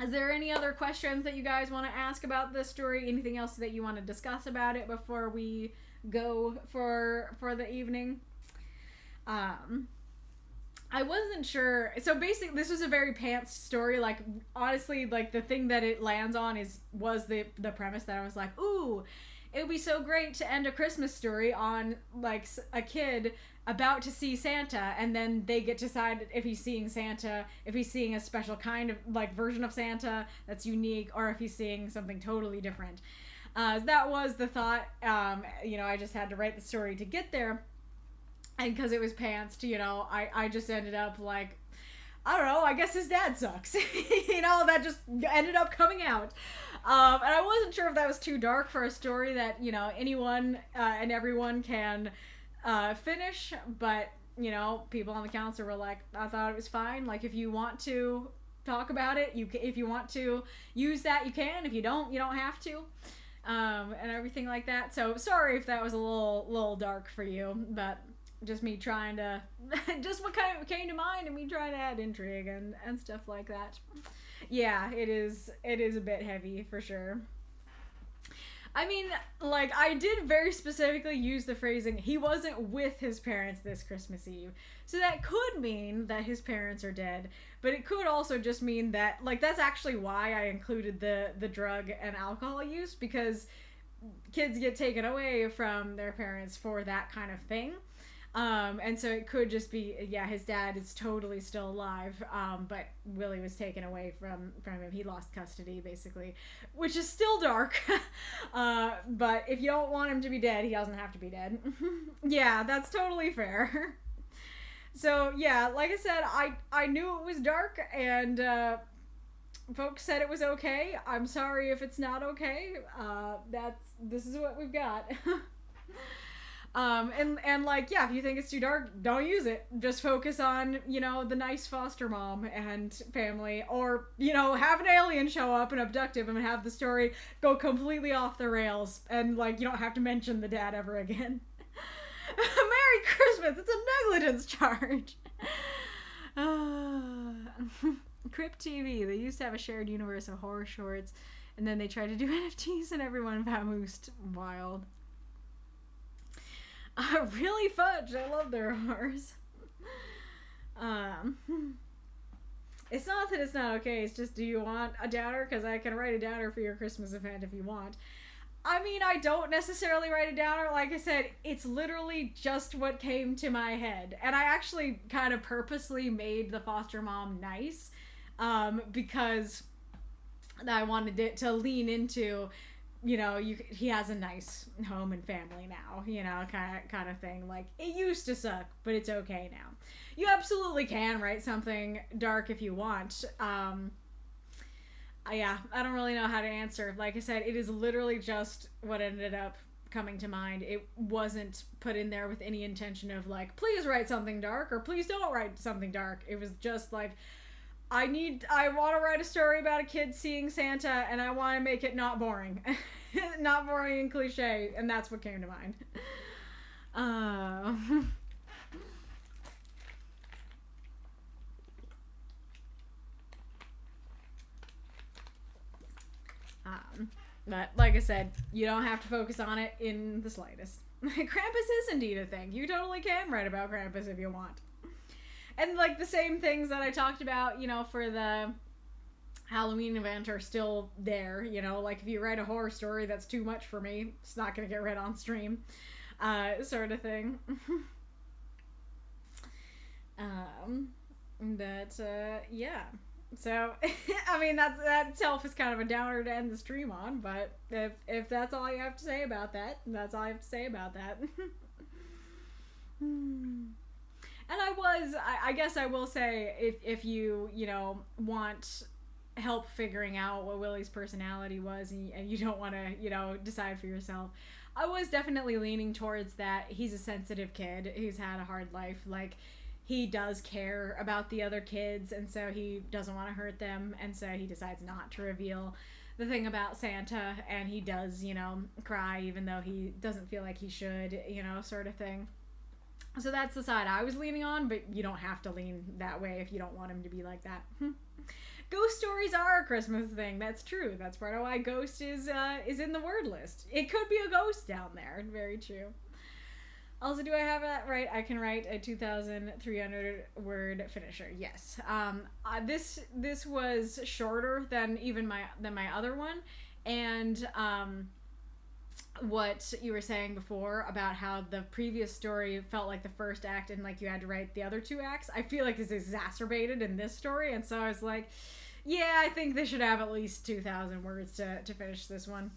is there any other questions that you guys want to ask about this story? Anything else that you want to discuss about it before we go for the evening? I wasn't sure. So basically, this was a very pants story. Like, honestly, like, the thing that it lands on was the premise that I was like, ooh, it would be so great to end a Christmas story on, like, a kid about to see Santa, and then they get to decide if he's seeing Santa, if he's seeing a special kind of, like, version of Santa that's unique, or if he's seeing something totally different. That was the thought. I just had to write the story to get there. And because it was pantsed, I just ended up like, I don't know, I guess his dad sucks. That just ended up coming out. And I wasn't sure if that was too dark for a story that, anyone and everyone can finish. But, people on the council were like, I thought it was fine. Like, if you want to talk about it, if you want to use that, you can. If you don't have to. And everything like that. So sorry if that was a little dark for you, but just me trying to, just what kind of came to mind and me trying to add intrigue and stuff like that. Yeah, it is a bit heavy for sure. I mean, like, I did very specifically use the phrasing, he wasn't with his parents this Christmas Eve. So that could mean that his parents are dead, but it could also just mean that, like, that's actually why I included the drug and alcohol use, because kids get taken away from their parents for that kind of thing. And so it could just be, his dad is totally still alive, but Willie was taken away from him. He lost custody, basically, which is still dark. But if you don't want him to be dead, he doesn't have to be dead. Yeah, that's totally fair. So, yeah, like I said, I knew it was dark, and folks said it was okay. I'm sorry if it's not okay. This is what we've got. And like, yeah, if you think it's too dark, don't use it. Just focus on, the nice foster mom and family, or, have an alien show up and abduct him and have the story go completely off the rails, and, like, you don't have to mention the dad ever again. Merry Christmas! It's a negligence charge! Crypt TV, they used to have a shared universe of horror shorts, and then they tried to do NFTs and everyone vamoosed wild. Really Fudge, I love their horrors. It's not that it's not okay, it's just, do you want a downer? Because I can write a downer for your Christmas event if you want. I mean, I don't necessarily write a downer. Like I said, it's literally just what came to my head. And I actually kind of purposely made the foster mom nice, because I wanted it to lean into, he has a nice home and family now, kind of thing. Like, it used to suck, but it's okay now. You absolutely can write something dark if you want. Yeah, I don't really know how to answer. Like I said, it is literally just what ended up coming to mind. It wasn't put in there with any intention of, like, please write something dark, or please don't write something dark. It was just like, I want to write a story about a kid seeing Santa, and I want to make it not boring. Not boring and cliche, and that's what came to mind. But, like I said, you don't have to focus on it in the slightest. Krampus is indeed a thing. You totally can write about Krampus if you want. And, like, the same things that I talked about, for the Halloween event are still there, like, if you write a horror story that's too much for me, it's not gonna get read on stream, sort of thing. Yeah. So, I mean, that itself is kind of a downer to end the stream on, but if that's all you have to say about that, that's all I have to say about that. And I guess I will say, if you want help figuring out what Willie's personality was and you don't want to, decide for yourself, I was definitely leaning towards that he's a sensitive kid who's had a hard life. Like, he does care about the other kids, and so he doesn't want to hurt them, and so he decides not to reveal the thing about Santa, and he does, cry even though he doesn't feel like he should, sort of thing. So that's the side I was leaning on, but you don't have to lean that way if you don't want him to be like that. Ghost stories are a Christmas thing. That's true. That's part of why ghost is in the word list. It could be a ghost down there. Very true. Also, do I have that right? I can write a 2,300 word finisher. Yes. This was shorter than my other one, and what you were saying before about how the previous story felt like the first act and like you had to write the other 2 acts, I feel like is exacerbated in this story, and so I was like, yeah, I think they should have at least 2,000 words to finish this one.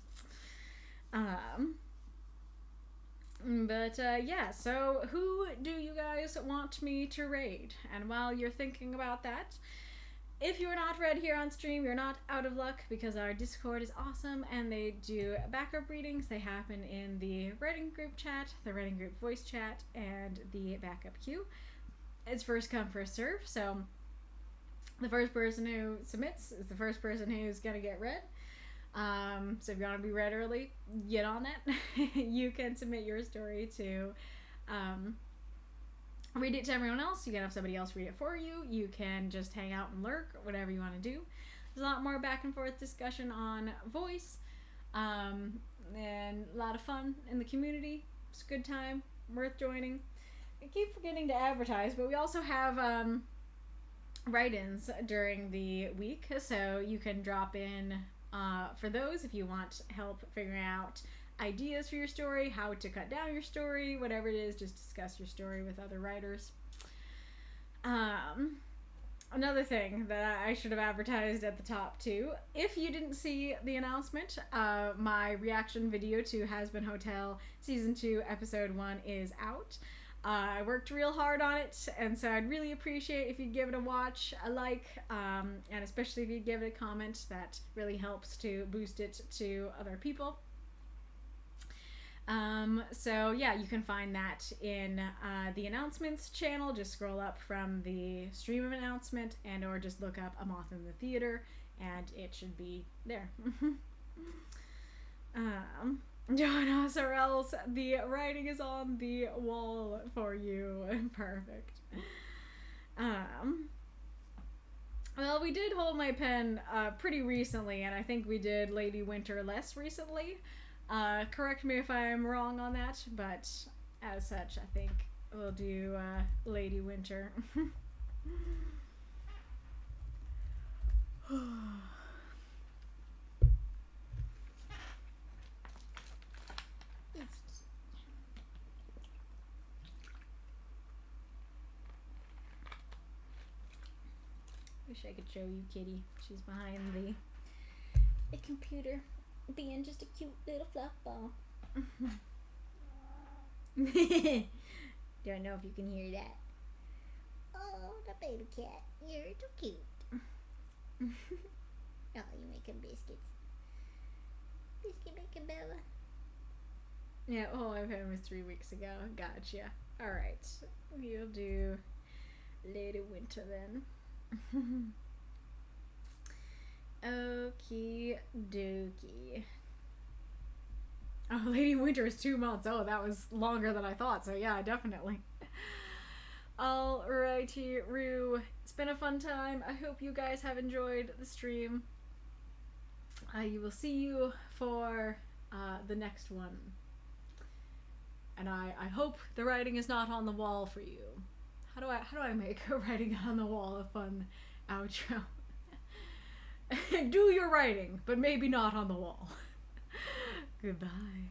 But yeah, so who do you guys want me to raid? And while you're thinking about that, if you're not read here on stream, you're not out of luck, because our Discord is awesome and they do backup readings. They happen in the writing group chat, the writing group voice chat, and the backup queue. It's first come, first serve, so the first person who submits is the first person who's gonna get read. So if you want to be read early, get on that. You can submit your story to read it to everyone else. You can have somebody else read it for you. You can just hang out and lurk, whatever you want to do. There's a lot more back and forth discussion on voice, and a lot of fun in the community. It's a good time, worth joining. I keep forgetting to advertise, but we also have write-ins during the week, so you can drop in for those if you want help figuring out ideas for your story, how to cut down your story, whatever it is, just discuss your story with other writers. Another thing that I should have advertised at the top too, if you didn't see the announcement, my reaction video to Has Been Hotel Season 2 Episode 1 is out. I worked real hard on it, and so I'd really appreciate if you'd give it a watch, a like, and especially if you'd give it a comment. That really helps to boost it to other people. So yeah, you can find that in the announcements channel. Just scroll up from the stream announcement and or just look up A Moth in the Theater and it should be there. Join us or else the writing is on the wall for you. Perfect. Well, we did Hold My Pen pretty recently, and I think we did Lady Winter less recently. Correct me if I'm wrong on that, but as such, I think we'll do Lady Winter. Wish I could show you Kitty. She's behind the computer, being just a cute little fluff ball. Don't know if you can hear that. Oh, the baby cat. You're too cute. Oh, you making biscuits. Biscuit making Bella. Yeah, oh, I've had was 3 weeks ago. Gotcha. Alright. We'll do Lady Winter then. Okie dokie. Oh, Lady Winter is 2 months. Oh, that was longer than I thought. So yeah, definitely. Alrighty, Roo. It's been a fun time. I hope you guys have enjoyed the stream. You will see you for the next one. And I hope the writing is not on the wall for you. How do I make a writing on the wall a fun outro? Do your writing, but maybe not on the wall. Goodbye.